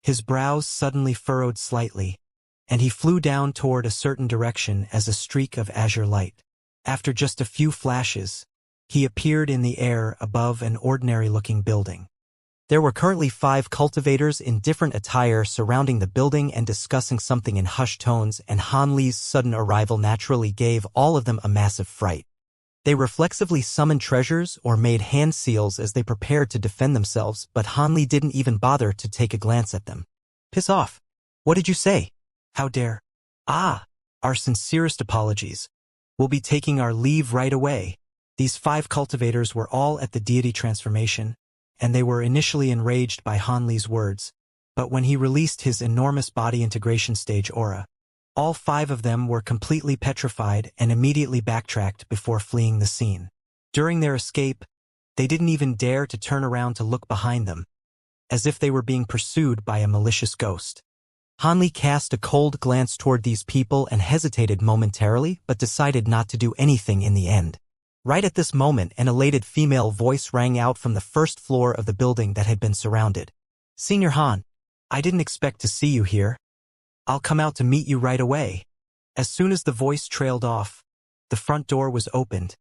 His brows suddenly furrowed slightly, and he flew down toward a certain direction as a streak of azure light. After just a few flashes, he appeared in the air above an ordinary-looking building. There were currently 5 cultivators in different attire surrounding the building and discussing something in hushed tones, and Han Li's sudden arrival naturally gave all of them a massive fright. They reflexively summoned treasures or made hand seals as they prepared to defend themselves, but Han Li didn't even bother to take a glance at them. "Piss off. What did you say? How dare?" "Ah, our sincerest apologies. We'll be taking our leave right away." These 5 cultivators were all at the deity transformation, and they were initially enraged by Han Li's words, but when he released his enormous body integration stage aura, all 5 of them were completely petrified and immediately backtracked before fleeing the scene. During their escape, they didn't even dare to turn around to look behind them, as if they were being pursued by a malicious ghost. Han Li cast a cold glance toward these people and hesitated momentarily, but decided not to do anything in the end. Right at this moment, an elated female voice rang out from the first floor of the building that had been surrounded. "Senior Han, I didn't expect to see you here. I'll come out to meet you right away." As soon as the voice trailed off, the front door was opened,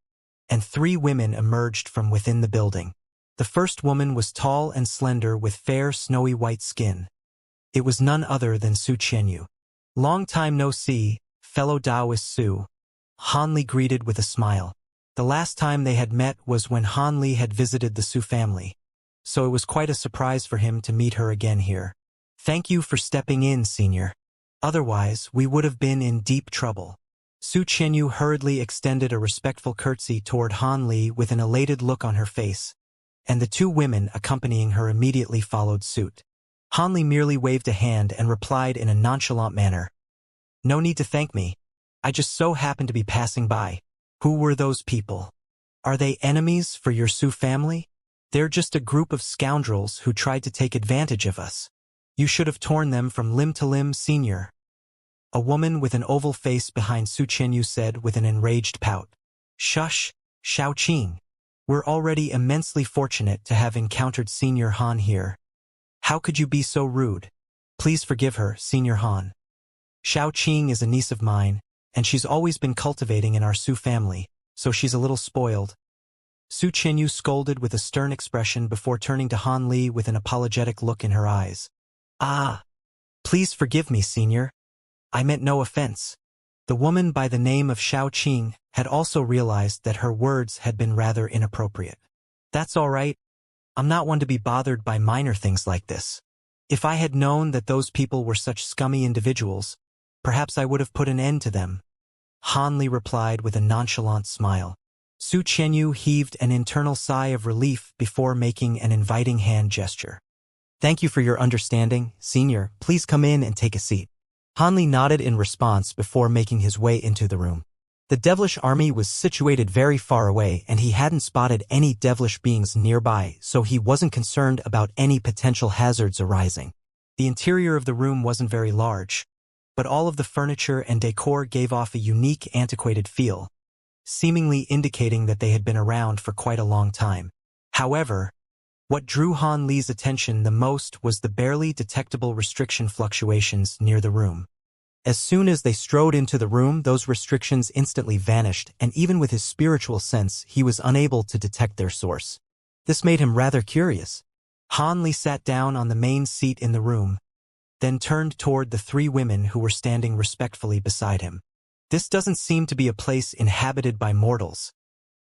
and 3 women emerged from within the building. The first woman was tall and slender with fair, snowy white skin. It was none other than Su Qianyu. "Long time no see, fellow Taoist Su," Han Li greeted with a smile. The last time they had met was when Han Li had visited the Su family, so it was quite a surprise for him to meet her again here. "Thank you for stepping in, senior. Otherwise, we would have been in deep trouble." Su Qianyu hurriedly extended a respectful curtsy toward Han Li with an elated look on her face, and the 2 women accompanying her immediately followed suit. Han Li merely waved a hand and replied in a nonchalant manner, "No need to thank me. I just so happened to be passing by." "Who were those people? Are they enemies for your Su family?" "They're just a group of scoundrels who tried to take advantage of us. You should have torn them from limb to limb, senior." A woman with an oval face behind Su Qianyu said with an enraged pout. "Shush, Xiaoqing. We're already immensely fortunate to have encountered Senior Han here. How could you be so rude? Please forgive her, Senior Han. Xiaoqing is a niece of mine, and she's always been cultivating in our Su family, so she's a little spoiled." Su Qianyu scolded with a stern expression before turning to Han Li with an apologetic look in her eyes. "Ah, please forgive me, senior. I meant no offense." The woman by the name of Xiaoqing had also realized that her words had been rather inappropriate. "That's all right. I'm not one to be bothered by minor things like this. If I had known that those people were such scummy individuals, perhaps I would have put an end to them," Han Li replied with a nonchalant smile. Su Qianyu heaved an internal sigh of relief before making an inviting hand gesture. "Thank you for your understanding, senior. Please come in and take a seat." Han Li nodded in response before making his way into the room. The devilish army was situated very far away, and he hadn't spotted any devilish beings nearby, so he wasn't concerned about any potential hazards arising. The interior of the room wasn't very large, but all of the furniture and decor gave off a unique, antiquated feel, seemingly indicating that they had been around for quite a long time. However, what drew Han Li's attention the most was the barely detectable restriction fluctuations near the room. As soon as they strode into the room, those restrictions instantly vanished, and even with his spiritual sense, he was unable to detect their source. This made him rather curious. Han Li sat down on the main seat in the room, then turned toward the 3 women who were standing respectfully beside him. "This doesn't seem to be a place inhabited by mortals.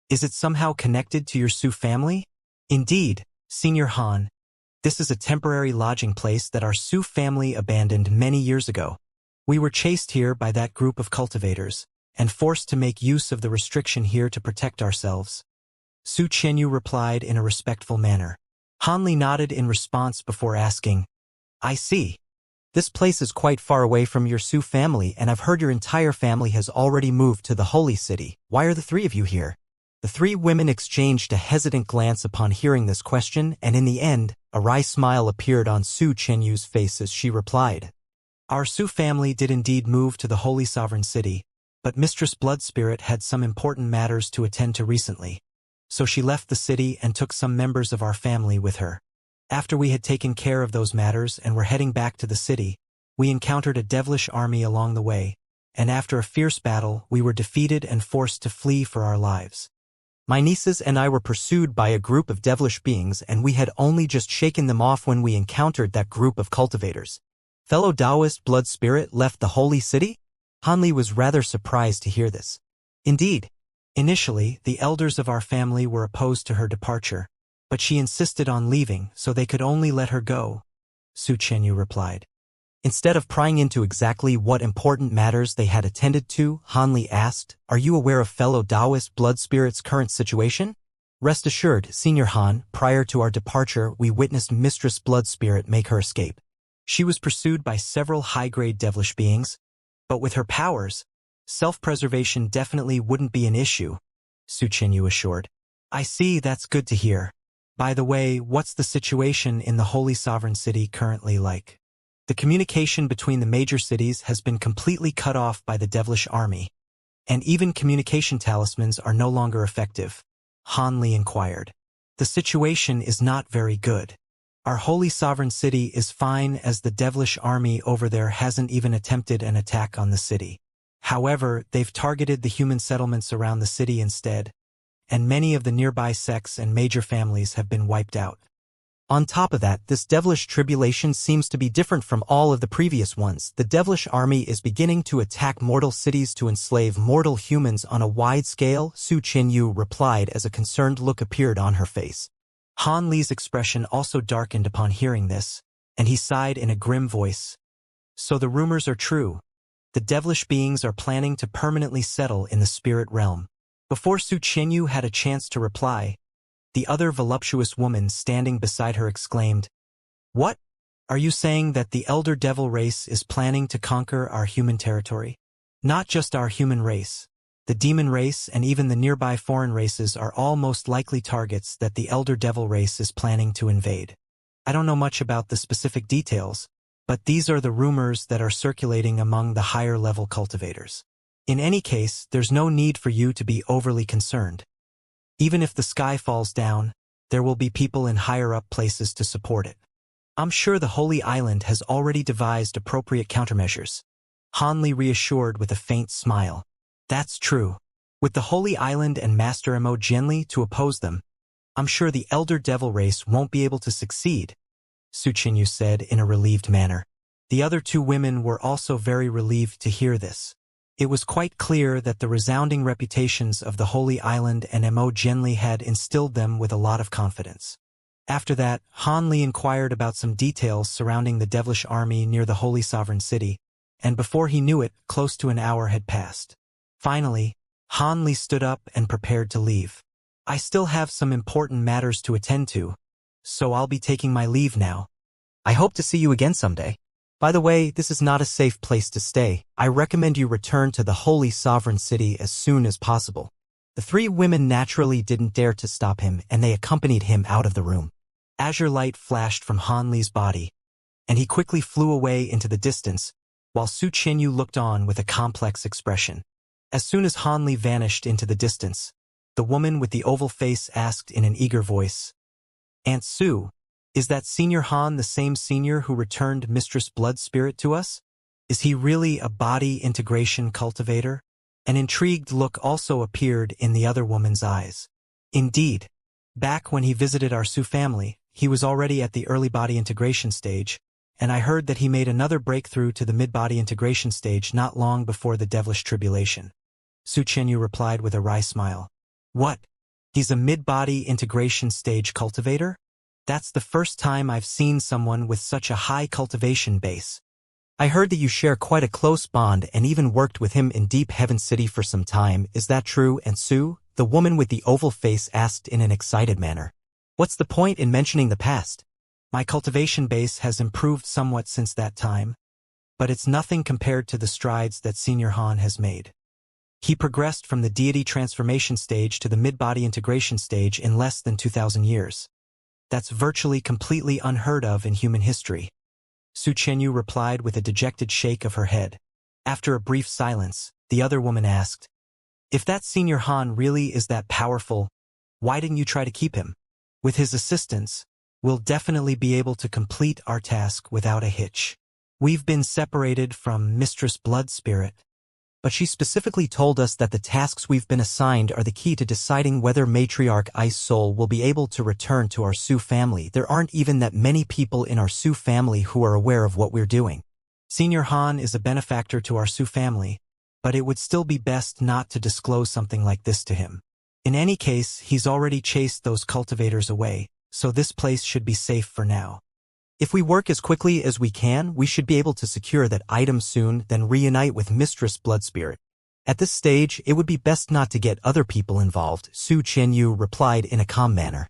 Is it somehow connected to your Su family?" "Indeed, Senior Han. This is a temporary lodging place that our Su family abandoned many years ago. We were chased here by that group of cultivators, and forced to make use of the restriction here to protect ourselves," Su Qianyu replied in a respectful manner. Han Li nodded in response before asking, "I see. This place is quite far away from your Su family, and I've heard your entire family has already moved to the Holy City. Why are the 3 of you here?" The 3 women exchanged a hesitant glance upon hearing this question, and in the end, a wry smile appeared on Su Qianyu's face as she replied. "Our Su family did indeed move to the Holy Sovereign City, but Mistress Bloodspirit had some important matters to attend to recently, so she left the city and took some members of our family with her. After we had taken care of those matters and were heading back to the city, we encountered a devilish army along the way, and after a fierce battle, we were defeated and forced to flee for our lives. My nieces and I were pursued by a group of devilish beings, and we had only just shaken them off when we encountered that group of cultivators. Fellow Taoist blood spirit left the holy city? Hanli was rather surprised to hear this. Indeed. Initially, the elders of our family were opposed to her departure, but she insisted on leaving, so they could only let her go, Su Chenyu replied. Instead of prying into exactly what important matters they had attended to, Hanli asked, "Are you aware of fellow Taoist blood spirit's current situation?" Rest assured, Senior Han, prior to our departure, we witnessed Mistress Blood Spirit make her escape. She was pursued by several high-grade devilish beings, but with her powers, self-preservation definitely wouldn't be an issue, Su Chenyu assured. I see, that's good to hear. By the way, what's the situation in the Holy Sovereign City currently like? The communication between the major cities has been completely cut off by the devilish army, and even communication talismans are no longer effective, Hanli inquired. The situation is not very good. Our Holy Sovereign City is fine as the devilish army over there hasn't even attempted an attack on the city. However, they've targeted the human settlements around the city instead, and many of the nearby sects and major families have been wiped out. On top of that, this devilish tribulation seems to be different from all of the previous ones. The devilish army is beginning to attack mortal cities to enslave mortal humans on a wide scale, Su Chenyu replied as a concerned look appeared on her face. Han Li's expression also darkened upon hearing this, and he sighed in a grim voice. So the rumors are true. The devilish beings are planning to permanently settle in the spirit realm. Before Su Chenyu had a chance to reply, the other voluptuous woman standing beside her exclaimed, "What? Are you saying that the elder devil race is planning to conquer our human territory? Not just our human race. The demon race and even the nearby foreign races are all most likely targets that the elder devil race is planning to invade. I don't know much about the specific details, but these are the rumors that are circulating among the higher-level cultivators. In any case, there's no need for you to be overly concerned. Even if the sky falls down, there will be people in higher-up places to support it. I'm sure the Holy Island has already devised appropriate countermeasures," Hanli reassured with a faint smile. "That's true. With the Holy Island and Master Mo Genli to oppose them, I'm sure the Elder Devil race won't be able to succeed," Su Chenyu said in a relieved manner. The other two women were also very relieved to hear this. It was quite clear that the resounding reputations of the Holy Island and Mo Genli had instilled them with a lot of confidence. After that, Han Li inquired about some details surrounding the devilish army near the Holy Sovereign City, and before he knew it, close to an hour had passed. Finally, Han Li stood up and prepared to leave. "I still have some important matters to attend to, so I'll be taking my leave now. I hope to see you again someday. By the way, this is not a safe place to stay. I recommend you return to the Holy Sovereign City as soon as possible." The three women naturally didn't dare to stop him, and they accompanied him out of the room. Azure light flashed from Han Li's body, and he quickly flew away into the distance, while Su Chenyu looked on with a complex expression. As soon as Han Li vanished into the distance, the woman with the oval face asked in an eager voice, "Aunt Su, is that Senior Han the same senior who returned Mistress Blood Spirit to us? Is he really a body integration cultivator?" An intrigued look also appeared in the other woman's eyes. "Indeed. Back when he visited our Su family, he was already at the early body integration stage, and I heard that he made another breakthrough to the mid-body integration stage not long before the devilish tribulation." Su Chenyu replied with a wry smile. "What? He's a mid-body integration stage cultivator? That's the first time I've seen someone with such a high cultivation base. I heard that you share quite a close bond and even worked with him in Deep Heaven City for some time. Is that true, Aunt Su?" The woman with the oval face asked in an excited manner. "What's the point in mentioning the past? My cultivation base has improved somewhat since that time, but it's nothing compared to the strides that Senior Han has made. He progressed from the deity transformation stage to the mid-body integration stage in less than 2,000 years. That's virtually completely unheard of in human history." Su Chenyu replied with a dejected shake of her head. After a brief silence, the other woman asked, "If that Senior Han really is that powerful, why didn't you try to keep him? With his assistance, we'll definitely be able to complete our task without a hitch. We've been separated from Mistress Blood Spirit, but she specifically told us that the tasks we've been assigned are the key to deciding whether Matriarch Ice Soul will be able to return to our Sioux family. There aren't even that many people in our Sioux family who are aware of what we're doing. Senior Han is a benefactor to our Sioux family, but it would still be best not to disclose something like this to him. In any case, he's already chased those cultivators away, so this place should be safe for now. If we work as quickly as we can, we should be able to secure that item soon, then reunite with Mistress Blood Spirit. At this stage, it would be best not to get other people involved, Su Qianyu replied in a calm manner.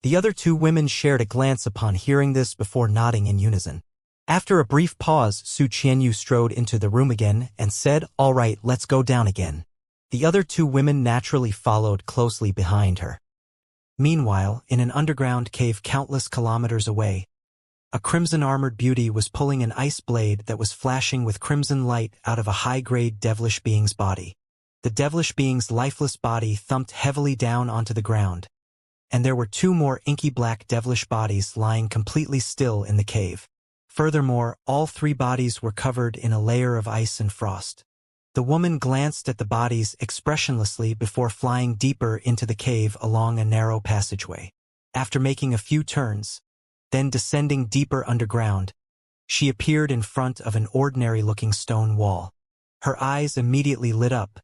The other two women shared a glance upon hearing this before nodding in unison. After a brief pause, Su Qianyu strode into the room again and said, "All right, let's go down again." The other two women naturally followed closely behind her. Meanwhile, in an underground cave countless kilometers away, a crimson-armored beauty was pulling an ice blade that was flashing with crimson light out of a high-grade devilish being's body. The devilish being's lifeless body thumped heavily down onto the ground, and there were two more inky black devilish bodies lying completely still in the cave. Furthermore, all three bodies were covered in a layer of ice and frost. The woman glanced at the bodies expressionlessly before flying deeper into the cave along a narrow passageway. After making a few turns, then descending deeper underground, she appeared in front of an ordinary-looking stone wall. Her eyes immediately lit up,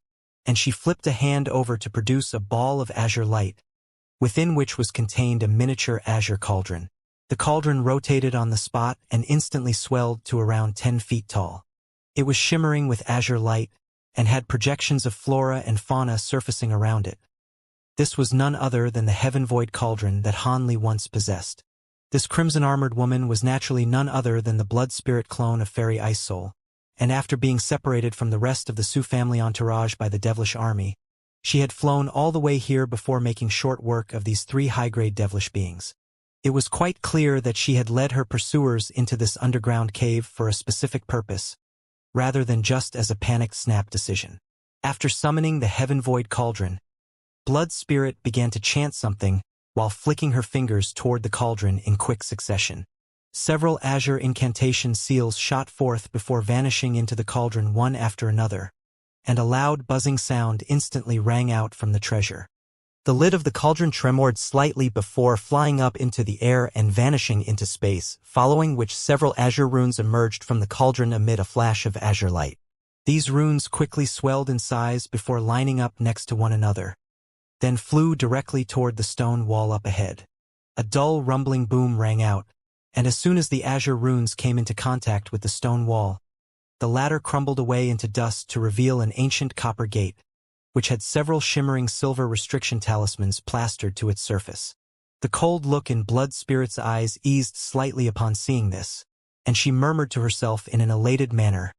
and she flipped a hand over to produce a ball of azure light, within which was contained a miniature azure cauldron. The cauldron rotated on the spot and instantly swelled to around 10 feet tall. It was shimmering with azure light, and had projections of flora and fauna surfacing around it. This was none other than the Heaven Void Cauldron that Han Li once possessed. This crimson-armored woman was naturally none other than the blood spirit clone of Fairy Ice Soul, and after being separated from the rest of the Sioux family entourage by the devilish army, she had flown all the way here before making short work of these three high-grade devilish beings. It was quite clear that she had led her pursuers into this underground cave for a specific purpose, rather than just as a panicked snap decision. After summoning the Heaven Void Cauldron, Blood Spirit began to chant something while flicking her fingers toward the cauldron in quick succession. Several azure incantation seals shot forth before vanishing into the cauldron one after another, and a loud buzzing sound instantly rang out from the treasure. The lid of the cauldron tremored slightly before flying up into the air and vanishing into space, following which several azure runes emerged from the cauldron amid a flash of azure light. These runes quickly swelled in size before lining up next to one another, then flew directly toward the stone wall up ahead. A dull rumbling boom rang out, and as soon as the azure runes came into contact with the stone wall, the latter crumbled away into dust to reveal an ancient copper gate, which had several shimmering silver restriction talismans plastered to its surface. The cold look in Blood Spirit's eyes eased slightly upon seeing this, and she murmured to herself in an elated manner,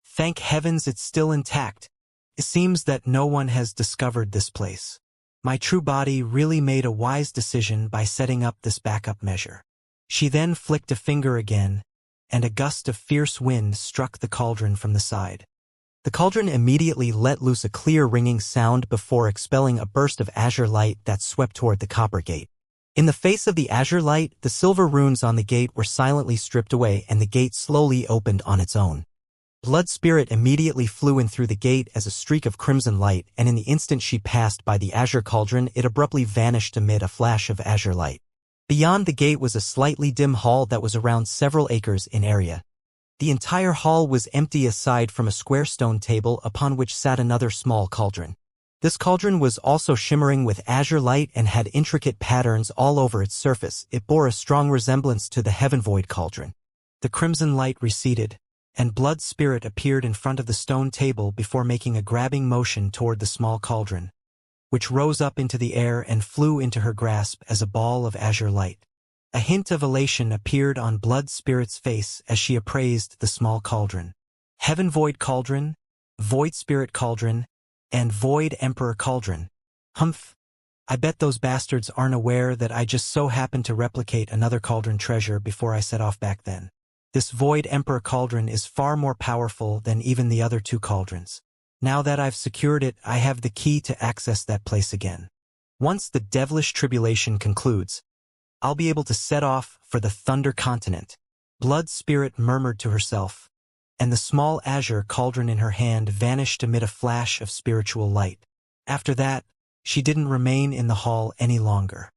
"Thank heavens it's still intact. It seems that no one has discovered this place. My true body really made a wise decision by setting up this backup measure." She then flicked a finger again, and a gust of fierce wind struck the cauldron from the side. The cauldron immediately let loose a clear ringing sound before expelling a burst of azure light that swept toward the copper gate. In the face of the azure light, the silver runes on the gate were silently stripped away and the gate slowly opened on its own. Blood Spirit immediately flew in through the gate as a streak of crimson light, and in the instant she passed by the azure cauldron, it abruptly vanished amid a flash of azure light. Beyond the gate was a slightly dim hall that was around several acres in area. The entire hall was empty aside from a square stone table upon which sat another small cauldron. This cauldron was also shimmering with azure light and had intricate patterns all over its surface. It bore a strong resemblance to the Heaven Void Cauldron. The crimson light receded, and Blood Spirit appeared in front of the stone table before making a grabbing motion toward the small cauldron, which rose up into the air and flew into her grasp as a ball of azure light. A hint of elation appeared on Blood Spirit's face as she appraised the small cauldron. Heaven Void Cauldron, Void Spirit Cauldron, and Void Emperor Cauldron. Humph. I bet those bastards aren't aware that I just so happened to replicate another cauldron treasure before I set off back then. This Void Emperor Cauldron is far more powerful than even the other two cauldrons. Now that I've secured it, I have the key to access that place again. Once the devilish tribulation concludes, I'll be able to set off for the Thunder Continent. Blood Spirit murmured to herself, and the small azure cauldron in her hand vanished amid a flash of spiritual light. After that, she didn't remain in the hall any longer.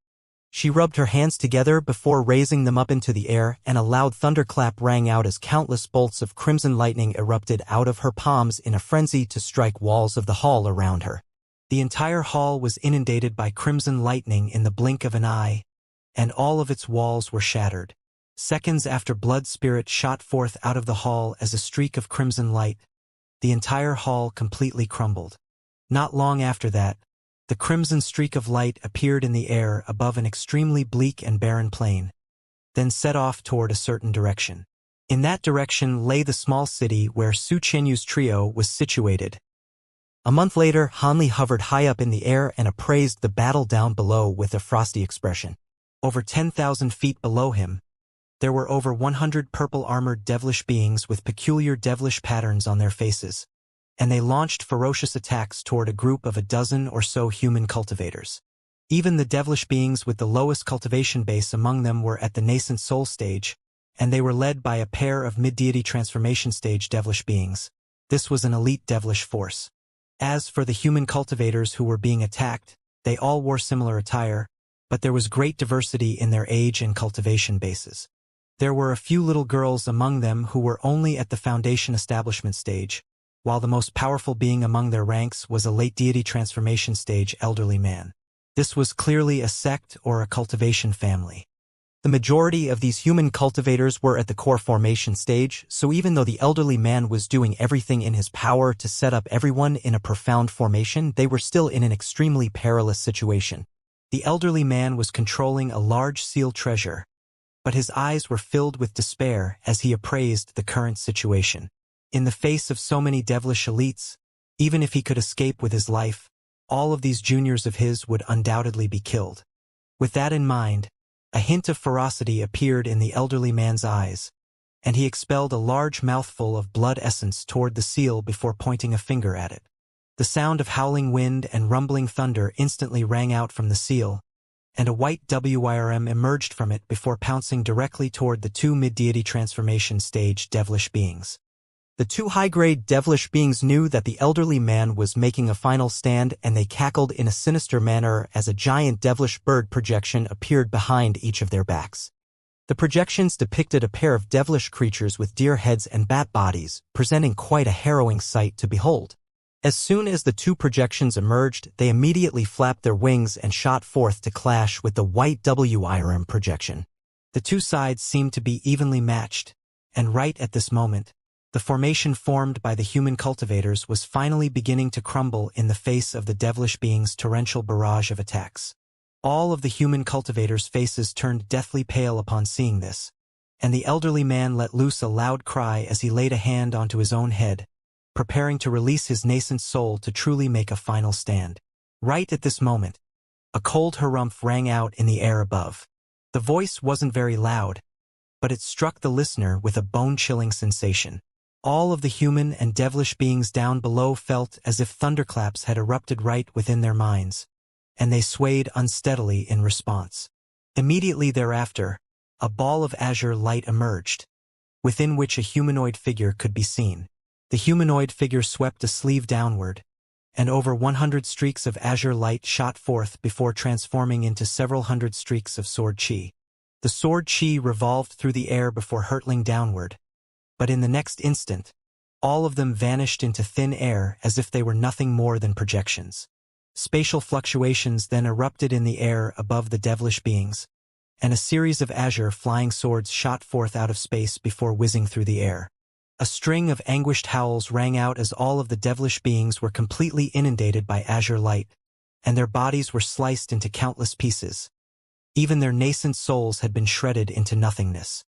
She rubbed her hands together before raising them up into the air, and a loud thunderclap rang out as countless bolts of crimson lightning erupted out of her palms in a frenzy to strike walls of the hall around her. The entire hall was inundated by crimson lightning in the blink of an eye, and all of its walls were shattered. Seconds after Blood Spirit shot forth out of the hall as a streak of crimson light, the entire hall completely crumbled. Not long after that, the crimson streak of light appeared in the air above an extremely bleak and barren plain, then set off toward a certain direction. In that direction lay the small city where Su Qianyu's trio was situated. A month later, Hanli hovered high up in the air and appraised the battle down below with a frosty expression. Over 10,000 feet below him, there were over 100 purple-armored devilish beings with peculiar devilish patterns on their faces, and they launched ferocious attacks toward a group of a dozen or so human cultivators. Even the devilish beings with the lowest cultivation base among them were at the nascent soul stage, and they were led by a pair of mid-deity transformation stage devilish beings. This was an elite devilish force. As for the human cultivators who were being attacked, they all wore similar attire, but there was great diversity in their age and cultivation bases. There were a few little girls among them who were only at the foundation establishment stage, while the most powerful being among their ranks was a late deity transformation stage elderly man. This was clearly a sect or a cultivation family. The majority of these human cultivators were at the core formation stage, so even though the elderly man was doing everything in his power to set up everyone in a profound formation, they were still in an extremely perilous situation. The elderly man was controlling a large seal treasure, but his eyes were filled with despair as he appraised the current situation. In the face of so many devilish elites, even if he could escape with his life, all of these juniors of his would undoubtedly be killed. With that in mind, a hint of ferocity appeared in the elderly man's eyes, and he expelled a large mouthful of blood essence toward the seal before pointing a finger at it. The sound of howling wind and rumbling thunder instantly rang out from the seal, and a white WIRM emerged from it before pouncing directly toward the two mid-deity transformation stage devilish beings. The two high-grade devilish beings knew that the elderly man was making a final stand, and they cackled in a sinister manner as a giant devilish bird projection appeared behind each of their backs. The projections depicted a pair of devilish creatures with deer heads and bat bodies, presenting quite a harrowing sight to behold. As soon as the two projections emerged, they immediately flapped their wings and shot forth to clash with the white WIRM projection. The two sides seemed to be evenly matched, and right at this moment, the formation formed by the human cultivators was finally beginning to crumble in the face of the devilish being's torrential barrage of attacks. All of the human cultivators' faces turned deathly pale upon seeing this, and the elderly man let loose a loud cry as he laid a hand onto his own head, preparing to release his nascent soul to truly make a final stand. Right at this moment, a cold harumph rang out in the air above. The voice wasn't very loud, but it struck the listener with a bone-chilling sensation. All of the human and devilish beings down below felt as if thunderclaps had erupted right within their minds, and they swayed unsteadily in response. Immediately thereafter, a ball of azure light emerged, within which a humanoid figure could be seen. The humanoid figure swept a sleeve downward, and over 100 streaks of azure light shot forth before transforming into several hundred streaks of sword chi. The sword chi revolved through the air before hurtling downward, but in the next instant, all of them vanished into thin air as if they were nothing more than projections. Spatial fluctuations then erupted in the air above the devilish beings, and a series of azure flying swords shot forth out of space before whizzing through the air. A string of anguished howls rang out as all of the devilish beings were completely inundated by azure light, and their bodies were sliced into countless pieces. Even their nascent souls had been shredded into nothingness.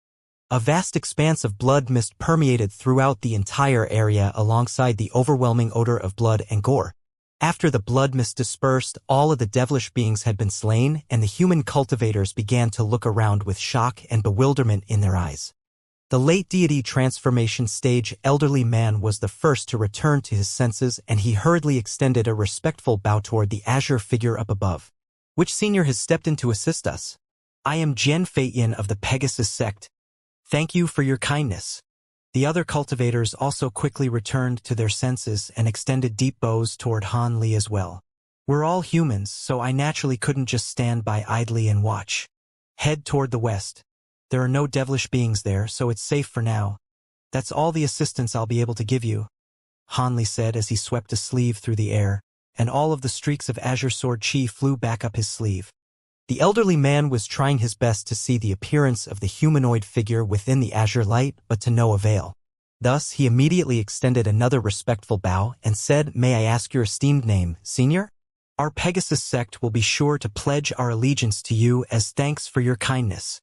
A vast expanse of blood mist permeated throughout the entire area alongside the overwhelming odor of blood and gore. After the blood mist dispersed, all of the devilish beings had been slain, and the human cultivators began to look around with shock and bewilderment in their eyes. The late deity transformation stage elderly man was the first to return to his senses, and he hurriedly extended a respectful bow toward the azure figure up above. "Which senior has stepped in to assist us?" I am Xianxia of the Pegasus sect. Thank you for your kindness. The other cultivators also quickly returned to their senses and extended deep bows toward Han Li as well. We're all humans, so I naturally couldn't just stand by idly and watch. Head toward the west. There are no devilish beings there, so it's safe for now. That's all the assistance I'll be able to give you, Han Li said as he swept a sleeve through the air, and all of the streaks of azure sword chi flew back up his sleeve. The elderly man was trying his best to see the appearance of the humanoid figure within the azure light, but to no avail. Thus, he immediately extended another respectful bow and said, "May I ask your esteemed name, Senior? Our Pegasus sect will be sure to pledge our allegiance to you as thanks for your kindness."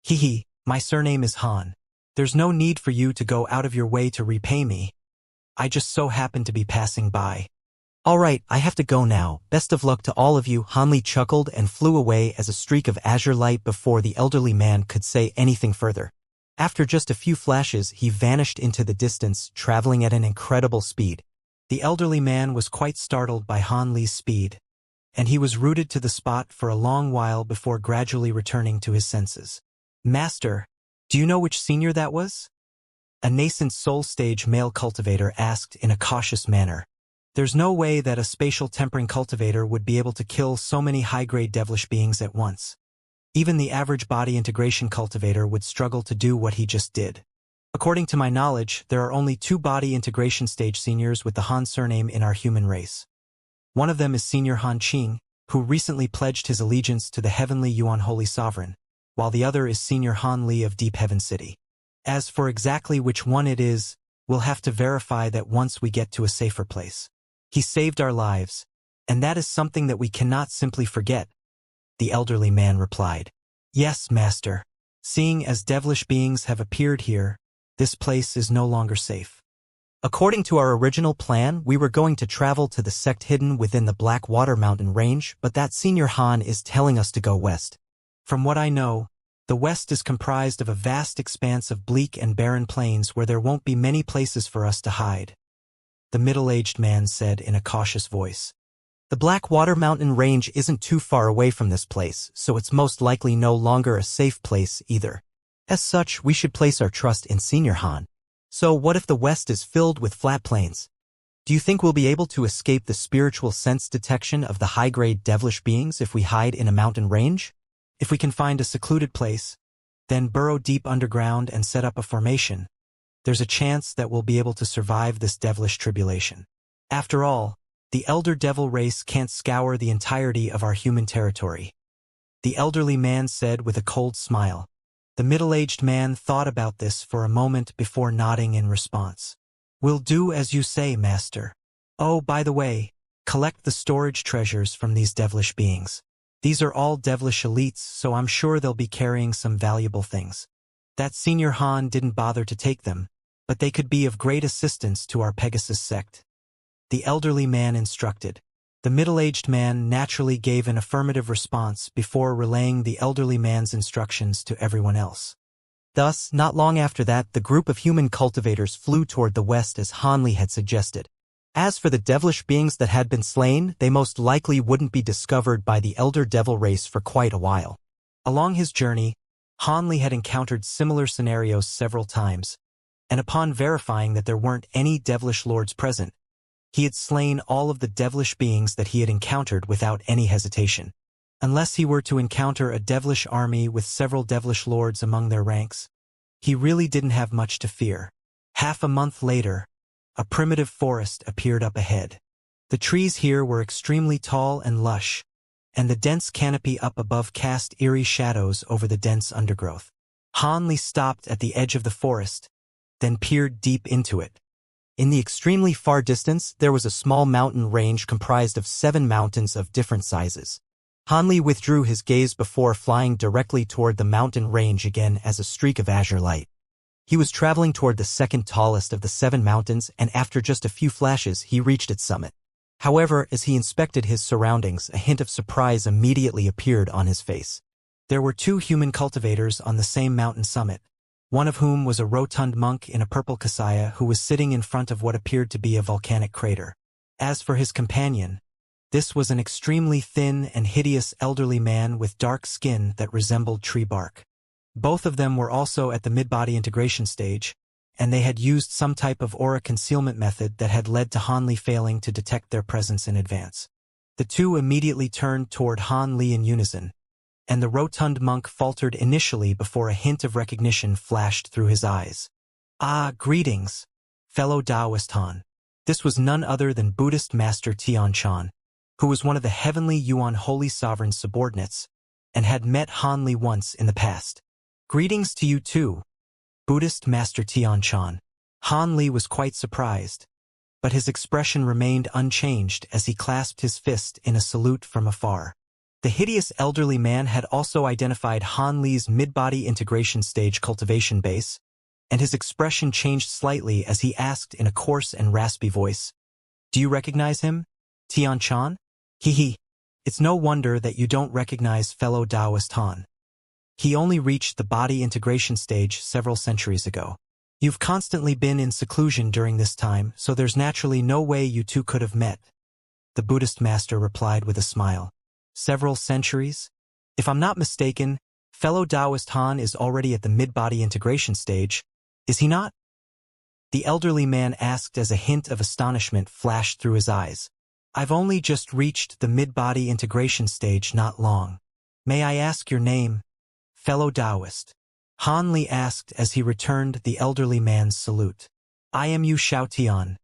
"Hee, my surname is Han. There's no need for you to go out of your way to repay me. I just so happened to be passing by." "All right, I have to go now. Best of luck to all of you." Han Li chuckled and flew away as a streak of azure light before the elderly man could say anything further. After just a few flashes, he vanished into the distance, traveling at an incredible speed. The elderly man was quite startled by Han Li's speed, and he was rooted to the spot for a long while before gradually returning to his senses. "Master, do you know which senior that was?" A nascent soul stage male cultivator asked in a cautious manner. There's no way that a spatial tempering cultivator would be able to kill so many high-grade devilish beings at once. Even the average body integration cultivator would struggle to do what he just did. According to my knowledge, there are only 2 body integration stage seniors with the Han surname in our human race. One of them is Senior Han Qing, who recently pledged his allegiance to the Heavenly Yuan Holy Sovereign, while the other is Senior Han Li of Deep Heaven City. As for exactly which one it is, we'll have to verify that once we get to a safer place. He saved our lives, and that is something that we cannot simply forget, the elderly man replied. "Yes, Master. Seeing as devilish beings have appeared here, this place is no longer safe. According to our original plan, we were going to travel to the sect hidden within the Blackwater Mountain Range, but that Senior Han is telling us to go west. From what I know, the west is comprised of a vast expanse of bleak and barren plains where there won't be many places for us to hide," the middle-aged man said in a cautious voice. "The Blackwater Mountain Range isn't too far away from this place, so it's most likely no longer a safe place either. As such, we should place our trust in Senior Han. So what if the west is filled with flat plains? Do you think we'll be able to escape the spiritual sense detection of the high-grade devilish beings if we hide in a mountain range? If we can find a secluded place, then burrow deep underground and set up a formation, there's a chance that we'll be able to survive this devilish tribulation. After all, the elder devil race can't scour the entirety of our human territory," the elderly man said with a cold smile. The middle-aged man thought about this for a moment before nodding in response. "We'll do as you say, Master. Oh, by the way, collect the storage treasures from these devilish beings. These are all devilish elites, so I'm sure they'll be carrying some valuable things. That Senior Han didn't bother to take them, but they could be of great assistance to our Pegasus sect," the elderly man instructed. The middle-aged man naturally gave an affirmative response before relaying the elderly man's instructions to everyone else. Thus, not long after that, the group of human cultivators flew toward the west as Han Li had suggested. As for the devilish beings that had been slain, they most likely wouldn't be discovered by the elder devil race for quite a while. Along his journey, Han Li had encountered similar scenarios several times, and upon verifying that there weren't any devilish lords present, he had slain all of the devilish beings that he had encountered without any hesitation. Unless he were to encounter a devilish army with several devilish lords among their ranks, he really didn't have much to fear. Half a month later, a primitive forest appeared up ahead. The trees here were extremely tall and lush, and the dense canopy up above cast eerie shadows over the dense undergrowth. Han Li stopped at the edge of the forest, then peered deep into it. In the extremely far distance, there was a small mountain range comprised of 7 mountains of different sizes. Han Li withdrew his gaze before flying directly toward the mountain range again as a streak of azure light. He was traveling toward the second tallest of the 7 mountains, and after just a few flashes, he reached its summit. However, as he inspected his surroundings, a hint of surprise immediately appeared on his face. There were 2 human cultivators on the same mountain summit, one of whom was a rotund monk in a purple kasaya who was sitting in front of what appeared to be a volcanic crater. As for his companion, This was an extremely thin and hideous elderly man with dark skin that resembled tree bark. Both of them were also at the mid-body integration stage, and they had used some type of aura concealment method that had led to Han Li failing to detect their presence in advance. The two immediately turned toward Han Li in unison, and the rotund monk faltered initially before a hint of recognition flashed through his eyes. "Ah, greetings, fellow Taoist Han." This was none other than Buddhist Master Tian Shan, who was one of the heavenly Yuan Holy Sovereign's subordinates, and had met Han Li once in the past. "Greetings to you too, Buddhist Master Tian Shan." Han Li was quite surprised, but his expression remained unchanged as he clasped his fist in a salute from afar. The hideous elderly man had also identified Han Li's mid-body integration stage cultivation base, and his expression changed slightly as he asked in a coarse and raspy voice, "Do you recognize him, Tian Shan?" "Hee. It's no wonder that you don't recognize fellow Taoist Han. He only reached the body integration stage several centuries ago. You've constantly been in seclusion during this time, so there's naturally no way you two could have met," the Buddhist master replied with a smile. "Several centuries? If I'm not mistaken, fellow Taoist Han is already at the mid-body integration stage, is he not?" the elderly man asked as a hint of astonishment flashed through his eyes. "I've only just reached the mid-body integration stage not long. May I ask your name, fellow Taoist?" Han Li asked as he returned the elderly man's salute. "I am Yu Xiaotian.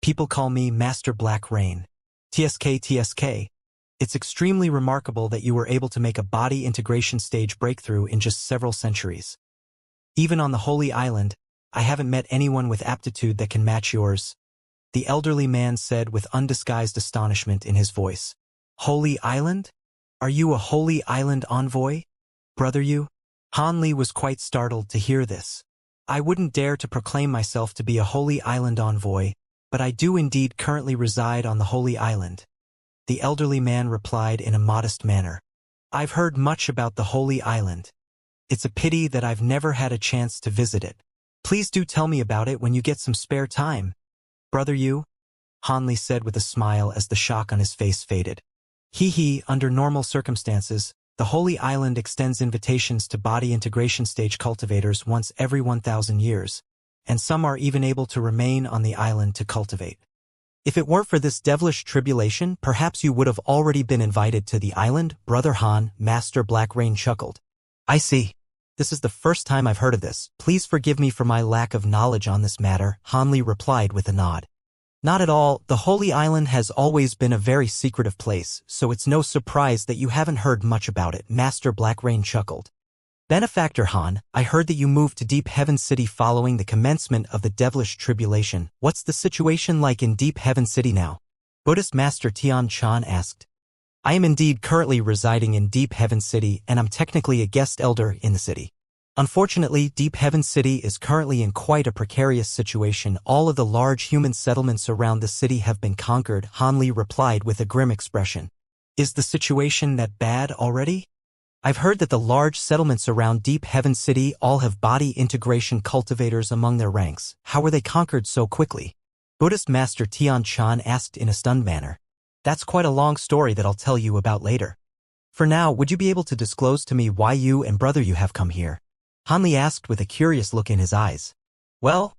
People call me Master Black Rain. TSK. It's extremely remarkable that you were able to make a body integration stage breakthrough in just several centuries. Even on the Holy Island, I haven't met anyone with aptitude that can match yours," the elderly man said with undisguised astonishment in his voice. "Holy Island? Are you a Holy Island envoy, brother Yu?" Han Li was quite startled to hear this. "I wouldn't dare to proclaim myself to be a Holy Island envoy, but I do indeed currently reside on the Holy Island," the elderly man replied in a modest manner. "I've heard much about the Holy Island. It's a pity that I've never had a chance to visit it. Please do tell me about it when you get some spare time, brother Yu," Han Li said with a smile as the shock on his face faded. Under normal circumstances, the Holy Island extends invitations to body integration stage cultivators once every 1,000 years, and some are even able to remain on the island to cultivate. "If it weren't for this devilish tribulation, perhaps you would have already been invited to the island, brother Han," Master Black Rain chuckled. "I see. This is the first time I've heard of this. Please forgive me for my lack of knowledge on this matter," Han Li replied with a nod. "Not at all. The Holy Island has always been a very secretive place, so it's no surprise that you haven't heard much about it," Master Black Rain chuckled. "Benefactor Han, I heard that you moved to Deep Heaven City following the commencement of the devilish tribulation. What's the situation like in Deep Heaven City now?" Buddhist Master Tian Shan asked. "I am indeed currently residing in Deep Heaven City, and I'm technically a guest elder in the city. Unfortunately, Deep Heaven City is currently in quite a precarious situation. All of the large human settlements around the city have been conquered," Han Li replied with a grim expression. "Is the situation that bad already? I've heard that the large settlements around Deep Heaven City all have body integration cultivators among their ranks. How were they conquered so quickly?" Buddhist Master Tian Shan asked in a stunned manner. "That's quite a long story that I'll tell you about later. For now, would you be able to disclose to me why you and brother you have come here?" Han Li asked with a curious look in his eyes. "Well,"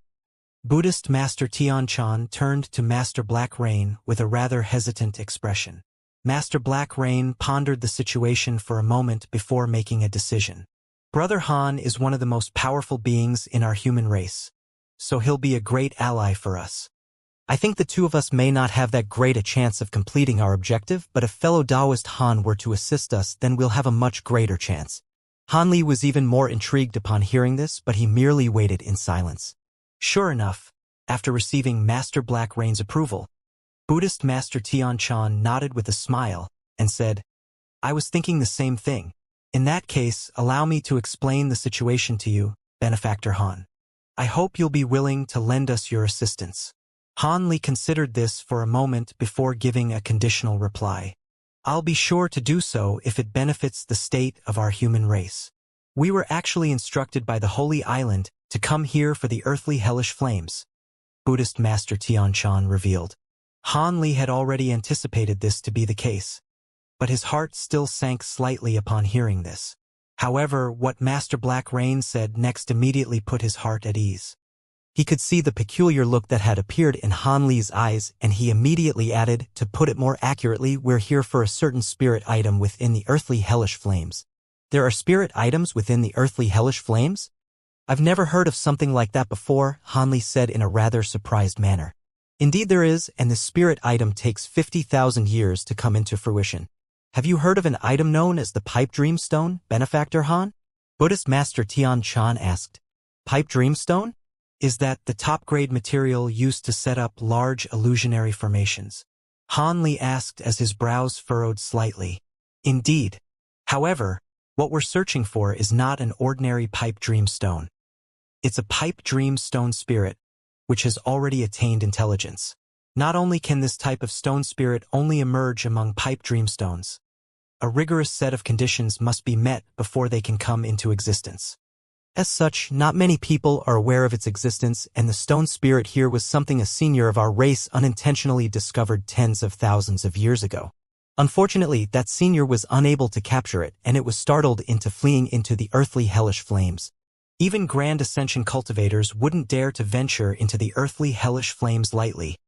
Buddhist Master Tian Shan turned to Master Black Rain with a rather hesitant expression. Master Black Rain pondered the situation for a moment before making a decision. "Brother Han is one of the most powerful beings in our human race, so he'll be a great ally for us. I think the two of us may not have that great a chance of completing our objective, but if fellow Taoist Han were to assist us, then we'll have a much greater chance." Han Li was even more intrigued upon hearing this, but he merely waited in silence. Sure enough, after receiving Master Black Rain's approval, Buddhist Master Tian Shan nodded with a smile and said, "I was thinking the same thing. In that case, allow me to explain the situation to you, Benefactor Han. I hope you'll be willing to lend us your assistance." Han Li considered this for a moment before giving a conditional reply. "I'll be sure to do so if it benefits the state of our human race. We were actually instructed by the Holy Island to come here for the earthly hellish flames," Buddhist Master Tian Shan revealed. Han Li had already anticipated this to be the case, but his heart still sank slightly upon hearing this. However, what Master Black Rain said next immediately put his heart at ease. He could see the peculiar look that had appeared in Han Li's eyes, and he immediately added, to put it more accurately, we're here for a certain spirit item within the earthly hellish flames. There are spirit items within the earthly hellish flames? I've never heard of something like that before, Han Li said in a rather surprised manner. Indeed there is, and the spirit item takes 50,000 years to come into fruition. Have you heard of an item known as the Pipe Dream Stone, Benefactor Han? Buddhist Master Tian Chan asked. Pipe Dream Stone? Is that the top-grade material used to set up large illusionary formations? Han Li asked as his brows furrowed slightly. Indeed. However, what we're searching for is not an ordinary pipe dream stone. It's a pipe dream stone spirit, which has already attained intelligence. Not only can this type of stone spirit only emerge among pipe dream stones, a rigorous set of conditions must be met before they can come into existence. As such, not many people are aware of its existence, and the stone spirit here was something a senior of our race unintentionally discovered tens of thousands of years ago. Unfortunately, that senior was unable to capture it, and it was startled into fleeing into the earthly hellish flames. Even Grand Ascension cultivators wouldn't dare to venture into the earthly hellish flames lightly,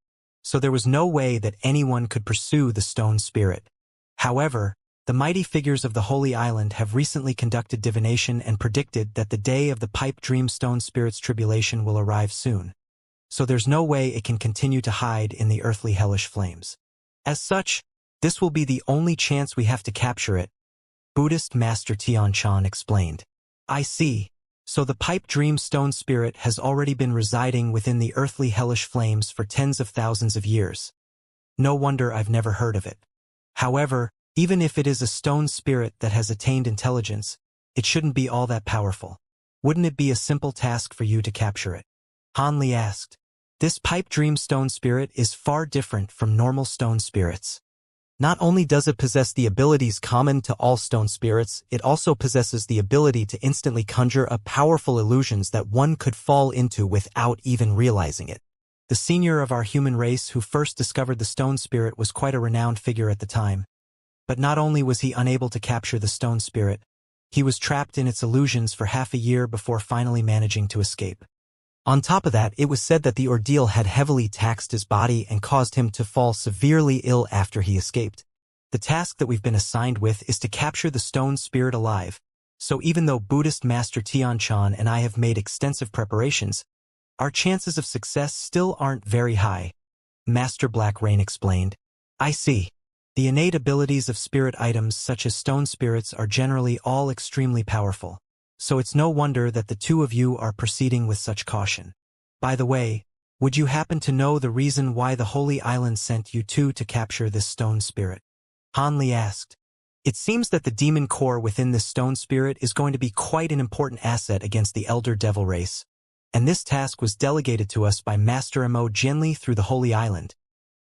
so there was no way that anyone could pursue the stone spirit. However, the mighty figures of the Holy Island have recently conducted divination and predicted that the day of the pipe dream stone spirit's tribulation will arrive soon. So there's no way it can continue to hide in the earthly hellish flames. As such, this will be the only chance we have to capture it, Buddhist Master Tian Chan explained. I see. So the pipe dream stone spirit has already been residing within the earthly hellish flames for tens of thousands of years. No wonder I've never heard of it. However, even if it is a stone spirit that has attained intelligence, it shouldn't be all that powerful. Wouldn't it be a simple task for you to capture it? Han Li asked. This pipe dream stone spirit is far different from normal stone spirits. Not only does it possess the abilities common to all stone spirits, it also possesses the ability to instantly conjure up powerful illusions that one could fall into without even realizing it. The senior of our human race who first discovered the stone spirit was quite a renowned figure at the time. But not only was he unable to capture the stone spirit, he was trapped in its illusions for half a year before finally managing to escape. On top of that, it was said that the ordeal had heavily taxed his body and caused him to fall severely ill after he escaped. The task that we've been assigned with is to capture the stone spirit alive, so even though Buddhist Master Tian Chan and I have made extensive preparations, our chances of success still aren't very high, Master Black Rain explained. I see. The innate abilities of spirit items such as stone spirits are generally all extremely powerful, so it's no wonder that the two of you are proceeding with such caution. By the way, would you happen to know the reason why the Holy Island sent you two to capture this stone spirit? Han Li asked. It seems that the demon core within this stone spirit is going to be quite an important asset against the Elder Devil race, and this task was delegated to us by Master Mo Jianli through the Holy Island.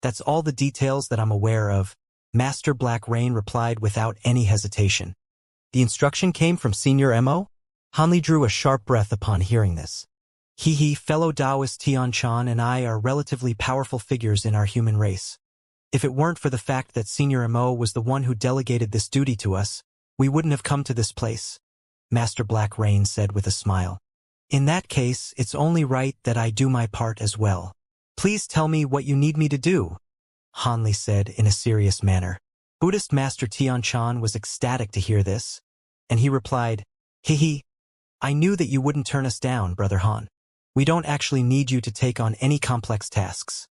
That's all the details that I'm aware of, Master Black Rain replied without any hesitation. The instruction came from Senior Mo? Han Li drew a sharp breath upon hearing this. Fellow Taoist Tian Chan and I are relatively powerful figures in our human race. If it weren't for the fact that Senior Mo was the one who delegated this duty to us, we wouldn't have come to this place, Master Black Rain said with a smile. In that case, it's only right that I do my part as well. Please tell me what you need me to do, Han Li said in a serious manner. Buddhist Master Tian Chan was ecstatic to hear this, and he replied, I knew that you wouldn't turn us down, Brother Han. We don't actually need you to take on any complex tasks.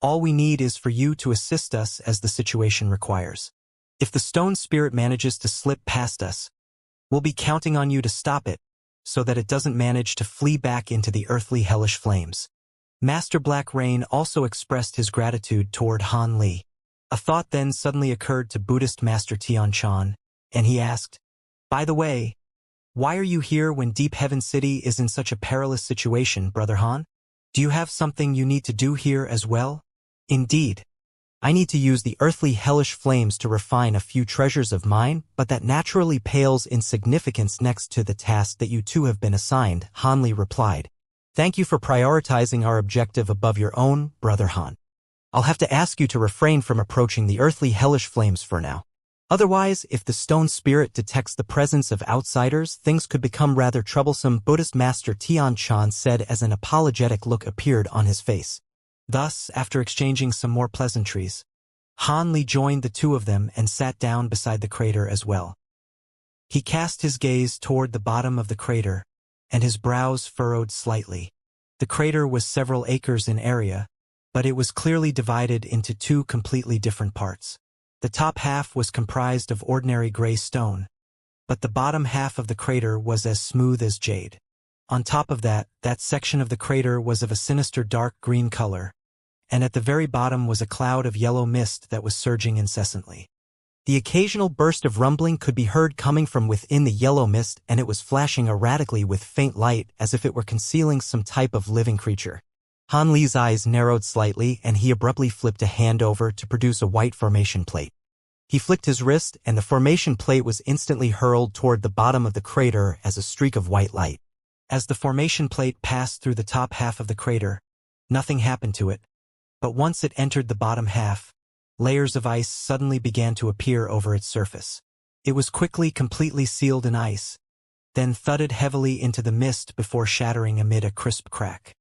All we need is for you to assist us as the situation requires. If the stone spirit manages to slip past us, we'll be counting on you to stop it, so that it doesn't manage to flee back into the earthly hellish flames. Master Black Rain also expressed his gratitude toward Han Li. A thought then suddenly occurred to Buddhist Master Tian Chan, and he asked, By the way, why are you here when Deep Heaven City is in such a perilous situation, Brother Han? Do you have something you need to do here as well? Indeed. I need to use the earthly hellish flames to refine a few treasures of mine, but that naturally pales in significance next to the task that you two have been assigned, Han Li replied. Thank you for prioritizing our objective above your own, Brother Han. I'll have to ask you to refrain from approaching the earthly hellish flames for now. Otherwise, if the stone spirit detects the presence of outsiders, things could become rather troublesome, Buddhist Master Tian Shan said as an apologetic look appeared on his face. Thus, after exchanging some more pleasantries, Han Li joined the two of them and sat down beside the crater as well. He cast his gaze toward the bottom of the crater, and his brows furrowed slightly. The crater was several acres in area, but it was clearly divided into two completely different parts. The top half was comprised of ordinary gray stone, but the bottom half of the crater was as smooth as jade. On top of that section of the crater was of a sinister dark green color, and at the very bottom was a cloud of yellow mist that was surging incessantly. The occasional burst of rumbling could be heard coming from within the yellow mist, and it was flashing erratically with faint light as if it were concealing some type of living creature. Han Li's eyes narrowed slightly, and he abruptly flipped a hand over to produce a white formation plate. He flicked his wrist, and the formation plate was instantly hurled toward the bottom of the crater as a streak of white light. As the formation plate passed through the top half of the crater, nothing happened to it, but once it entered the bottom half, layers of ice suddenly began to appear over its surface. It was quickly completely sealed in ice, then thudded heavily into the mist before shattering amid a crisp crack.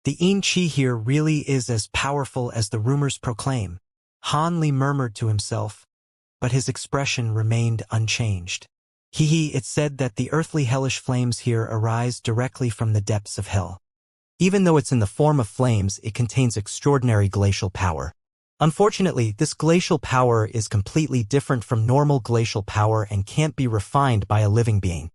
The Yin Qi here really is as powerful as the rumors proclaim, Han Li murmured to himself, but his expression remained unchanged. It's said that the earthly hellish flames here arise directly from the depths of hell. Even though it's in the form of flames, it contains extraordinary glacial power. Unfortunately, this glacial power is completely different from normal glacial power and can't be refined by a living being.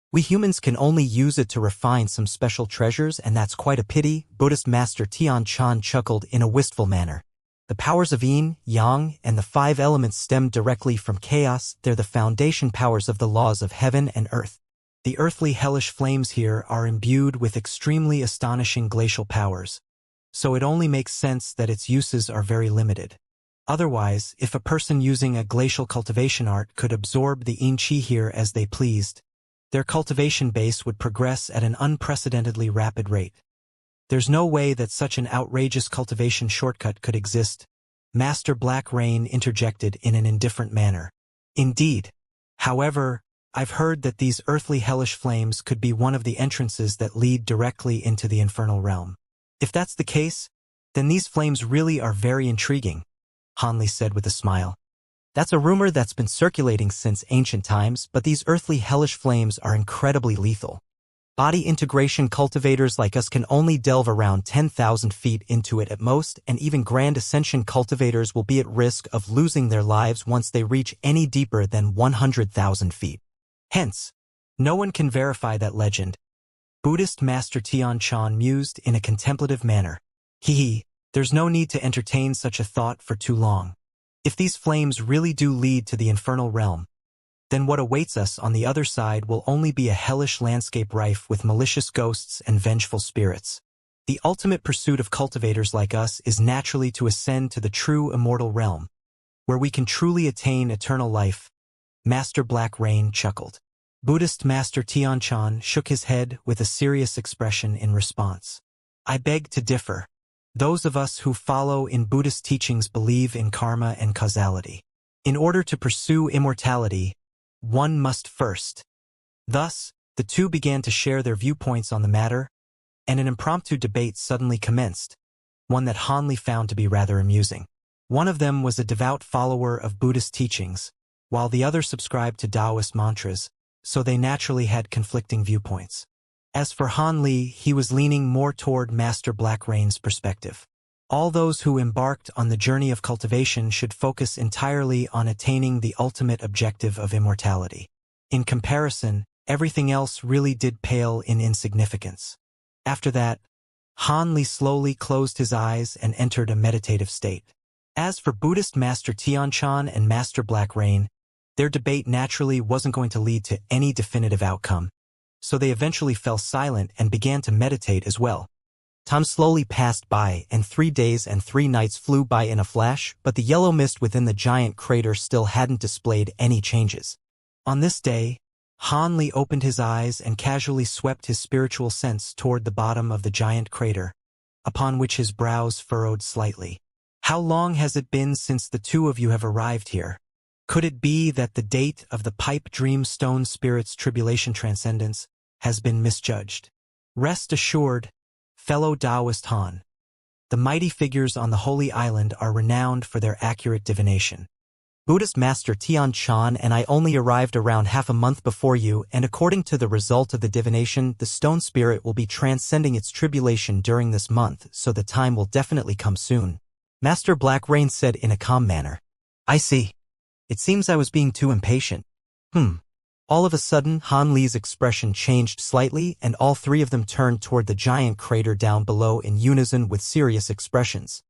We humans can only use it to refine some special treasures, and that's quite a pity, Buddhist Master Tian Shan chuckled in a wistful manner. The powers of yin, yang, and the five elements stem directly from chaos. They're the foundation powers of the laws of heaven and earth. The earthly hellish flames here are imbued with extremely astonishing glacial powers, so it only makes sense that its uses are very limited. Otherwise, if a person using a glacial cultivation art could absorb the yin qi here as they pleased, their cultivation base would progress at an unprecedentedly rapid rate. There's no way that such an outrageous cultivation shortcut could exist, Master Black Rain interjected in an indifferent manner. Indeed. However, I've heard that these earthly hellish flames could be one of the entrances that lead directly into the infernal realm. If that's the case, then these flames really are very intriguing, Han Li said with a smile. That's a rumor that's been circulating since ancient times, but these earthly hellish flames are incredibly lethal. Body integration cultivators like us can only delve around 10,000 feet into it at most, and even Grand Ascension cultivators will be at risk of losing their lives once they reach any deeper than 100,000 feet. Hence, no one can verify that legend. Buddhist Master Tian Shan mused in a contemplative manner. There's no need to entertain such a thought for too long. If these flames really do lead to the infernal realm, then what awaits us on the other side will only be a hellish landscape rife with malicious ghosts and vengeful spirits. The ultimate pursuit of cultivators like us is naturally to ascend to the true immortal realm, where we can truly attain eternal life. Master Black Rain chuckled. Buddhist Master Tian Shan shook his head with a serious expression in response. I beg to differ. Those of us who follow in Buddhist teachings believe in karma and causality. In order to pursue immortality, one must first. Thus, the two began to share their viewpoints on the matter, and an impromptu debate suddenly commenced, one that Han Li found to be rather amusing. One of them was a devout follower of Buddhist teachings, while the other subscribed to Taoist mantras, so they naturally had conflicting viewpoints. As for Han Li, he was leaning more toward Master Black Rain's perspective. All those who embarked on the journey of cultivation should focus entirely on attaining the ultimate objective of immortality. In comparison, everything else really did pale in insignificance. After that, Han Li slowly closed his eyes and entered a meditative state. As for Buddhist Master Tian Shan and Master Black Rain, their debate naturally wasn't going to lead to any definitive outcome, so they eventually fell silent and began to meditate as well. Time slowly passed by, and 3 days and 3 nights flew by in a flash, but the yellow mist within the giant crater still hadn't displayed any changes. On this day, Han Li opened his eyes and casually swept his spiritual sense toward the bottom of the giant crater, upon which his brows furrowed slightly. How long has it been since the two of you have arrived here? Could it be that the date of the pipe dream stone spirit's tribulation transcendence has been misjudged? Rest assured, fellow Taoist Han. The mighty figures on the Holy Island are renowned for their accurate divination. Buddhist Master Tian Shan and I only arrived around half a month before you, and according to the result of the divination, the stone spirit will be transcending its tribulation during this month, so the time will definitely come soon. Master Black Rain said in a calm manner. I see. It seems I was being too impatient. All of a sudden, Han Li's expression changed slightly, and all three of them turned toward the giant crater down below in unison with serious expressions.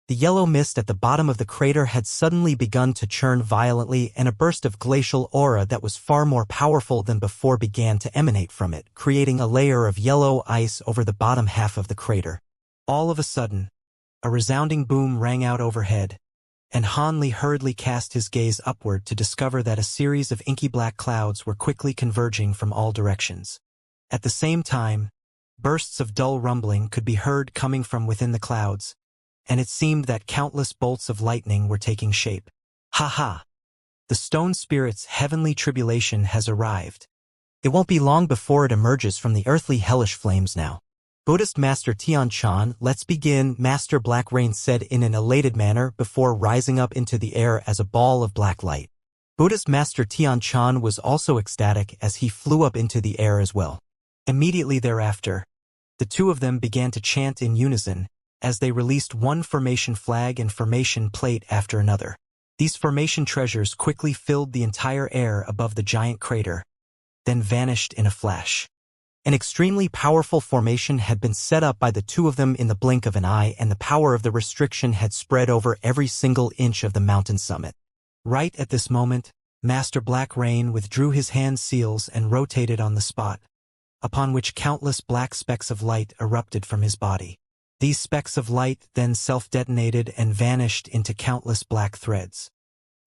The yellow mist at the bottom of the crater had suddenly begun to churn violently, and a burst of glacial aura that was far more powerful than before began to emanate from it, creating a layer of yellow ice over the bottom half of the crater. All of a sudden, a resounding boom rang out overhead, and Han Li hurriedly cast his gaze upward to discover that a series of inky black clouds were quickly converging from all directions. At the same time, bursts of dull rumbling could be heard coming from within the clouds, and it seemed that countless bolts of lightning were taking shape. Ha ha! The stone spirit's heavenly tribulation has arrived. It won't be long before it emerges from the earthly hellish flames now. Buddhist Master Tian Shan, let's begin, Master Black Rain said in an elated manner before rising up into the air as a ball of black light. Buddhist Master Tian Shan was also ecstatic as he flew up into the air as well. Immediately thereafter, the two of them began to chant in unison, as they released one formation flag and formation plate after another. These formation treasures quickly filled the entire air above the giant crater, then vanished in a flash. An extremely powerful formation had been set up by the two of them in the blink of an eye, and the power of the restriction had spread over every single inch of the mountain summit. Right at this moment, Master Black Rain withdrew his hand seals and rotated on the spot, upon which countless black specks of light erupted from his body. These specks of light then self-detonated and vanished into countless black threads.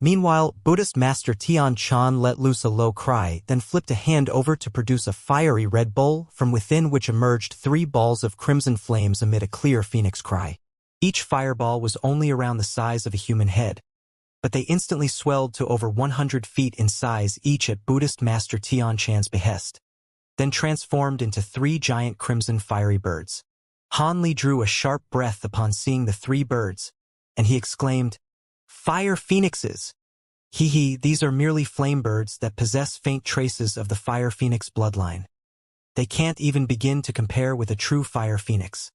Meanwhile, Buddhist Master Tian Shan let loose a low cry, then flipped a hand over to produce a fiery red bowl, from within which emerged 3 balls of crimson flames amid a clear phoenix cry. Each fireball was only around the size of a human head, but they instantly swelled to over 100 feet in size each at Buddhist Master Tian Shan's behest, then transformed into 3 giant crimson fiery birds. Han Li drew a sharp breath upon seeing the 3 birds, and he exclaimed, "Fire phoenixes! Hee, these are merely flame birds that possess faint traces of the fire phoenix bloodline. They can't even begin to compare with a true fire phoenix."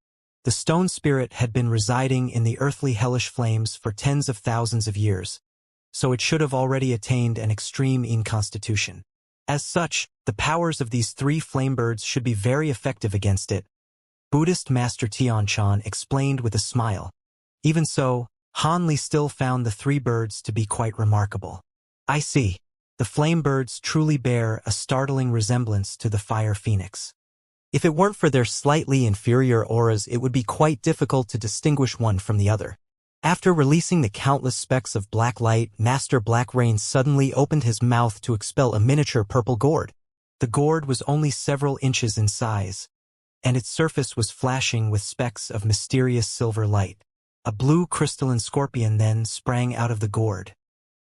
The stone spirit had been residing in the earthly hellish flames for tens of thousands of years, so it should have already attained an extreme constitution. As such, the powers of these 3 flame birds should be very effective against it, Buddhist Master Tian Shan explained with a smile. Even so, Han Li still found the 3 birds to be quite remarkable. I see. The flame birds truly bear a startling resemblance to the fire phoenix. If it weren't for their slightly inferior auras, it would be quite difficult to distinguish one from the other. After releasing the countless specks of black light, Master Black Rain suddenly opened his mouth to expel a miniature purple gourd. The gourd was only several inches in size, and its surface was flashing with specks of mysterious silver light. A blue crystalline scorpion then sprang out of the gourd.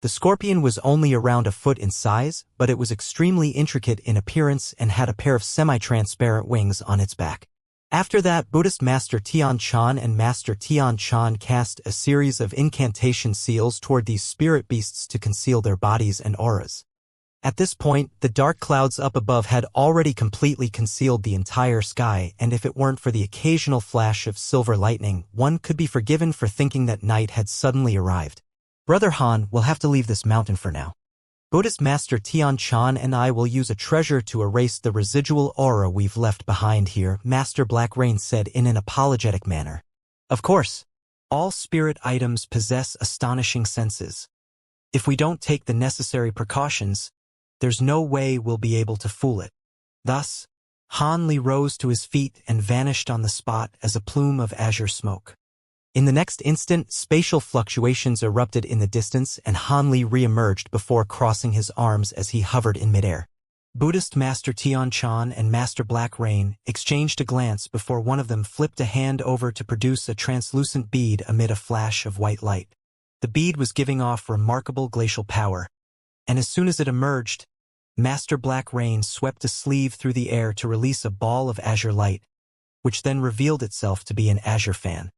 The scorpion was only around a foot in size, but it was extremely intricate in appearance and had a pair of semi-transparent wings on its back. After that, Buddhist Master Tian Shan and Master Tian Shan cast a series of incantation seals toward these spirit beasts to conceal their bodies and auras. At this point, the dark clouds up above had already completely concealed the entire sky, and if it weren't for the occasional flash of silver lightning, one could be forgiven for thinking that night had suddenly arrived. Brother Han, we'll have to leave this mountain for now. Buddhist Master Tian Shan and I will use a treasure to erase the residual aura we've left behind here, Master Black Rain said in an apologetic manner. Of course, all spirit items possess astonishing senses. If we don't take the necessary precautions, there's no way we'll be able to fool it. Thus, Han Li rose to his feet and vanished on the spot as a plume of azure smoke. In the next instant, spatial fluctuations erupted in the distance and Han Li re-emerged before crossing his arms as he hovered in midair. Buddhist Master Tian and Master Black Rain exchanged a glance before one of them flipped a hand over to produce a translucent bead amid a flash of white light. The bead was giving off remarkable glacial power, and as soon as it emerged, Master Black Rain swept a sleeve through the air to release a ball of azure light, which then revealed itself to be an azure fan.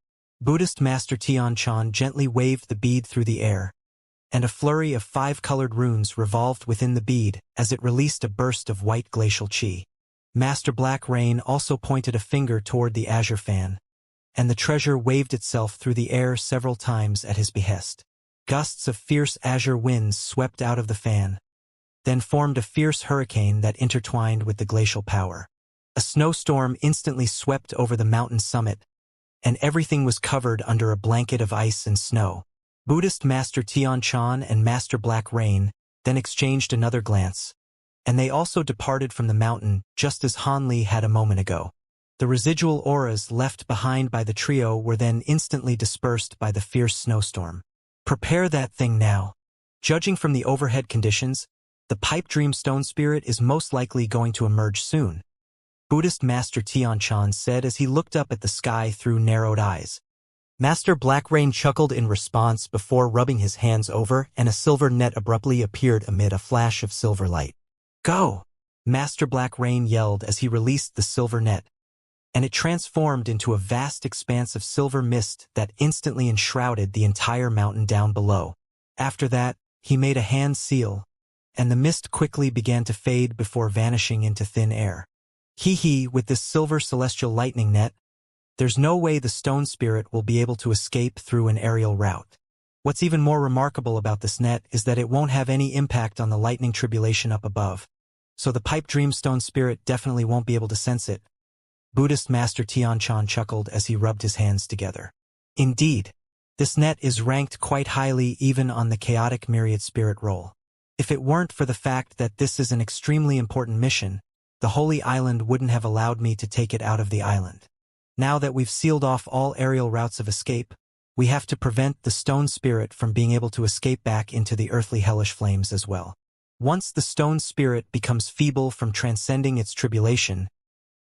Buddhist Master Tian gently waved the bead through the air, and a flurry of 5 colored runes revolved within the bead as it released a burst of white glacial chi. Master Black Rain also pointed a finger toward the azure fan, and the treasure waved itself through the air several times at his behest. Gusts of fierce azure winds swept out of the fan, then formed a fierce hurricane that intertwined with the glacial power. A snowstorm instantly swept over the mountain summit, and everything was covered under a blanket of ice and snow. Buddhist Master Tian and Master Black Rain then exchanged another glance, and they also departed from the mountain just as Han Li had a moment ago. The residual auras left behind by the trio were then instantly dispersed by the fierce snowstorm. Prepare that thing now. Judging from the overhead conditions, the pipe dream stone spirit is most likely going to emerge soon, Buddhist Master Tian said as he looked up at the sky through narrowed eyes. Master Black Rain chuckled in response before rubbing his hands over, and a silver net abruptly appeared amid a flash of silver light. Go! Master Black Rain yelled as he released the silver net, and it transformed into a vast expanse of silver mist that instantly enshrouded the entire mountain down below. After that, he made a hand seal, and the mist quickly began to fade before vanishing into thin air. With this silver celestial lightning net, there's no way the stone spirit will be able to escape through an aerial route. What's even more remarkable about this net is that it won't have any impact on the lightning tribulation up above, so the pipe dream stone spirit definitely won't be able to sense it. Buddhist Master Tian chuckled as he rubbed his hands together. Indeed, this net is ranked quite highly even on the chaotic myriad spirit roll. If it weren't for the fact that this is an extremely important mission, the Holy Island wouldn't have allowed me to take it out of the island. Now that we've sealed off all aerial routes of escape, we have to prevent the stone spirit from being able to escape back into the earthly hellish flames as well. Once the stone spirit becomes feeble from transcending its tribulation,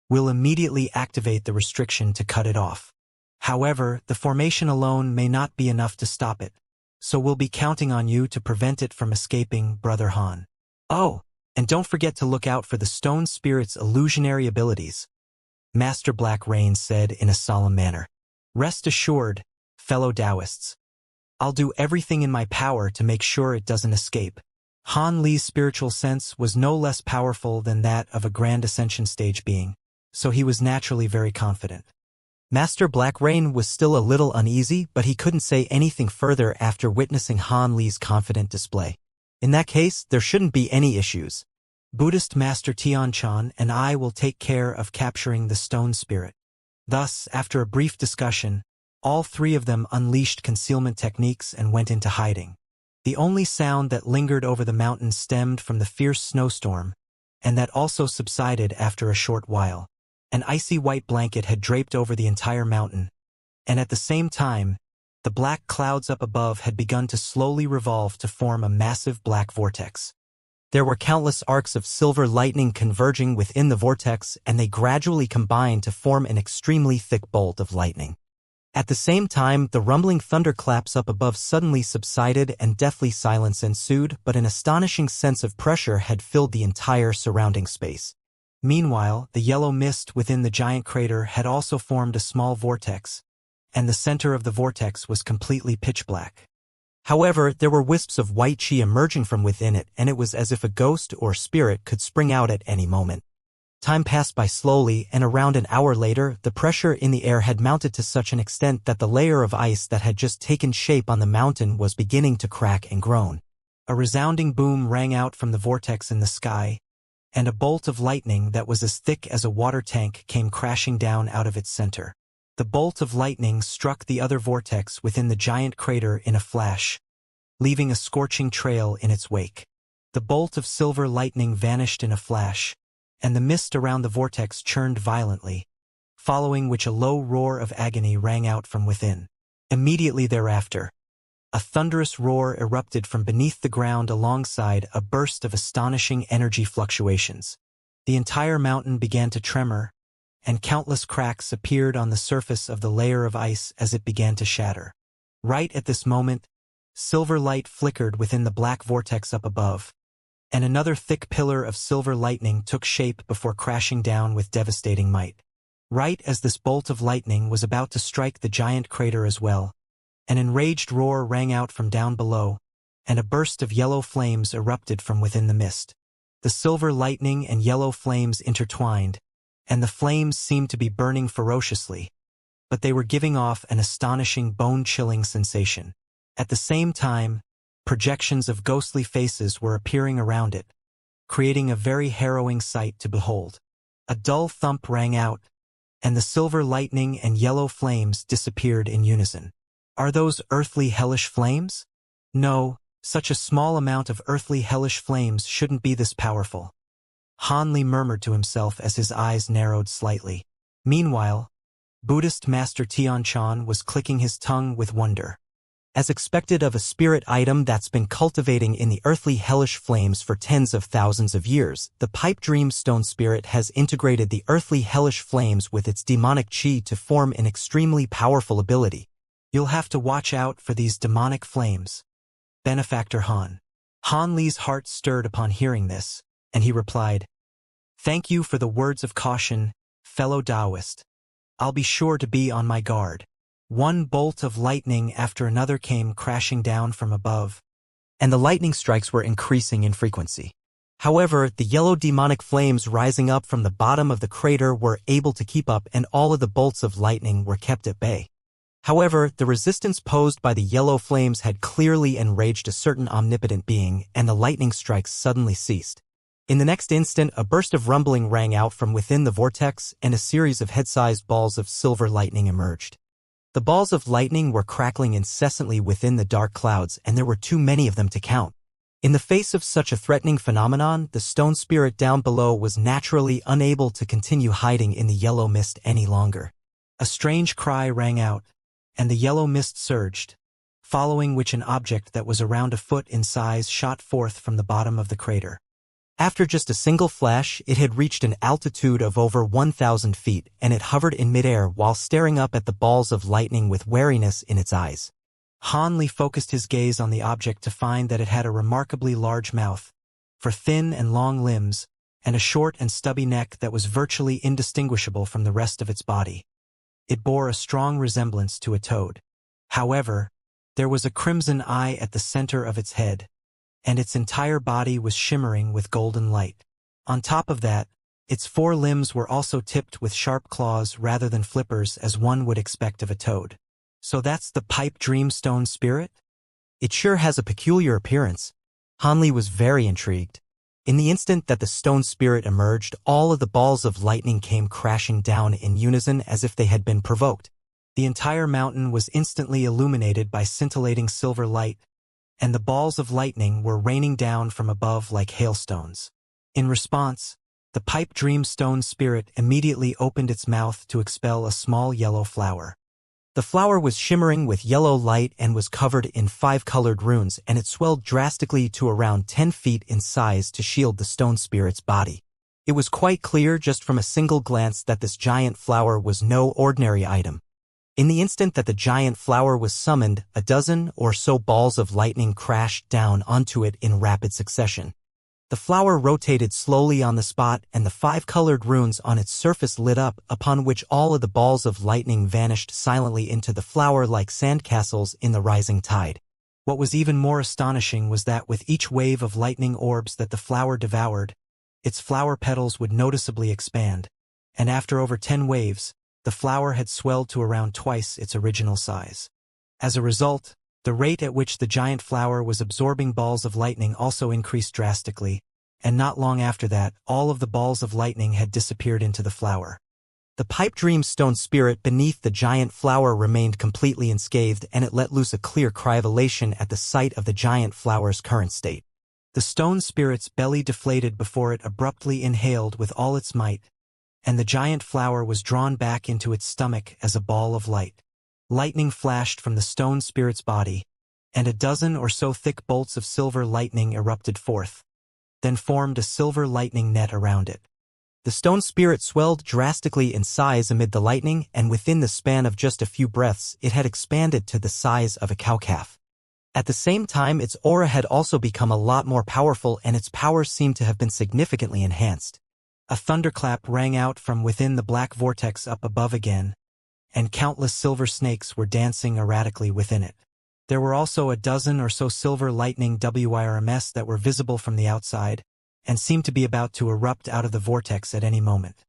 we'll immediately activate the restriction to cut it off. However, the formation alone may not be enough to stop it, so we'll be counting on you to prevent it from escaping, Brother Han. Oh, and don't forget to look out for the stone spirit's illusionary abilities, Master Black Rain said in a solemn manner. Rest assured, fellow Taoists, I'll do everything in my power to make sure it doesn't escape. Han Li's spiritual sense was no less powerful than that of a grand Ascension stage being, so he was naturally very confident. Master Black Rain was still a little uneasy, but he couldn't say anything further after witnessing Han Li's confident display. In that case, there shouldn't be any issues. Buddhist Master Tian and I will take care of capturing the stone spirit. Thus, after a brief discussion, all three of them unleashed concealment techniques and went into hiding. The only sound that lingered over the mountain stemmed from the fierce snowstorm, and that also subsided after a short while. An icy white blanket had draped over the entire mountain, and at the same time, the black clouds up above had begun to slowly revolve to form a massive black vortex. There were countless arcs of silver lightning converging within the vortex, and they gradually combined to form an extremely thick bolt of lightning. At the same time, the rumbling thunderclaps up above suddenly subsided and deathly silence ensued, but an astonishing sense of pressure had filled the entire surrounding space. Meanwhile, the yellow mist within the giant crater had also formed a small vortex, and the center of the vortex was completely pitch black. However, there were wisps of white chi emerging from within it, and it was as if a ghost or spirit could spring out at any moment. Time passed by slowly, and around an hour later, the pressure in the air had mounted to such an extent that the layer of ice that had just taken shape on the mountain was beginning to crack and groan. A resounding boom rang out from the vortex in the sky, and a bolt of lightning that was as thick as a water tank came crashing down out of its center. The bolt of lightning struck the other vortex within the giant crater in a flash, leaving a scorching trail in its wake. The bolt of silver lightning vanished in a flash, and the mist around the vortex churned violently, following which a low roar of agony rang out from within. Immediately thereafter, A thunderous roar erupted from beneath the ground alongside a burst of astonishing energy fluctuations. The entire mountain began to tremor, and countless cracks appeared on the surface of the layer of ice as it began to shatter. Right at this moment, silver light flickered within the black vortex up above, and another thick pillar of silver lightning took shape before crashing down with devastating might. Right as this bolt of lightning was about to strike the giant crater as well, an enraged roar rang out from down below, and a burst of yellow flames erupted from within the mist. The silver lightning and yellow flames intertwined, and the flames seemed to be burning ferociously, but they were giving off an astonishing bone-chilling sensation. At the same time, projections of ghostly faces were appearing around it, creating a very harrowing sight to behold. A dull thump rang out, and the silver lightning and yellow flames disappeared in unison. Are those earthly hellish flames? No, such a small amount of earthly hellish flames shouldn't be this powerful. Han Li murmured to himself as his eyes narrowed slightly. Meanwhile, Buddhist Master Tianchan was clicking his tongue with wonder. As expected of a spirit item that's been cultivating in the earthly hellish flames for tens of thousands of years, the Pipe Dream Stone Spirit has integrated the earthly hellish flames with its demonic chi to form an extremely powerful ability. You'll have to watch out for these demonic flames. Benefactor Han. Han Li's heart stirred upon hearing this, and he replied, "Thank you for the words of caution, fellow Taoist. I'll be sure to be on my guard." One bolt of lightning after another came crashing down from above, and the lightning strikes were increasing in frequency. However, the yellow demonic flames rising up from the bottom of the crater were able to keep up, and all of the bolts of lightning were kept at bay. However, the resistance posed by the yellow flames had clearly enraged a certain omnipotent being, and the lightning strikes suddenly ceased. In the next instant, a burst of rumbling rang out from within the vortex, and a series of head-sized balls of silver lightning emerged. The balls of lightning were crackling incessantly within the dark clouds, and there were too many of them to count. In the face of such a threatening phenomenon, the stone spirit down below was naturally unable to continue hiding in the yellow mist any longer. A strange cry rang out, and the yellow mist surged, following which an object that was around a foot in size shot forth from the bottom of the crater. After just a single flash, it had reached an altitude of over 1,000 feet, and it hovered in midair while staring up at the balls of lightning with wariness in its eyes. Han Li focused his gaze on the object to find that it had a remarkably large mouth, for thin and long limbs, and a short and stubby neck that was virtually indistinguishable from the rest of its body. It bore a strong resemblance to a toad. However, there was a crimson eye at the center of its head, and its entire body was shimmering with golden light. On top of that, its four limbs were also tipped with sharp claws rather than flippers as one would expect of a toad. So that's the Pipe Dream Stone Spirit? It sure has a peculiar appearance. Han Li was very intrigued. In the instant that the stone spirit emerged, all of the balls of lightning came crashing down in unison as if they had been provoked. The entire mountain was instantly illuminated by scintillating silver light, and the balls of lightning were raining down from above like hailstones. In response, the Pipe Dream Stone Spirit immediately opened its mouth to expel a small yellow flower. The flower was shimmering with yellow light and was covered in 5 colored runes, and it swelled drastically to around 10 feet in size to shield the stone spirit's body. It was quite clear just from a single glance that this giant flower was no ordinary item. In the instant that the giant flower was summoned, a dozen or so balls of lightning crashed down onto it in rapid succession. The flower rotated slowly on the spot, and the 5 colored runes on its surface lit up, upon which all of the balls of lightning vanished silently into the flower like sandcastles in the rising tide. What was even more astonishing was that with each wave of lightning orbs that the flower devoured, its flower petals would noticeably expand, and after over 10 waves, the flower had swelled to around twice its original size. As a result, the rate at which the giant flower was absorbing balls of lightning also increased drastically, and not long after that, all of the balls of lightning had disappeared into the flower. The Pipe Dream Stone Spirit beneath the giant flower remained completely unscathed, and it let loose a clear cry of elation at the sight of the giant flower's current state. The stone spirit's belly deflated before it abruptly inhaled with all its might, and the giant flower was drawn back into its stomach as a ball of light. Lightning flashed from the stone spirit's body, and a dozen or so thick bolts of silver lightning erupted forth, then formed a silver lightning net around it. The stone spirit swelled drastically in size amid the lightning, and within the span of just a few breaths it had expanded to the size of a cow-calf. At the same time, its aura had also become a lot more powerful, and its powers seemed to have been significantly enhanced. A thunderclap rang out from within the black vortex up above again, and countless silver snakes were dancing erratically within it. There were also a dozen or so silver lightning WIRMs that were visible from the outside, and seemed to be about to erupt out of the vortex at any moment.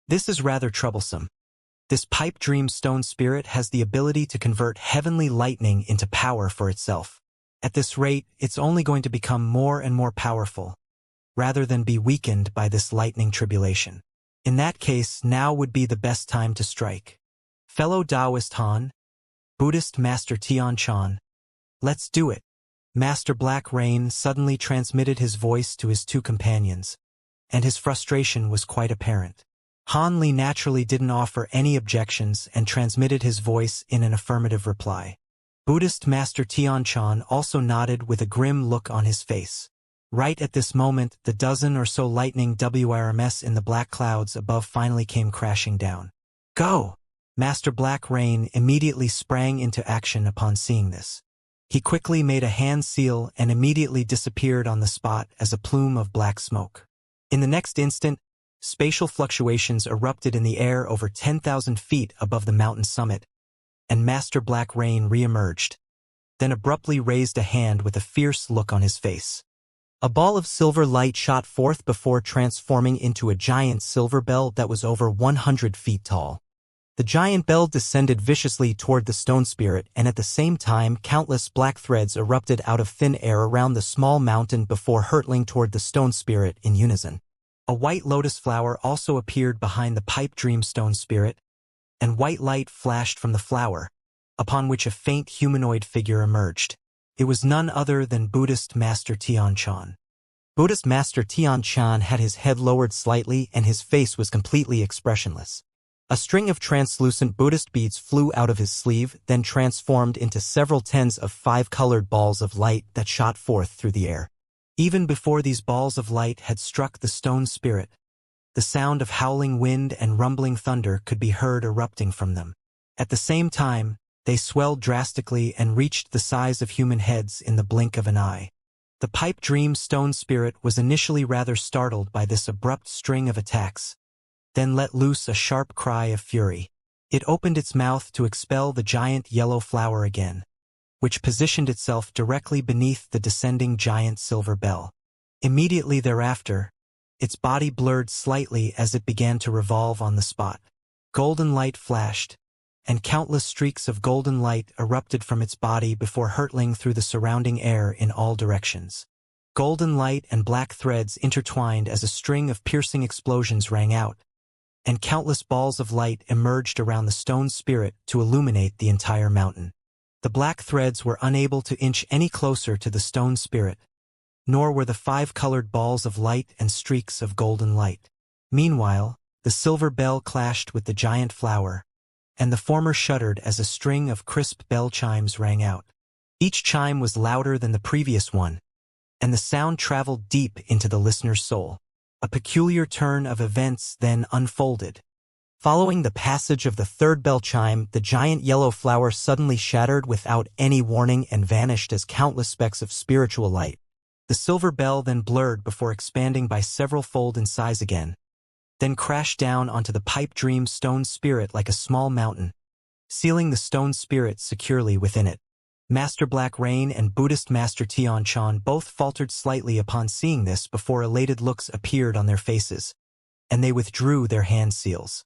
This is rather troublesome. This pipe dream stone spirit has the ability to convert heavenly lightning into power for itself. At this rate, it's only going to become more and more powerful, rather than be weakened by this lightning tribulation. In that case, now would be the best time to strike. Fellow Taoist Han, Buddhist Master Tian Chan, let's do it. Master Black Rain suddenly transmitted his voice to his two companions, and his frustration was quite apparent. Han Li naturally didn't offer any objections and transmitted his voice in an affirmative reply. Buddhist Master Tian Chan also nodded with a grim look on his face. Right at this moment, the dozen or so lightning WIRMs in the black clouds above finally came crashing down. Go! Master Black Rain immediately sprang into action upon seeing this. He quickly made a hand seal and immediately disappeared on the spot as a plume of black smoke. In the next instant, spatial fluctuations erupted in the air over 10,000 feet above the mountain summit, and Master Black Rain re-emerged, then abruptly raised a hand with a fierce look on his face. A ball of silver light shot forth before transforming into a giant silver bell that was over 100 feet tall. The giant bell descended viciously toward the stone spirit, and at the same time countless black threads erupted out of thin air around the small mountain before hurtling toward the stone spirit in unison. A white lotus flower also appeared behind the pipe dream stone spirit, and white light flashed from the flower, upon which a faint humanoid figure emerged. It was none other than Buddhist Master Tian Chan. Buddhist Master Tian Chan had his head lowered slightly and his face was completely expressionless. A string of translucent Buddhist beads flew out of his sleeve, then transformed into several tens of 5-colored balls of light that shot forth through the air. Even before these balls of light had struck the stone spirit, the sound of howling wind and rumbling thunder could be heard erupting from them. At the same time, they swelled drastically and reached the size of human heads in the blink of an eye. The pipe dream stone spirit was initially rather startled by this abrupt string of attacks, then let loose a sharp cry of fury. It opened its mouth to expel the giant yellow flower again, which positioned itself directly beneath the descending giant silver bell. Immediately thereafter, its body blurred slightly as it began to revolve on the spot. Golden light flashed, and countless streaks of golden light erupted from its body before hurtling through the surrounding air in all directions. Golden light and black threads intertwined as a string of piercing explosions rang out, and countless balls of light emerged around the stone spirit to illuminate the entire mountain. The black threads were unable to inch any closer to the stone spirit, nor were the 5-colored balls of light and streaks of golden light. Meanwhile, the silver bell clashed with the giant flower, and the former shuddered as a string of crisp bell chimes rang out. Each chime was louder than the previous one, and the sound traveled deep into the listener's soul. A peculiar turn of events then unfolded. Following the passage of the third bell chime, the giant yellow flower suddenly shattered without any warning and vanished as countless specks of spiritual light. The silver bell then blurred before expanding by several-fold in size again, then crashed down onto the pipe dream stone spirit like a small mountain, sealing the stone spirit securely within it. Master Black Rain and Buddhist Master Tian Chan both faltered slightly upon seeing this before elated looks appeared on their faces, and they withdrew their hand seals.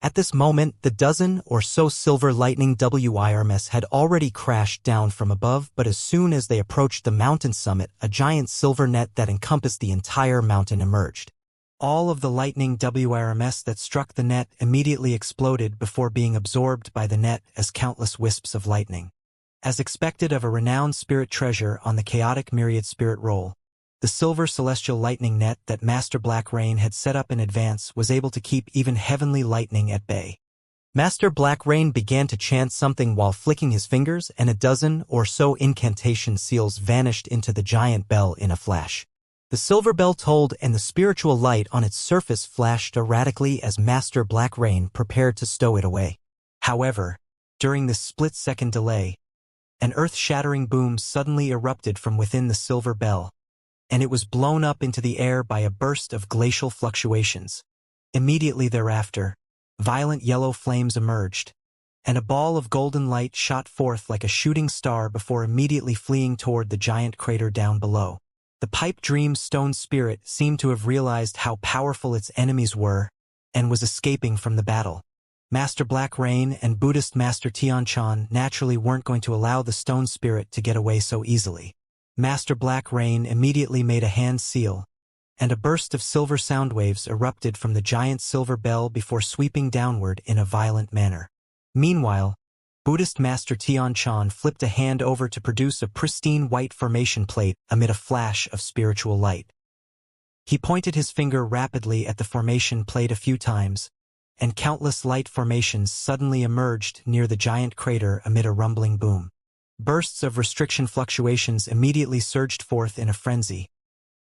At this moment, the dozen or so silver lightning WIRMs had already crashed down from above, but as soon as they approached the mountain summit, a giant silver net that encompassed the entire mountain emerged. All of the lightning WIRMs that struck the net immediately exploded before being absorbed by the net as countless wisps of lightning. As expected of a renowned spirit treasure on the chaotic myriad spirit roll, the silver celestial lightning net that Master Black Rain had set up in advance was able to keep even heavenly lightning at bay. Master Black Rain began to chant something while flicking his fingers, and a dozen or so incantation seals vanished into the giant bell in a flash. The silver bell tolled, and the spiritual light on its surface flashed erratically as Master Black Rain prepared to stow it away. However, during this split-second delay, an earth-shattering boom suddenly erupted from within the silver bell, and it was blown up into the air by a burst of glacial fluctuations. Immediately thereafter, violent yellow flames emerged, and a ball of golden light shot forth like a shooting star before immediately fleeing toward the giant crater down below. The Pipe Dream Stone Spirit seemed to have realized how powerful its enemies were and was escaping from the battle. Master Black Rain and Buddhist Master Tianchan naturally weren't going to allow the Stone Spirit to get away so easily. Master Black Rain immediately made a hand seal, and a burst of silver sound waves erupted from the giant silver bell before sweeping downward in a violent manner. Meanwhile, Buddhist Master Tianchan flipped a hand over to produce a pristine white formation plate amid a flash of spiritual light. He pointed his finger rapidly at the formation plate a few times, and countless light formations suddenly emerged near the giant crater amid a rumbling boom. Bursts of restriction fluctuations immediately surged forth in a frenzy,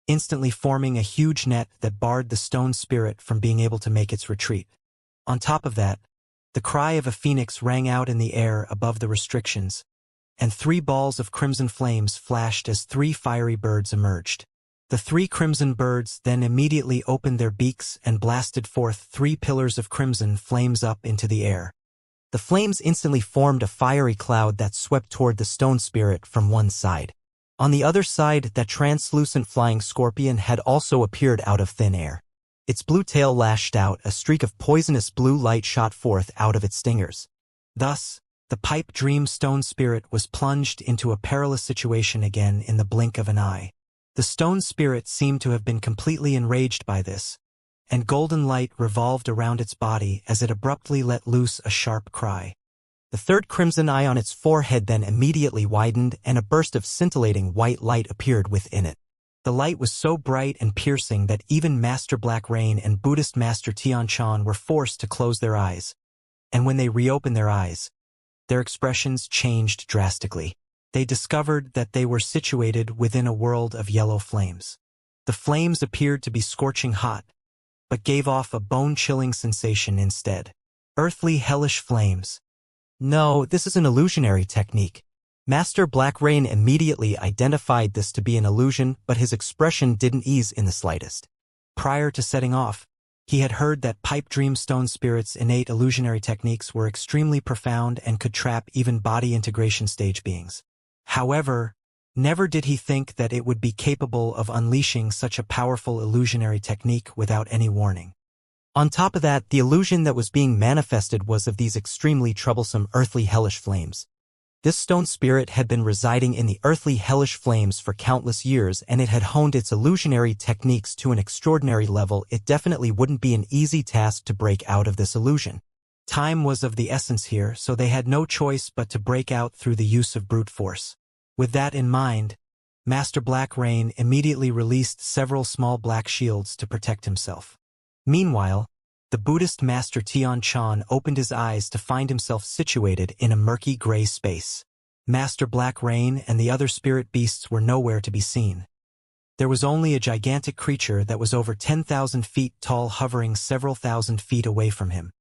instantly forming a huge net that barred the stone spirit from being able to make its retreat. On top of that, the cry of a phoenix rang out in the air above the restrictions, and 3 balls of crimson flames flashed as 3 fiery birds emerged. The 3 crimson birds then immediately opened their beaks and blasted forth 3 pillars of crimson flames up into the air. The flames instantly formed a fiery cloud that swept toward the stone spirit from one side. On the other side, that translucent flying scorpion had also appeared out of thin air. Its blue tail lashed out, a streak of poisonous blue light shot forth out of its stingers. Thus, the Pipe Dream Stone Spirit was plunged into a perilous situation again in the blink of an eye. The stone spirit seemed to have been completely enraged by this, and golden light revolved around its body as it abruptly let loose a sharp cry. The 3rd crimson eye on its forehead then immediately widened, and a burst of scintillating white light appeared within it. The light was so bright and piercing that even Master Black Rain and Buddhist Master Tianchan were forced to close their eyes, and when they reopened their eyes, their expressions changed drastically. They discovered that they were situated within a world of yellow flames. The flames appeared to be scorching hot, but gave off a bone-chilling sensation instead. Earthly hellish flames. No, this is an illusionary technique. Master Black Rain immediately identified this to be an illusion, but his expression didn't ease in the slightest. Prior to setting off, he had heard that Pipe Dream Stone Spirit's innate illusionary techniques were extremely profound and could trap even body integration stage beings. However, never did he think that it would be capable of unleashing such a powerful illusionary technique without any warning. On top of that, the illusion that was being manifested was of these extremely troublesome earthly hellish flames. This stone spirit had been residing in the earthly hellish flames for countless years, and it had honed its illusionary techniques to an extraordinary level. It definitely wouldn't be an easy task to break out of this illusion. Time was of the essence here, so they had no choice but to break out through the use of brute force. With that in mind, Master Black Rain immediately released several small black shields to protect himself. Meanwhile, the Buddhist Master Tianchan opened his eyes to find himself situated in a murky gray space. Master Black Rain and the other spirit beasts were nowhere to be seen. There was only a gigantic creature that was over 10,000 feet tall hovering several thousand feet away from him.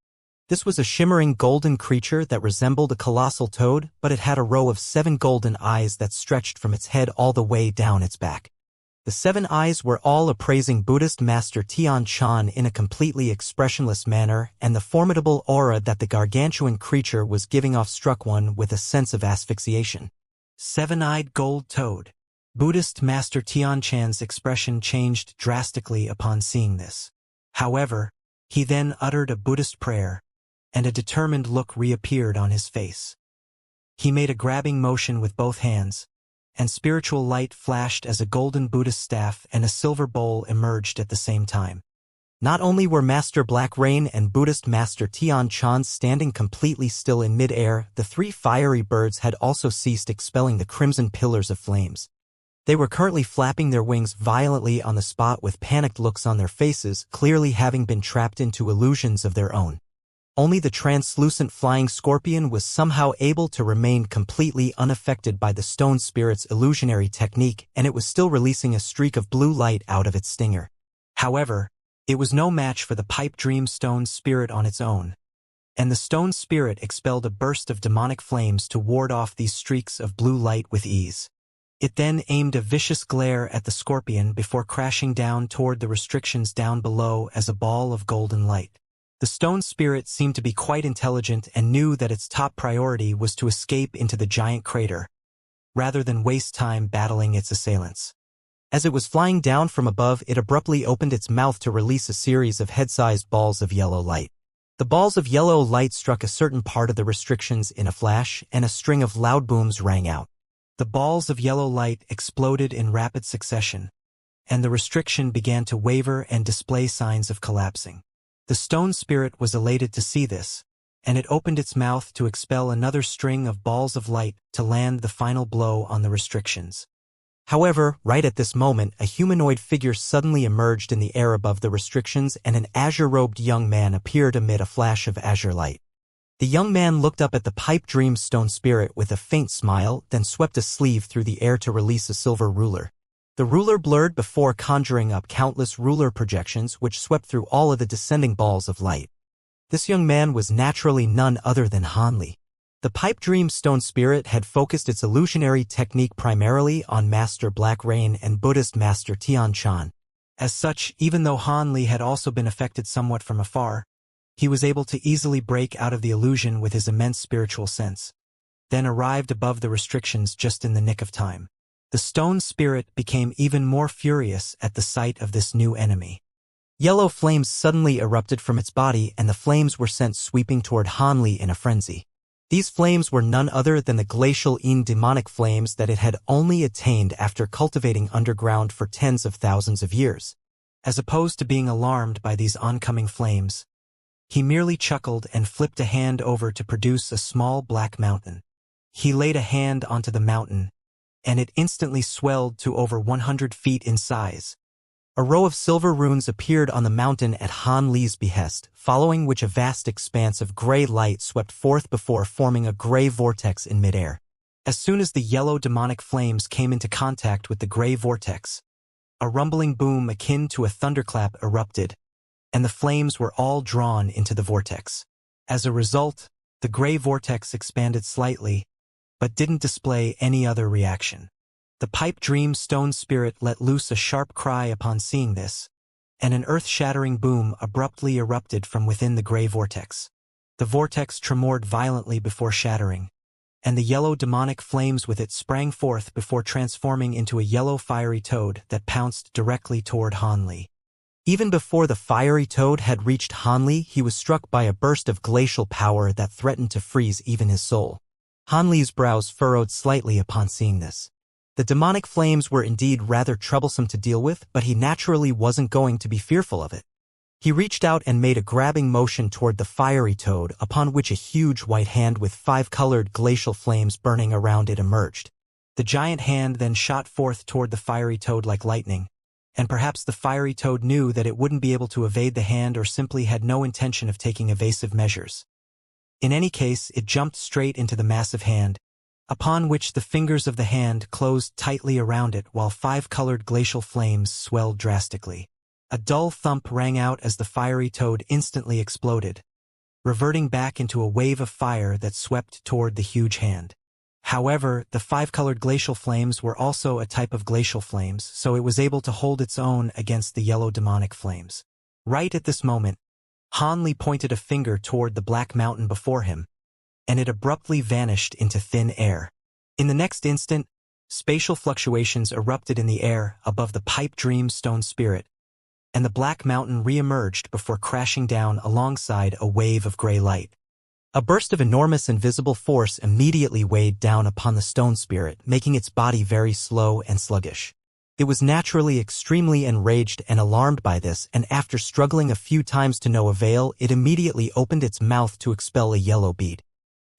This was a shimmering golden creature that resembled a colossal toad, but it had a row of 7 golden eyes that stretched from its head all the way down its back. The 7 eyes were all appraising Buddhist Master Tianchan in a completely expressionless manner, and the formidable aura that the gargantuan creature was giving off struck one with a sense of asphyxiation. 7-eyed gold toad. Buddhist Master Tianchan's expression changed drastically upon seeing this. However, he then uttered a Buddhist prayer, and a determined look reappeared on his face. He made a grabbing motion with both hands, and spiritual light flashed as a golden Buddhist staff and a silver bowl emerged at the same time. Not only were Master Black Rain and Buddhist Master Tianchan standing completely still in mid-air, the 3 fiery birds had also ceased expelling the crimson pillars of flames. They were currently flapping their wings violently on the spot with panicked looks on their faces, clearly having been trapped into illusions of their own. Only the translucent flying scorpion was somehow able to remain completely unaffected by the stone spirit's illusionary technique, and it was still releasing a streak of blue light out of its stinger. However, it was no match for the pipe dream stone spirit on its own, and the stone spirit expelled a burst of demonic flames to ward off these streaks of blue light with ease. It then aimed a vicious glare at the scorpion before crashing down toward the restrictions down below as a ball of golden light. The stone spirit seemed to be quite intelligent and knew that its top priority was to escape into the giant crater, rather than waste time battling its assailants. As it was flying down from above, it abruptly opened its mouth to release a series of head-sized balls of yellow light. The balls of yellow light struck a certain part of the restrictions in a flash, and a string of loud booms rang out. The balls of yellow light exploded in rapid succession, and the restriction began to waver and display signs of collapsing. The stone spirit was elated to see this, and it opened its mouth to expel another string of balls of light to land the final blow on the restrictions. However, right at this moment, a humanoid figure suddenly emerged in the air above the restrictions, and an azure-robed young man appeared amid a flash of azure light. The young man looked up at the pipe dream stone spirit with a faint smile, then swept a sleeve through the air to release a silver ruler. The ruler blurred before conjuring up countless ruler projections which swept through all of the descending balls of light. This young man was naturally none other than Hanli. The pipe dream stone spirit had focused its illusionary technique primarily on Master Black Rain and Buddhist Master Tian Shan. As such, even though Hanli had also been affected somewhat from afar, he was able to easily break out of the illusion with his immense spiritual sense, then arrived above the restrictions just in the nick of time. The stone spirit became even more furious at the sight of this new enemy. Yellow flames suddenly erupted from its body, and the flames were sent sweeping toward Hanli in a frenzy. These flames were none other than the glacial demonic flames that it had only attained after cultivating underground for tens of thousands of years. As opposed to being alarmed by these oncoming flames, he merely chuckled and flipped a hand over to produce a small black mountain. He laid a hand onto the mountain, and it instantly swelled to over 100 feet in size. A row of silver runes appeared on the mountain at Han Li's behest, following which a vast expanse of gray light swept forth before forming a gray vortex in midair. As soon as the yellow demonic flames came into contact with the gray vortex, a rumbling boom akin to a thunderclap erupted, and the flames were all drawn into the vortex. As a result, the gray vortex expanded slightly, but didn't display any other reaction. The pipe dream stone spirit let loose a sharp cry upon seeing this, and an earth-shattering boom abruptly erupted from within the gray vortex. The vortex tremored violently before shattering, and the yellow demonic flames with it sprang forth before transforming into a yellow fiery toad that pounced directly toward Hanli. Even before the fiery toad had reached Hanli, he was struck by a burst of glacial power that threatened to freeze even his soul. Hanli's brows furrowed slightly upon seeing this. The demonic flames were indeed rather troublesome to deal with, but he naturally wasn't going to be fearful of it. He reached out and made a grabbing motion toward the fiery toad, upon which a huge white hand with 5 colored glacial flames burning around it emerged. The giant hand then shot forth toward the fiery toad like lightning, and perhaps the fiery toad knew that it wouldn't be able to evade the hand or simply had no intention of taking evasive measures. In any case, it jumped straight into the massive hand, upon which the fingers of the hand closed tightly around it while 5 colored glacial flames swelled drastically. A dull thump rang out as the fiery toad instantly exploded, reverting back into a wave of fire that swept toward the huge hand. However, the 5 colored glacial flames were also a type of glacial flames, so it was able to hold its own against the yellow demonic flames. Right at this moment, Hanli pointed a finger toward the black mountain before him, and it abruptly vanished into thin air. In the next instant, spatial fluctuations erupted in the air above the pipe dream stone spirit, and the black mountain re-emerged before crashing down alongside a wave of gray light. A burst of enormous invisible force immediately weighed down upon the stone spirit, making its body very slow and sluggish. It was naturally extremely enraged and alarmed by this, and after struggling a few times to no avail, it immediately opened its mouth to expel a yellow bead.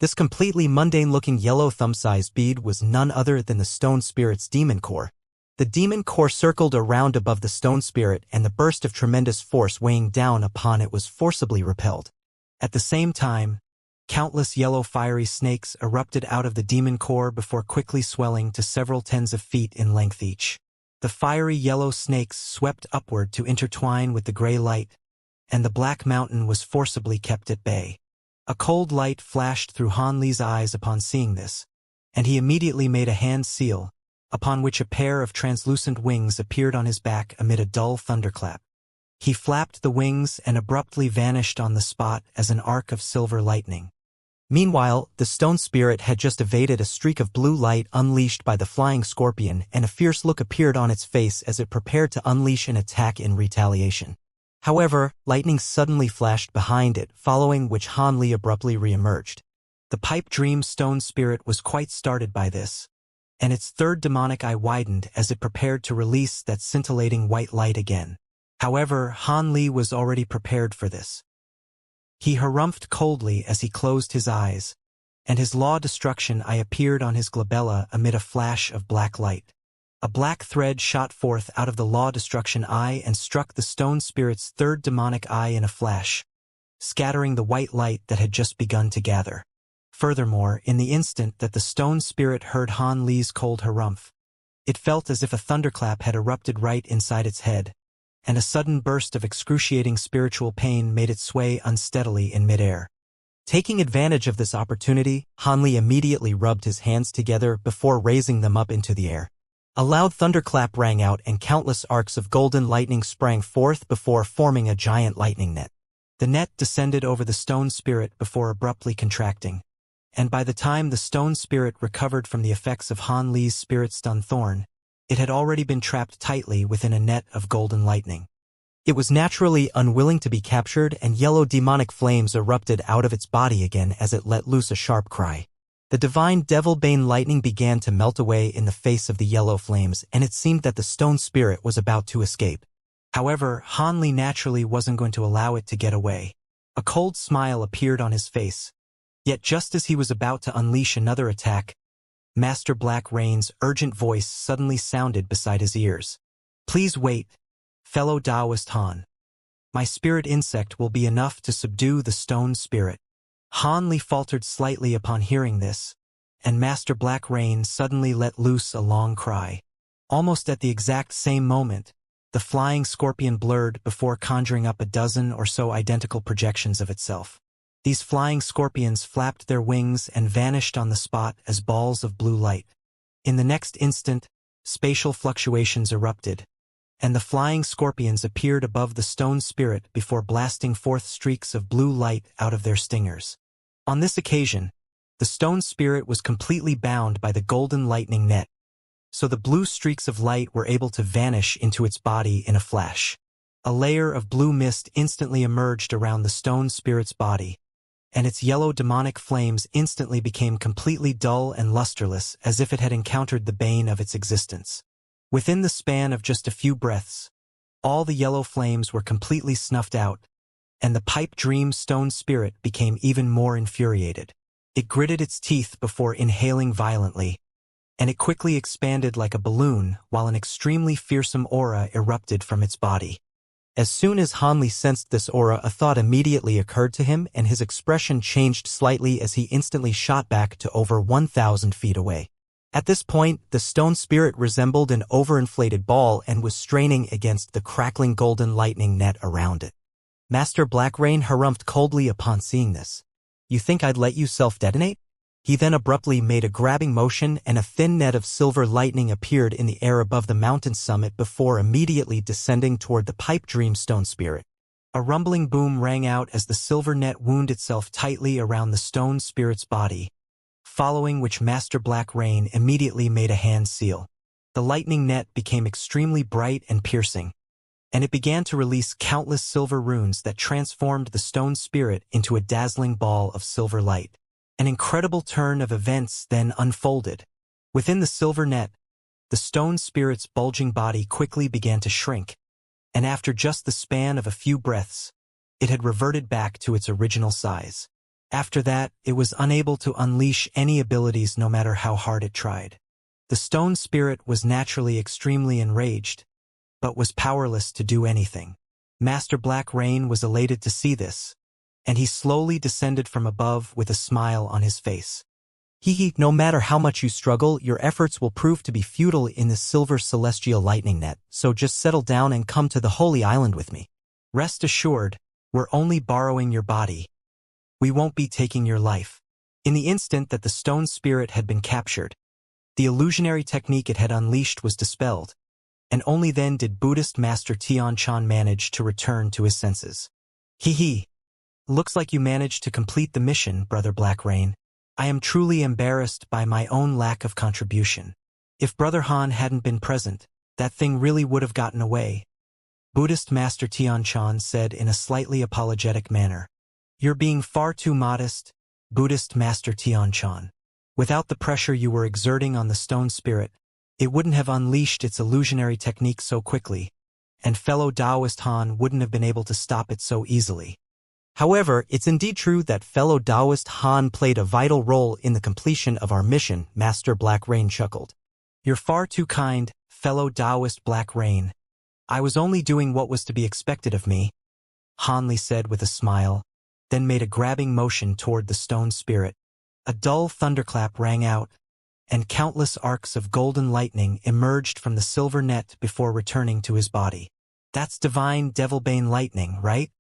This completely mundane-looking yellow thumb-sized bead was none other than the stone spirit's demon core. The demon core circled around above the stone spirit, and the burst of tremendous force weighing down upon it was forcibly repelled. At the same time, countless yellow fiery snakes erupted out of the demon core before quickly swelling to several tens of feet in length each. The fiery yellow snakes swept upward to intertwine with the gray light, and the black mountain was forcibly kept at bay. A cold light flashed through Han Li's eyes upon seeing this, and he immediately made a hand seal, upon which a pair of translucent wings appeared on his back amid a dull thunderclap. He flapped the wings and abruptly vanished on the spot as an arc of silver lightning. Meanwhile, the stone spirit had just evaded a streak of blue light unleashed by the flying scorpion, and a fierce look appeared on its face as it prepared to unleash an attack in retaliation. However, lightning suddenly flashed behind it, following which Han Li abruptly re-emerged. The pipe dream stone spirit was quite startled by this, and its third demonic eye widened as it prepared to release that scintillating white light again. However, Han Li was already prepared for this. He harumphed coldly as he closed his eyes, and his law destruction eye appeared on his glabella amid a flash of black light. A black thread shot forth out of the law destruction eye and struck the stone spirit's third demonic eye in a flash, scattering the white light that had just begun to gather. Furthermore, in the instant that the stone spirit heard Han Li's cold harumph, it felt as if a thunderclap had erupted right inside its head, and a sudden burst of excruciating spiritual pain made it sway unsteadily in midair. Taking advantage of this opportunity, Han Li immediately rubbed his hands together before raising them up into the air. A loud thunderclap rang out and countless arcs of golden lightning sprang forth before forming a giant lightning net. The net descended over the stone spirit before abruptly contracting, and by the time the stone spirit recovered from the effects of Han Li's spirit-stunned thorn, it had already been trapped tightly within a net of golden lightning. It was naturally unwilling to be captured, and yellow demonic flames erupted out of its body again as it let loose a sharp cry. The divine devil-bane lightning began to melt away in the face of the yellow flames, and it seemed that the stone spirit was about to escape. However, Han Li naturally wasn't going to allow it to get away. A cold smile appeared on his face. Yet just as he was about to unleash another attack, Master Black Rain's urgent voice suddenly sounded beside his ears. "Please wait, fellow Taoist Han. My spirit insect will be enough to subdue the stone spirit." Han Li faltered slightly upon hearing this, and Master Black Rain suddenly let loose a long cry. Almost at the exact same moment, the flying scorpion blurred before conjuring up a dozen or so identical projections of itself. These flying scorpions flapped their wings and vanished on the spot as balls of blue light. In the next instant, spatial fluctuations erupted, and the flying scorpions appeared above the stone spirit before blasting forth streaks of blue light out of their stingers. On this occasion, the stone spirit was completely bound by the golden lightning net, so the blue streaks of light were able to vanish into its body in a flash. A layer of blue mist instantly emerged around the stone spirit's body, and its yellow demonic flames instantly became completely dull and lusterless, as if it had encountered the bane of its existence. Within the span of just a few breaths, all the yellow flames were completely snuffed out, and the pipe dream stone spirit became even more infuriated. It gritted its teeth before inhaling violently, and it quickly expanded like a balloon while an extremely fearsome aura erupted from its body. As soon as Han Li sensed this aura, a thought immediately occurred to him, and his expression changed slightly as he instantly shot back to over 1,000 feet away. At this point, the stone spirit resembled an overinflated ball and was straining against the crackling golden lightning net around it. Master Blackrain harumphed coldly upon seeing this. "You think I'd let you self-detonate?" He then abruptly made a grabbing motion, and a thin net of silver lightning appeared in the air above the mountain summit before immediately descending toward the pipe dream stone spirit. A rumbling boom rang out as the silver net wound itself tightly around the stone spirit's body, following which Master Black Rain immediately made a hand seal. The lightning net became extremely bright and piercing, and it began to release countless silver runes that transformed the stone spirit into a dazzling ball of silver light. An incredible turn of events then unfolded. Within the silver net, the stone spirit's bulging body quickly began to shrink, and after just the span of a few breaths, it had reverted back to its original size. After that, it was unable to unleash any abilities no matter how hard it tried. The stone spirit was naturally extremely enraged, but was powerless to do anything. Master Black Rain was elated to see this, and he slowly descended from above with a smile on his face. No matter how much you struggle, your efforts will prove to be futile in this silver celestial lightning net, so just settle down and come to the Holy Island with me. Rest assured, we're only borrowing your body. We won't be taking your life. In the instant that the stone spirit had been captured, the illusionary technique it had unleashed was dispelled, and only then did Buddhist Master Tianchan manage to return to his senses. Looks like you managed to complete the mission, Brother Black Rain. I am truly embarrassed by my own lack of contribution. If Brother Han hadn't been present, that thing really would have gotten away. Buddhist Master Tianchan said in a slightly apologetic manner. You're being far too modest, Buddhist Master Tianchan. Without the pressure you were exerting on the stone spirit, it wouldn't have unleashed its illusionary technique so quickly, and fellow Taoist Han wouldn't have been able to stop it so easily. However, it's indeed true that fellow Taoist Han played a vital role in the completion of our mission, Master Black Rain chuckled. You're far too kind, fellow Taoist Black Rain. I was only doing what was to be expected of me, Han Li said with a smile, then made a grabbing motion toward the stone spirit. A dull thunderclap rang out, and countless arcs of golden lightning emerged from the silver net before returning to his body. That's divine devilbane lightning, right?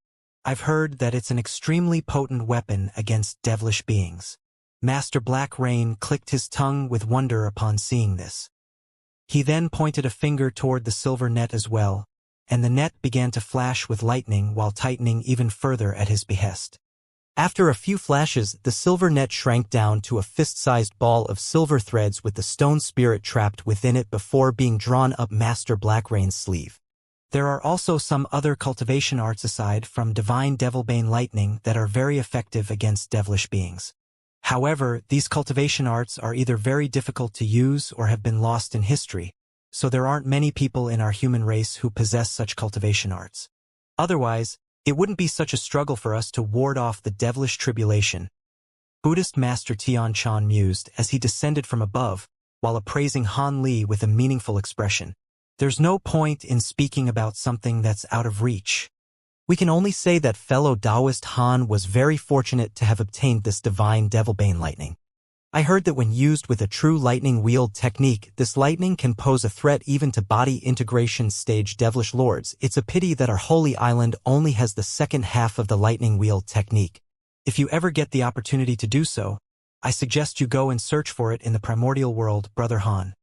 I've heard that it's an extremely potent weapon against devilish beings. Master Black Rain clicked his tongue with wonder upon seeing this. He then pointed a finger toward the silver net as well, and the net began to flash with lightning while tightening even further at his behest. After a few flashes, the silver net shrank down to a fist-sized ball of silver threads with the stone spirit trapped within it before being drawn up Master Black Rain's sleeve. There are also some other cultivation arts aside from divine devilbane lightning that are very effective against devilish beings. However, these cultivation arts are either very difficult to use or have been lost in history, so there aren't many people in our human race who possess such cultivation arts. Otherwise, it wouldn't be such a struggle for us to ward off the devilish tribulation. Buddhist Master Tianchan mused as he descended from above, while appraising Han Li with a meaningful expression. There's no point in speaking about something that's out of reach. We can only say that fellow Taoist Han was very fortunate to have obtained this divine devilbane lightning. I heard that when used with a true lightning wield technique, this lightning can pose a threat even to body integration stage devilish lords. It's a pity that our holy island only has the second half of the lightning wield technique. If you ever get the opportunity to do so, I suggest you go and search for it in the primordial world, Brother Han.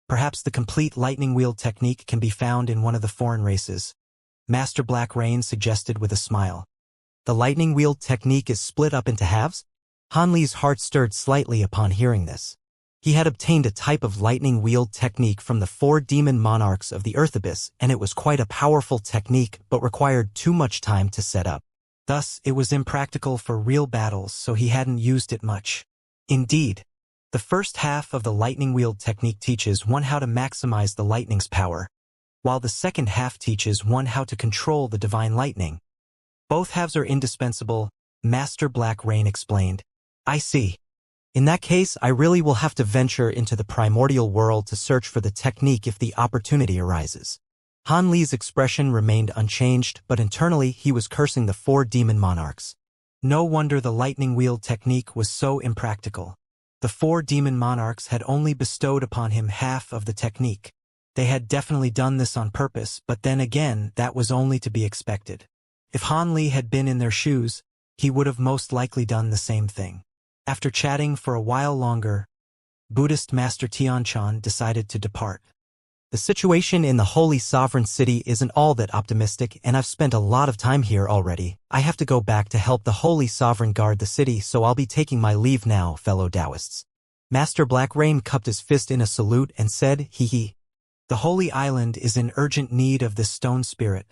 Perhaps the complete lightning wield technique can be found in one of the foreign races, Master Black Rain suggested with a smile. The lightning wield technique is split up into halves? Han Li's heart stirred slightly upon hearing this. He had obtained a type of lightning wield technique from the 4 demon monarchs of the Earth Abyss, and it was quite a powerful technique but required too much time to set up. Thus, it was impractical for real battles, so he hadn't used it much. Indeed, the first half of the lightning wield technique teaches one how to maximize the lightning's power, while the second half teaches one how to control the divine lightning. Both halves are indispensable, Master Black Rain explained. I see. In that case, I really will have to venture into the primordial world to search for the technique if the opportunity arises. Han Li's expression remained unchanged, but internally he was cursing the 4 demon monarchs. No wonder the lightning wield technique was so impractical. The 4 demon monarchs had only bestowed upon him half of the technique. They had definitely done this on purpose, but then again, that was only to be expected. If Han Li had been in their shoes, he would have most likely done the same thing. After chatting for a while longer, Buddhist Master Tianchan decided to depart. The situation in the Holy Sovereign City isn't all that optimistic, and I've spent a lot of time here already. I have to go back to help the Holy Sovereign guard the city, so I'll be taking my leave now, fellow Taoists. Master Black Rain cupped his fist in a salute and said, The Holy Island is in urgent need of this stone spirit,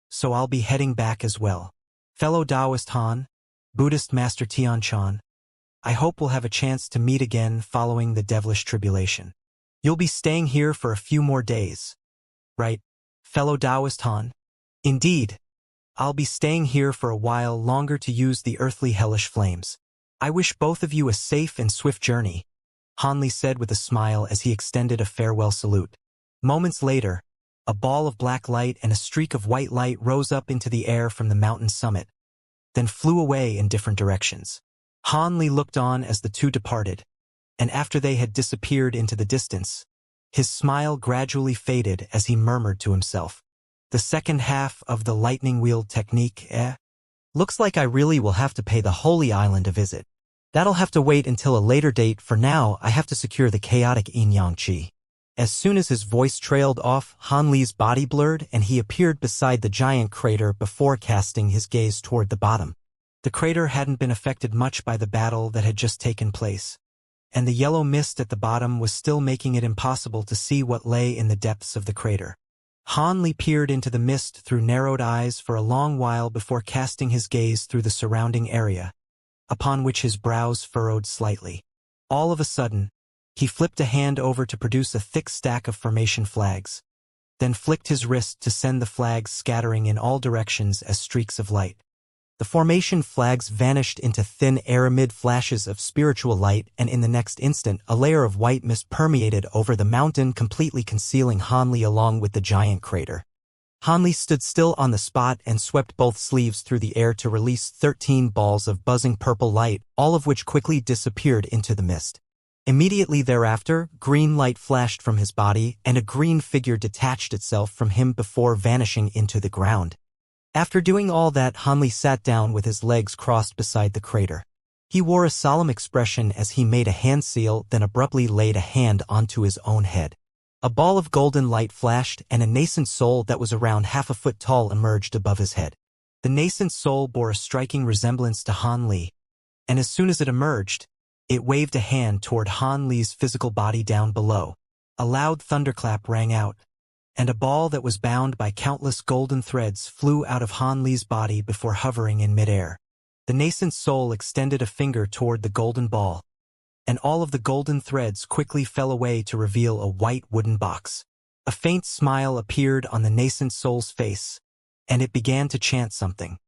so I'll be heading back as well. Fellow Taoist Han, Buddhist Master Tianchan, I hope we'll have a chance to meet again following the devilish tribulation. You'll be staying here for a few more days, right, fellow Taoist Han? Indeed. I'll be staying here for a while longer to use the earthly hellish flames. I wish both of you a safe and swift journey, Han Li said with a smile as he extended a farewell salute. Moments later, a ball of black light and a streak of white light rose up into the air from the mountain summit. then flew away in different directions. Han Li looked on as the two departed, and after they had disappeared into the distance, his smile gradually faded as he murmured to himself, "The second half of the lightning wheel technique, eh? Looks like I really will have to pay the Holy Island a visit. That'll have to wait until a later date. For now, I have to secure the chaotic yin-yang qi." As soon as his voice trailed off, Han Li's body blurred and he appeared beside the giant crater before casting his gaze toward the bottom. The crater hadn't been affected much by the battle that had just taken place, and the yellow mist at the bottom was still making it impossible to see what lay in the depths of the crater. Han Li peered into the mist through narrowed eyes for a long while before casting his gaze through the surrounding area, upon which his brows furrowed slightly. All of a sudden, he flipped a hand over to produce a thick stack of formation flags, then flicked his wrist to send the flags scattering in all directions as streaks of light. The formation flags vanished into thin air amid flashes of spiritual light, and in the next instant a layer of white mist permeated over the mountain, completely concealing Han Li along with the giant crater. Han Li stood still on the spot and swept both sleeves through the air to release 13 balls of buzzing purple light, all of which quickly disappeared into the mist. Immediately thereafter, green light flashed from his body, and a green figure detached itself from him before vanishing into the ground. After doing all that, Han Li sat down with his legs crossed beside the crater. He wore a solemn expression as he made a hand seal, then abruptly laid a hand onto his own head. A ball of golden light flashed, and a nascent soul that was around half a foot tall emerged above his head. The nascent soul bore a striking resemblance to Han Li, and as soon as it emerged, it waved a hand toward Han Li's physical body down below. A loud thunderclap rang out, and a ball that was bound by countless golden threads flew out of Han Li's body before hovering in midair. The nascent soul extended a finger toward the golden ball, and all of the golden threads quickly fell away to reveal a white wooden box. A faint smile appeared on the nascent soul's face, and it began to chant something.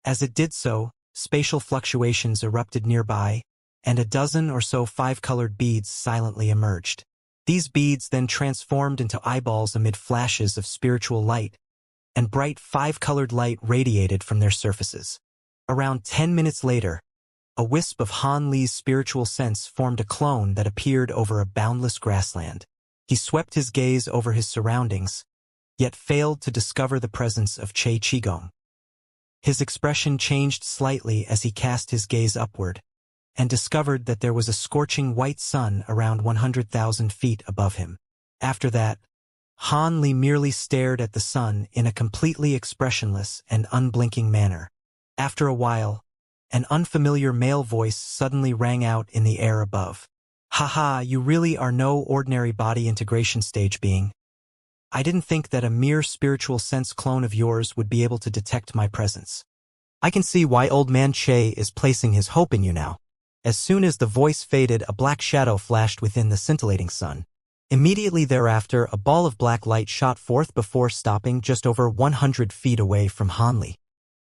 As it did so, spatial fluctuations erupted nearby, and a dozen or so five-colored beads silently emerged. These beads then transformed into eyeballs amid flashes of spiritual light, and bright five-colored light radiated from their surfaces. Around 10 minutes later, a wisp of Han Li's spiritual sense formed a clone that appeared over a boundless grassland. He swept his gaze over his surroundings, yet failed to discover the presence of Che Qigong. His expression changed slightly as he cast his gaze upward, and discovered that there was a scorching white sun around 100,000 feet above him. After that, Han Li merely stared at the sun in a completely expressionless and unblinking manner. After a while, an unfamiliar male voice suddenly rang out in the air above. "Haha, you really are no ordinary body integration stage being. I didn't think that a mere spiritual sense clone of yours would be able to detect my presence. I can see why old man Che is placing his hope in you now." As soon as the voice faded, a black shadow flashed within the scintillating sun. Immediately thereafter, a ball of black light shot forth before stopping just over 100 feet away from Han Li.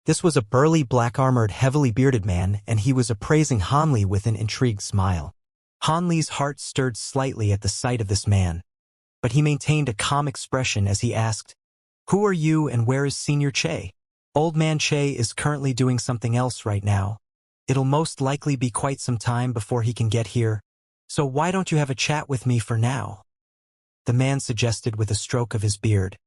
This was a burly, black-armored, heavily bearded man, and he was appraising Han Li with an intrigued smile. Han Li's heart stirred slightly at the sight of this man, but he maintained a calm expression as he asked, "Who are you and where is Senior Che?" "Old man Che is currently doing something else right now. It'll most likely be quite some time before he can get here, so why don't you have a chat with me for now?" the man suggested with a stroke of his beard.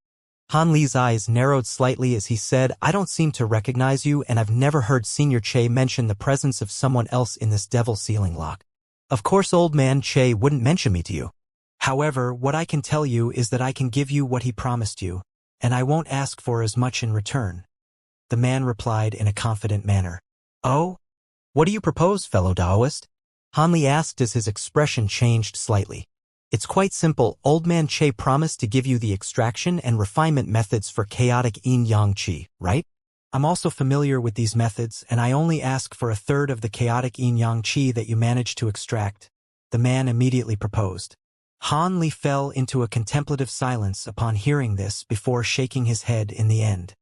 Han Li's eyes narrowed slightly as he said, "I don't seem to recognize you, and I've never heard Senior Che mention the presence of someone else in this devil sealing lock. Of course old man Che wouldn't mention me to you. However, what I can tell you is that I can give you what he promised you, and I won't ask for as much in return," the man replied in a confident manner. "Oh? What do you propose, fellow Taoist?" Han Li asked as his expression changed slightly. "It's quite simple. Old man Che promised to give you the extraction and refinement methods for chaotic yin-yang qi, right? I'm also familiar with these methods, and I only ask for a third of the chaotic yin-yang qi that you managed to extract," the man immediately proposed. Han Li fell into a contemplative silence upon hearing this before shaking his head in the end.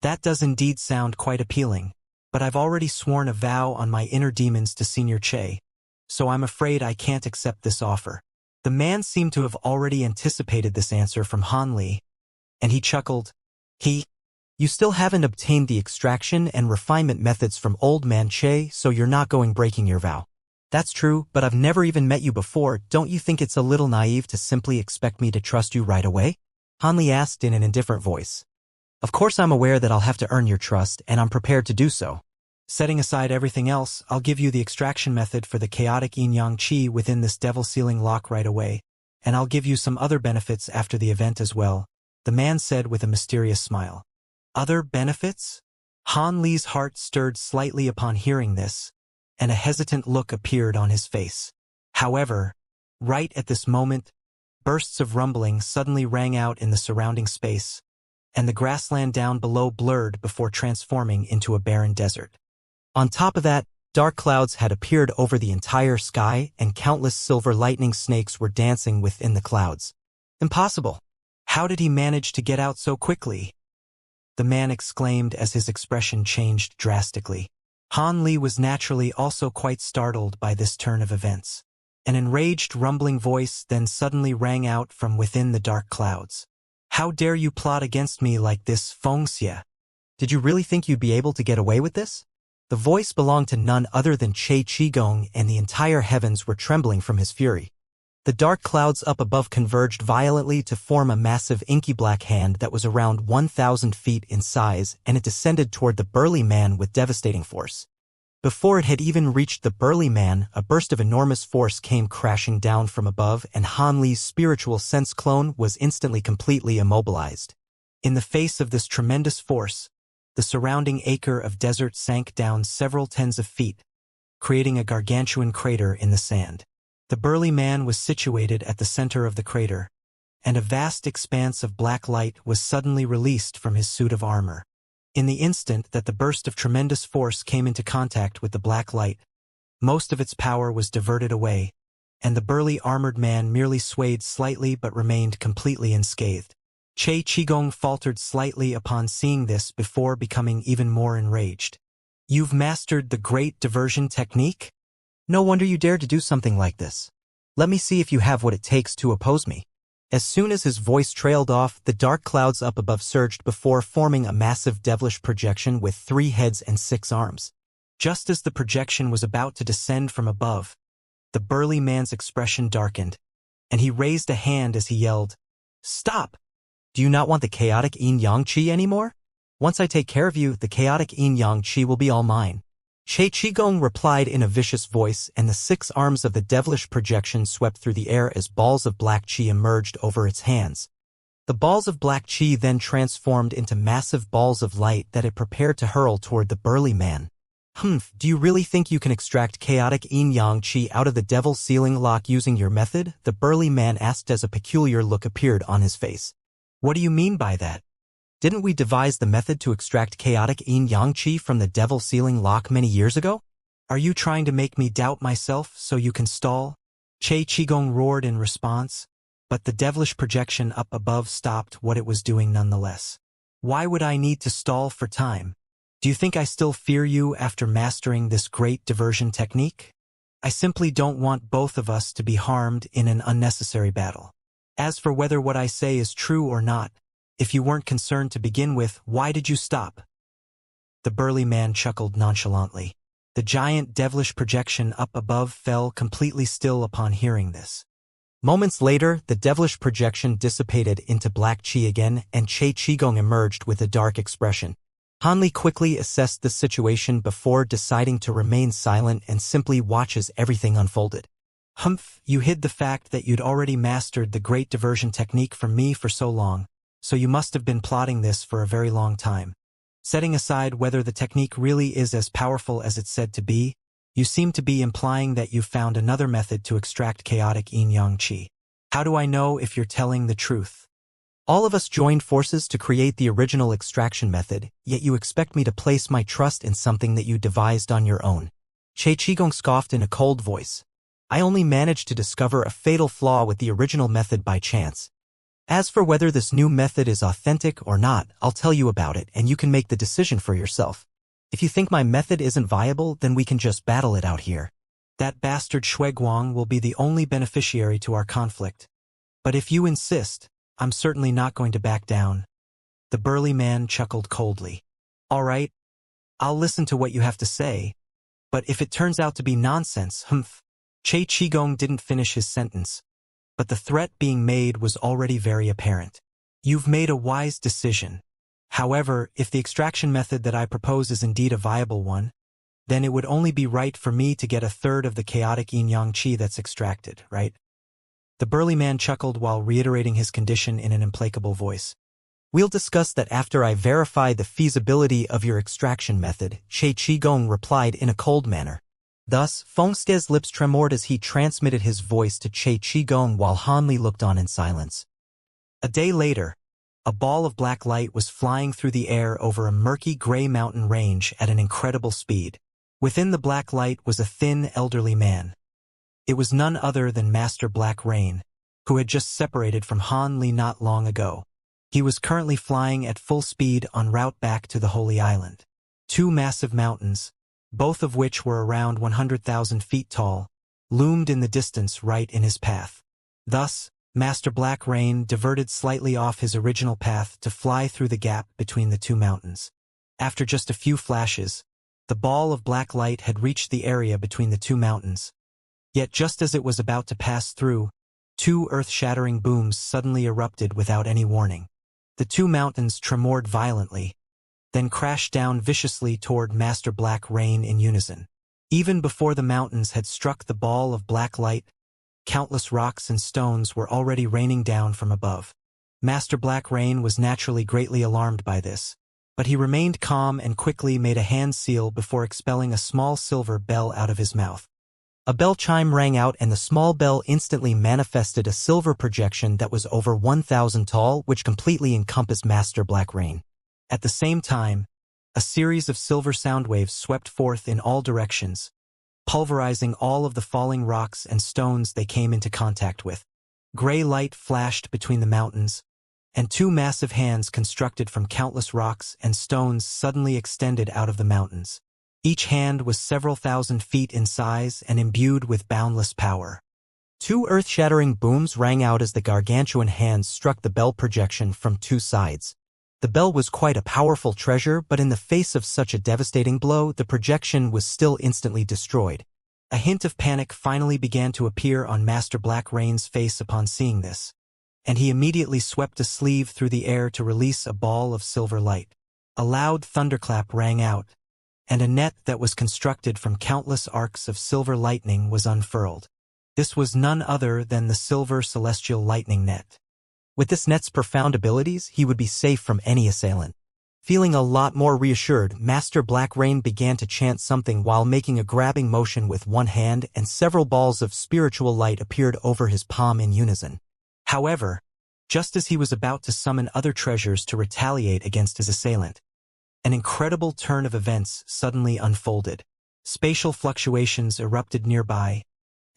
"That does indeed sound quite appealing, but I've already sworn a vow on my inner demons to Senior Che, so I'm afraid I can't accept this offer." The man seemed to have already anticipated this answer from Han Li, and he chuckled. You still haven't obtained the extraction and refinement methods from Old Man Che, so you're not breaking your vow. That's true, but I've never even met you before. Don't you think it's a little naive to simply expect me to trust you right away? Han Li asked in an indifferent voice. Of course I'm aware that I'll have to earn your trust, and I'm prepared to do so. Setting aside everything else, I'll give you the extraction method for the chaotic yin-yang qi within this devil sealing lock right away, and I'll give you some other benefits after the event as well, the man said with a mysterious smile. Other benefits? Han Li's heart stirred slightly upon hearing this, and a hesitant look appeared on his face. However, right at this moment, bursts of rumbling suddenly rang out in the surrounding space, and the grassland down below blurred before transforming into a barren desert. On top of that, dark clouds had appeared over the entire sky and countless silver lightning snakes were dancing within the clouds. Impossible! How did he manage to get out so quickly? The man exclaimed as his expression changed drastically. Han Li was naturally also quite startled by this turn of events. An enraged rumbling voice then suddenly rang out from within the dark clouds. How dare you plot against me like this, Xianxia? Did you really think you'd be able to get away with this? The voice belonged to none other than Che Qigong, and the entire heavens were trembling from his fury. The dark clouds up above converged violently to form a massive inky black hand that was around 1,000 feet in size, and it descended toward the burly man with devastating force. Before it had even reached the burly man, a burst of enormous force came crashing down from above, and Han Li's spiritual sense clone was instantly completely immobilized. In the face of this tremendous force, the surrounding acre of desert sank down several tens of feet, creating a gargantuan crater in the sand. The burly man was situated at the center of the crater, and a vast expanse of black light was suddenly released from his suit of armor. In the instant that the burst of tremendous force came into contact with the black light, most of its power was diverted away, and the burly armored man merely swayed slightly but remained completely unscathed. Che Qigong faltered slightly upon seeing this before becoming even more enraged. You've mastered the great diversion technique? No wonder you dare to do something like this. Let me see if you have what it takes to oppose me. As soon as his voice trailed off, the dark clouds up above surged before forming a massive devilish projection with 3 heads and 6 arms. Just as the projection was about to descend from above, the burly man's expression darkened, and he raised a hand as he yelled, "Stop! Do you not want the chaotic yin-yang qi anymore? Once I take care of you, the chaotic yin-yang qi will be all mine." Che Qigong replied in a vicious voice, and the 6 arms of the devilish projection swept through the air as balls of black qi emerged over its hands. The balls of black qi then transformed into massive balls of light that it prepared to hurl toward the burly man. Do you really think you can extract chaotic yin-yang qi out of the devil sealing lock using your method? The burly man asked as a peculiar look appeared on his face. What do you mean by that? Didn't we devise the method to extract chaotic yin-yang qi from the devil sealing lock many years ago? Are you trying to make me doubt myself so you can stall? Che Qigong roared in response, but the devilish projection up above stopped what it was doing nonetheless. Why would I need to stall for time? Do you think I still fear you after mastering this great diversion technique? I simply don't want both of us to be harmed in an unnecessary battle. As for whether what I say is true or not, if you weren't concerned to begin with, why did you stop? The burly man chuckled nonchalantly. The giant devilish projection up above fell completely still upon hearing this. Moments later, the devilish projection dissipated into black qi again, and Che Qigong emerged with a dark expression. Han Li quickly assessed the situation before deciding to remain silent and simply watch as everything unfolded. You hid the fact that you'd already mastered the great diversion technique from me for so long, so you must have been plotting this for a very long time. Setting aside whether the technique really is as powerful as it's said to be, you seem to be implying that you've found another method to extract chaotic yin-yang qi. How do I know if you're telling the truth? All of us joined forces to create the original extraction method, yet you expect me to place my trust in something that you devised on your own. Che Qigong scoffed in a cold voice. I only managed to discover a fatal flaw with the original method by chance. As for whether this new method is authentic or not, I'll tell you about it and you can make the decision for yourself. If you think my method isn't viable, then we can just battle it out here. That bastard Shuiguang will be the only beneficiary to our conflict. But if you insist, I'm certainly not going to back down. The burly man chuckled coldly. All right, I'll listen to what you have to say, but if it turns out to be nonsense, humph. Che Qigong didn't finish his sentence, but the threat being made was already very apparent. You've made a wise decision. However, if the extraction method that I propose is indeed a viable one, then it would only be right for me to get a third of the chaotic yin-yang qi that's extracted, right? The burly man chuckled while reiterating his condition in an implacable voice. We'll discuss that after I verify the feasibility of your extraction method, Che Qigong replied in a cold manner. Thus, Fengste's lips tremored as he transmitted his voice to Che Qigong while Hanli looked on in silence. A day later, a ball of black light was flying through the air over a murky gray mountain range at an incredible speed. Within the black light was a thin, elderly man. It was none other than Master Black Rain, who had just separated from Han Li not long ago. He was currently flying at full speed en route back to the Holy Island. Two massive mountains, both of which were around 100,000 feet tall, loomed in the distance right in his path. Thus, Master Black Rain diverted slightly off his original path to fly through the gap between the two mountains. After just a few flashes, the ball of black light had reached the area between the two mountains. Yet just as it was about to pass through, two earth-shattering booms suddenly erupted without any warning. The two mountains tremored violently, then crashed down viciously toward Master Black Rain in unison. Even before the mountains had struck the ball of black light, countless rocks and stones were already raining down from above. Master Black Rain was naturally greatly alarmed by this, but he remained calm and quickly made a hand seal before expelling a small silver bell out of his mouth. A bell chime rang out and the small bell instantly manifested a silver projection that was over 1,000 tall, which completely encompassed Master Black Rain. At the same time, a series of silver sound waves swept forth in all directions, pulverizing all of the falling rocks and stones they came into contact with. Gray light flashed between the mountains, and two massive hands constructed from countless rocks and stones suddenly extended out of the mountains. Each hand was several thousand feet in size and imbued with boundless power. Two earth-shattering booms rang out as the gargantuan hands struck the bell projection from two sides. The bell was quite a powerful treasure, but in the face of such a devastating blow, the projection was still instantly destroyed. A hint of panic finally began to appear on Master Black Rain's face upon seeing this, and he immediately swept a sleeve through the air to release a ball of silver light. A loud thunderclap rang out, and a net that was constructed from countless arcs of silver lightning was unfurled. This was none other than the silver celestial lightning net. With this net's profound abilities, he would be safe from any assailant. Feeling a lot more reassured, Master Black Rain began to chant something while making a grabbing motion with one hand, and several balls of spiritual light appeared over his palm in unison. However, just as he was about to summon other treasures to retaliate against his assailant, an incredible turn of events suddenly unfolded. Spatial fluctuations erupted nearby,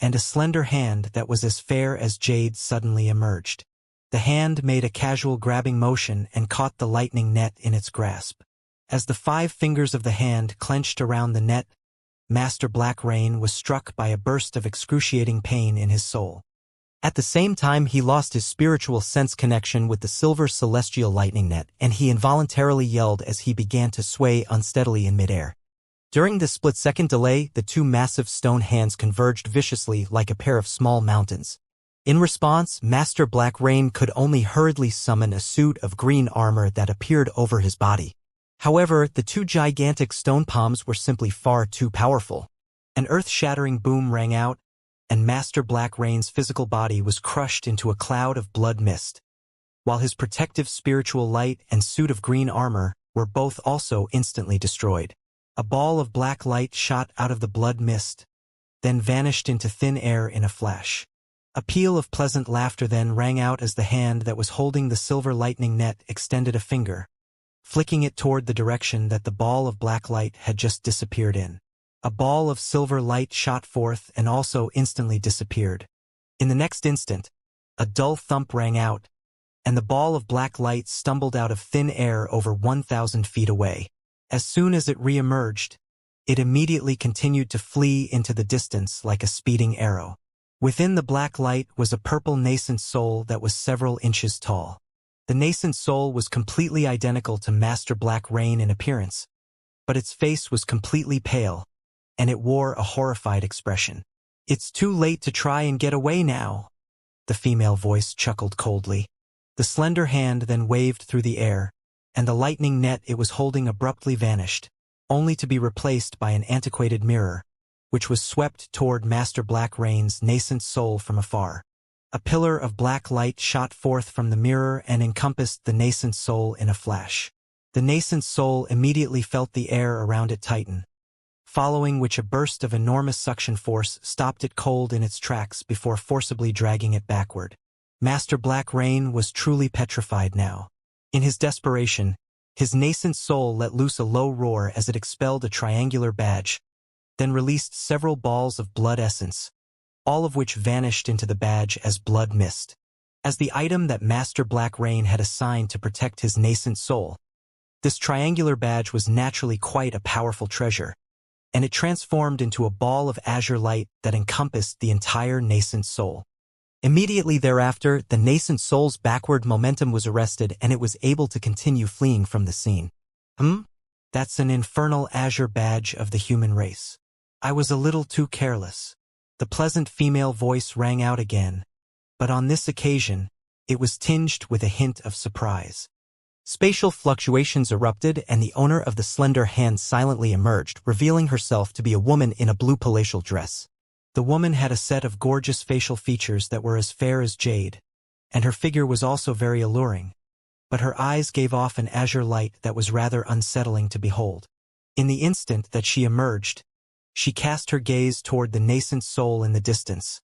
and a slender hand that was as fair as jade suddenly emerged. The hand made a casual grabbing motion and caught the lightning net in its grasp. As the 5 fingers of the hand clenched around the net, Master Black Rain was struck by a burst of excruciating pain in his soul. At the same time, he lost his spiritual sense connection with the silver celestial lightning net, and he involuntarily yelled as he began to sway unsteadily in midair. During this split-second delay, the two massive stone hands converged viciously like a pair of small mountains. In response, Master Black Rain could only hurriedly summon a suit of green armor that appeared over his body. However, the two gigantic stone palms were simply far too powerful. An earth-shattering boom rang out, and Master Black Rain's physical body was crushed into a cloud of blood mist, while his protective spiritual light and suit of green armor were both also instantly destroyed. A ball of black light shot out of the blood mist, then vanished into thin air in a flash. A peal of pleasant laughter then rang out as the hand that was holding the silver lightning net extended a finger, flicking it toward the direction that the ball of black light had just disappeared in. A ball of silver light shot forth and also instantly disappeared. In the next instant, a dull thump rang out, and the ball of black light stumbled out of thin air over 1,000 feet away. As soon as it re-emerged, it immediately continued to flee into the distance like a speeding arrow. Within the black light was a purple nascent soul that was several inches tall. The nascent soul was completely identical to Master Black Rain in appearance, but its face was completely pale, and it wore a horrified expression. "It's too late to try and get away now," the female voice chuckled coldly. The slender hand then waved through the air, and the lightning net it was holding abruptly vanished, only to be replaced by an antiquated mirror, which was swept toward Master Black Rain's nascent soul from afar. A pillar of black light shot forth from the mirror and encompassed the nascent soul in a flash. The nascent soul immediately felt the air around it tighten, following which a burst of enormous suction force stopped it cold in its tracks before forcibly dragging it backward. Master Black Rain was truly petrified now. In his desperation, his nascent soul let loose a low roar as it expelled a triangular badge, then released several balls of blood essence, all of which vanished into the badge as blood mist. As the item that Master Black Rain had assigned to protect his nascent soul, this triangular badge was naturally quite a powerful treasure, and it transformed into a ball of azure light that encompassed the entire nascent soul. Immediately thereafter, the nascent soul's backward momentum was arrested and it was able to continue fleeing from the scene. That's an infernal azure badge of the human race. I was a little too careless. The pleasant female voice rang out again, but on this occasion, it was tinged with a hint of surprise. Spatial fluctuations erupted and the owner of the slender hand silently emerged, revealing herself to be a woman in a blue palatial dress. The woman had a set of gorgeous facial features that were as fair as jade, and her figure was also very alluring, but her eyes gave off an azure light that was rather unsettling to behold. In the instant that she emerged, she cast her gaze toward the nascent soul in the distance,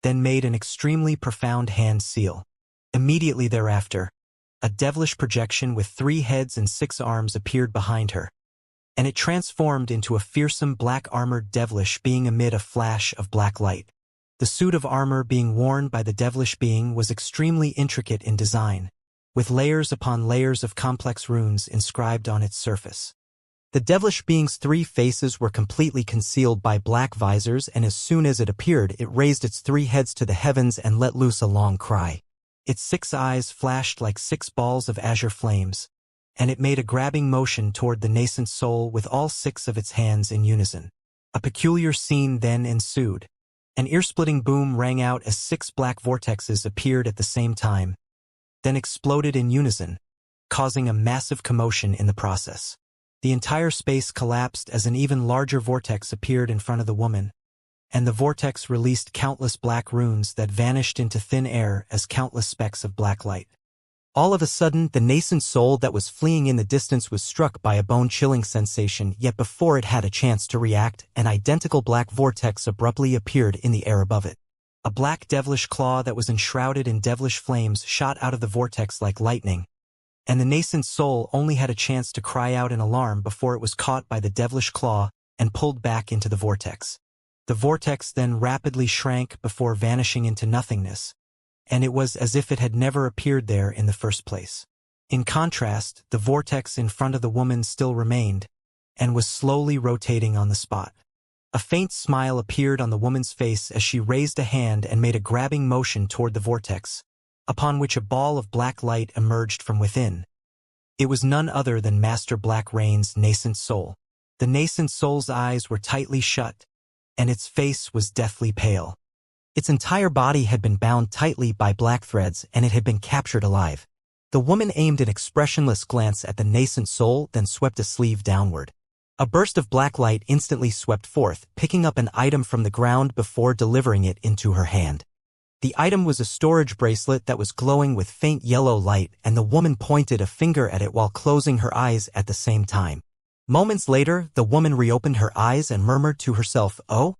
then made an extremely profound hand seal. Immediately thereafter, a devilish projection with 3 heads and 6 arms appeared behind her, and it transformed into a fearsome black-armored devilish being amid a flash of black light. The suit of armor being worn by the devilish being was extremely intricate in design, with layers upon layers of complex runes inscribed on its surface. The devilish being's 3 faces were completely concealed by black visors, and as soon as it appeared, it raised its 3 heads to the heavens and let loose a long cry. Its 6 eyes flashed like 6 balls of azure flames, and it made a grabbing motion toward the nascent soul with all 6 of its hands in unison. A peculiar scene then ensued. An ear-splitting boom rang out as 6 black vortexes appeared at the same time, then exploded in unison, causing a massive commotion in the process. The entire space collapsed as an even larger vortex appeared in front of the woman, and the vortex released countless black runes that vanished into thin air as countless specks of black light. All of a sudden, the nascent soul that was fleeing in the distance was struck by a bone-chilling sensation, yet before it had a chance to react, an identical black vortex abruptly appeared in the air above it. A black devilish claw that was enshrouded in devilish flames shot out of the vortex like lightning, and the nascent soul only had a chance to cry out in alarm before it was caught by the devilish claw and pulled back into the vortex. The vortex then rapidly shrank before vanishing into nothingness, and it was as if it had never appeared there in the first place. In contrast, the vortex in front of the woman still remained, and was slowly rotating on the spot. A faint smile appeared on the woman's face as she raised a hand and made a grabbing motion toward the vortex, upon which a ball of black light emerged from within. It was none other than Master Black Rain's nascent soul. The nascent soul's eyes were tightly shut, and its face was deathly pale. Its entire body had been bound tightly by black threads, and it had been captured alive. The woman aimed an expressionless glance at the nascent soul, then swept a sleeve downward. A burst of black light instantly swept forth, picking up an item from the ground before delivering it into her hand. The item was a storage bracelet that was glowing with faint yellow light, and the woman pointed a finger at it while closing her eyes at the same time. Moments later, the woman reopened her eyes and murmured to herself, "Oh?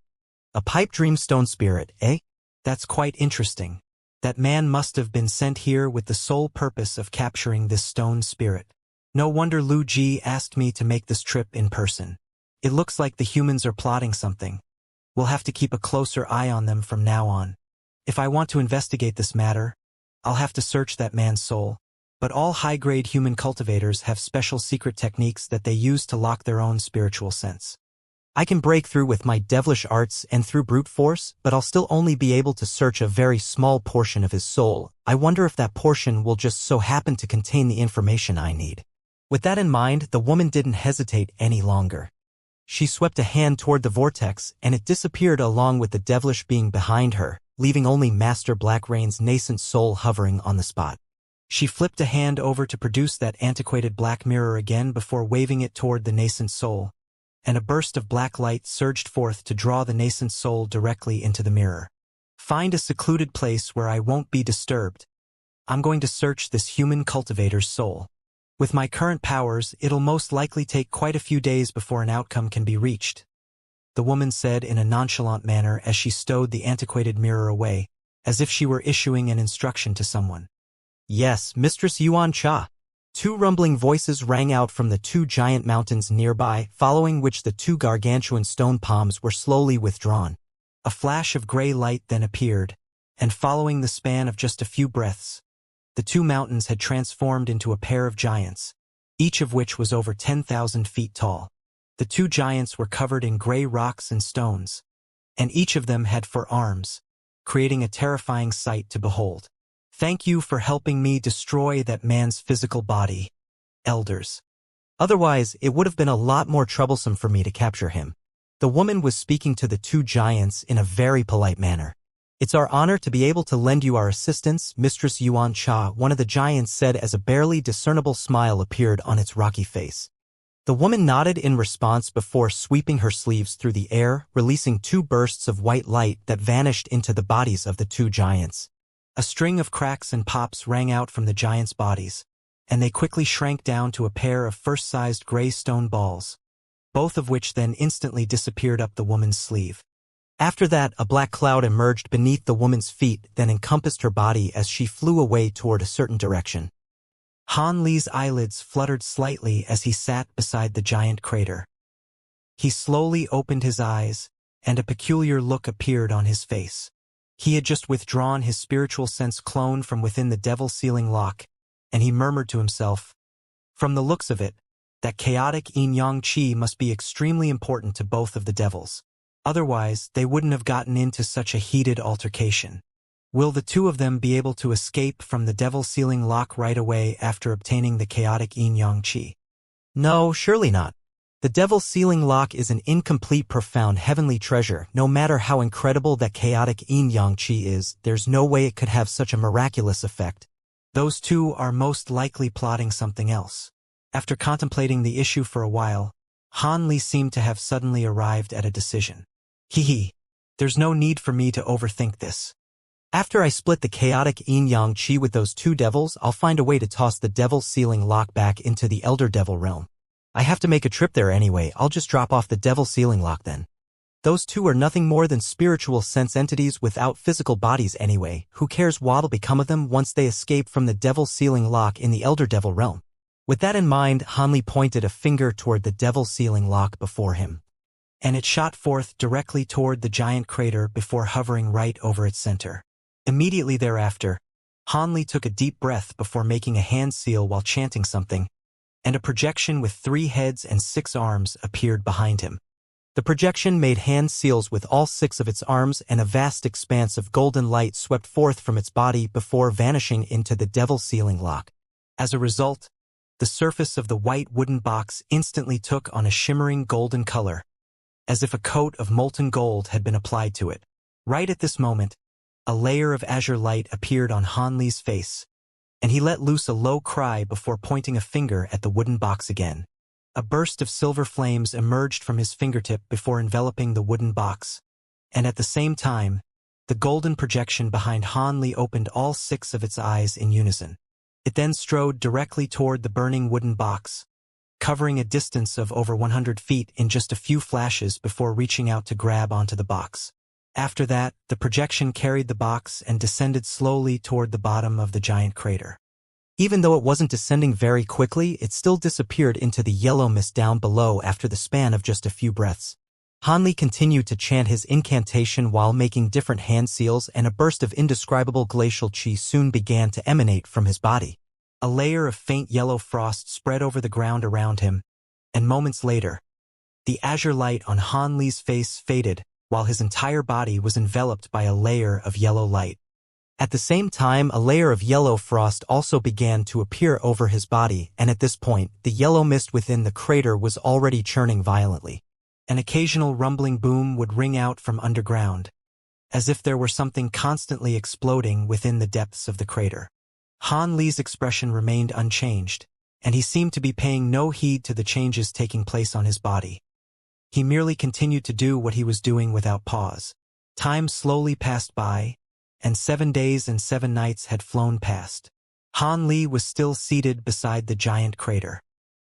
A pipe dream stone spirit, eh? That's quite interesting. That man must have been sent here with the sole purpose of capturing this stone spirit. No wonder Lu Ji asked me to make this trip in person. It looks like the humans are plotting something. We'll have to keep a closer eye on them from now on. If I want to investigate this matter, I'll have to search that man's soul. But all high-grade human cultivators have special secret techniques that they use to lock their own spiritual sense. I can break through with my devilish arts and through brute force, but I'll still only be able to search a very small portion of his soul. I wonder if that portion will just so happen to contain the information I need. With that in mind, the woman didn't hesitate any longer. She swept a hand toward the vortex, and it disappeared along with the devilish being behind her, leaving only Master Blackrain's nascent soul hovering on the spot. She flipped a hand over to produce that antiquated black mirror again before waving it toward the nascent soul, and a burst of black light surged forth to draw the nascent soul directly into the mirror. Find a secluded place where I won't be disturbed. I'm going to search this human cultivator's soul. With my current powers, it'll most likely take quite a few days before an outcome can be reached, the woman said in a nonchalant manner as she stowed the antiquated mirror away, as if she were issuing an instruction to someone. Yes, Mistress Xianxia. Two rumbling voices rang out from the two giant mountains nearby, following which the two gargantuan stone palms were slowly withdrawn. A flash of gray light then appeared, and following the span of just a few breaths, the two mountains had transformed into a pair of giants, each of which was over 10,000 feet tall. The two giants were covered in gray rocks and stones, and each of them had 4 arms, creating a terrifying sight to behold. Thank you for helping me destroy that man's physical body, elders. Otherwise, it would have been a lot more troublesome for me to capture him. The woman was speaking to the two giants in a very polite manner. It's our honor to be able to lend you our assistance, Mistress Xianxia, one of the giants said as a barely discernible smile appeared on its rocky face. The woman nodded in response before sweeping her sleeves through the air, releasing 2 bursts of white light that vanished into the bodies of the two giants. A string of cracks and pops rang out from the giants' bodies, and they quickly shrank down to a pair of first-sized gray stone balls, both of which then instantly disappeared up the woman's sleeve. After that, a black cloud emerged beneath the woman's feet, then encompassed her body as she flew away toward a certain direction. Han Li's eyelids fluttered slightly as he sat beside the giant crater. He slowly opened his eyes, and a peculiar look appeared on his face. He had just withdrawn his spiritual sense clone from within the devil sealing lock, and he murmured to himself, "From the looks of it, that chaotic yin-yang qi must be extremely important to both of the devils. Otherwise, they wouldn't have gotten into such a heated altercation. Will the two of them be able to escape from the devil sealing lock right away after obtaining the chaotic yin-yang qi? No, surely not. The devil sealing lock is an incomplete, profound heavenly treasure. No matter how incredible that chaotic yin-yang qi is, there's no way it could have such a miraculous effect. Those two are most likely plotting something else." After contemplating the issue for a while, Han Li seemed to have suddenly arrived at a decision. There's no need for me to overthink this. After I split the chaotic yin-yang qi with those two devils, I'll find a way to toss the devil sealing lock back into the Elder Devil realm. I have to make a trip there anyway. I'll just drop off the devil sealing lock then. Those two are nothing more than spiritual sense entities without physical bodies anyway. Who cares what'll become of them once they escape from the devil sealing lock in the Elder Devil realm? With that in mind, Han Li pointed a finger toward the devil sealing lock before him, and it shot forth directly toward the giant crater before hovering right over its center. Immediately thereafter, Han Li took a deep breath before making a hand seal while chanting something, and a projection with 3 heads and 6 arms appeared behind him. The projection made hand seals with all 6 of its arms, and a vast expanse of golden light swept forth from its body before vanishing into the devil sealing lock. As a result, the surface of the white wooden box instantly took on a shimmering golden color, as if a coat of molten gold had been applied to it. Right at this moment, a layer of azure light appeared on Han Li's face, and he let loose a low cry before pointing a finger at the wooden box again. A burst of silver flames emerged from his fingertip before enveloping the wooden box, and at the same time, the golden projection behind Han Li opened all 6 of its eyes in unison. It then strode directly toward the burning wooden box, covering a distance of over 100 feet in just a few flashes before reaching out to grab onto the box. After that, the projection carried the box and descended slowly toward the bottom of the giant crater. Even though it wasn't descending very quickly, it still disappeared into the yellow mist down below after the span of just a few breaths. Han Li continued to chant his incantation while making different hand seals, and a burst of indescribable glacial qi soon began to emanate from his body. A layer of faint yellow frost spread over the ground around him, and moments later, The azure light on Han Li's face faded, while his entire body was enveloped by a layer of yellow light. At the same time, a layer of yellow frost also began to appear over his body, and at this point, the yellow mist within the crater was already churning violently. An occasional rumbling boom would ring out from underground, as if there were something constantly exploding within the depths of the crater. Han Li's expression remained unchanged, and he seemed to be paying no heed to the changes taking place on his body. He merely continued to do what he was doing without pause. Time slowly passed by, and 7 days and 7 nights had flown past. Han Li was still seated beside the giant crater.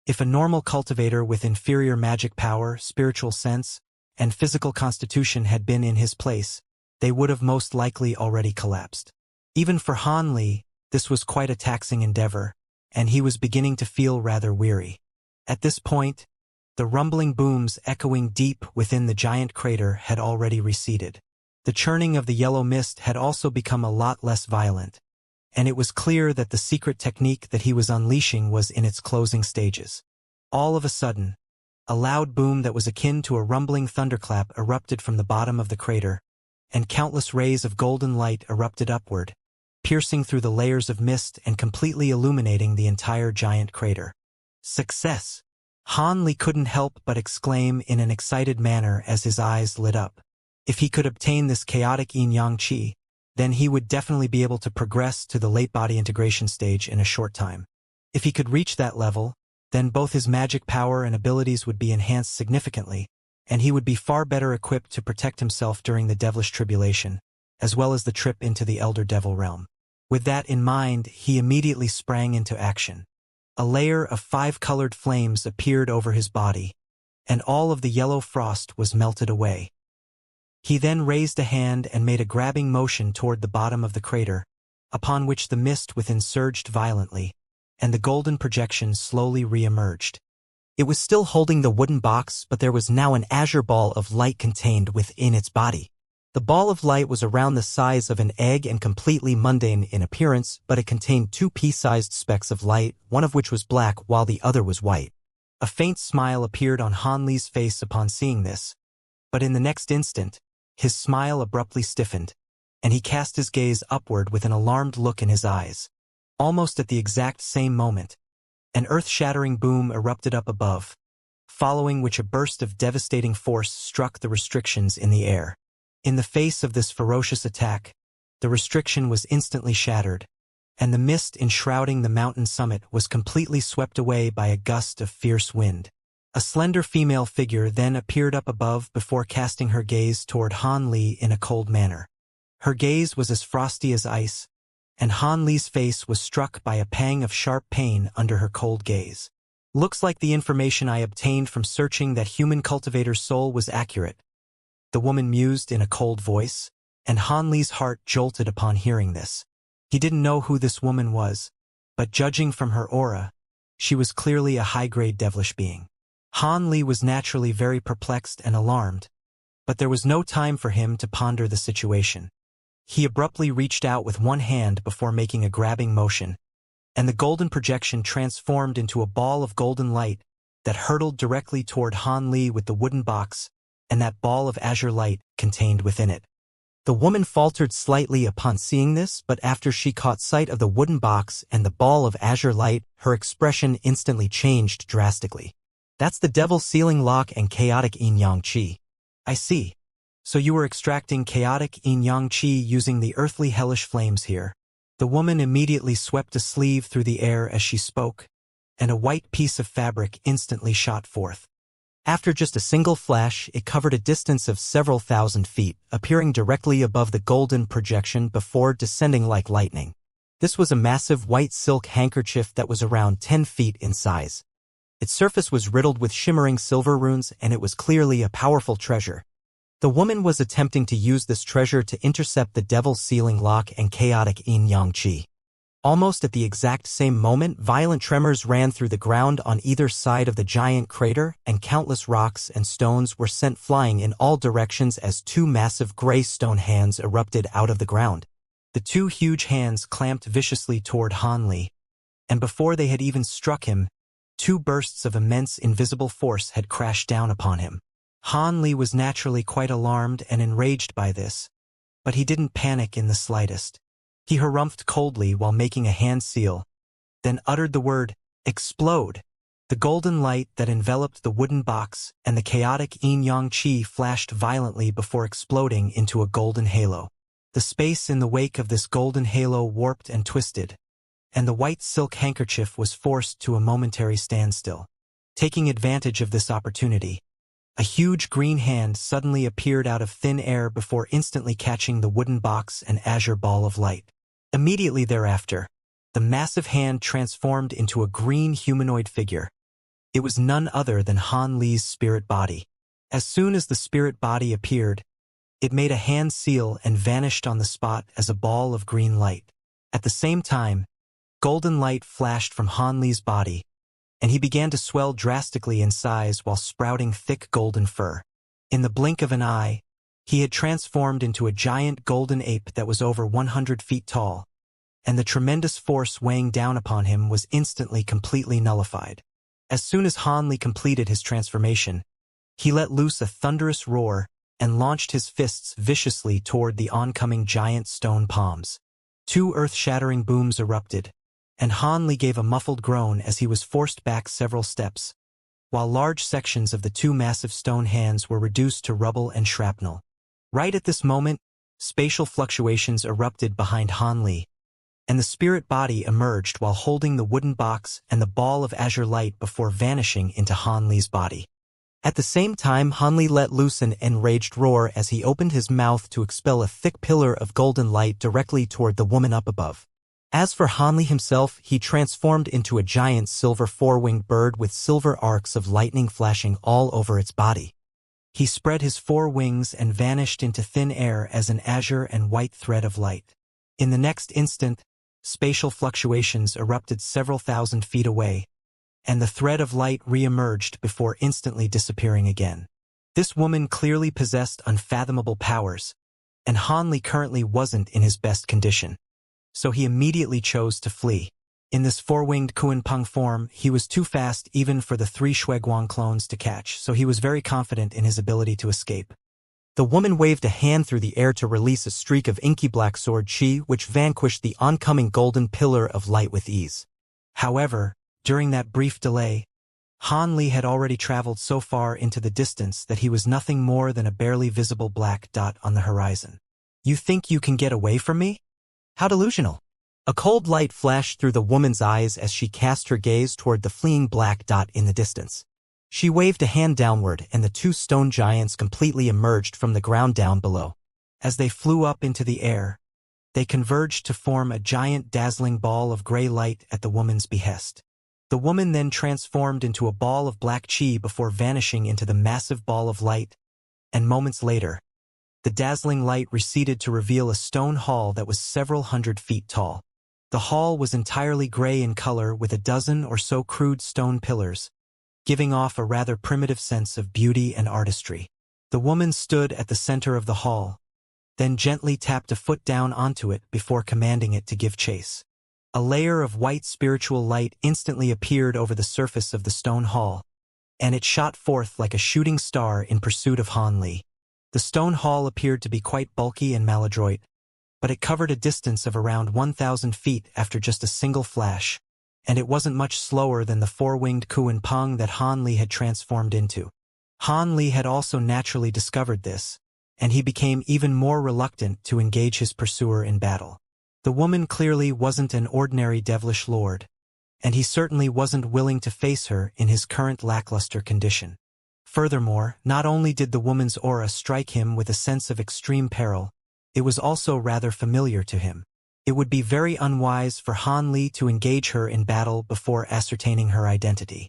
If a normal cultivator with inferior magic power, spiritual sense, and physical constitution had been in his place, they would have most likely already collapsed. Even for Han Li, this was quite a taxing endeavor, and he was beginning to feel rather weary. At this point, the rumbling booms echoing deep within the giant crater had already receded. The churning of the yellow mist had also become a lot less violent, and it was clear that the secret technique that he was unleashing was in its closing stages. All of a sudden, a loud boom that was akin to a rumbling thunderclap erupted from the bottom of the crater, and countless rays of golden light erupted upward, piercing through the layers of mist and completely illuminating the entire giant crater. Success! Han Li couldn't help but exclaim in an excited manner as his eyes lit up. If he could obtain this chaotic yin-yang qi, then he would definitely be able to progress to the late body integration stage in a short time. If he could reach that level, then both his magic power and abilities would be enhanced significantly, and he would be far better equipped to protect himself during the devilish tribulation, as well as the trip into the Elder Devil realm. With that in mind, he immediately sprang into action. A layer of 5 colored flames appeared over his body, and all of the yellow frost was melted away. He then raised a hand and made a grabbing motion toward the bottom of the crater, upon which the mist within surged violently, and the golden projection slowly re-emerged. It was still holding the wooden box, but there was now an azure ball of light contained within its body. The ball of light was around the size of an egg and completely mundane in appearance, but it contained 2 pea-sized specks of light, one of which was black while the other was white. A faint smile appeared on Han Li's face upon seeing this, but in the next instant, his smile abruptly stiffened, and he cast his gaze upward with an alarmed look in his eyes. Almost at the exact same moment, an earth-shattering boom erupted up above, following which a burst of devastating force struck the restrictions in the air. In the face of this ferocious attack, the restriction was instantly shattered, and the mist enshrouding the mountain summit was completely swept away by a gust of fierce wind. A slender female figure then appeared up above before casting her gaze toward Han Li in a cold manner. Her gaze was as frosty as ice, and Han Li's face was struck by a pang of sharp pain under her cold gaze. Looks like the information I obtained from searching that human cultivator's soul was accurate, the woman mused in a cold voice, and Han Li's heart jolted upon hearing this. He didn't know who this woman was, but judging from her aura, she was clearly a high-grade devilish being. Han Li was naturally very perplexed and alarmed, but there was no time for him to ponder the situation. He abruptly reached out with one hand before making a grabbing motion, and the golden projection transformed into a ball of golden light that hurtled directly toward Han Li with the wooden box and that ball of azure light contained within it. The woman faltered slightly upon seeing this, but after she caught sight of the wooden box and the ball of azure light, her expression instantly changed drastically. That's the devil sealing lock and chaotic yin-yang qi. I see. So you were extracting chaotic yin-yang qi using the earthly hellish flames here. The woman immediately swept a sleeve through the air as she spoke, and a white piece of fabric instantly shot forth. After just a single flash, it covered a distance of several thousand feet, appearing directly above the golden projection before descending like lightning. This was a massive white silk handkerchief that was around 10 feet in size. Its surface was riddled with shimmering silver runes, and it was clearly a powerful treasure. The woman was attempting to use this treasure to intercept the devil's sealing lock and chaotic yin-yang qi. Almost at the exact same moment, violent tremors ran through the ground on either side of the giant crater, and countless rocks and stones were sent flying in all directions as 2 massive gray stone hands erupted out of the ground. The 2 huge hands clamped viciously toward Han Li, and before they had even struck him, Two bursts of immense invisible force had crashed down upon him. Han Li was naturally quite alarmed and enraged by this, but he didn't panic in the slightest. He harumphed coldly while making a hand seal, then uttered the word, "Explode!" The golden light that enveloped the wooden box and the chaotic yin-yang qi flashed violently before exploding into a golden halo. The space in the wake of this golden halo warped and twisted, and the white silk handkerchief was forced to a momentary standstill. Taking advantage of this opportunity, a huge green hand suddenly appeared out of thin air before instantly catching the wooden box and azure ball of light. Immediately thereafter, the massive hand transformed into a green humanoid figure. It was none other than Han Li's spirit body. As soon as the spirit body appeared, it made a hand seal and vanished on the spot as a ball of green light. At the same time, golden light flashed from Han Li's body, and he began to swell drastically in size while sprouting thick golden fur. In the blink of an eye, he had transformed into a giant golden ape that was over 100 feet tall, and the tremendous force weighing down upon him was instantly completely nullified. As soon as Han Li completed his transformation, he let loose a thunderous roar and launched his fists viciously toward the oncoming giant stone palms. Two earth-shattering booms erupted, and Han Li gave a muffled groan as he was forced back several steps, while large sections of the two massive stone hands were reduced to rubble and shrapnel. Right at this moment, spatial fluctuations erupted behind Han Li, and the spirit body emerged while holding the wooden box and the ball of azure light before vanishing into Han Li's body. At the same time, Han Li let loose an enraged roar as he opened his mouth to expel a thick pillar of golden light directly toward the woman up above. As for Han Li himself, he transformed into a giant silver four-winged bird with silver arcs of lightning flashing all over its body. He spread his four wings and vanished into thin air as an azure and white thread of light. In the next instant, spatial fluctuations erupted several thousand feet away, and the thread of light re-emerged before instantly disappearing again. This woman clearly possessed unfathomable powers, and Han Li currently wasn't in his best condition, so he immediately chose to flee. In this four-winged Kunpeng form, he was too fast even for the three Shuiguang clones to catch, so he was very confident in his ability to escape. The woman waved a hand through the air to release a streak of inky black sword chi which vanquished the oncoming golden pillar of light with ease. However, during that brief delay, Han Li had already traveled so far into the distance that he was nothing more than a barely visible black dot on the horizon. "You think you can get away from me? How delusional." A cold light flashed through the woman's eyes as she cast her gaze toward the fleeing black dot in the distance. She waved a hand downward and the two stone giants completely emerged from the ground down below. As they flew up into the air, they converged to form a giant dazzling ball of gray light at the woman's behest. The woman then transformed into a ball of black chi before vanishing into the massive ball of light, and moments later, the dazzling light receded to reveal a stone hall that was several hundred feet tall. The hall was entirely gray in color with a dozen or so crude stone pillars, giving off a rather primitive sense of beauty and artistry. The woman stood at the center of the hall, then gently tapped a foot down onto it before commanding it to give chase. A layer of white spiritual light instantly appeared over the surface of the stone hall, and it shot forth like a shooting star in pursuit of Han Li. The stone hall appeared to be quite bulky and maladroit, but it covered a distance of around 1,000 feet after just a single flash, and it wasn't much slower than the four-winged Kunpeng that Han Li had transformed into. Han Li had also naturally discovered this, and he became even more reluctant to engage his pursuer in battle. The woman clearly wasn't an ordinary devilish lord, and he certainly wasn't willing to face her in his current lackluster condition. Furthermore, not only did the woman's aura strike him with a sense of extreme peril, it was also rather familiar to him. It would be very unwise for Han Li to engage her in battle before ascertaining her identity.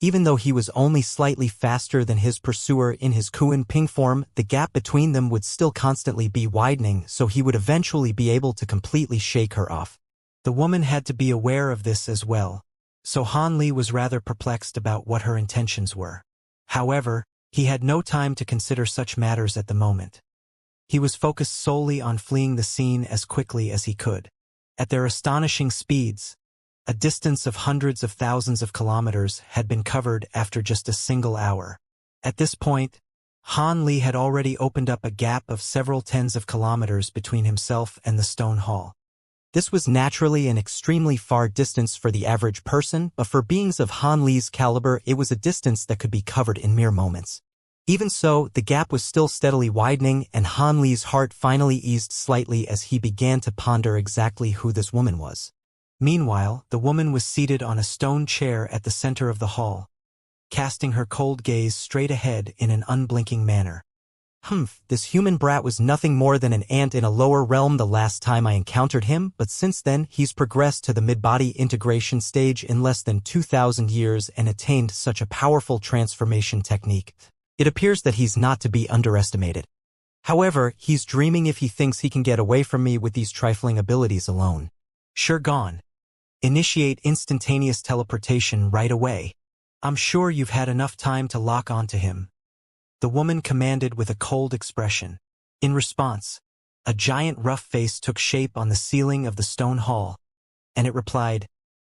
Even though he was only slightly faster than his pursuer in his Kunpeng form, the gap between them would still constantly be widening, so he would eventually be able to completely shake her off. The woman had to be aware of this as well, so Han Li was rather perplexed about what her intentions were. However, he had no time to consider such matters at the moment. He was focused solely on fleeing the scene as quickly as he could. At their astonishing speeds, A distance of hundreds of thousands of kilometers had been covered after just a single hour. At this point, Han Li had already opened up a gap of several tens of kilometers between himself and the stone hall. This was naturally an extremely far distance for the average person, but for beings of Han Li's caliber it was a distance that could be covered in mere moments. Even so, the gap was still steadily widening, and Han Li's heart finally eased slightly as he began to ponder exactly who this woman was. Meanwhile, the woman was seated on a stone chair at the center of the hall, casting her cold gaze straight ahead in an unblinking manner. This human brat was nothing more than an ant in a lower realm the last time I encountered him, but since then he's progressed to the mid-body integration stage in less than 2,000 years and attained such a powerful transformation technique. It appears that he's not to be underestimated. However, he's dreaming if he thinks he can get away from me with these trifling abilities alone. Sure gone. Initiate instantaneous teleportation right away. I'm sure you've had enough time to lock onto him, the woman commanded with a cold expression. In response, a giant rough face took shape on the ceiling of the stone hall, and it replied,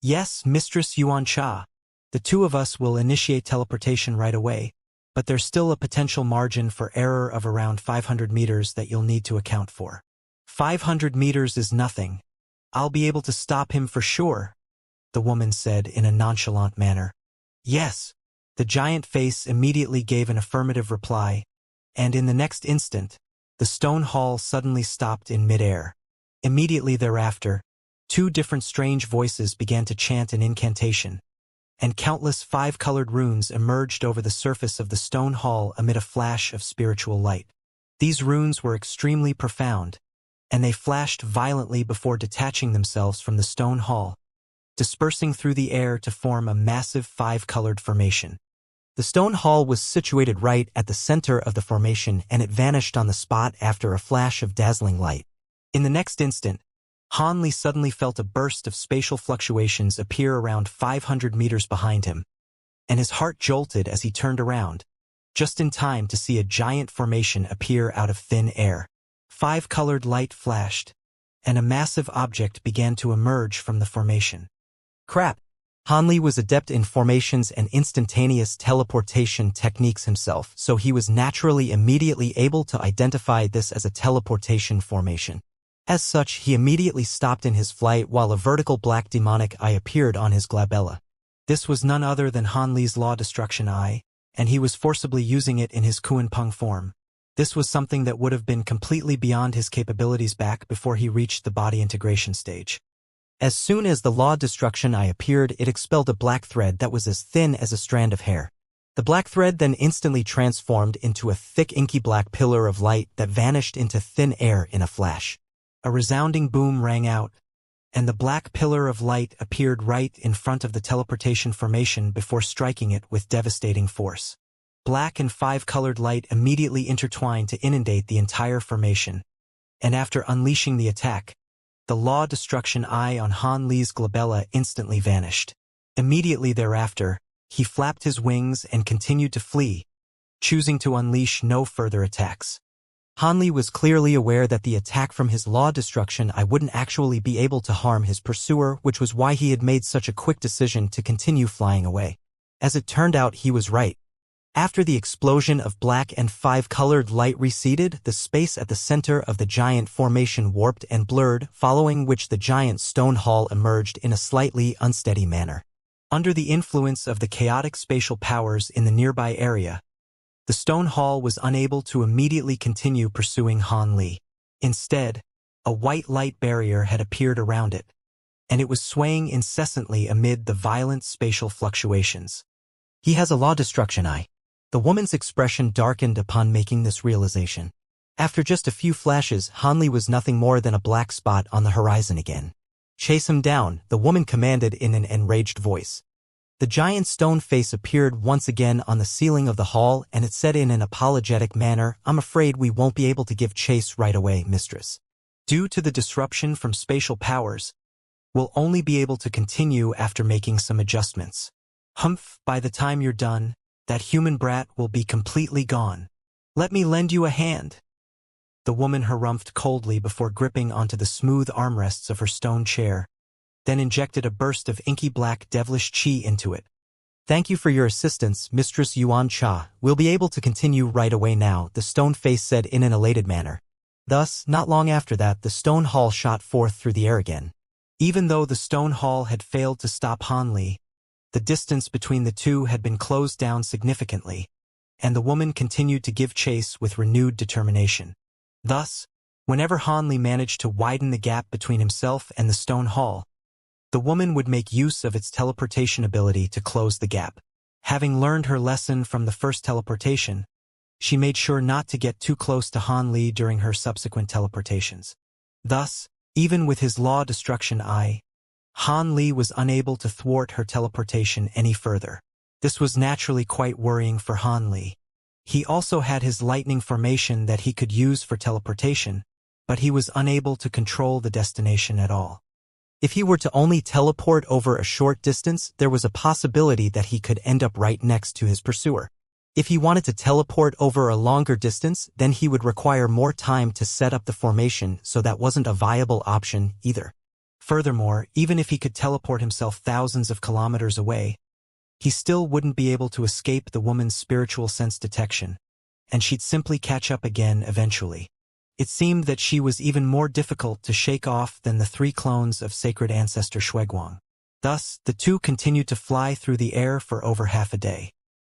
"Yes, Mistress Xianxia. The two of us will initiate teleportation right away, but there's still a potential margin for error of around 500 meters that you'll need to account for." 500 meters is nothing. I'll be able to stop him for sure, the woman said in a nonchalant manner. Yes. The giant face immediately gave an affirmative reply, and in the next instant, the stone hall suddenly stopped in midair. Immediately thereafter, two different strange voices began to chant an incantation, and countless five-colored runes emerged over the surface of the stone hall amid a flash of spiritual light. These runes were extremely profound, and they flashed violently before detaching themselves from the stone hall, dispersing through the air to form a massive five-colored formation. The stone hall was situated right at the center of the formation, and it vanished on the spot after a flash of dazzling light. In the next instant, Han Li suddenly felt a burst of spatial fluctuations appear around 500 meters behind him, and his heart jolted as he turned around, just in time to see a giant formation appear out of thin air. Five-colored light flashed, and a massive object began to emerge from the formation. Crap! Han Li was adept in formations and instantaneous teleportation techniques himself, so he was naturally immediately able to identify this as a teleportation formation. As such, he immediately stopped in his flight while a vertical black demonic eye appeared on his glabella. This was none other than Han Li's Law Destruction Eye, and he was forcibly using it in his Kuan-Peng form. This was something that would have been completely beyond his capabilities back before he reached the body integration stage. As soon as the Law Destruction Eye appeared, it expelled a black thread that was as thin as a strand of hair. The black thread then instantly transformed into a thick inky black pillar of light that vanished into thin air in a flash. A resounding boom rang out, and the black pillar of light appeared right in front of the teleportation formation before striking it with devastating force. Black and five-colored light immediately intertwined to inundate the entire formation, and after unleashing the attack, the Law Destruction Eye on Han Li's glabella instantly vanished. Immediately thereafter, he flapped his wings and continued to flee, choosing to unleash no further attacks. Han Li was clearly aware that the attack from his Law Destruction Eye wouldn't actually be able to harm his pursuer, which was why he had made such a quick decision to continue flying away. As it turned out, he was right. After the explosion of black and five-colored light receded, the space at the center of the giant formation warped and blurred, following which the giant stone hall emerged in a slightly unsteady manner. Under the influence of the chaotic spatial powers in the nearby area, the stone hall was unable to immediately continue pursuing Han Li. Instead, a white light barrier had appeared around it, and it was swaying incessantly amid the violent spatial fluctuations. He has a Law Destruction Eye. The woman's expression darkened upon making this realization. After just a few flashes, Han Li was nothing more than a black spot on the horizon again. "Chase him down," the woman commanded in an enraged voice. The giant stone face appeared once again on the ceiling of the hall, and it said in an apologetic manner, "I'm afraid we won't be able to give chase right away, mistress. Due to the disruption from spatial powers, we'll only be able to continue after making some adjustments. By the time you're done, that human brat will be completely gone. Let me lend you a hand." The woman harumphed coldly before gripping onto the smooth armrests of her stone chair. then injected a burst of inky black devilish qi into it. "Thank you for your assistance, Mistress Xianxia. We'll be able to continue right away now," the stone face said in an elated manner. Thus, not long after that, the stone hall shot forth through the air again. Even though the stone hall had failed to stop Han Li, the distance between the two had been closed down significantly, and the woman continued to give chase with renewed determination. Thus, whenever Han Li managed to widen the gap between himself and the stone hall, the woman would make use of its teleportation ability to close the gap. Having learned her lesson from the first teleportation, she made sure not to get too close to Han Li during her subsequent teleportations. Thus, even with his law destruction eye, Han Li was unable to thwart her teleportation any further. This was naturally quite worrying for Han Li. He also had his lightning formation that he could use for teleportation, but he was unable to control the destination at all. If he were to only teleport over a short distance, there was a possibility that he could end up right next to his pursuer. If he wanted to teleport over a longer distance, then he would require more time to set up the formation, so that wasn't a viable option either. Furthermore, even if he could teleport himself thousands of kilometers away, he still wouldn't be able to escape the woman's spiritual sense detection, and she'd simply catch up again eventually. It seemed that she was even more difficult to shake off than the 3 clones of sacred ancestor Shuiguang. Thus, the two continued to fly through the air for over half a day.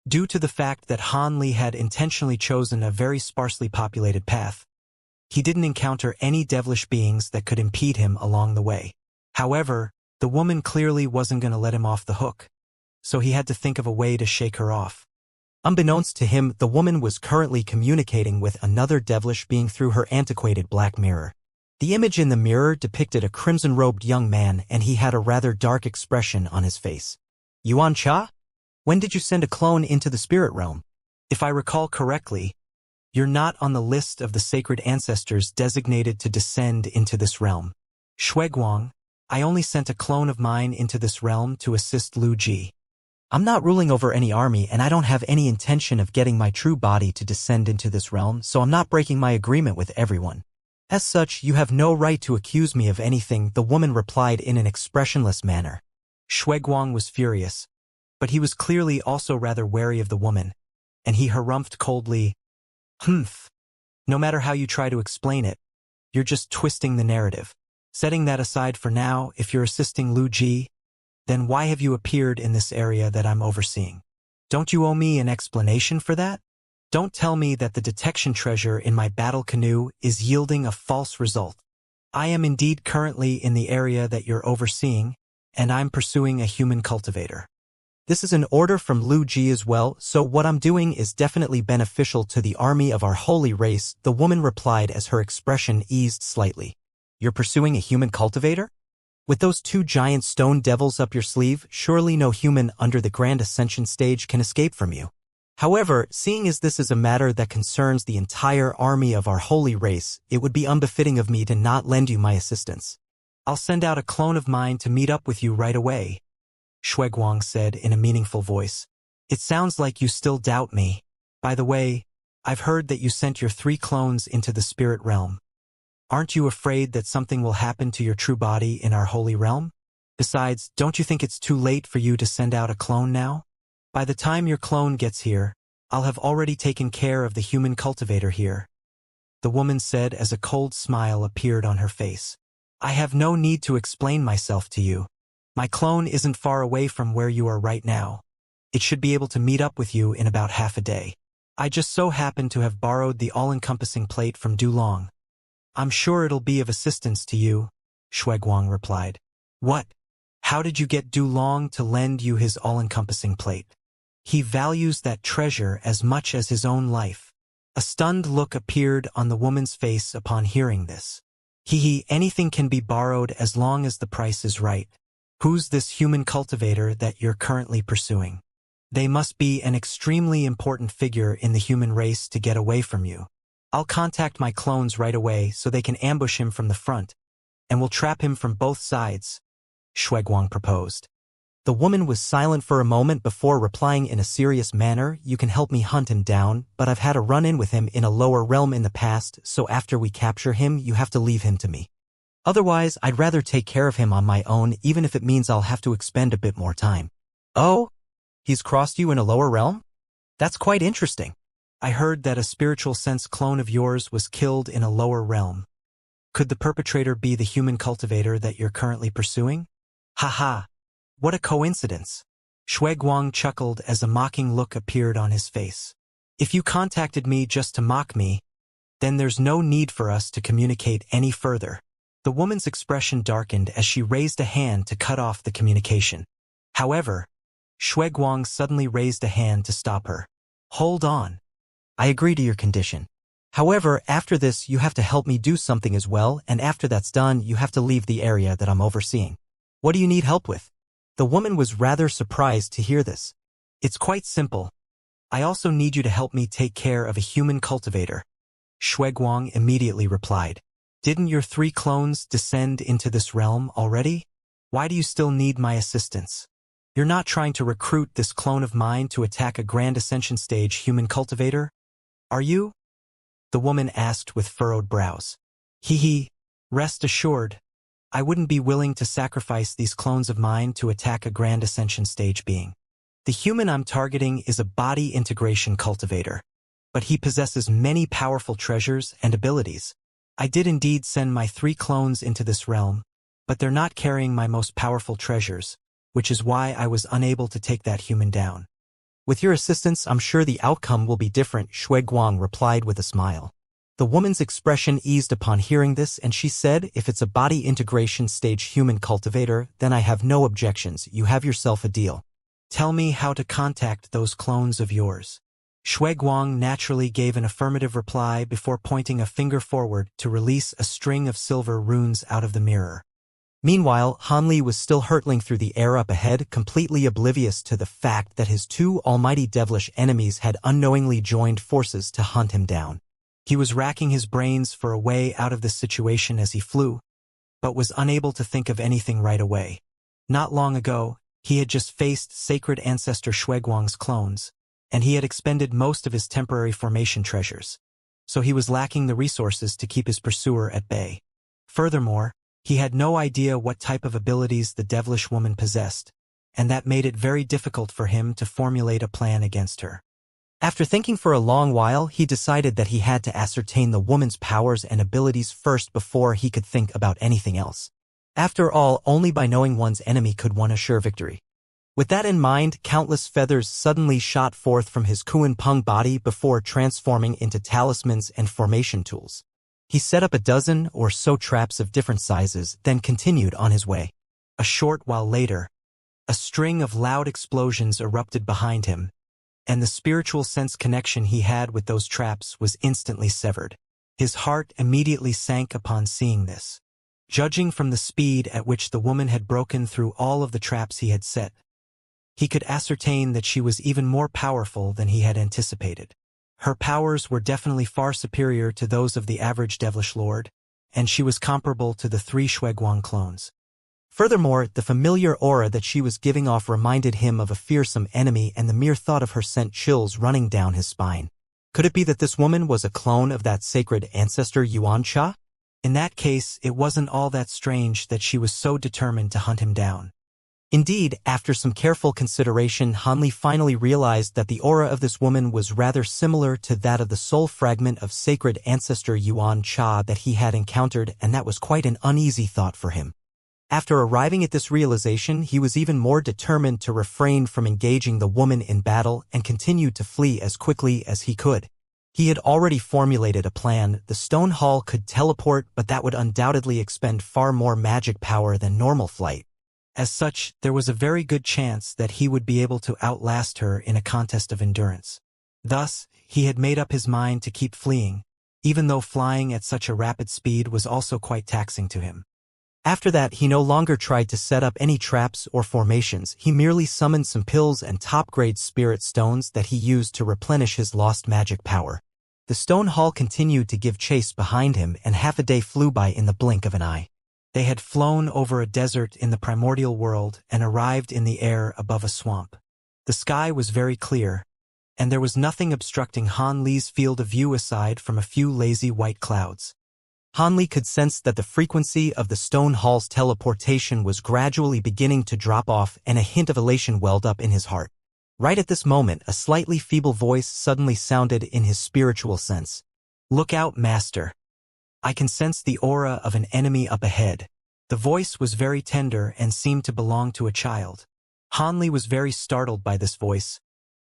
Due to the fact that Han Li had intentionally chosen a very sparsely populated path, he didn't encounter any devilish beings that could impede him along the way. However, the woman clearly wasn't going to let him off the hook, so he had to think of a way to shake her off. Unbeknownst to him, the woman was currently communicating with another devilish being through her antiquated black mirror. The image in the mirror depicted a crimson-robed young man, and he had a rather dark expression on his face. "Xianxia? When did you send a clone into the spirit realm? If I recall correctly, you're not on the list of the sacred ancestors designated to descend into this realm." "Shuiguang, I only sent a clone of mine into this realm to assist Lu Ji. I'm not ruling over any army, and I don't have any intention of getting my true body to descend into this realm, so I'm not breaking my agreement with everyone. As such, you have no right to accuse me of anything," the woman replied in an expressionless manner. Shuiguang was furious, but he was clearly also rather wary of the woman, and he harumphed coldly, "Humph. No matter how you try to explain it, you're just twisting the narrative. Setting that aside for now, if you're assisting Lu Ji, then why have you appeared in this area that I'm overseeing? Don't you owe me an explanation for that? Don't tell me that the detection treasure in my battle canoe is yielding a false result. I am indeed currently in the area that you're overseeing, and I'm pursuing a human cultivator. This is an order from Lu Ji as well, so what I'm doing is definitely beneficial to the army of our holy race," the woman replied as her expression eased slightly. "You're pursuing a human cultivator? With those 2 giant stone devils up your sleeve, surely no human under the Grand Ascension stage can escape from you. However, seeing as this is a matter that concerns the entire army of our holy race, it would be unbefitting of me to not lend you my assistance. I'll send out a clone of mine to meet up with you right away," Shuiguang said in a meaningful voice. "It sounds like you still doubt me. By the way, I've heard that you sent your 3 clones into the spirit realm. Aren't you afraid that something will happen to your true body in our holy realm? Besides, don't you think it's too late for you to send out a clone now? By the time your clone gets here, I'll have already taken care of the human cultivator here," the woman said as a cold smile appeared on her face. "I have no need to explain myself to you. My clone isn't far away from where you are right now. It should be able to meet up with you in about half a day. I just so happen to have borrowed the all-encompassing plate from Dulong. I'm sure it'll be of assistance to you," Shuiguang replied. "What? How did you get Dulong to lend you his all-encompassing plate? He values that treasure as much as his own life." A stunned look appeared on the woman's face upon hearing this. Anything can be borrowed as long as the price is right. Who's this human cultivator that you're currently pursuing? They must be an extremely important figure in the human race to get away from you. I'll contact my clones right away so they can ambush him from the front, and we'll trap him from both sides," Shuiguang proposed. The woman was silent for a moment before replying in a serious manner, "You can help me hunt him down, but I've had a run-in with him in a lower realm in the past, so after we capture him, you have to leave him to me. Otherwise, I'd rather take care of him on my own even if it means I'll have to expend a bit more time. Oh? He's crossed you in a lower realm? That's quite interesting. I heard that a spiritual sense clone of yours was killed in a lower realm. Could the perpetrator be the human cultivator that you're currently pursuing? Haha. What a coincidence. Shui Guang chuckled as a mocking look appeared on his face. If you contacted me just to mock me, then there's no need for us to communicate any further. The woman's expression darkened as she raised a hand to cut off the communication. However, Shui Guang suddenly raised a hand to stop her. Hold on. I agree to your condition. However, after this you have to help me do something as well, and after that's done you have to leave the area that I'm overseeing. What do you need help with? The woman was rather surprised to hear this. It's quite simple. I also need you to help me take care of a human cultivator. Shui Guang immediately replied. Didn't your 3 clones descend into this realm already? Why do you still need my assistance? You're not trying to recruit this clone of mine to attack a Grand Ascension stage human cultivator? Are you? The woman asked with furrowed brows. Hee. Rest assured, I wouldn't be willing to sacrifice these clones of mine to attack a Grand Ascension stage being. The human I'm targeting is a body integration cultivator, but he possesses many powerful treasures and abilities. I did indeed send my 3 clones into this realm, but they're not carrying my most powerful treasures, which is why I was unable to take that human down. With your assistance, I'm sure the outcome will be different, Shui Guang replied with a smile. The woman's expression eased upon hearing this, and she said, if it's a body integration stage human cultivator, then I have no objections. You have yourself a deal. Tell me how to contact those clones of yours. Shui Guang naturally gave an affirmative reply before pointing a finger forward to release a string of silver runes out of the mirror. Meanwhile, Han Li was still hurtling through the air up ahead, completely oblivious to the fact that his 2 almighty devilish enemies had unknowingly joined forces to hunt him down. He was racking his brains for a way out of this situation as he flew, but was unable to think of anything right away. Not long ago, he had just faced sacred ancestor Shui Guang's clones, and he had expended most of his temporary formation treasures, so he was lacking the resources to keep his pursuer at bay. Furthermore, he had no idea what type of abilities the devilish woman possessed, and that made it very difficult for him to formulate a plan against her. After thinking for a long while, he decided that he had to ascertain the woman's powers and abilities first before he could think about anything else. After all, only by knowing one's enemy could one assure victory. With that in mind, countless feathers suddenly shot forth from his Kuan-Peng body before transforming into talismans and formation tools. He set up a dozen or so traps of different sizes, then continued on his way. A short while later, a string of loud explosions erupted behind him, and the spiritual sense connection he had with those traps was instantly severed. His heart immediately sank upon seeing this. Judging from the speed at which the woman had broken through all of the traps he had set, he could ascertain that she was even more powerful than he had anticipated. Her powers were definitely far superior to those of the average devilish lord, and she was comparable to the 3 Shui Guang clones. Furthermore, the familiar aura that she was giving off reminded him of a fearsome enemy, and the mere thought of her sent chills running down his spine. Could it be that this woman was a clone of that sacred ancestor Xianxia? In that case, it wasn't all that strange that she was so determined to hunt him down. Indeed, after some careful consideration, Han Li finally realized that the aura of this woman was rather similar to that of the soul fragment of sacred ancestor Xianxia that he had encountered, and that was quite an uneasy thought for him. After arriving at this realization, he was even more determined to refrain from engaging the woman in battle and continued to flee as quickly as he could. He had already formulated a plan. The stone hall could teleport, but that would undoubtedly expend far more magic power than normal flight. As such, there was a very good chance that he would be able to outlast her in a contest of endurance. Thus, he had made up his mind to keep fleeing, even though flying at such a rapid speed was also quite taxing to him. After that, he no longer tried to set up any traps or formations. He merely summoned some pills and top-grade spirit stones that he used to replenish his lost magic power. The stone hall continued to give chase behind him, and half a day flew by in the blink of an eye. They had flown over a desert in the primordial world and arrived in the air above a swamp. The sky was very clear, and there was nothing obstructing Han Li's field of view aside from a few lazy white clouds. Hanli could sense that the frequency of the stone hall's teleportation was gradually beginning to drop off, and a hint of elation welled up in his heart. Right at this moment, a slightly feeble voice suddenly sounded in his spiritual sense. "Look out, Master. I can sense the aura of an enemy up ahead." The voice was very tender and seemed to belong to a child. Hanli was very startled by this voice.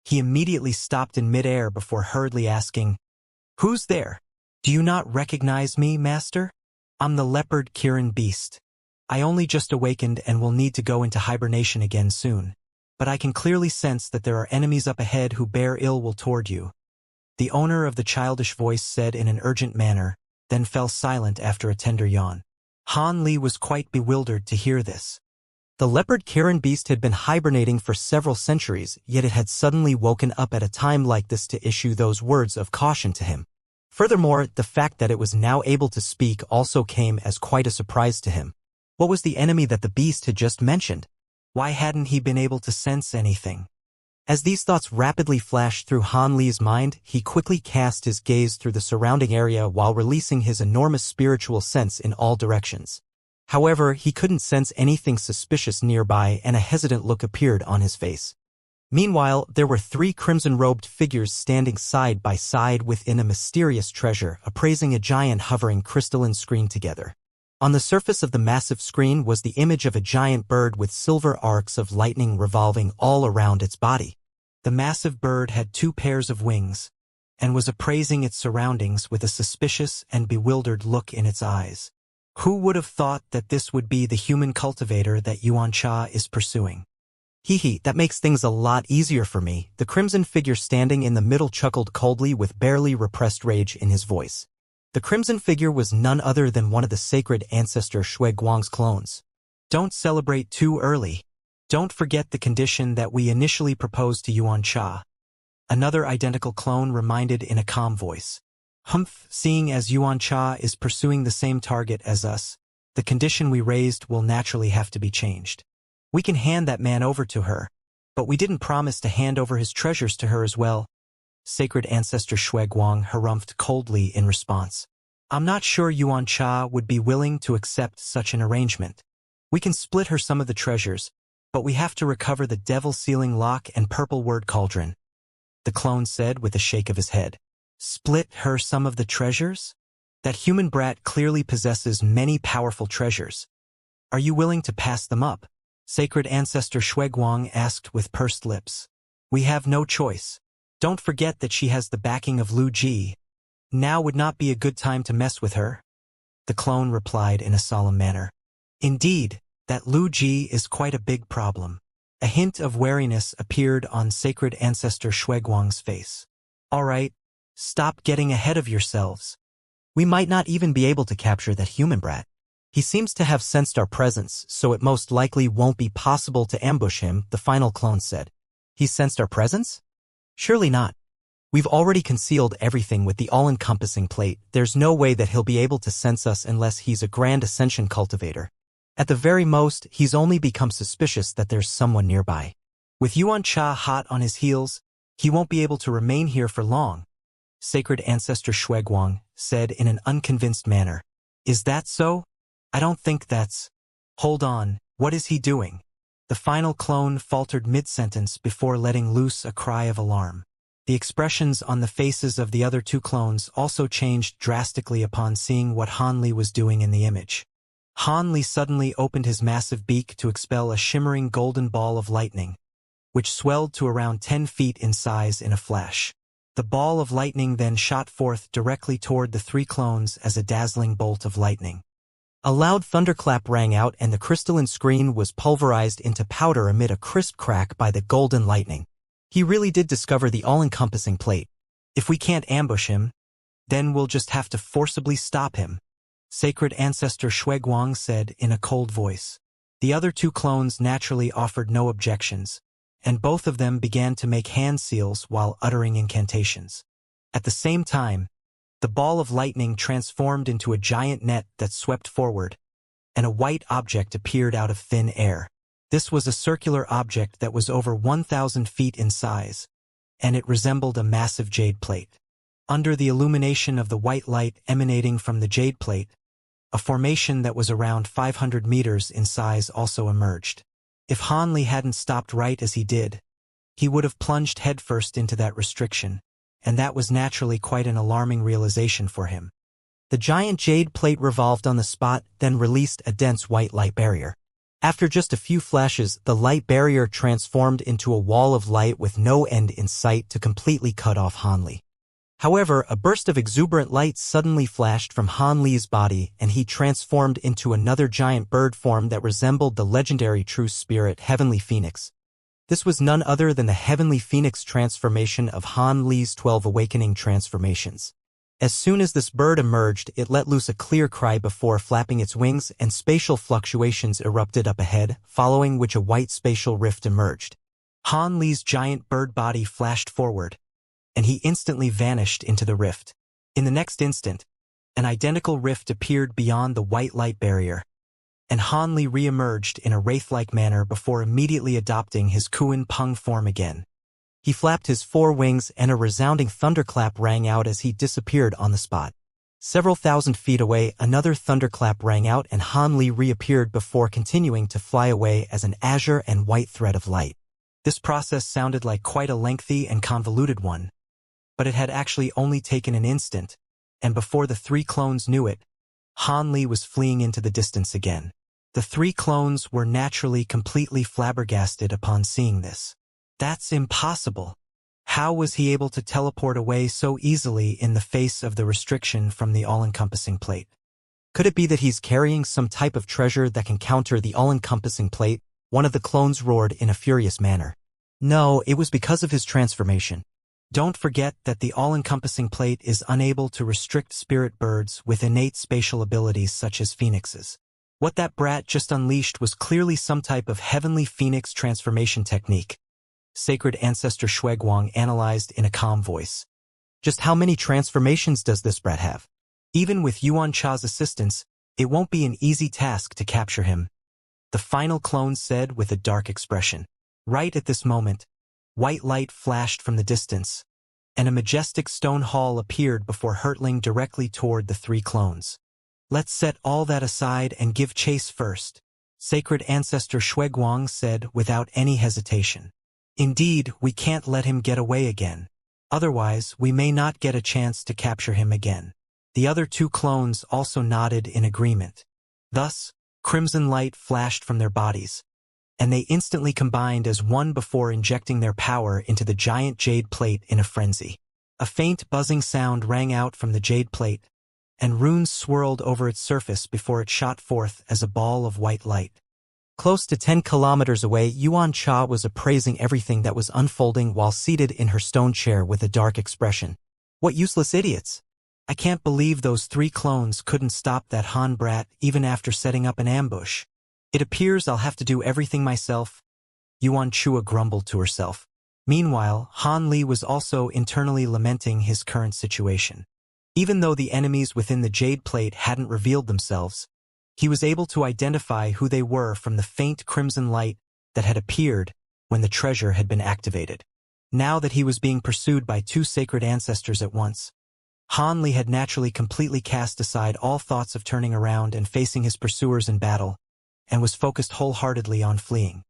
He immediately stopped in midair before hurriedly asking, "Who's there? Do you not recognize me, Master? I'm the leopard Kirin beast. I only just awakened and will need to go into hibernation again soon. But I can clearly sense that there are enemies up ahead who bear ill will toward you." The owner of the childish voice said in an urgent manner, then fell silent after a tender yawn. Hanli was quite bewildered to hear this. The leopard Kirin beast had been hibernating for several centuries, yet it had suddenly woken up at a time like this to issue those words of caution to him. Furthermore, the fact that it was now able to speak also came as quite a surprise to him. What was the enemy that the beast had just mentioned? Why hadn't he been able to sense anything? As these thoughts rapidly flashed through Hanli's mind, he quickly cast his gaze through the surrounding area while releasing his enormous spiritual sense in all directions. However, he couldn't sense anything suspicious nearby, and a hesitant look appeared on his face. Meanwhile, there were 3 crimson-robed figures standing side by side within a mysterious treasure, appraising a giant hovering crystalline screen together. On the surface of the massive screen was the image of a giant bird with silver arcs of lightning revolving all around its body. The massive bird had 2 pairs of wings, and was appraising its surroundings with a suspicious and bewildered look in its eyes. Who would have thought that this would be the human cultivator that Xianxia is pursuing? "Hee, that makes things a lot easier for me," the crimson figure standing in the middle chuckled coldly with barely repressed rage in his voice. The crimson figure was none other than one of the sacred ancestor Shui Guang's clones. "Don't celebrate too early. Don't forget the condition that we initially proposed to Xianxia," another identical clone reminded in a calm voice. "Humph, seeing as Xianxia is pursuing the same target as us, the condition we raised will naturally have to be changed. We can hand that man over to her, but we didn't promise to hand over his treasures to her as well," sacred ancestor Shui Guang harumphed coldly in response. "I'm not sure Xianxia would be willing to accept such an arrangement. We can split her some of the treasures, but we have to recover the devil sealing lock and purple word cauldron," the clone said with a shake of his head. "Split her some of the treasures? That human brat clearly possesses many powerful treasures. Are you willing to pass them up?" Sacred ancestor Shui Guang asked with pursed lips. "We have no choice. Don't forget that she has the backing of Lu Ji. Now would not be a good time to mess with her," the clone replied in a solemn manner. "Indeed, that Lu Ji is quite a big problem." A hint of wariness appeared on sacred ancestor Shui Guang's face. "All right, stop getting ahead of yourselves. We might not even be able to capture that human brat. He seems to have sensed our presence, so it most likely won't be possible to ambush him," the final clone said. "He sensed our presence? Surely not. We've already concealed everything with the all-encompassing plate. There's no way that he'll be able to sense us unless he's a grand Ascension cultivator. At the very most, he's only become suspicious that there's someone nearby. With Xianxia hot on his heels, he won't be able to remain here for long," sacred ancestor Shui Guang said in an unconvinced manner. "Is that so? I don't think that's—" "Hold on, what is he doing?" The final clone faltered mid-sentence before letting loose a cry of alarm. The expressions on the faces of the other 2 clones also changed drastically upon seeing what Hanli was doing in the image. Hanli suddenly opened his massive beak to expel a shimmering golden ball of lightning, which swelled to around 10 feet in size in a flash. The ball of lightning then shot forth directly toward the 3 clones as a dazzling bolt of lightning. A loud thunderclap rang out, and the crystalline screen was pulverized into powder amid a crisp crack by the golden lightning. He really did discover the all-encompassing plate. "If we can't ambush him, then we'll just have to forcibly stop him," sacred ancestor Shui Guang said in a cold voice. The other 2 clones naturally offered no objections, and both of them began to make hand seals while uttering incantations. At the same time, the ball of lightning transformed into a giant net that swept forward, and a white object appeared out of thin air. This was a circular object that was over 1,000 feet in size, and it resembled a massive jade plate. Under the illumination of the white light emanating from the jade plate, A formation that was around 500 meters in size also emerged. If Han Li hadn't stopped right as he did, he would have plunged headfirst into that restriction, and that was naturally quite an alarming realization for him. The giant jade plate revolved on the spot, then released a dense white light barrier. After just a few flashes, the light barrier transformed into a wall of light with no end in sight to completely cut off Han Li. However, a burst of exuberant light suddenly flashed from Han Li's body, and he transformed into another giant bird form that resembled the legendary true spirit Heavenly Phoenix. This was none other than the Heavenly Phoenix transformation of Han Li's 12 awakening transformations. As soon as this bird emerged, it let loose a clear cry before flapping its wings, and spatial fluctuations erupted up ahead, following which a white spatial rift emerged. Han Li's giant bird body flashed forward, and he instantly vanished into the rift. In the next instant, an identical rift appeared beyond the white light barrier, and Han Li re-emerged in a wraith-like manner before immediately adopting his Kuan Peng form again. He flapped his four wings, and a resounding thunderclap rang out as he disappeared on the spot. Several thousand feet away, another thunderclap rang out, and Han Li reappeared before continuing to fly away as an azure and white thread of light. This process sounded like quite a lengthy and convoluted one, but it had actually only taken an instant, and before the three clones knew it, Han Li was fleeing into the distance again. The three clones were naturally completely flabbergasted upon seeing this. That's impossible. How was he able to teleport away so easily in the face of the restriction from the all-encompassing plate? Could it be that he's carrying some type of treasure that can counter the all-encompassing plate? One of the clones roared in a furious manner. No, it was because of his transformation. Don't forget that the all-encompassing plate is unable to restrict spirit birds with innate spatial abilities such as phoenixes. What that brat just unleashed was clearly some type of heavenly phoenix transformation technique. Sacred Ancestor Shuiguang analyzed in a calm voice. Just how many transformations does this brat have? Even with Yuan Cha's assistance, it won't be an easy task to capture him, the final clone said with a dark expression. Right at this moment, white light flashed from the distance, and a majestic stone hall appeared before hurtling directly toward the three clones. Let's set all that aside and give chase first, Sacred Ancestor Shuiguang said without any hesitation. Indeed, we can't let him get away again. Otherwise, we may not get a chance to capture him again. The other two clones also nodded in agreement. Thus, crimson light flashed from their bodies, and they instantly combined as one before injecting their power into the giant jade plate in a frenzy. A faint buzzing sound rang out from the jade plate, and runes swirled over its surface before it shot forth as a ball of white light. Close to 10 kilometers away, Yuan Cha was appraising everything that was unfolding while seated in her stone chair with a dark expression. What useless idiots! I can't believe those three clones couldn't stop that Han brat even after setting up an ambush. It appears I'll have to do everything myself, Yuan Chua grumbled to herself. Meanwhile, Han Li was also internally lamenting his current situation. Even though the enemies within the jade plate hadn't revealed themselves, he was able to identify who they were from the faint crimson light that had appeared when the treasure had been activated. Now that he was being pursued by two sacred ancestors at once, Han Li had naturally completely cast aside all thoughts of turning around and facing his pursuers in battle, and was focused wholeheartedly on fleeing.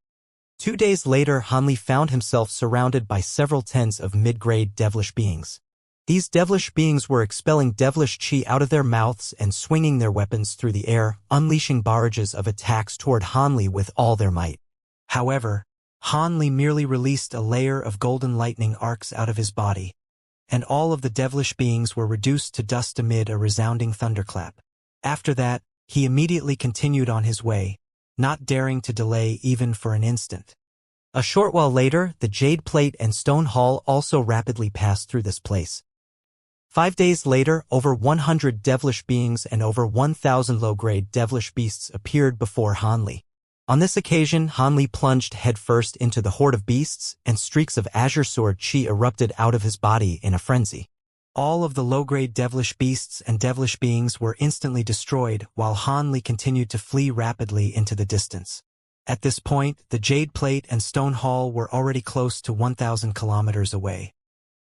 2 days later, Han Li found himself surrounded by several tens of mid-grade devilish beings. These devilish beings were expelling devilish chi out of their mouths and swinging their weapons through the air, unleashing barrages of attacks toward Han Li with all their might. However, Han Li merely released a layer of golden lightning arcs out of his body, and all of the devilish beings were reduced to dust amid a resounding thunderclap. After that, he immediately continued on his way, not daring to delay even for an instant. A short while later, the jade plate and stone hall also rapidly passed through this place. 5 days later, over 100 devilish beings and over 1,000 low-grade devilish beasts appeared before Han Li. On this occasion, Han Li plunged headfirst into the horde of beasts, and streaks of azure sword chi erupted out of his body in a frenzy. All of the low-grade devilish beasts and devilish beings were instantly destroyed, while Han Li continued to flee rapidly into the distance. At this point, the jade plate and stone hall were already close to 1,000 kilometers away.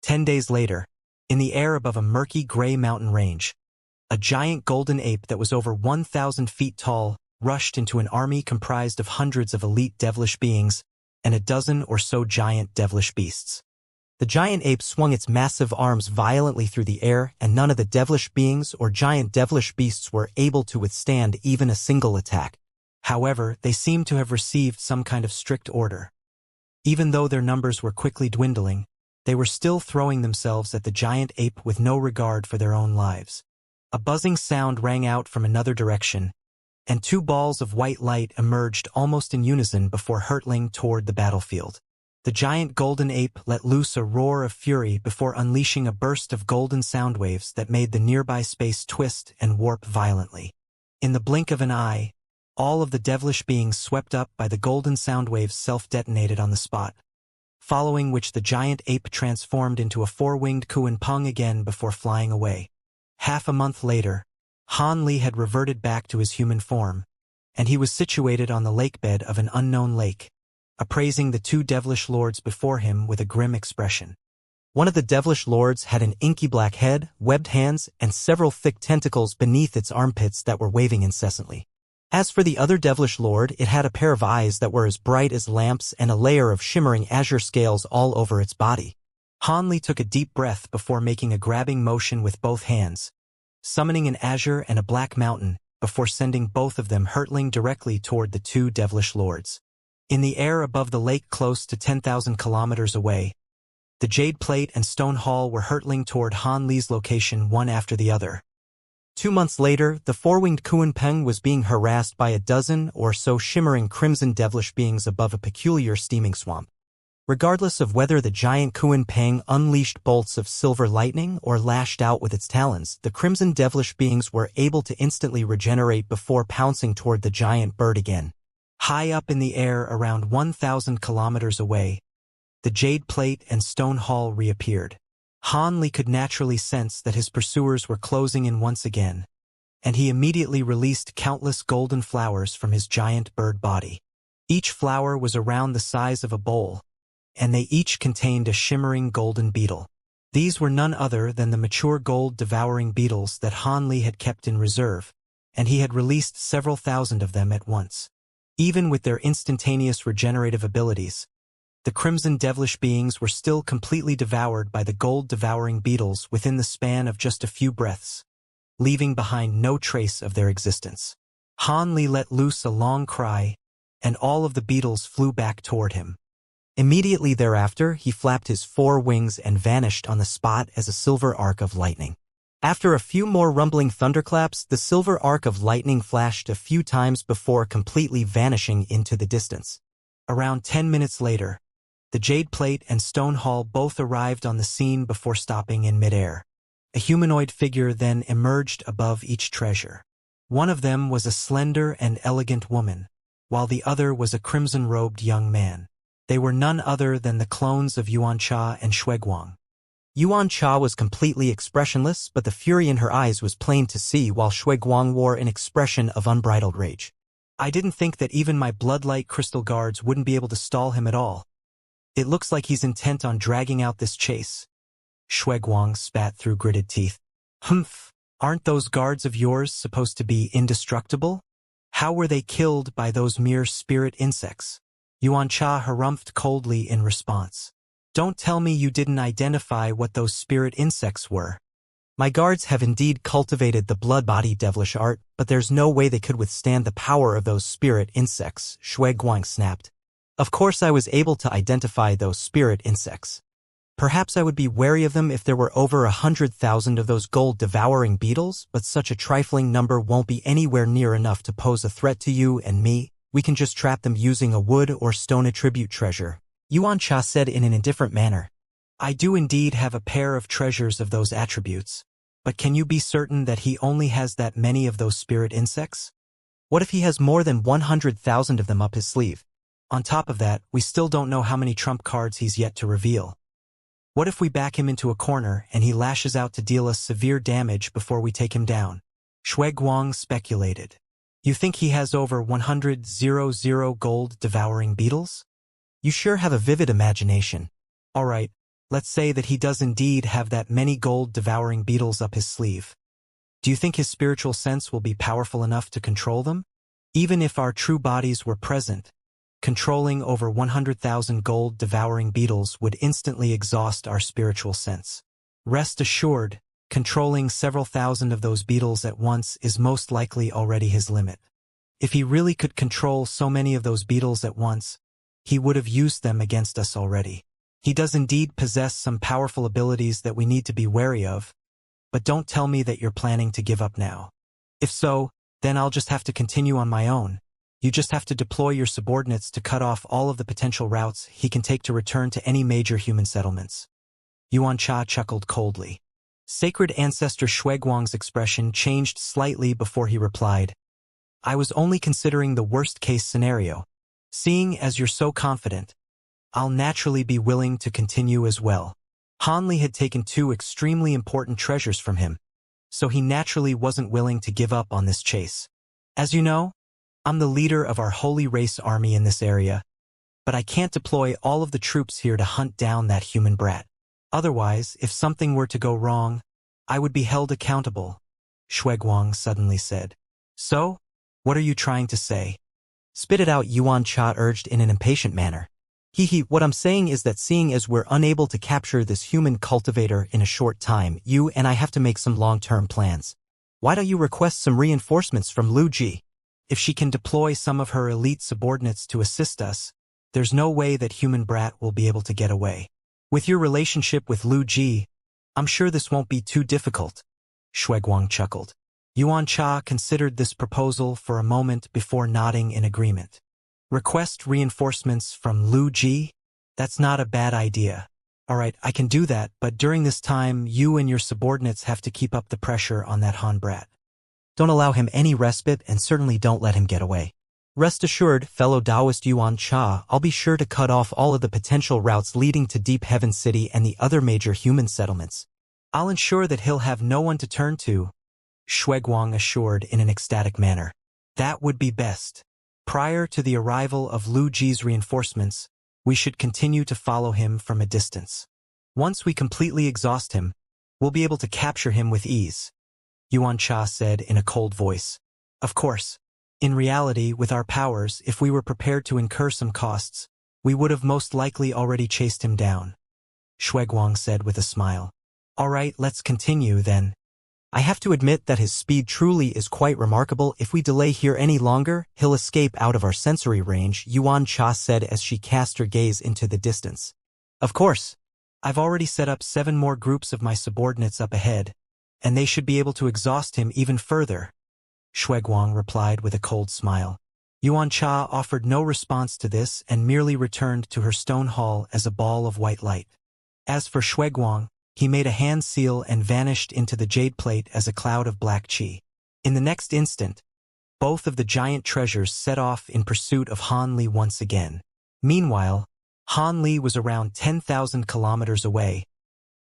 10 days later, in the air above a murky gray mountain range, A giant golden ape that was over 1,000 feet tall rushed into an army comprised of hundreds of elite devilish beings and a dozen or so giant devilish beasts. The giant ape swung its massive arms violently through the air, and none of the devilish beings or giant devilish beasts were able to withstand even a single attack. However, they seemed to have received some kind of strict order. Even though their numbers were quickly dwindling, they were still throwing themselves at the giant ape with no regard for their own lives. A buzzing sound rang out from another direction, and two balls of white light emerged almost in unison before hurtling toward the battlefield. The giant golden ape let loose a roar of fury before unleashing a burst of golden sound waves that made the nearby space twist and warp violently. In the blink of an eye, all of the devilish beings swept up by the golden sound waves self-detonated on the spot, following which the giant ape transformed into a four-winged Kuan Peng again before flying away. Half a month later, Han Li had reverted back to his human form, and he was situated on the lakebed of an unknown lake, appraising the two devilish lords before him with a grim expression. One of the devilish lords had an inky black head, webbed hands, and several thick tentacles beneath its armpits that were waving incessantly. As for the other devilish lord, it had a pair of eyes that were as bright as lamps and a layer of shimmering azure scales all over its body. Han Li took a deep breath before making a grabbing motion with both hands, summoning an azure and a black mountain before sending both of them hurtling directly toward the two devilish lords. In the air above the lake close to 10,000 kilometers away, the jade plate and stone hall were hurtling toward Han Li's location one after the other. 2 months later, the four-winged Kuan Peng was being harassed by a dozen or so shimmering crimson devilish beings above a peculiar steaming swamp. Regardless of whether the giant Kuan Peng unleashed bolts of silver lightning or lashed out with its talons, the crimson devilish beings were able to instantly regenerate before pouncing toward the giant bird again. High up in the air around 1,000 kilometers away, the jade plate and stone hall reappeared. Han Li could naturally sense that his pursuers were closing in once again, and he immediately released countless golden flowers from his giant bird body. Each flower was around the size of a bowl, and they each contained a shimmering golden beetle. These were none other than the mature gold-devouring beetles that Han Li had kept in reserve, and he had released several thousand of them at once. Even with their instantaneous regenerative abilities, the crimson devilish beings were still completely devoured by the gold-devouring beetles within the span of just a few breaths, leaving behind no trace of their existence. Han Li let loose a long cry, and all of the beetles flew back toward him. Immediately thereafter, he flapped his four wings and vanished on the spot as a silver arc of lightning. After a few more rumbling thunderclaps, the silver arc of lightning flashed a few times before completely vanishing into the distance. Around 10 minutes later, the jade plate and stone hall both arrived on the scene before stopping in midair. A humanoid figure then emerged above each treasure. One of them was a slender and elegant woman, while the other was a crimson-robed young man. They were none other than the clones of Xianxia and Shuiguang. Xianxia was completely expressionless, but the fury in her eyes was plain to see, while Shuiguang wore an expression of unbridled rage. I didn't think that even my bloodlight crystal guards wouldn't be able to stall him at all. It looks like he's intent on dragging out this chase. Shuiguang spat through gritted teeth. Humph, aren't those guards of yours supposed to be indestructible? How were they killed by those mere spirit insects? Xianxia harumphed coldly in response. Don't tell me you didn't identify what those spirit insects were. My guards have indeed cultivated the blood-body devilish art, but there's no way they could withstand the power of those spirit insects, Shuiguang snapped. Of course I was able to identify those spirit insects. Perhaps I would be wary of them if there were over 100,000 of those gold-devouring beetles, but such a trifling number won't be anywhere near enough to pose a threat to you and me. We can just trap them using a wood or stone attribute treasure, Xianxia said in an indifferent manner. I do indeed have a pair of treasures of those attributes, but can you be certain that he only has that many of those spirit insects? What if he has more than 100,000 of them up his sleeve? On top of that, we still don't know how many trump cards he's yet to reveal. What if we back him into a corner and he lashes out to deal us severe damage before we take him down? Shuiguang speculated. You think he has over 100 gold-devouring beetles? You sure have a vivid imagination. All right, let's say that he does indeed have that many gold-devouring beetles up his sleeve. Do you think his spiritual sense will be powerful enough to control them? Even if our true bodies were present, controlling over 100,000 gold-devouring beetles would instantly exhaust our spiritual sense. Rest assured, controlling several thousand of those beetles at once is most likely already his limit. If he really could control so many of those beetles at once, he would have used them against us already. He does indeed possess some powerful abilities that we need to be wary of, but don't tell me that you're planning to give up now. If so, then I'll just have to continue on my own. You just have to deploy your subordinates to cut off all of the potential routes he can take to return to any major human settlements. Yuan Cha chuckled coldly. Sacred Ancestor Shuiguang's expression changed slightly before he replied, I was only considering the worst-case scenario. Seeing as you're so confident, I'll naturally be willing to continue as well. Han Li had taken two extremely important treasures from him, so he naturally wasn't willing to give up on this chase. As you know, I'm the leader of our holy race army in this area, but I can't deploy all of the troops here to hunt down that human brat. Otherwise, if something were to go wrong, I would be held accountable, Shuiguang suddenly said. So, what are you trying to say? Spit it out, Yuan Cha urged in an impatient manner. What I'm saying is that seeing as we're unable to capture this human cultivator in a short time, you and I have to make some long-term plans. Why don't you request some reinforcements from Lu Ji? If she can deploy some of her elite subordinates to assist us, there's no way that human brat will be able to get away. With your relationship with Lu Ji, I'm sure this won't be too difficult, Shuiguang chuckled. Yuan Cha considered this proposal for a moment before nodding in agreement. Request reinforcements from Lu Ji? That's not a bad idea. All right, I can do that, but during this time, you and your subordinates have to keep up the pressure on that Han brat. Don't allow him any respite and certainly don't let him get away. Rest assured, fellow Taoist Yuan Cha, I'll be sure to cut off all of the potential routes leading to Deep Heaven City and the other major human settlements. I'll ensure that he'll have no one to turn to, Shuiguang assured in an ecstatic manner. That would be best. Prior to the arrival of Lu Ji's reinforcements, we should continue to follow him from a distance. Once we completely exhaust him, we'll be able to capture him with ease, Yuan Cha said in a cold voice. Of course, in reality, with our powers, if we were prepared to incur some costs, we would have most likely already chased him down, Shuiguang said with a smile. All right, let's continue then. I have to admit that his speed truly is quite remarkable. If we delay here any longer, he'll escape out of our sensory range, Yuan Cha said as she cast her gaze into the distance. Of course. I've already set up 7 more groups of my subordinates up ahead, and they should be able to exhaust him even further, Shuiguang replied with a cold smile. Yuan Cha offered no response to this and merely returned to her stone hall as a ball of white light. As for Shuiguang, he made a hand seal and vanished into the jade plate as a cloud of black qi. In the next instant, both of the giant treasures set off in pursuit of Han Li once again. Meanwhile, Han Li was around 10,000 kilometers away,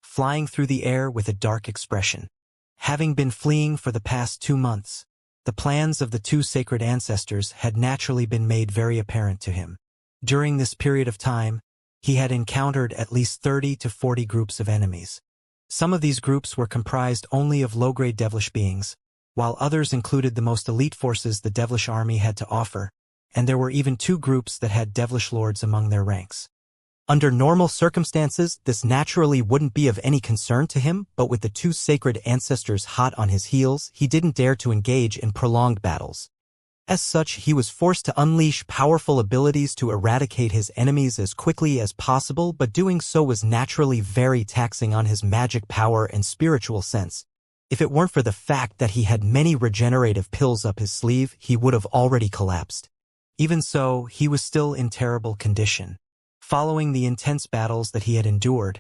flying through the air with a dark expression. Having been fleeing for the past 2 months, the plans of the 2 sacred ancestors had naturally been made very apparent to him. During this period of time, he had encountered at least 30 to 40 groups of enemies. Some of these groups were comprised only of low-grade devilish beings, while others included the most elite forces the devilish army had to offer, and there were even 2 groups that had devilish lords among their ranks. Under normal circumstances, this naturally wouldn't be of any concern to him, but with the 2 sacred ancestors hot on his heels, he didn't dare to engage in prolonged battles. As such, he was forced to unleash powerful abilities to eradicate his enemies as quickly as possible, but doing so was naturally very taxing on his magic power and spiritual sense. If it weren't for the fact that he had many regenerative pills up his sleeve, he would have already collapsed. Even so, he was still in terrible condition. Following the intense battles that he had endured,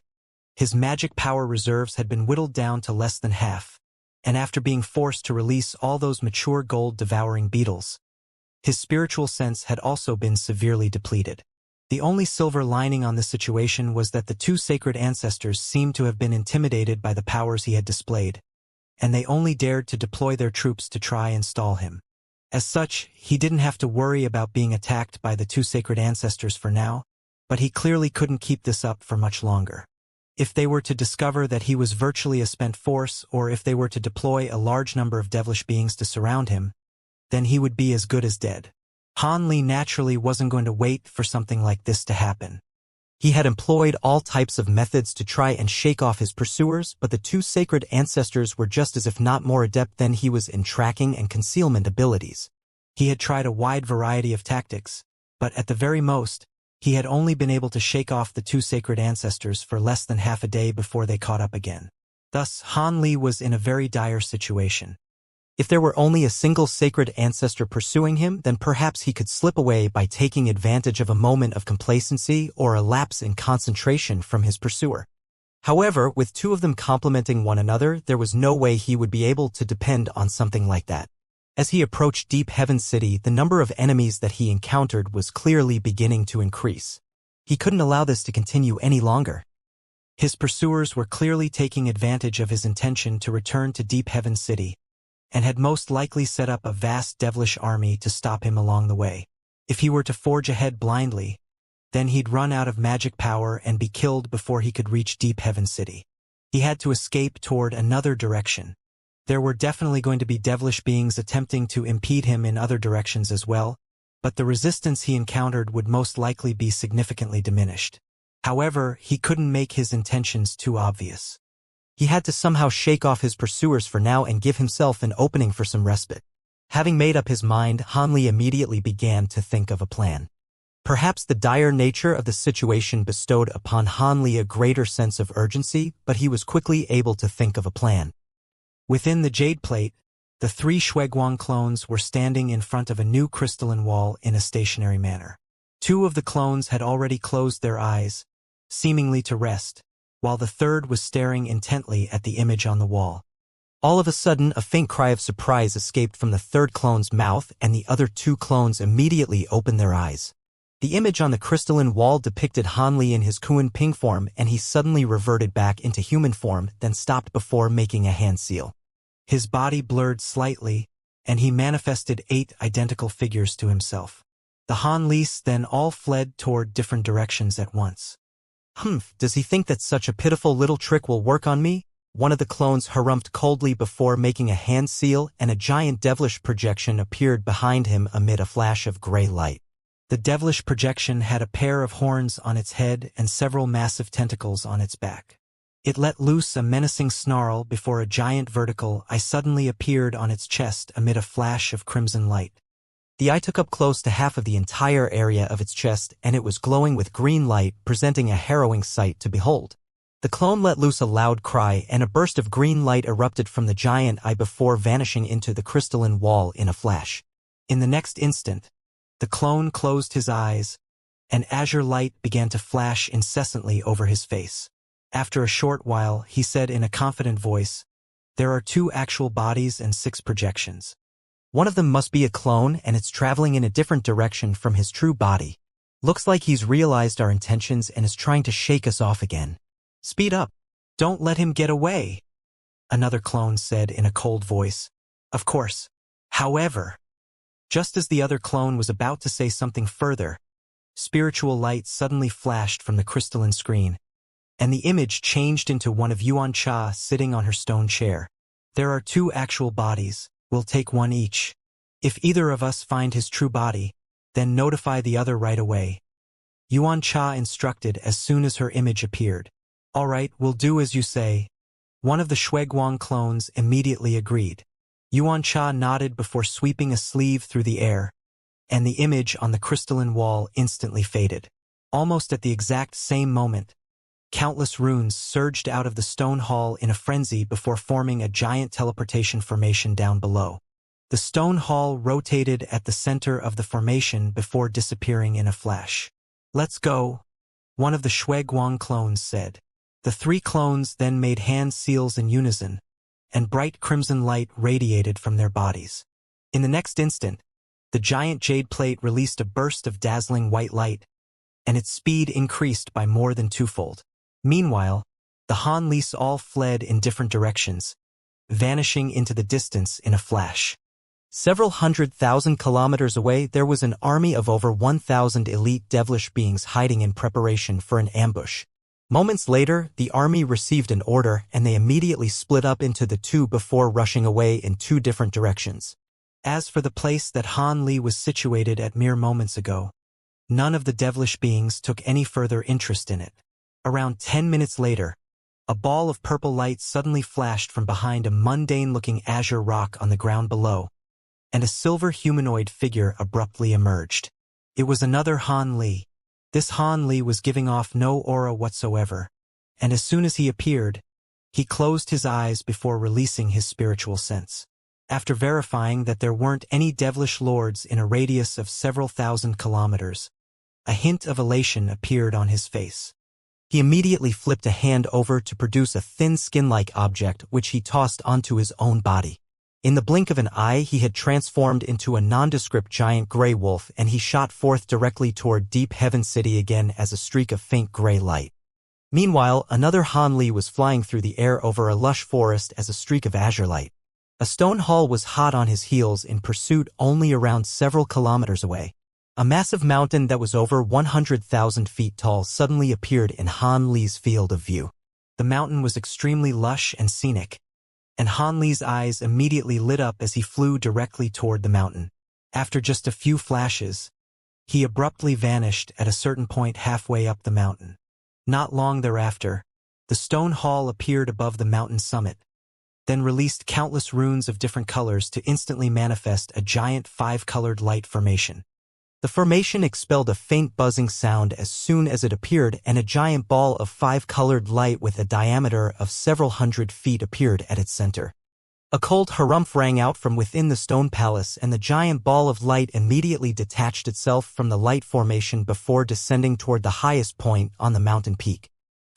his magic power reserves had been whittled down to less than half, and after being forced to release all those mature gold-devouring beetles, his spiritual sense had also been severely depleted. The only silver lining on this situation was that the 2 sacred ancestors seemed to have been intimidated by the powers he had displayed, and they only dared to deploy their troops to try and stall him. As such, he didn't have to worry about being attacked by the 2 sacred ancestors for now, but he clearly couldn't keep this up for much longer. If they were to discover that he was virtually a spent force, or if they were to deploy a large number of devilish beings to surround him, then he would be as good as dead. Han Li naturally wasn't going to wait for something like this to happen. He had employed all types of methods to try and shake off his pursuers, but the two sacred ancestors were just as if not more adept than he was in tracking and concealment abilities. He had tried a wide variety of tactics, but at the very most, he had only been able to shake off the two sacred ancestors for less than half a day before they caught up again. Thus, Han Li was in a very dire situation. If there were only a single sacred ancestor pursuing him, then perhaps he could slip away by taking advantage of a moment of complacency or a lapse in concentration from his pursuer. However, with two of them complementing one another, there was no way he would be able to depend on something like that. As he approached Deep Heaven City, the number of enemies that he encountered was clearly beginning to increase. He couldn't allow this to continue any longer. His pursuers were clearly taking advantage of his intention to return to Deep Heaven City, and had most likely set up a vast devilish army to stop him along the way. If he were to forge ahead blindly, then he'd run out of magic power and be killed before he could reach Deep Heaven City. He had to escape toward another direction. There were definitely going to be devilish beings attempting to impede him in other directions as well, but the resistance he encountered would most likely be significantly diminished. However, he couldn't make his intentions too obvious. He had to somehow shake off his pursuers for now and give himself an opening for some respite. Having made up his mind, Han Li immediately began to think of a plan. Perhaps the dire nature of the situation bestowed upon Han Li a greater sense of urgency, but he was quickly able to think of a plan. Within the Jade Plate, the three Shuiguang clones were standing in front of a new crystalline wall in a stationary manner. Two of the clones had already closed their eyes, seemingly to rest, while the third was staring intently at the image on the wall. All of a sudden, a faint cry of surprise escaped from the third clone's mouth, and the other two clones immediately opened their eyes. The image on the crystalline wall depicted Han Li in his Kuan Ping form, and he suddenly reverted back into human form, then stopped before making a hand seal. His body blurred slightly, and he manifested 8 identical figures to himself. The Han Lis then all fled toward different directions at once. Does he think that such a pitiful little trick will work on me? One of the clones harumphed coldly before making a hand seal, and a giant devilish projection appeared behind him amid a flash of gray light. The devilish projection had a pair of horns on its head and several massive tentacles on its back. It let loose a menacing snarl before a giant vertical eye suddenly appeared on its chest amid a flash of crimson light. The eye took up close to half of the entire area of its chest, and it was glowing with green light, presenting a harrowing sight to behold. The clone let loose a loud cry, and a burst of green light erupted from the giant eye before vanishing into the crystalline wall in a flash. In the next instant, the clone closed his eyes, and azure light began to flash incessantly over his face. After a short while, he said in a confident voice, "There are 2 actual bodies and 6 projections. One of them must be a clone, and it's traveling in a different direction from his true body. Looks like he's realized our intentions and is trying to shake us off again. Speed up. Don't let him get away," another clone said in a cold voice. Of course. However, just as the other clone was about to say something further, spiritual light suddenly flashed from the crystalline screen, and the image changed into one of Yuan Cha sitting on her stone chair. "There are 2 actual bodies. We'll take one each. If either of us find his true body, then notify the other right away," Yuan Cha instructed as soon as her image appeared. "All right, we'll do as you say." One of the Shuiguang clones immediately agreed. Yuan Cha nodded before sweeping a sleeve through the air, and the image on the crystalline wall instantly faded. Almost at the exact same moment, countless runes surged out of the stone hall in a frenzy before forming a giant teleportation formation down below. The stone hall rotated at the center of the formation before disappearing in a flash. "Let's go," one of the Shuiguang clones said. The 3 clones then made hand seals in unison, and bright crimson light radiated from their bodies. In the next instant, the giant jade plate released a burst of dazzling white light, and its speed increased by more than 2-fold. Meanwhile, the Han Lis all fled in different directions, vanishing into the distance in a flash. Several 100,000 kilometers away, there was an army of over 1,000 elite devilish beings hiding in preparation for an ambush. Moments later, the army received an order and they immediately split up into the two before rushing away in two different directions. As for the place that Han Li was situated at mere moments ago, none of the devilish beings took any further interest in it. Around 10 minutes later, a ball of purple light suddenly flashed from behind a mundane-looking azure rock on the ground below, and a silver humanoid figure abruptly emerged. It was another Han Li. This Han Li was giving off no aura whatsoever, and as soon as he appeared, he closed his eyes before releasing his spiritual sense. After verifying that there weren't any devilish lords in a radius of several thousand kilometers, a hint of elation appeared on his face. He immediately flipped a hand over to produce a thin skin-like object which he tossed onto his own body. In the blink of an eye, he had transformed into a nondescript giant gray wolf, and he shot forth directly toward Deep Heaven City again as a streak of faint gray light. Meanwhile, another Han Li was flying through the air over a lush forest as a streak of azure light. A stone hall was hot on his heels in pursuit only around several kilometers away. A massive mountain that was over 100,000 feet tall suddenly appeared in Han Li's field of view. The mountain was extremely lush and scenic, and Han Li's eyes immediately lit up as he flew directly toward the mountain. After just a few flashes, he abruptly vanished at a certain point halfway up the mountain. Not long thereafter, the stone hall appeared above the mountain summit, then released countless runes of different colors to instantly manifest a giant 5-colored light formation. The formation expelled a faint buzzing sound as soon as it appeared, and a giant ball of 5-colored light with a diameter of several hundred feet appeared at its center. A cold harumph rang out from within the stone palace, and the giant ball of light immediately detached itself from the light formation before descending toward the highest point on the mountain peak.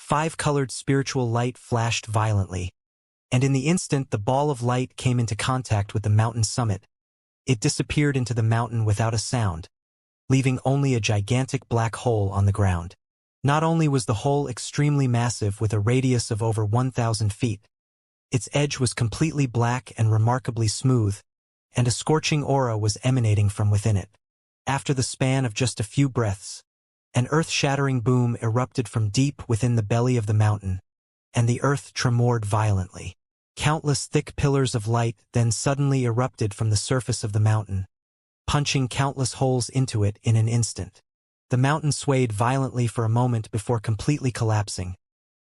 5-colored spiritual light flashed violently, and in the instant the ball of light came into contact with the mountain summit, it disappeared into the mountain without a sound, leaving only a gigantic black hole on the ground. Not only was the hole extremely massive with a radius of over 1,000 feet, its edge was completely black and remarkably smooth, and a scorching aura was emanating from within it. After the span of just a few breaths, an earth-shattering boom erupted from deep within the belly of the mountain, and the earth tremored violently. Countless thick pillars of light then suddenly erupted from the surface of the mountain, punching countless holes into it in an instant. The mountain swayed violently for a moment before completely collapsing,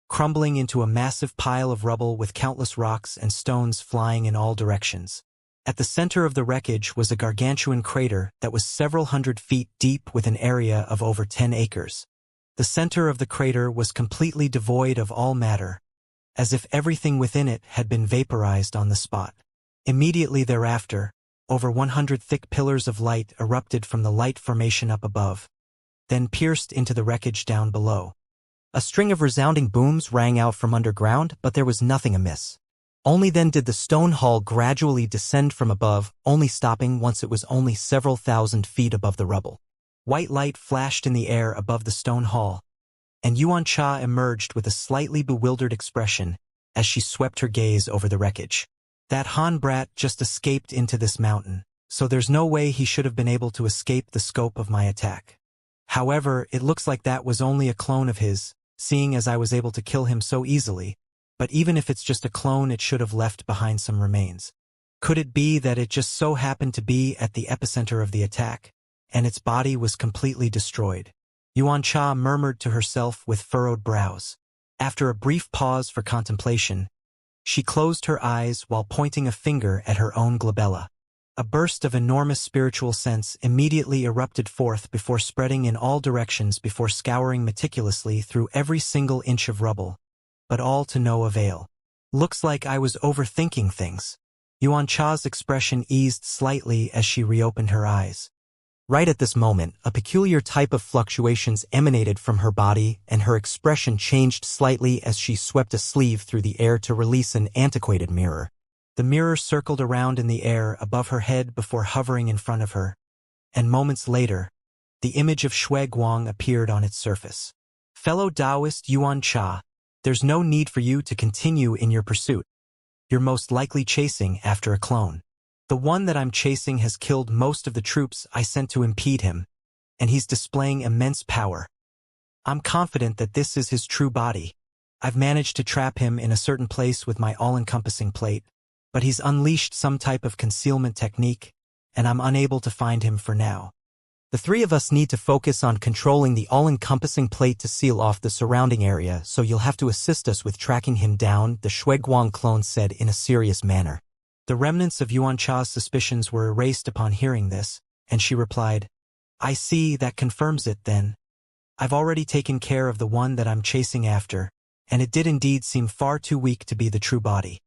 crumbling into a massive pile of rubble with countless rocks and stones flying in all directions. At the center of the wreckage was a gargantuan crater that was several hundred feet deep with an area of over 10 acres. The center of the crater was completely devoid of all matter, as if everything within it had been vaporized on the spot. Immediately thereafter, over 100 thick pillars of light erupted from the light formation up above, then pierced into the wreckage down below. A string of resounding booms rang out from underground, but there was nothing amiss. Only then did the stone hall gradually descend from above, only stopping once it was only several thousand feet above the rubble. White light flashed in the air above the stone hall, and Xianxia emerged with a slightly bewildered expression as she swept her gaze over the wreckage. That Han brat just escaped into this mountain, so there's no way he should have been able to escape the scope of my attack. However, it looks like that was only a clone of his, seeing as I was able to kill him so easily, but even if it's just a clone, it should have left behind some remains. Could it be that it just so happened to be at the epicenter of the attack, and its body was completely destroyed? Xianxia murmured to herself with furrowed brows. After a brief pause for contemplation, she closed her eyes while pointing a finger at her own glabella. A burst of enormous spiritual sense immediately erupted forth before spreading in all directions before scouring meticulously through every single inch of rubble, but all to no avail. Looks like I was overthinking things. Xianxia's expression eased slightly as she reopened her eyes. Right at this moment, a peculiar type of fluctuations emanated from her body, and her expression changed slightly as she swept a sleeve through the air to release an antiquated mirror. The mirror circled around in the air above her head before hovering in front of her, and moments later, the image of Shui Guang appeared on its surface. Fellow Taoist Xianxia, there's no need for you to continue in your pursuit. You're most likely chasing after a clone. The one that I'm chasing has killed most of the troops I sent to impede him, and he's displaying immense power. I'm confident that this is his true body. I've managed to trap him in a certain place with my all-encompassing plate, but he's unleashed some type of concealment technique, and I'm unable to find him for now. The three of us need to focus on controlling the all-encompassing plate to seal off the surrounding area, so you'll have to assist us with tracking him down, the Shuiguang clone said in a serious manner. The remnants of Yuan Cha's suspicions were erased upon hearing this, and she replied, I see, that confirms it then. I've already taken care of the one that I'm chasing after, and it did indeed seem far too weak to be the true body.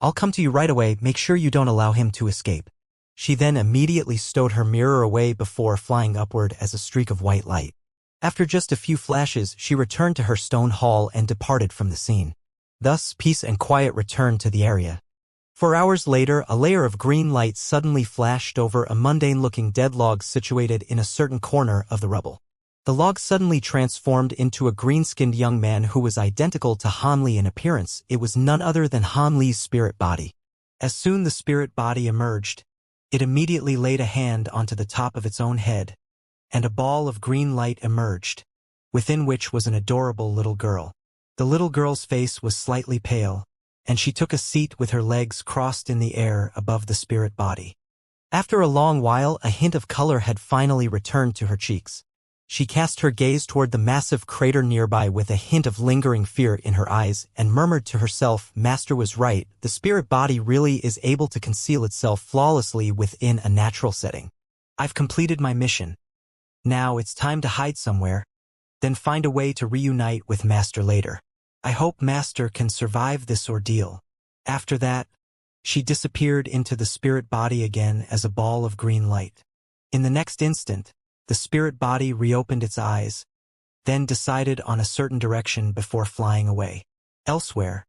I'll come to you right away, make sure you don't allow him to escape. She then immediately stowed her mirror away before flying upward as a streak of white light. After just a few flashes, she returned to her stone hall and departed from the scene. Thus, peace and quiet returned to the area. 4 hours later, a layer of green light suddenly flashed over a mundane-looking dead log situated in a certain corner of the rubble. The log suddenly transformed into a green-skinned young man who was identical to Han Li in appearance. It was none other than Han Li's spirit body. As soon the spirit body emerged, it immediately laid a hand onto the top of its own head, and a ball of green light emerged, within which was an adorable little girl. The little girl's face was slightly pale, and she took a seat with her legs crossed in the air above the spirit body. After a long while, a hint of color had finally returned to her cheeks. She cast her gaze toward the massive crater nearby with a hint of lingering fear in her eyes and murmured to herself, Master was right, the spirit body really is able to conceal itself flawlessly within a natural setting. I've completed my mission. Now it's time to hide somewhere, then find a way to reunite with Master later. I hope Master can survive this ordeal. After that, she disappeared into the spirit body again as a ball of green light. In the next instant, the spirit body reopened its eyes, then decided on a certain direction before flying away. Elsewhere,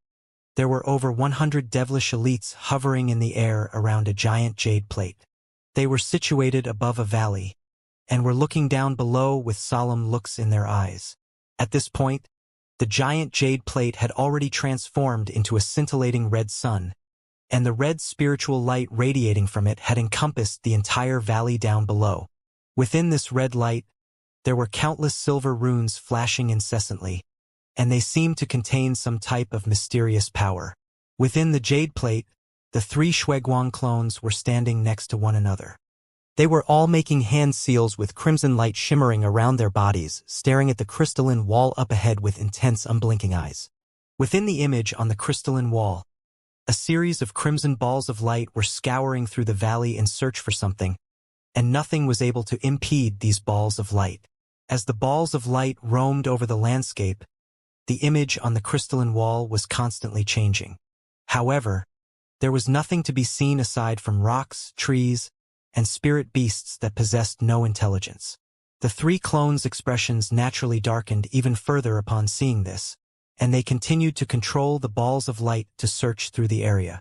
there were over 100 devilish elites hovering in the air around a giant jade plate. They were situated above a valley, and were looking down below with solemn looks in their eyes. At this point, the giant jade plate had already transformed into a scintillating red sun, and the red spiritual light radiating from it had encompassed the entire valley down below. Within this red light, there were countless silver runes flashing incessantly, and they seemed to contain some type of mysterious power. Within the jade plate, the 3 Shuiguang clones were standing next to one another. They were all making hand seals with crimson light shimmering around their bodies, staring at the crystalline wall up ahead with intense unblinking eyes. Within the image on the crystalline wall, a series of crimson balls of light were scouring through the valley in search for something, and nothing was able to impede these balls of light. As the balls of light roamed over the landscape, the image on the crystalline wall was constantly changing. However, there was nothing to be seen aside from rocks, trees, and spirit beasts that possessed no intelligence. The 3 clones' expressions naturally darkened even further upon seeing this, and they continued to control the balls of light to search through the area.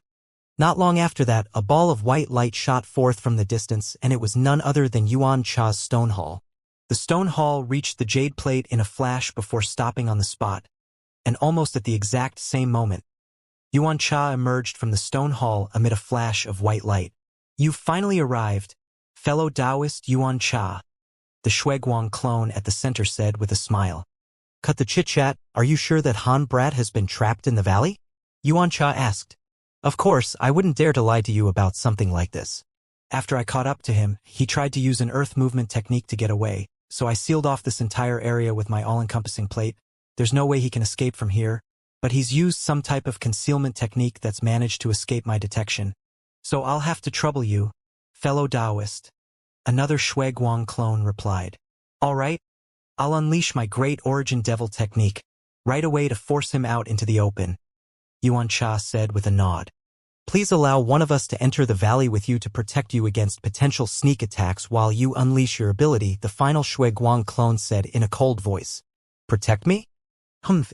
Not long after that, a ball of white light shot forth from the distance, and it was none other than Yuan Cha's stone hall. The stone hall reached the jade plate in a flash before stopping on the spot, and almost at the exact same moment, Yuan Cha emerged from the stone hall amid a flash of white light. You've finally arrived, fellow Taoist Yuan Cha, the Shuiguang clone at the center said with a smile. Cut the chit-chat, are you sure that Han Brat has been trapped in the valley? Yuan Cha asked. Of course, I wouldn't dare to lie to you about something like this. After I caught up to him, he tried to use an earth movement technique to get away, so I sealed off this entire area with my all-encompassing plate. There's no way he can escape from here, but he's used some type of concealment technique that's managed to escape my detection. So I'll have to trouble you, fellow Taoist. Another Shuiguang clone replied. All right, I'll unleash my great origin devil technique right away to force him out into the open, Yuan Cha said with a nod. Please allow one of us to enter the valley with you to protect you against potential sneak attacks while you unleash your ability, the final Shuiguang clone said in a cold voice. Protect me?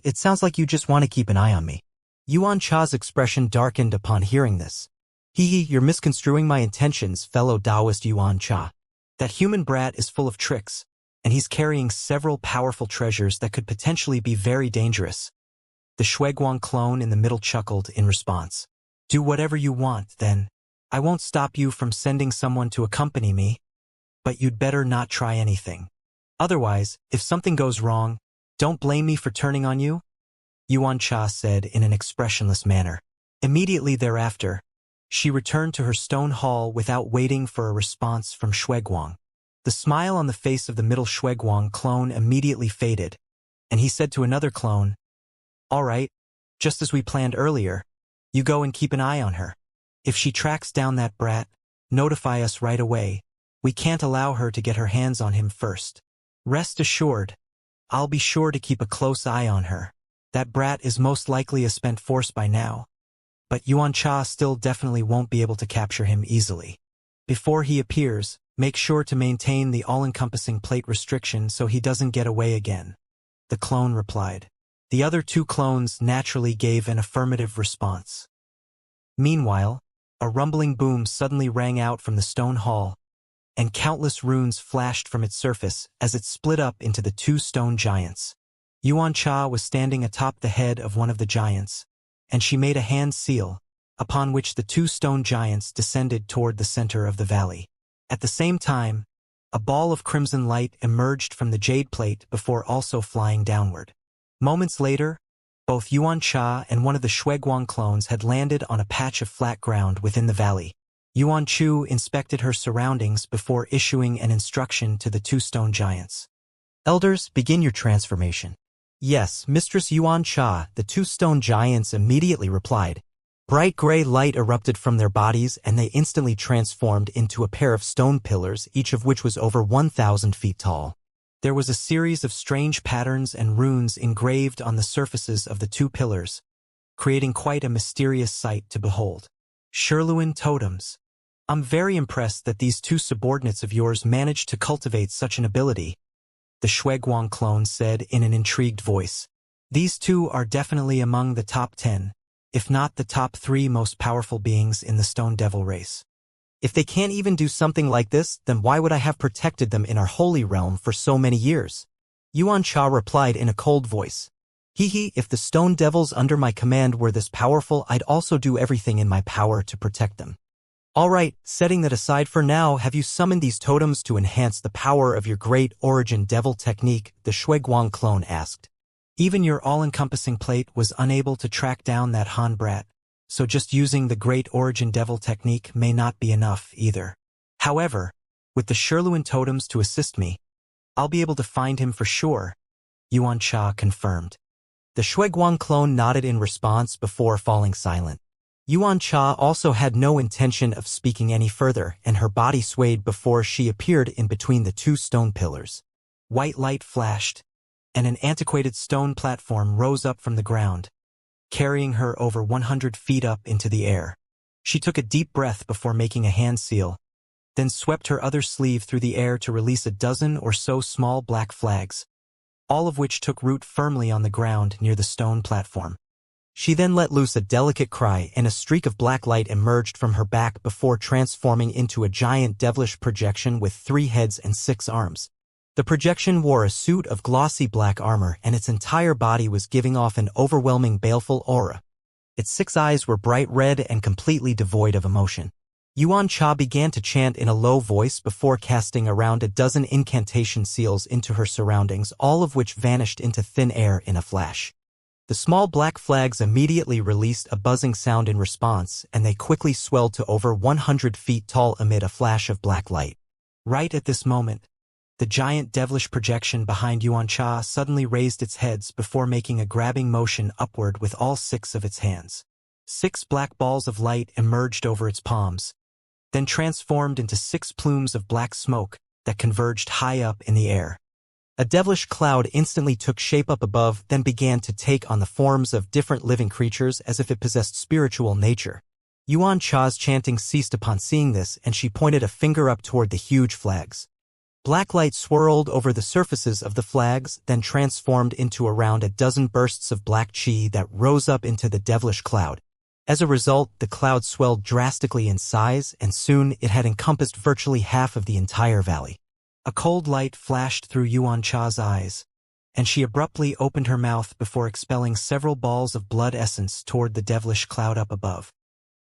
It sounds like you just want to keep an eye on me. Yuan Cha's expression darkened upon hearing this. You're misconstruing my intentions, fellow Taoist Yuan Cha. That human brat is full of tricks, and he's carrying several powerful treasures that could potentially be very dangerous. The Shuiguang clone in the middle chuckled in response. Do whatever you want, then. I won't stop you from sending someone to accompany me, but you'd better not try anything. Otherwise, if something goes wrong, Don't blame me for turning on you, Xianxia said in an expressionless manner. Immediately thereafter, she returned to her stone hall without waiting for a response from Shuiguang. The smile on the face of the middle Shuiguang clone immediately faded, and he said to another clone, "All right, just as we planned earlier, you go and keep an eye on her. If she tracks down that brat, notify us right away. We can't allow her to get her hands on him first. Rest assured, I'll be sure to keep a close eye on her. That brat is most likely a spent force by now, but Xianxia still definitely won't be able to capture him easily. Before he appears, make sure to maintain the all-encompassing plate restriction so he doesn't get away again," the clone replied. The other two clones naturally gave an affirmative response. Meanwhile, a rumbling boom suddenly rang out from the stone hall, and countless runes flashed from its surface as it split up into the two stone giants. Xianxia was standing atop the head of one of the giants, and she made a hand seal, upon which the two stone giants descended toward the center of the valley. At the same time, a ball of crimson light emerged from the jade plate before also flying downward. Moments later, both Xianxia and one of the Shuiguang clones had landed on a patch of flat ground within the valley. Yuanchu inspected her surroundings before issuing an instruction to the two stone giants. "Elders, begin your transformation." "Yes, Mistress Xianxia," the two stone giants immediately replied. Bright gray light erupted from their bodies and they instantly transformed into a pair of stone pillars, each of which was over 1,000 feet tall. There was a series of strange patterns and runes engraved on the surfaces of the two pillars, creating quite a mysterious sight to behold. "Sherluin totems. I'm very impressed that these two subordinates of yours managed to cultivate such an ability," the Shuiguang clone said in an intrigued voice. "These two are definitely among the top 10, if not the top 3 most powerful beings in the Stone Devil race. If they can't even do something like this, then why would I have protected them in our holy realm for so many years?" Xianxia replied in a cold voice. If the Stone Devils under my command were this powerful, I'd also do everything in my power to protect them." "All right, setting that aside for now, have you summoned these totems to enhance the power of your great origin devil technique?" the Shuiguang clone asked. "Even your all-encompassing plate was unable to track down that Han brat, so just using the great origin devil technique may not be enough either. However, with the Sherluin totems to assist me, I'll be able to find him for sure," Xianxia confirmed. The Shuiguang clone nodded in response before falling silent. Xianxia also had no intention of speaking any further, and her body swayed before she appeared in between the two stone pillars. White light flashed, and an antiquated stone platform rose up from the ground, carrying her over 100 feet up into the air. She took a deep breath before making a hand seal, then swept her other sleeve through the air to release a dozen or so small black flags, all of which took root firmly on the ground near the stone platform. She then let loose a delicate cry and a streak of black light emerged from her back before transforming into a giant devilish projection with 3 heads and 6 arms. The projection wore a suit of glossy black armor and its entire body was giving off an overwhelming baleful aura. Its 6 eyes were bright red and completely devoid of emotion. Xianxia began to chant in a low voice before casting around a dozen incantation seals into her surroundings, all of which vanished into thin air in a flash. The small black flags immediately released a buzzing sound in response, and they quickly swelled to over 100 feet tall amid a flash of black light. Right at this moment, the giant devilish projection behind Xianxia suddenly raised its heads before making a grabbing motion upward with all 6 of its hands. 6 black balls of light emerged over its palms, then transformed into 6 plumes of black smoke that converged high up in the air. A devilish cloud instantly took shape up above, then began to take on the forms of different living creatures as if it possessed spiritual nature. Xianxia's chanting ceased upon seeing this, and she pointed a finger up toward the huge flags. Black light swirled over the surfaces of the flags, then transformed into around a dozen bursts of black chi that rose up into the devilish cloud. As a result, the cloud swelled drastically in size, and soon it had encompassed virtually half of the entire valley. A cold light flashed through Xianxia's eyes, and she abruptly opened her mouth before expelling several balls of blood essence toward the devilish cloud up above.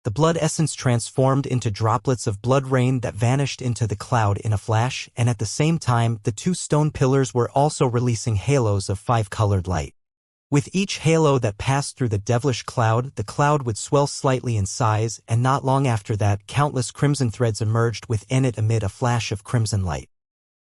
The blood essence transformed into droplets of blood rain that vanished into the cloud in a flash, and at the same time, the two stone pillars were also releasing halos of five-colored light. With each halo that passed through the devilish cloud, the cloud would swell slightly in size, and not long after that, countless crimson threads emerged within it amid a flash of crimson light.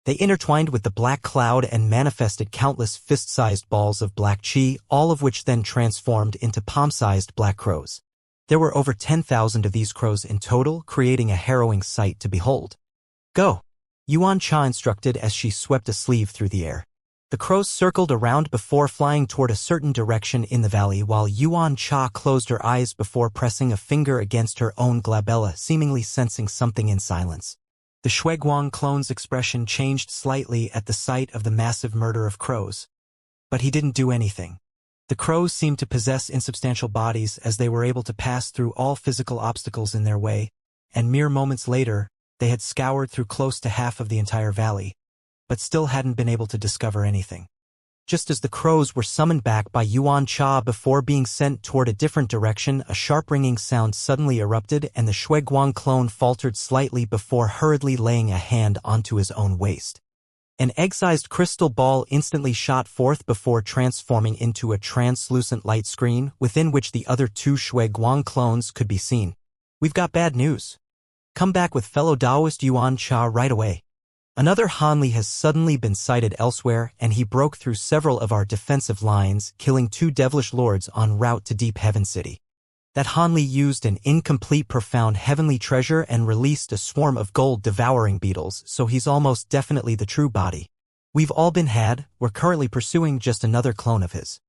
They intertwined with the black cloud and manifested countless fist-sized balls of black chi, all of which then transformed into palm-sized black crows. There were over 10,000 of these crows in total, creating a harrowing sight to behold. "Go!" Yuan Cha instructed as she swept a sleeve through the air. The crows circled around before flying toward a certain direction in the valley, while Yuan Cha closed her eyes before pressing a finger against her own glabella, seemingly sensing something in silence. The Shuiguang clone's expression changed slightly at the sight of the massive murder of crows. But he didn't do anything. The crows seemed to possess insubstantial bodies as they were able to pass through all physical obstacles in their way, and mere moments later, they had scoured through close to half of the entire valley, but still hadn't been able to discover anything. Just as the crows were summoned back by Yuan Cha before being sent toward a different direction, a sharp ringing sound suddenly erupted and the Shuiguang clone faltered slightly before hurriedly laying a hand onto his own waist. An egg-sized crystal ball instantly shot forth before transforming into a translucent light screen within which the other two Shuiguang clones could be seen. "We've got bad news. Come back with fellow Taoist Yuan Cha right away. Another Hanli has suddenly been sighted elsewhere, and he broke through several of our defensive lines, killing two devilish lords en route to Deep Heaven City. That Hanli used an incomplete profound heavenly treasure and released a swarm of gold-devouring beetles, so he's almost definitely the true body. We've all been had, we're currently pursuing just another clone of his.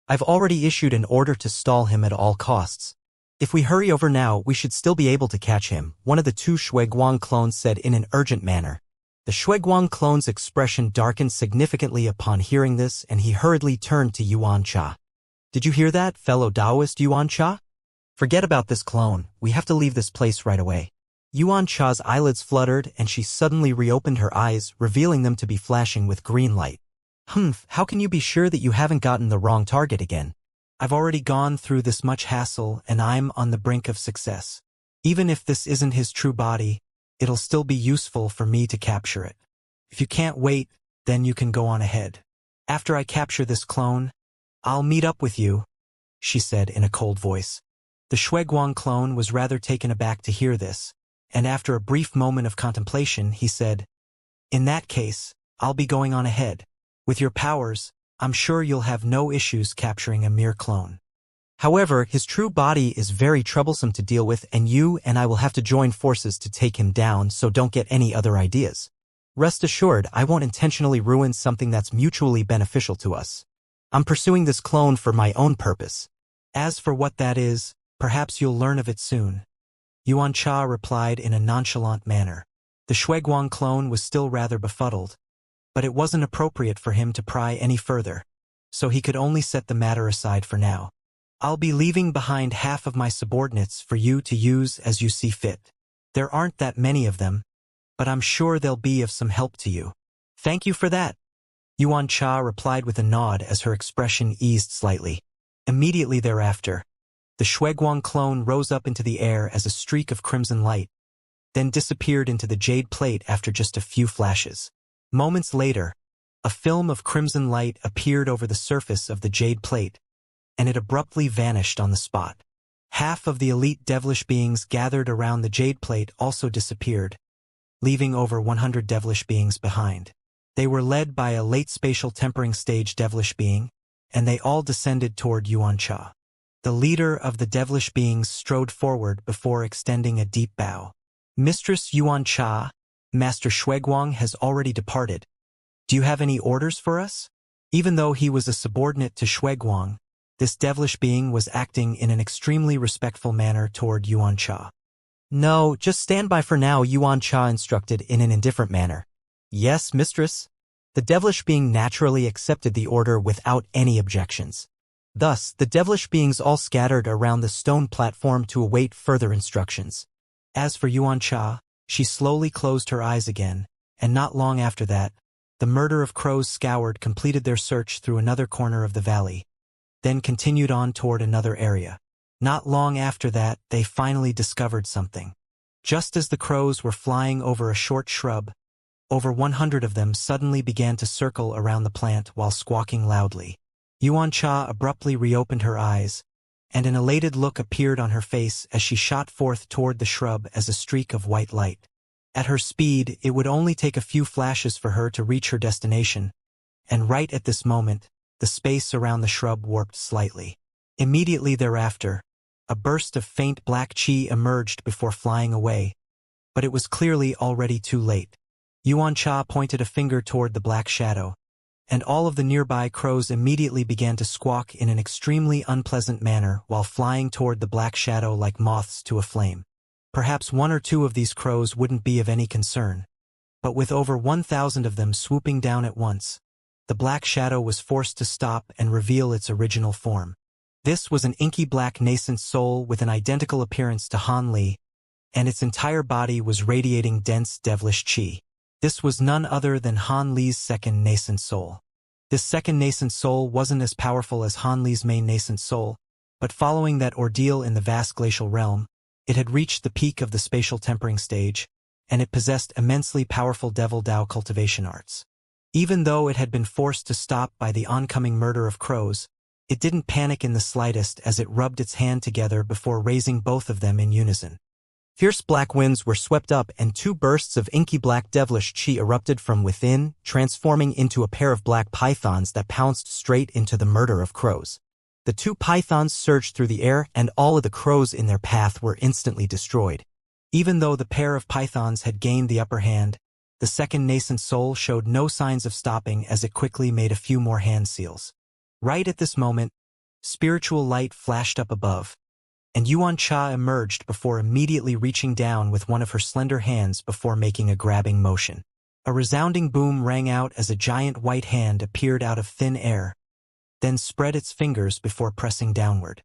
I've already issued an order to stall him at all costs. If we hurry over now, we should still be able to catch him," one of the two Shuiguang clones said in an urgent manner. The Shuiguang clone's expression darkened significantly upon hearing this, and he hurriedly turned to Yuan Cha. "Did you hear that, fellow Taoist Yuan Cha? Forget about this clone, we have to leave this place right away." Yuan Cha's eyelids fluttered, and she suddenly reopened her eyes, revealing them to be flashing with green light. How can you be sure that you haven't gotten the wrong target again? I've already gone through this much hassle, and I'm on the brink of success. Even if this isn't his true body, it'll still be useful for me to capture it. If you can't wait, then you can go on ahead. After I capture this clone, I'll meet up with you," she said in a cold voice. The Shuiguang clone was rather taken aback to hear this, and after a brief moment of contemplation, he said, "In that case, I'll be going on ahead. With your powers, I'm sure you'll have no issues capturing a mere clone. However, his true body is very troublesome to deal with, and you and I will have to join forces to take him down, so don't get any other ideas. Rest assured, I won't intentionally ruin something that's mutually beneficial to us. I'm pursuing this clone for my own purpose. As for what that is, perhaps you'll learn of it soon." Yuan Cha replied in a nonchalant manner. The Shuiguang clone was still rather befuddled, but it wasn't appropriate for him to pry any further, so he could only set the matter aside for now. "I'll be leaving behind half of my subordinates for you to use as you see fit. There aren't that many of them, but I'm sure they'll be of some help to you." "Thank you for that," Yuan Cha replied with a nod as her expression eased slightly. Immediately thereafter, the Shuiguang clone rose up into the air as a streak of crimson light, then disappeared into the jade plate after just a few flashes. Moments later, a film of crimson light appeared over the surface of the jade plate, and it abruptly vanished on the spot. Half of the elite devilish beings gathered around the jade plate also disappeared, leaving over 100 devilish beings behind. They were led by a late spatial tempering stage devilish being, and they all descended toward Yuan Cha. The leader of the devilish beings strode forward before extending a deep bow. "Mistress Yuan Cha, Master Shuiguang has already departed. Do you have any orders for us?" Even though he was a subordinate to Shuiguang, this devilish being was acting in an extremely respectful manner toward Yuan Cha. "No, just stand by for now," Yuan Cha instructed in an indifferent manner. "Yes, mistress." The devilish being naturally accepted the order without any objections. Thus, the devilish beings all scattered around the stone platform to await further instructions. As for Yuan Cha, she slowly closed her eyes again, and not long after that, the murder of crows scoured completed their search through another corner of the valley, then continued on toward another area. Not long after that, they finally discovered something. Just as the crows were flying over a short shrub, over 100 of them suddenly began to circle around the plant while squawking loudly. Xianxia abruptly reopened her eyes, and an elated look appeared on her face as she shot forth toward the shrub as a streak of white light. At her speed, it would only take a few flashes for her to reach her destination, and right at this moment, the space around the shrub warped slightly. Immediately thereafter, a burst of faint black chi emerged before flying away, but it was clearly already too late. Xianxia pointed a finger toward the black shadow, and all of the nearby crows immediately began to squawk in an extremely unpleasant manner while flying toward the black shadow like moths to a flame. Perhaps one or two of these crows wouldn't be of any concern, but with over 1,000 of them swooping down at once, the black shadow was forced to stop and reveal its original form. This was an inky black nascent soul with an identical appearance to Han Li, and its entire body was radiating dense devilish chi. This was none other than Han Li's second nascent soul. This second nascent soul wasn't as powerful as Han Li's main nascent soul, but following that ordeal in the vast glacial realm, it had reached the peak of the spatial tempering stage, and it possessed immensely powerful Devil Dao cultivation arts. Even though it had been forced to stop by the oncoming murder of crows, it didn't panic in the slightest as it rubbed its hand together before raising both of them in unison. Fierce black winds were swept up and two bursts of inky black devilish chi erupted from within, transforming into a pair of black pythons that pounced straight into the murder of crows. The two pythons surged through the air and all of the crows in their path were instantly destroyed. Even though the pair of pythons had gained the upper hand, the second nascent soul showed no signs of stopping as it quickly made a few more hand seals. Right at this moment, spiritual light flashed up above, and Xianxia emerged before immediately reaching down with one of her slender hands before making a grabbing motion. A resounding boom rang out as a giant white hand appeared out of thin air, then spread its fingers before pressing downward.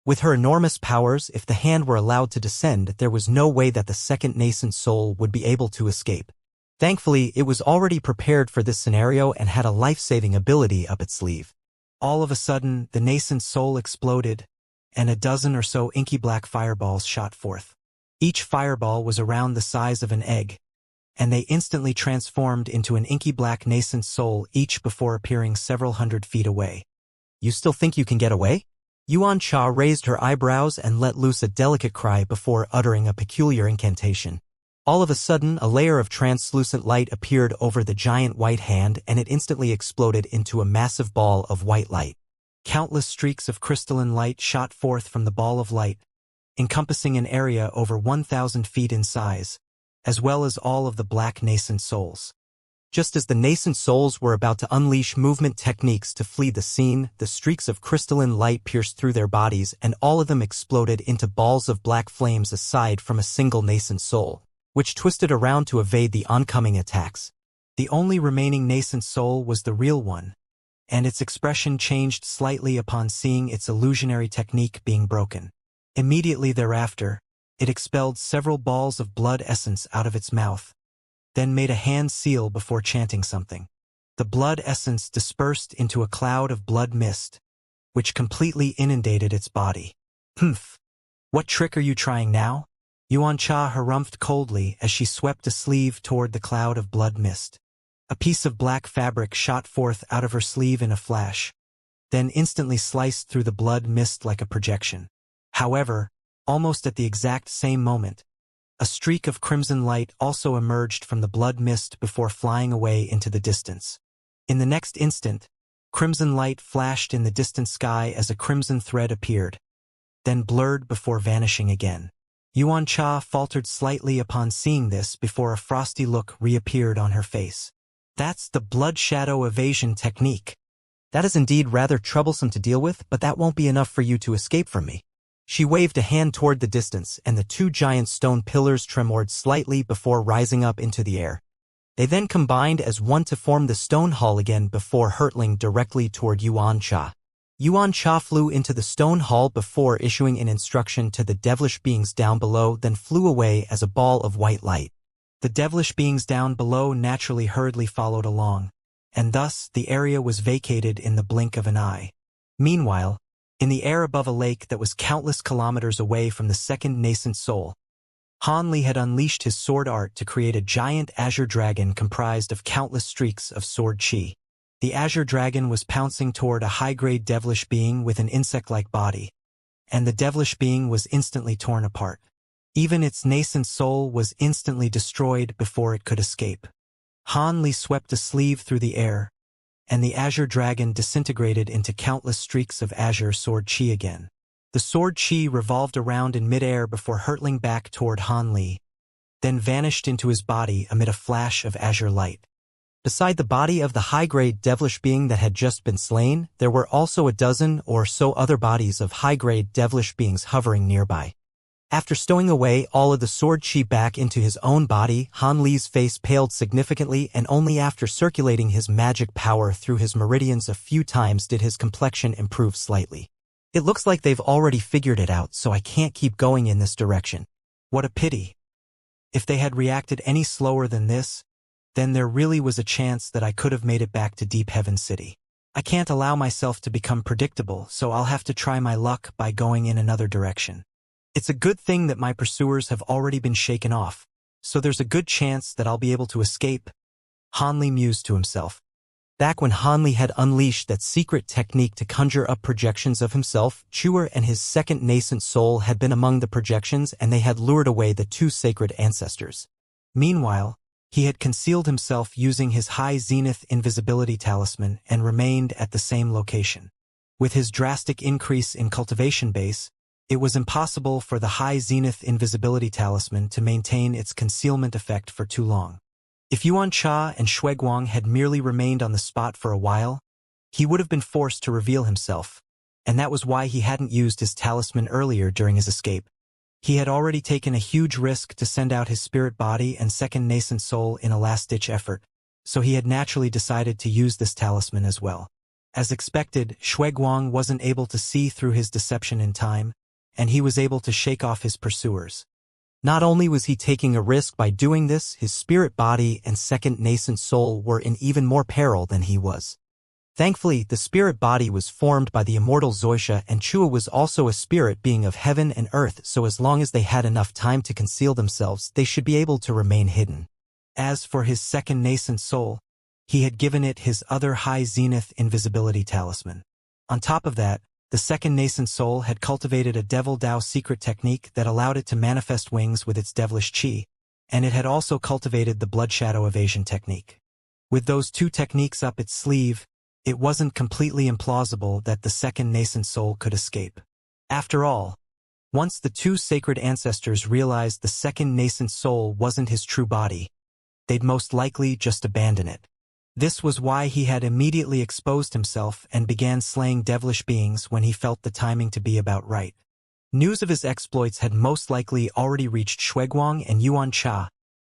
With her enormous powers, if the hand were allowed to descend, there was no way that the second nascent soul would be able to escape. Thankfully, it was already prepared for this scenario and had a life-saving ability up its sleeve. All of a sudden, the nascent soul exploded, and a dozen or so inky black fireballs shot forth. Each fireball was around the size of an egg, and they instantly transformed into an inky black nascent soul, each before appearing several hundred feet away. "You still think you can get away?" Xianxia raised her eyebrows and let loose a delicate cry before uttering a peculiar incantation. All of a sudden, a layer of translucent light appeared over the giant white hand and it instantly exploded into a massive ball of white light. Countless streaks of crystalline light shot forth from the ball of light, encompassing an area over 1,000 feet in size, as well as all of the black nascent souls. Just as the nascent souls were about to unleash movement techniques to flee the scene, the streaks of crystalline light pierced through their bodies and all of them exploded into balls of black flames aside from a single nascent soul, which twisted around to evade the oncoming attacks. The only remaining nascent soul was the real one, and its expression changed slightly upon seeing its illusionary technique being broken. Immediately thereafter, it expelled several balls of blood essence out of its mouth, then made a hand seal before chanting something. The blood essence dispersed into a cloud of blood mist, which completely inundated its body. "Humph! What trick are you trying now?" Xianxia harumphed coldly as she swept a sleeve toward the cloud of blood mist. A piece of black fabric shot forth out of her sleeve in a flash, then instantly sliced through the blood mist like a projection. However, almost at the exact same moment, a streak of crimson light also emerged from the blood mist before flying away into the distance. In the next instant, crimson light flashed in the distant sky as a crimson thread appeared, then blurred before vanishing again. Xianxia faltered slightly upon seeing this before a frosty look reappeared on her face. "That's the blood shadow evasion technique. That is indeed rather troublesome to deal with, but that won't be enough for you to escape from me." She waved a hand toward the distance, and the two giant stone pillars tremored slightly before rising up into the air. They then combined as one to form the stone hall again before hurtling directly toward Xianxia. Xianxia flew into the stone hall before issuing an instruction to the devilish beings down below, then flew away as a ball of white light. The devilish beings down below naturally hurriedly followed along, and thus the area was vacated in the blink of an eye. Meanwhile, In the air above a lake that was countless kilometers away from the second nascent soul, Han Li had unleashed his sword art to create a giant azure dragon comprised of countless streaks of sword chi. The azure dragon was pouncing toward a high-grade devilish being with an insect-like body, and the devilish being was instantly torn apart. Even its nascent soul was instantly destroyed before it could escape. Han Li swept a sleeve through the air, and the azure dragon disintegrated into countless streaks of azure sword chi again. The sword chi revolved around in midair before hurtling back toward Han Li, then vanished into his body amid a flash of azure light. Beside the body of the high-grade devilish being that had just been slain, there were also a dozen or so other bodies of high-grade devilish beings hovering nearby. After stowing away all of the sword chi back into his own body, Han Li's face paled significantly, and only after circulating his magic power through his meridians a few times did his complexion improve slightly. It looks like they've already figured it out, so I can't keep going in this direction. What a pity. If they had reacted any slower than this, then there really was a chance that I could have made it back to Deep Heaven City. I can't allow myself to become predictable, so I'll have to try my luck by going in another direction. It's a good thing that my pursuers have already been shaken off, so there's a good chance that I'll be able to escape, Han Li mused to himself. Back when Han Li had unleashed that secret technique to conjure up projections of himself, Chuer and his second nascent soul had been among the projections, and they had lured away the two sacred ancestors. Meanwhile, he had concealed himself using his high zenith invisibility talisman and remained at the same location. With his drastic increase in cultivation base, it was impossible for the high zenith invisibility talisman to maintain its concealment effect for too long. If Xianxia and Shuiguang had merely remained on the spot for a while, he would have been forced to reveal himself, and that was why he hadn't used his talisman earlier during his escape. He had already taken a huge risk to send out his spirit body and second nascent soul in a last-ditch effort, so he had naturally decided to use this talisman as well. As expected, Shuiguang wasn't able to see through his deception in time, and he was able to shake off his pursuers. Not only was he taking a risk by doing this, his spirit body and second nascent soul were in even more peril than he was. Thankfully, the spirit body was formed by the immortal Xuexia, and Chua was also a spirit being of heaven and earth, so as long as they had enough time to conceal themselves, they should be able to remain hidden. As for his second nascent soul, he had given it his other high zenith invisibility talisman. On top of that, the second nascent soul had cultivated a Devil Dao secret technique that allowed it to manifest wings with its devilish chi, and it had also cultivated the blood shadow evasion technique. With those two techniques up its sleeve, it wasn't completely implausible that the second nascent soul could escape. After all, once the two sacred ancestors realized the second nascent soul wasn't his true body, they'd most likely just abandon it. This was why he had immediately exposed himself and began slaying devilish beings when he felt the timing to be about right. News of his exploits had most likely already reached Shuiguang and Xianxia,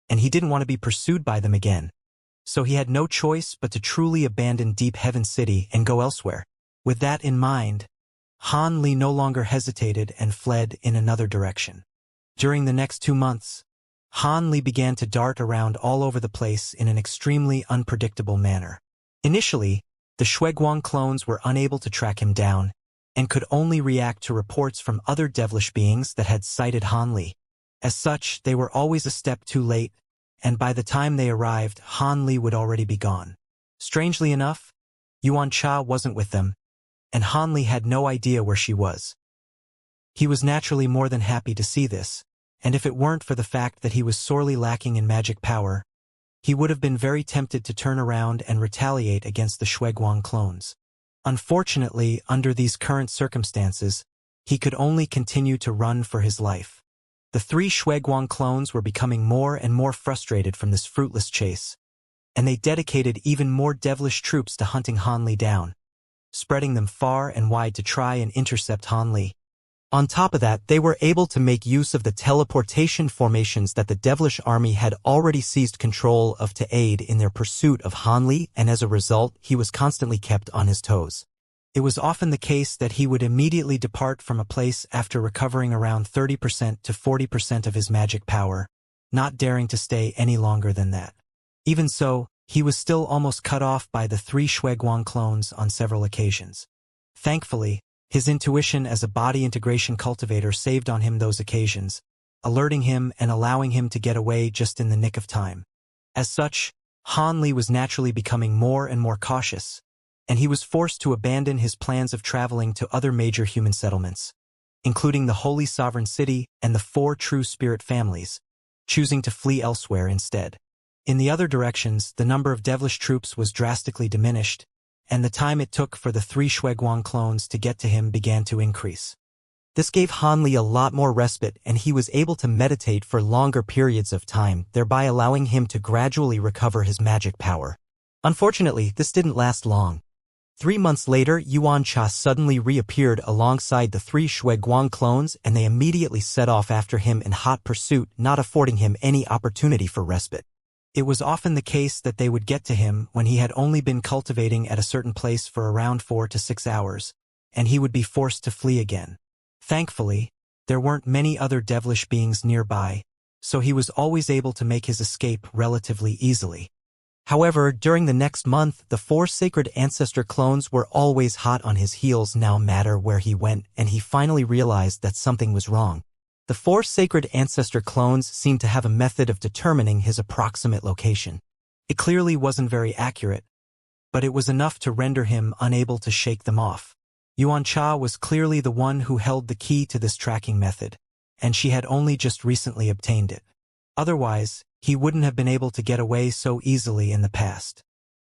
and he didn't want to be pursued by them again. So he had no choice but to truly abandon Deep Heaven City and go elsewhere. With that in mind, Han Li no longer hesitated and fled in another direction. During the next 2 months, Han Li began to dart around all over the place in an extremely unpredictable manner. Initially, the Shuiguang clones were unable to track him down, and could only react to reports from other devilish beings that had sighted Han Li. As such, they were always a step too late, and by the time they arrived, Han Li would already be gone. Strangely enough, Xianxia wasn't with them, and Han Li had no idea where she was. He was naturally more than happy to see this, and if it weren't for the fact that he was sorely lacking in magic power, he would have been very tempted to turn around and retaliate against the Shuiguang clones. Unfortunately, under these current circumstances, he could only continue to run for his life. The 3 Shuiguang clones were becoming more and more frustrated from this fruitless chase, and they dedicated even more devilish troops to hunting Han Li down, spreading them far and wide to try and intercept Han Li. On top of that, they were able to make use of the teleportation formations that the devilish army had already seized control of to aid in their pursuit of Han Li, and as a result, he was constantly kept on his toes. It was often the case that he would immediately depart from a place after recovering around 30% to 40% of his magic power, not daring to stay any longer than that. Even so, he was still almost cut off by the 3 Shuiguang clones on several occasions. Thankfully, His intuition as a body integration cultivator saved on him those occasions, alerting him and allowing him to get away just in the nick of time. As such, Han Li was naturally becoming more and more cautious, and he was forced to abandon his plans of traveling to other major human settlements, including the Holy Sovereign City and the 4 True Spirit families, choosing to flee elsewhere instead. In the other directions, the number of devilish troops was drastically diminished, and the time it took for the 3 Shuiguang clones to get to him began to increase. This gave Han Li a lot more respite, and he was able to meditate for longer periods of time, thereby allowing him to gradually recover his magic power. Unfortunately, this didn't last long. 3 months later, Xianxia suddenly reappeared alongside the 3 Shuiguang clones, and they immediately set off after him in hot pursuit, not affording him any opportunity for respite. It was often the case that they would get to him when he had only been cultivating at a certain place for around 4 to 6 hours, and he would be forced to flee again. Thankfully, there weren't many other devilish beings nearby, so he was always able to make his escape relatively easily. However, during the next month, the 4 sacred ancestor clones were always hot on his heels no matter where he went, and he finally realized that something was wrong. The 4 sacred ancestor clones seemed to have a method of determining his approximate location. It clearly wasn't very accurate, but it was enough to render him unable to shake them off. Xianxia was clearly the one who held the key to this tracking method, and she had only just recently obtained it. Otherwise, he wouldn't have been able to get away so easily in the past.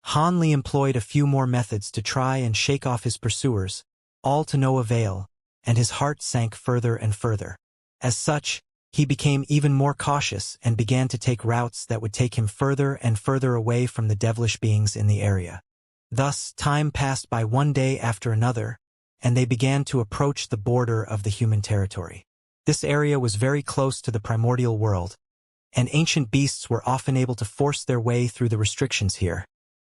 Han Li employed a few more methods to try and shake off his pursuers, all to no avail, and his heart sank further and further. As such, he became even more cautious and began to take routes that would take him further and further away from the devilish beings in the area. Thus, time passed by one day after another, and they began to approach the border of the human territory. This area was very close to the primordial world, and ancient beasts were often able to force their way through the restrictions here,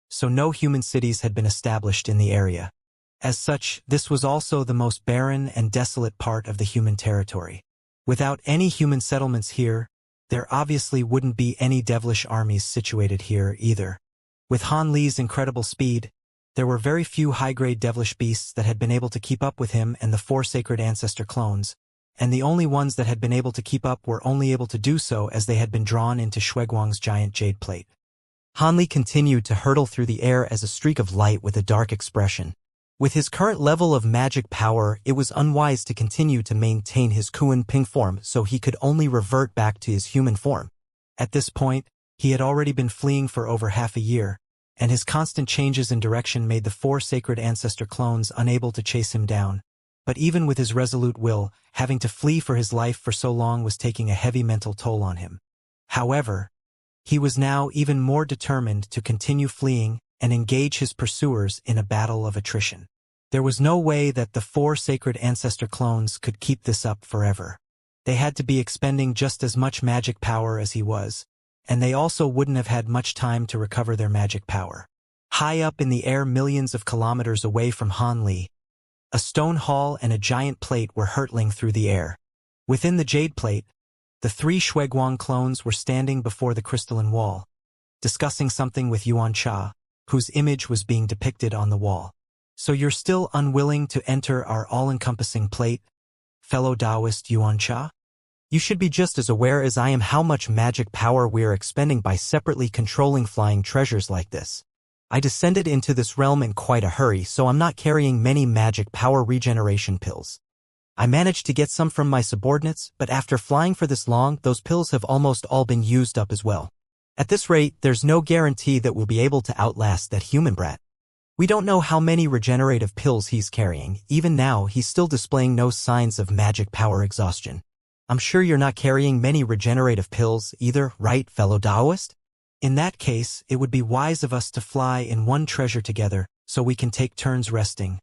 so no human cities had been established in the area. As such, this was also the most barren and desolate part of the human territory. Without any human settlements here, there obviously wouldn't be any devilish armies situated here either. With Han Li's incredible speed, there were very few high-grade devilish beasts that had been able to keep up with him and the 4 sacred ancestor clones, and the only ones that had been able to keep up were only able to do so as they had been drawn into Shuiguang's giant jade plate. Han Li continued to hurtle through the air as a streak of light with a dark expression. With his current level of magic power, it was unwise to continue to maintain his Kuan Ping form, so he could only revert back to his human form. At this point, he had already been fleeing for over half a year, and his constant changes in direction made the 4 sacred ancestor clones unable to chase him down. But even with his resolute will, having to flee for his life for so long was taking a heavy mental toll on him. However, he was now even more determined to continue fleeing and engage his pursuers in a battle of attrition. There was no way that the 4 sacred ancestor clones could keep this up forever. They had to be expending just as much magic power as he was, and they also wouldn't have had much time to recover their magic power. High up in the air, millions of kilometers away from Han Li, a stone hall and a giant plate were hurtling through the air. Within the jade plate, the 3 Shuiguang clones were standing before the crystalline wall, discussing something with Xianxia, whose image was being depicted on the wall. So you're still unwilling to enter our all-encompassing plate, fellow Taoist Xianxia? You should be just as aware as I am how much magic power we're expending by separately controlling flying treasures like this. I descended into this realm in quite a hurry, so I'm not carrying many magic power regeneration pills. I managed to get some from my subordinates, but after flying for this long, those pills have almost all been used up as well. At this rate, there's no guarantee that we'll be able to outlast that human brat. We don't know how many regenerative pills he's carrying. Even now, he's still displaying no signs of magic power exhaustion. I'm sure you're not carrying many regenerative pills either, right, fellow Taoist? In that case, it would be wise of us to fly in one treasure together, so we can take turns resting.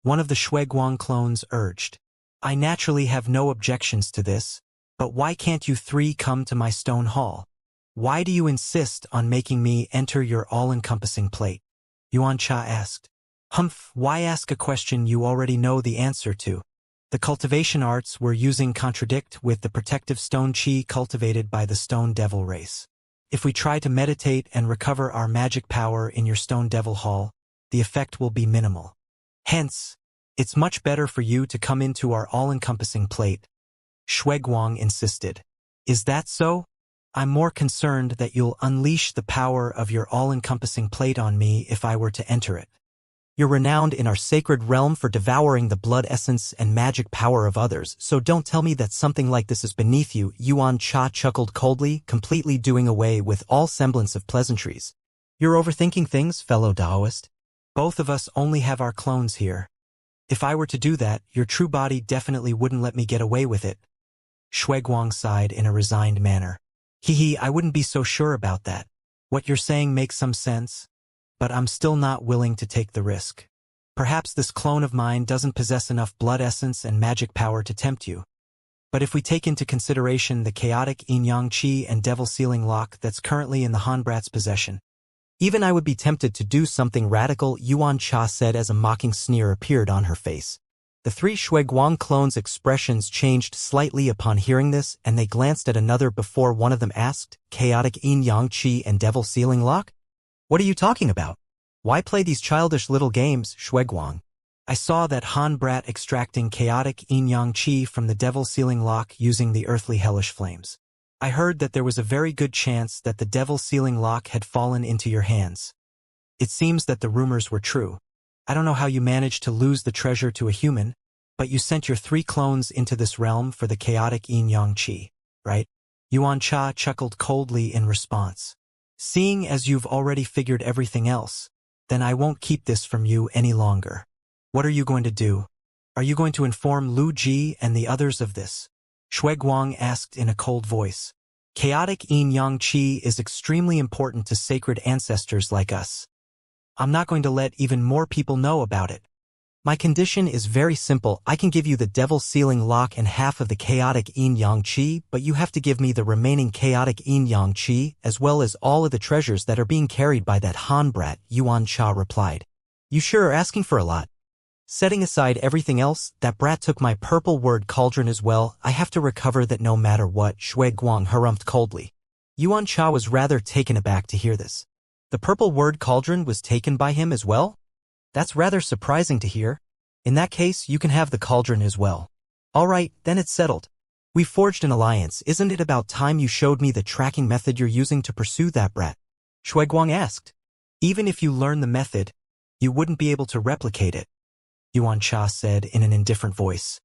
One of the Shuiguang clones urged. I naturally have no objections to this, but why can't you 3 come to my stone hall? Why do you insist on making me enter your all-encompassing plate? Xianxia asked. Humph, why ask a question you already know the answer to? The cultivation arts we're using contradict with the protective stone chi cultivated by the stone devil race. If we try to meditate and recover our magic power in your stone devil hall, the effect will be minimal. Hence, It's much better for you to come into our all-encompassing plate, Shuiguang insisted. Is that so? I'm more concerned that you'll unleash the power of your all-encompassing plate on me if I were to enter it. You're renowned in our sacred realm for devouring the blood essence and magic power of others, so don't tell me that something like this is beneath you, Yuan Cha chuckled coldly, completely doing away with all semblance of pleasantries. You're overthinking things, fellow Taoist. Both of us only have our clones here. If I were to do that, your true body definitely wouldn't let me get away with it. Shuiguang sighed in a resigned manner. I wouldn't be so sure about that. What you're saying makes some sense, but I'm still not willing to take the risk. Perhaps this clone of mine doesn't possess enough blood essence and magic power to tempt you. But if we take into consideration the chaotic yin-yang qi and devil sealing lock that's currently in the Han Brat's possession, even I would be tempted to do something radical, Yuan Cha said as a mocking sneer appeared on her face. The three Shuiguang clones' expressions changed slightly upon hearing this, and they glanced at another before one of them asked, chaotic yin-yang qi and devil sealing lock? What are you talking about? Why play these childish little games, Shuiguang? I saw that Han Brat extracting chaotic yin-yang qi from the devil sealing lock using the earthly hellish flames. I heard that there was a very good chance that the devil sealing lock had fallen into your hands. It seems that the rumors were true. I don't know how you managed to lose the treasure to a human, but you sent your three clones into this realm for the chaotic yin-yang qi, right? Yuan Cha chuckled coldly in response. Seeing as you've already figured everything else, then I won't keep this from you any longer. What are you going to do? Are you going to inform Lu Ji and the others of this? Shuiguang asked in a cold voice. Chaotic yin-yang qi is extremely important to sacred ancestors like us. I'm not going to let even more people know about it. My condition is very simple. I can give you the devil sealing lock and half of the chaotic yin-yang qi, but you have to give me the remaining chaotic yin-yang qi, as well as all of the treasures that are being carried by that Han Brat, Yuan Cha replied. You sure are asking for a lot. Setting aside everything else, that brat took my purple word cauldron as well. I have to recover that no matter what, Shuiguang harumphed coldly. Yuan Cha was rather taken aback to hear this. The purple word cauldron was taken by him as well? That's rather surprising to hear. In that case, you can have the cauldron as well. All right, then it's settled. We forged an alliance. Isn't it about time you showed me the tracking method you're using to pursue that brat? Shuiguang asked. Even if you learn the method, you wouldn't be able to replicate it, Yuan Cha said in an indifferent voice.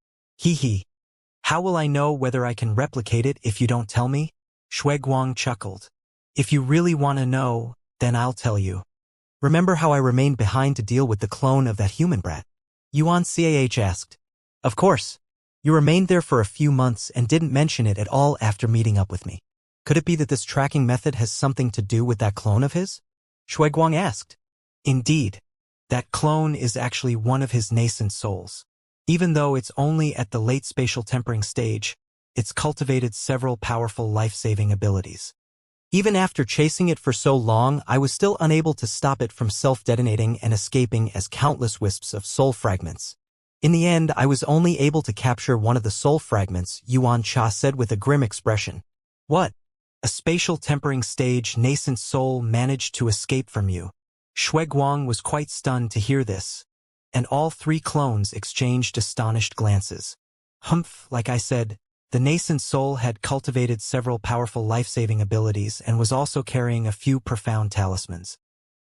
How will I know whether I can replicate it if you don't tell me? Shuiguang chuckled. If you really want to know, then I'll tell you. Remember how I remained behind to deal with the clone of that human brat? Yuan Cah asked. Of course. You remained there for a few months and didn't mention it at all after meeting up with me. Could it be that this tracking method has something to do with that clone of his? Shuiguang asked. Indeed. That clone is actually one of his nascent souls. Even though it's only at the late spatial tempering stage, it's cultivated several powerful life-saving abilities. Even after chasing it for so long, I was still unable to stop it from self-detonating and escaping as countless wisps of soul fragments. In the end, I was only able to capture one of the soul fragments, Yuan Cha said with a grim expression. What? A spatial tempering stage nascent soul managed to escape from you? Shuiguang was quite stunned to hear this, and all three clones exchanged astonished glances. Like I said, the nascent soul had cultivated several powerful life-saving abilities and was also carrying a few profound talismans.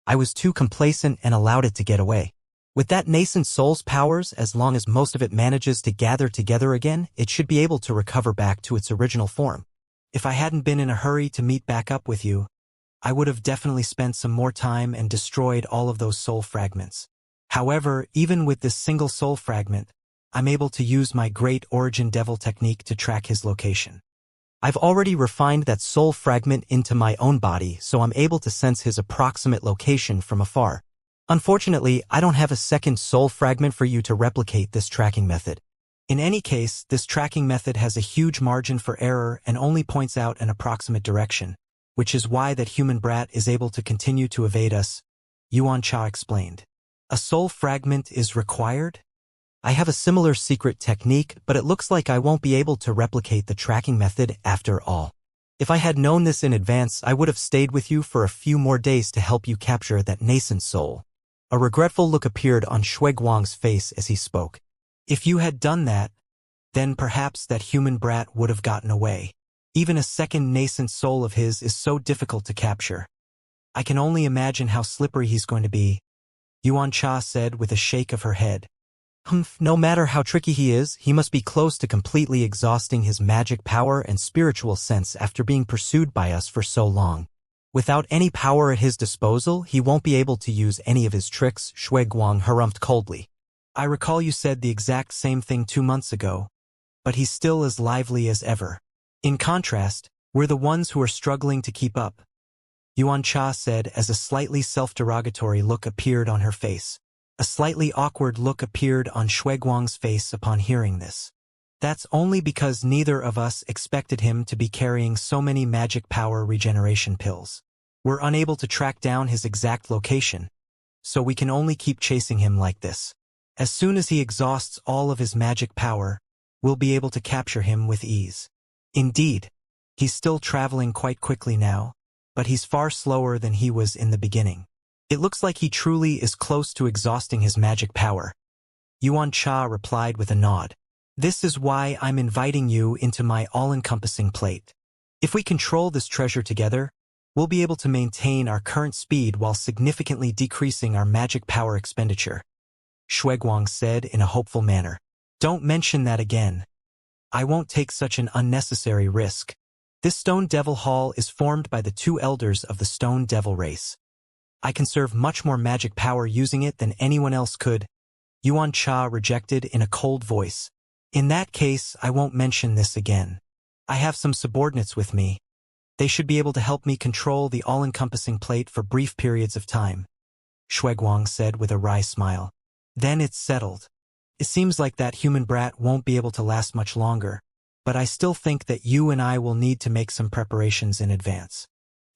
I was too complacent and allowed it to get away. With that nascent soul's powers, as long as most of it manages to gather together again, it should be able to recover back to its original form. If I hadn't been in a hurry to meet back up with you, I would have definitely spent some more time and destroyed all of those soul fragments. However, even with this single soul fragment, I'm able to use my Great Origin Devil technique to track his location. I've already refined that soul fragment into my own body, so I'm able to sense his approximate location from afar. Unfortunately, I don't have a second soul fragment for you to replicate this tracking method. In any case, this tracking method has a huge margin for error and only points out an approximate direction, which is why that human brat is able to continue to evade us, Yuan Cha explained. A soul fragment is required? I have a similar secret technique, but it looks like I won't be able to replicate the tracking method after all. If I had known this in advance, I would have stayed with you for a few more days to help you capture that nascent soul. A regretful look appeared on Shui Guang's face as he spoke. If you had done that, then perhaps that human brat would have gotten away. Even a second nascent soul of his is so difficult to capture. I can only imagine how slippery he's going to be, Yuan Cha said with a shake of her head. No matter how tricky he is, he must be close to completely exhausting his magic power and spiritual sense after being pursued by us for so long. Without any power at his disposal, he won't be able to use any of his tricks, Shui Guang harumphed coldly. I recall you said the exact same thing 2 months ago, but he's still as lively as ever. In contrast, we're the ones who are struggling to keep up, Yuan Cha said as a slightly self-derogatory look appeared on her face. A slightly awkward look appeared on Shui Guang's face upon hearing this. That's only because neither of us expected him to be carrying so many magic power regeneration pills. We're unable to track down his exact location, so we can only keep chasing him like this. As soon as he exhausts all of his magic power, we'll be able to capture him with ease. Indeed, he's still traveling quite quickly now, but he's far slower than he was in the beginning. It looks like he truly is close to exhausting his magic power. Yuan Cha replied with a nod. This is why I'm inviting you into my all-encompassing plate. If we control this treasure together, we'll be able to maintain our current speed while significantly decreasing our magic power expenditure, Shui Guang said in a hopeful manner. Don't mention that again. I won't take such an unnecessary risk. This Stone Devil Hall is formed by the 2 elders of the Stone Devil race. I conserve much more magic power using it than anyone else could, Yuan Cha rejected in a cold voice. In that case, I won't mention this again. I have some subordinates with me. They should be able to help me control the all-encompassing plate for brief periods of time, Shui Guang said with a wry smile. Then it's settled. It seems like that human brat won't be able to last much longer, but I still think that you and I will need to make some preparations in advance.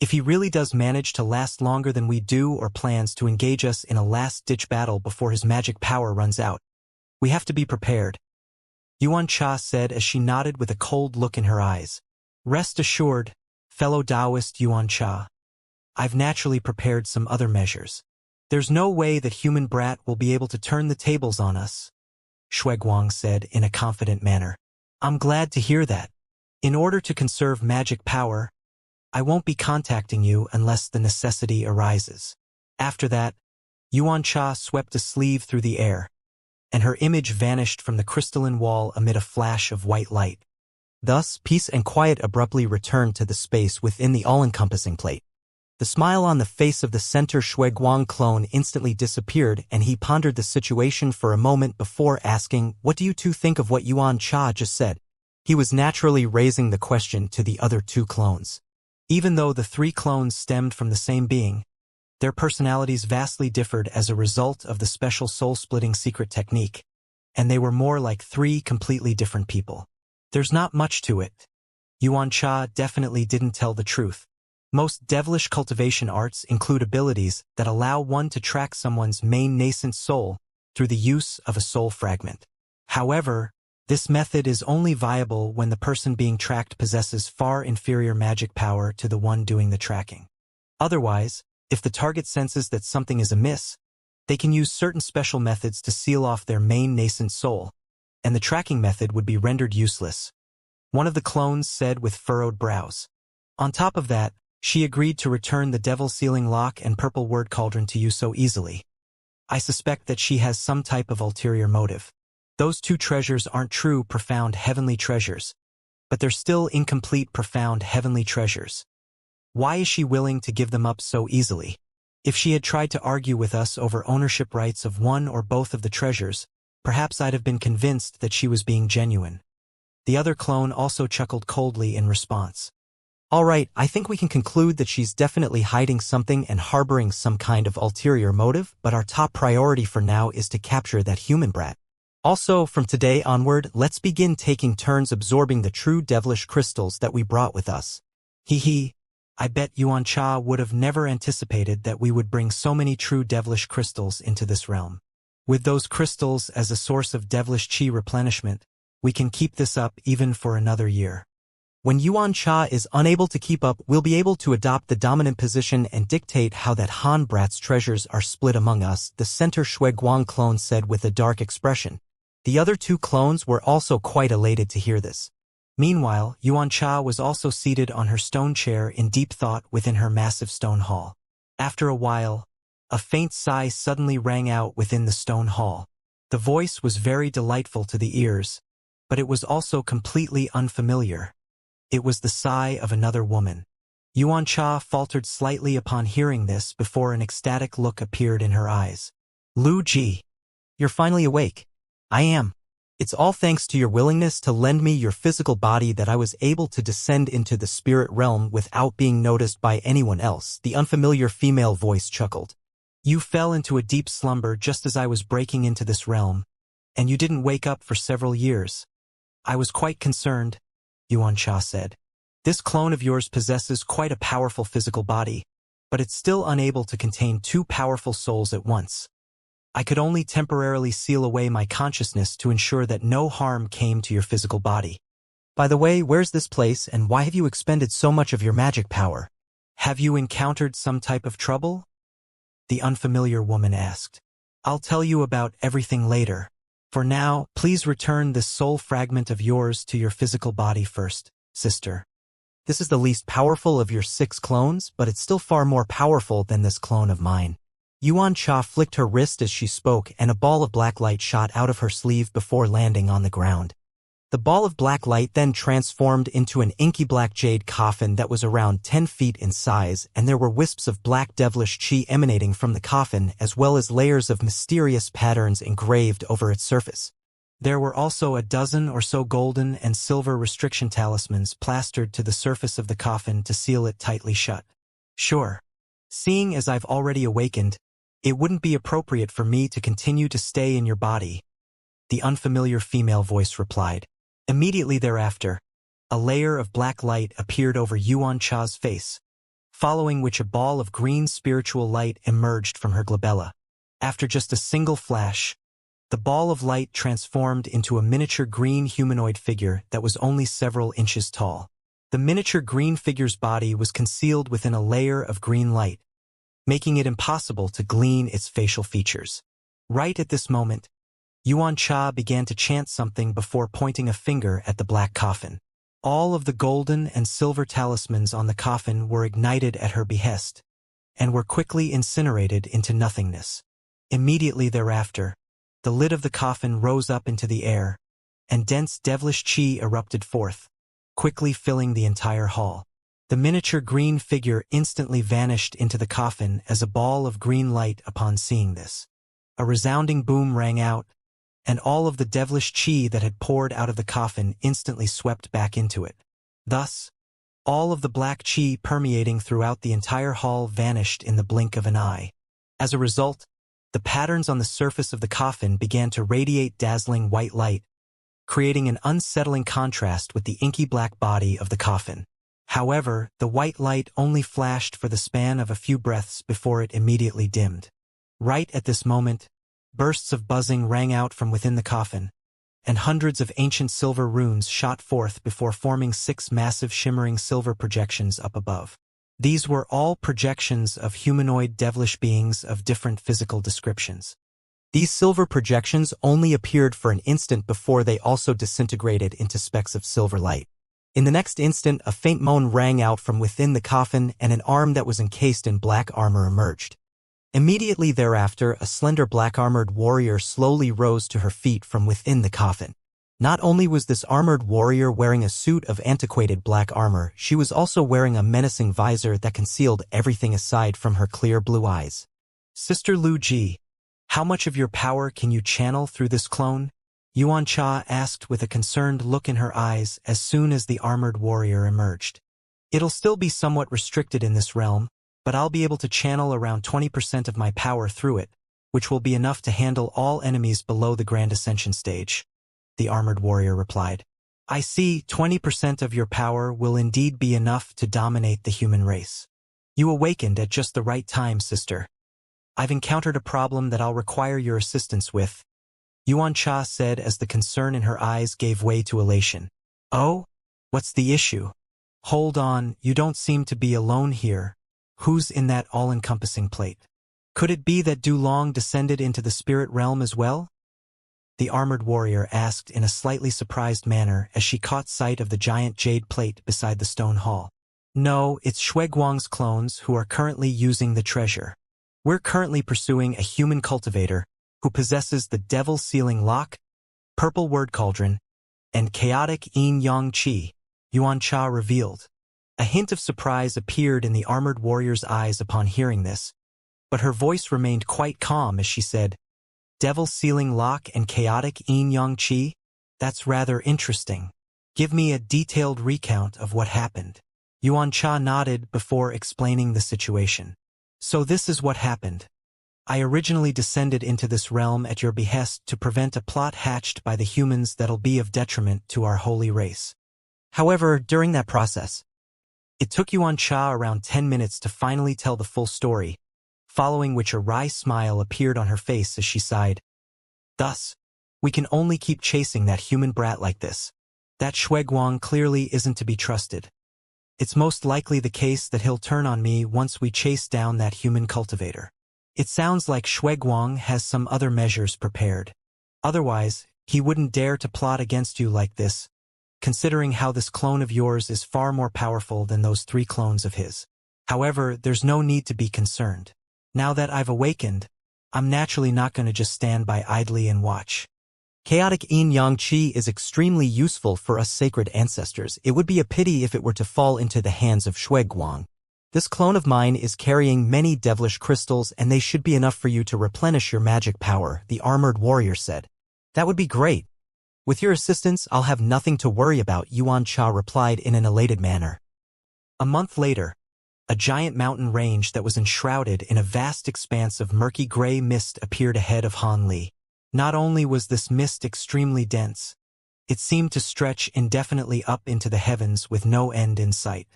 If he really does manage to last longer than we do or plans to engage us in a last-ditch battle before his magic power runs out, we have to be prepared, Yuan Cha said as she nodded with a cold look in her eyes. Rest assured, fellow Taoist Yuan Cha. I've naturally prepared some other measures. There's no way that human brat will be able to turn the tables on us, Shui Guang said in a confident manner. I'm glad to hear that. In order to conserve magic power, I won't be contacting you unless the necessity arises. After that, Yuan Cha swept a sleeve through the air, and her image vanished from the crystalline wall amid a flash of white light. Thus, peace and quiet abruptly returned to the space within the all-encompassing plate. The smile on the face of the center Shui Guang clone instantly disappeared, and he pondered the situation for a moment before asking, "What do you two think of what Yuan Cha just said?" He was naturally raising the question to the other 2 clones. Even though the 3 clones stemmed from the same being, their personalities vastly differed as a result of the special soul-splitting secret technique, and they were more like 3 completely different people. There's not much to it. Yuan Cha definitely didn't tell the truth. Most devilish cultivation arts include abilities that allow one to track someone's main nascent soul through the use of a soul fragment. However, this method is only viable when the person being tracked possesses far inferior magic power to the one doing the tracking. Otherwise, if the target senses that something is amiss, they can use certain special methods to seal off their main nascent soul, and the tracking method would be rendered useless, one of the clones said with furrowed brows. On top of that, she agreed to return the Devil Sealing Lock and Purple Word Cauldron to you so easily. I suspect that she has some type of ulterior motive. Those 2 treasures aren't true profound heavenly treasures, but they're still incomplete profound heavenly treasures. Why is she willing to give them up so easily? If she had tried to argue with us over ownership rights of one or both of the treasures, perhaps I'd have been convinced that she was being genuine. The other clone also chuckled coldly in response. All right, I think we can conclude that she's definitely hiding something and harboring some kind of ulterior motive, but our top priority for now is to capture that human brat. Also, from today onward, let's begin taking turns absorbing the true devilish crystals that we brought with us. Hee. I bet Yuan Cha would have never anticipated that we would bring so many true devilish crystals into this realm. With those crystals as a source of devilish chi replenishment, we can keep this up even for another year. When Yuan Cha is unable to keep up, we'll be able to adopt the dominant position and dictate how that Han brat's treasures are split among us, the center Shui Guang clone said with a dark expression. The other two clones were also quite elated to hear this. Meanwhile, Yuan Cha was also seated on her stone chair in deep thought within her massive stone hall. After a while, a faint sigh suddenly rang out within the stone hall. The voice was very delightful to the ears, but it was also completely unfamiliar. It was the sigh of another woman. Yuan Cha faltered slightly upon hearing this before an ecstatic look appeared in her eyes. Lu Ji, you're finally awake. I am. It's all thanks to your willingness to lend me your physical body that I was able to descend into the spirit realm without being noticed by anyone else, the unfamiliar female voice chuckled. You fell into a deep slumber just as I was breaking into this realm, and you didn't wake up for several years. I was quite concerned, Yuan Cha said. This clone of yours possesses quite a powerful physical body, but it's still unable to contain two powerful souls at once. I could only temporarily seal away my consciousness to ensure that no harm came to your physical body. By the way, where's this place and why have you expended so much of your magic power? Have you encountered some type of trouble? The unfamiliar woman asked. I'll tell you about everything later. For now, please return this soul fragment of yours to your physical body first, sister. This is the least powerful of your 6 clones, but it's still far more powerful than this clone of mine. Yuan Cha flicked her wrist as she spoke, and a ball of black light shot out of her sleeve before landing on the ground. The ball of black light then transformed into an inky black jade coffin that was around 10 feet in size, and there were wisps of black devilish chi emanating from the coffin as well as layers of mysterious patterns engraved over its surface. There were also a dozen or so golden and silver restriction talismans plastered to the surface of the coffin to seal it tightly shut. Sure. Seeing as I've already awakened, it wouldn't be appropriate for me to continue to stay in your body, the unfamiliar female voice replied. Immediately thereafter, a layer of black light appeared over Yuan Cha's face, following which a ball of green spiritual light emerged from her glabella. After just a single flash, the ball of light transformed into a miniature green humanoid figure that was only several inches tall. The miniature green figure's body was concealed within a layer of green light, making it impossible to glean its facial features. Right at this moment, Yuan Cha began to chant something before pointing a finger at the black coffin. All of the golden and silver talismans on the coffin were ignited at her behest, and were quickly incinerated into nothingness. Immediately thereafter, the lid of the coffin rose up into the air, and dense devilish chi erupted forth, quickly filling the entire hall. The miniature green figure instantly vanished into the coffin as a ball of green light upon seeing this. A resounding boom rang out, and all of the devilish chi that had poured out of the coffin instantly swept back into it. Thus, all of the black chi permeating throughout the entire hall vanished in the blink of an eye. As a result, the patterns on the surface of the coffin began to radiate dazzling white light, creating an unsettling contrast with the inky black body of the coffin. However, the white light only flashed for the span of a few breaths before it immediately dimmed. Right at this moment, bursts of buzzing rang out from within the coffin, and hundreds of ancient silver runes shot forth before forming 6 massive shimmering silver projections up above. These were all projections of humanoid devilish beings of different physical descriptions. These silver projections only appeared for an instant before they also disintegrated into specks of silver light. In the next instant, a faint moan rang out from within the coffin and an arm that was encased in black armor emerged. Immediately thereafter, a slender black-armored warrior slowly rose to her feet from within the coffin. Not only was this armored warrior wearing a suit of antiquated black armor, she was also wearing a menacing visor that concealed everything aside from her clear blue eyes. Sister Lu Ji, how much of your power can you channel through this clone? Yuan Cha asked with a concerned look in her eyes as soon as the armored warrior emerged. It'll still be somewhat restricted in this realm, but I'll be able to channel around 20% of my power through it, which will be enough to handle all enemies below the Grand Ascension stage, the armored warrior replied. I see, 20% of your power will indeed be enough to dominate the human race. You awakened at just the right time, sister. I've encountered a problem that I'll require your assistance with, Yuan Cha said as the concern in her eyes gave way to elation. Oh? What's the issue? Hold on, you don't seem to be alone here. Who's in that all-encompassing plate? Could it be that Dulong descended into the spirit realm as well? The armored warrior asked in a slightly surprised manner as she caught sight of the giant jade plate beside the stone hall. No, it's Xueguang's clones who are currently using the treasure. We're currently pursuing a human cultivator who possesses the Devil Sealing Lock, Purple Word Cauldron, and Chaotic Yin-Yang Qi, Yuan Cha revealed. A hint of surprise appeared in the armored warrior's eyes upon hearing this, but her voice remained quite calm as she said, Devil Sealing Lock and Chaotic Yin-Yang Qi? That's rather interesting. Give me a detailed recount of what happened. Yuan Cha nodded before explaining the situation. So this is what happened. I originally descended into this realm at your behest to prevent a plot hatched by the humans that'll be of detriment to our holy race. However, during that process, it took Yuan Cha around 10 minutes to finally tell the full story, following which a wry smile appeared on her face as she sighed. Thus, we can only keep chasing that human brat like this. That Xueguang clearly isn't to be trusted. It's most likely the case that he'll turn on me once we chase down that human cultivator. It sounds like Xueguang has some other measures prepared. Otherwise, he wouldn't dare to plot against you like this, considering how this clone of yours is far more powerful than those 3 clones of his. However, there's no need to be concerned. Now that I've awakened, I'm naturally not going to just stand by idly and watch. Chaotic Yin-Yang Qi is extremely useful for us sacred ancestors. It would be a pity if it were to fall into the hands of Xueguang. This clone of mine is carrying many devilish crystals and they should be enough for you to replenish your magic power, the armored warrior said. That would be great. With your assistance, I'll have nothing to worry about, Yuan Cha replied in an elated manner. A month later, a giant mountain range that was enshrouded in a vast expanse of murky gray mist appeared ahead of Han Li. Not only was this mist extremely dense, it seemed to stretch indefinitely up into the heavens with no end in sight.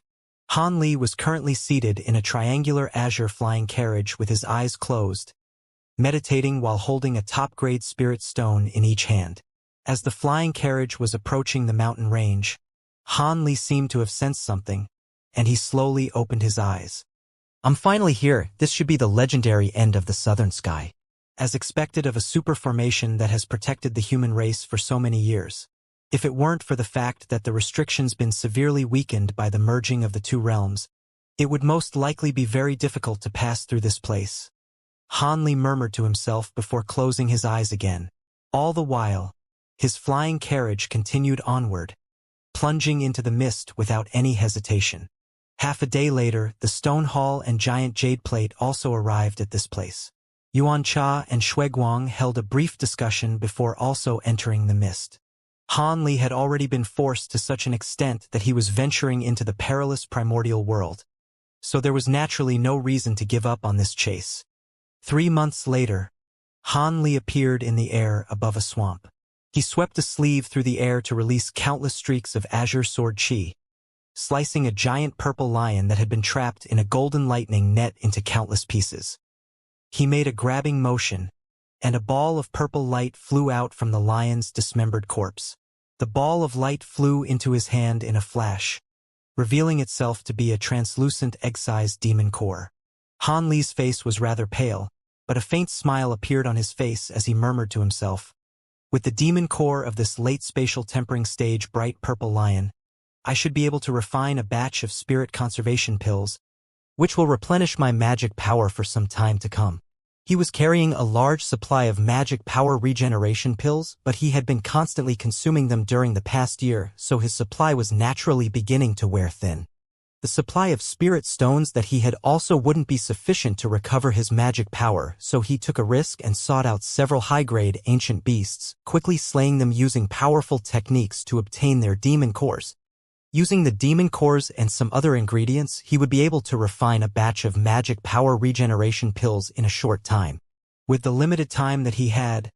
Han Li was currently seated in a triangular azure flying carriage with his eyes closed, meditating while holding a top-grade spirit stone in each hand. As the flying carriage was approaching the mountain range, Han Li seemed to have sensed something, and he slowly opened his eyes. I'm finally here. This should be the legendary end of the southern sky. As expected of a super formation that has protected the human race for so many years. If it weren't for the fact that the restrictions been severely weakened by the merging of the 2 realms, it would most likely be very difficult to pass through this place. Han Li murmured to himself before closing his eyes again. All the while, his flying carriage continued onward, plunging into the mist without any hesitation. Half a day later, the stone hall and giant jade plate also arrived at this place. Yuan Cha and Xueguang held a brief discussion before also entering the mist. Han Li had already been forced to such an extent that he was venturing into the perilous primordial world, so there was naturally no reason to give up on this chase. 3 months later, Han Li appeared in the air above a swamp. He swept a sleeve through the air to release countless streaks of azure sword chi, slicing a giant purple lion that had been trapped in a golden lightning net into countless pieces. He made a grabbing motion, and a ball of purple light flew out from the lion's dismembered corpse. The ball of light flew into his hand in a flash, revealing itself to be a translucent egg-sized demon core. Han Li's face was rather pale, but a faint smile appeared on his face as he murmured to himself, with the demon core of this late spatial tempering stage bright purple lion, I should be able to refine a batch of spirit conservation pills, which will replenish my magic power for some time to come. He was carrying a large supply of magic power regeneration pills, but he had been constantly consuming them during the past year, so his supply was naturally beginning to wear thin. The supply of spirit stones that he had also wouldn't be sufficient to recover his magic power, so he took a risk and sought out several high-grade ancient beasts, quickly slaying them using powerful techniques to obtain their demon cores. Using the demon cores and some other ingredients, he would be able to refine a batch of magic power regeneration pills in a short time. With the limited time that he had,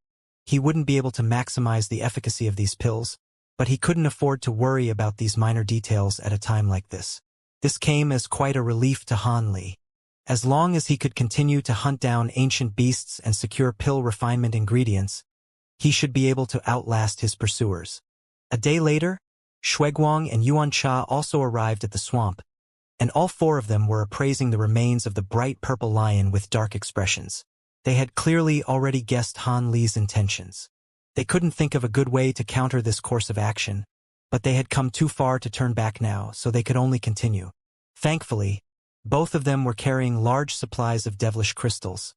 he wouldn't be able to maximize the efficacy of these pills, but he couldn't afford to worry about these minor details at a time like this. This came as quite a relief to Han Li. As long as he could continue to hunt down ancient beasts and secure pill refinement ingredients, he should be able to outlast his pursuers. A day later, Shuiguang and Yuancha also arrived at the swamp, and all four of them were appraising the remains of the bright purple lion with dark expressions. They had clearly already guessed Han Li's intentions. They couldn't think of a good way to counter this course of action, but they had come too far to turn back now, so they could only continue. Thankfully, both of them were carrying large supplies of devilish crystals,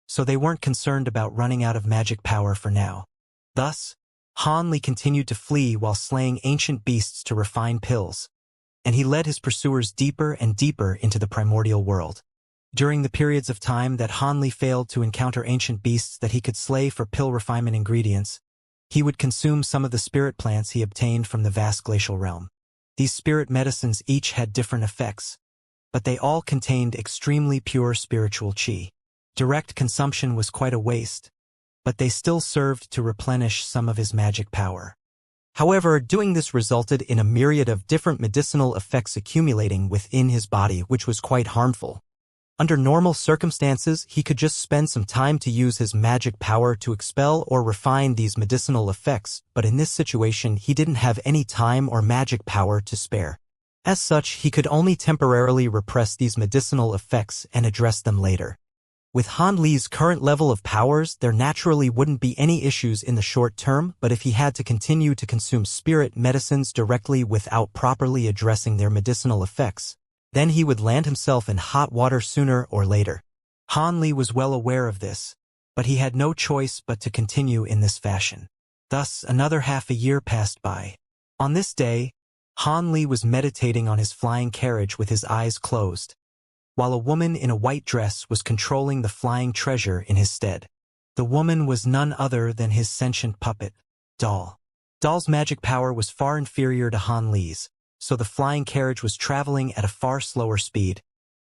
so they weren't concerned about running out of magic power for now. Thus, Han Li continued to flee while slaying ancient beasts to refine pills, and he led his pursuers deeper and deeper into the primordial world. During the periods of time that Han Li failed to encounter ancient beasts that he could slay for pill refinement ingredients, he would consume some of the spirit plants he obtained from the vast glacial realm. These spirit medicines each had different effects, but they all contained extremely pure spiritual qi. Direct consumption was quite a waste, but they still served to replenish some of his magic power. However, doing this resulted in a myriad of different medicinal effects accumulating within his body, which was quite harmful. Under normal circumstances, he could just spend some time to use his magic power to expel or refine these medicinal effects, but in this situation he didn't have any time or magic power to spare. As such, he could only temporarily repress these medicinal effects and address them later. With Han Li's current level of powers, there naturally wouldn't be any issues in the short term, but if he had to continue to consume spirit medicines directly without properly addressing their medicinal effects, then he would land himself in hot water sooner or later. Han Li was well aware of this, but he had no choice but to continue in this fashion. Thus, another half a year passed by. On this day, Han Li was meditating on his flying carriage with his eyes closed, while a woman in a white dress was controlling the flying treasure in his stead. The woman was none other than his sentient puppet, Doll. Doll's magic power was far inferior to Han Li's, so the flying carriage was traveling at a far slower speed,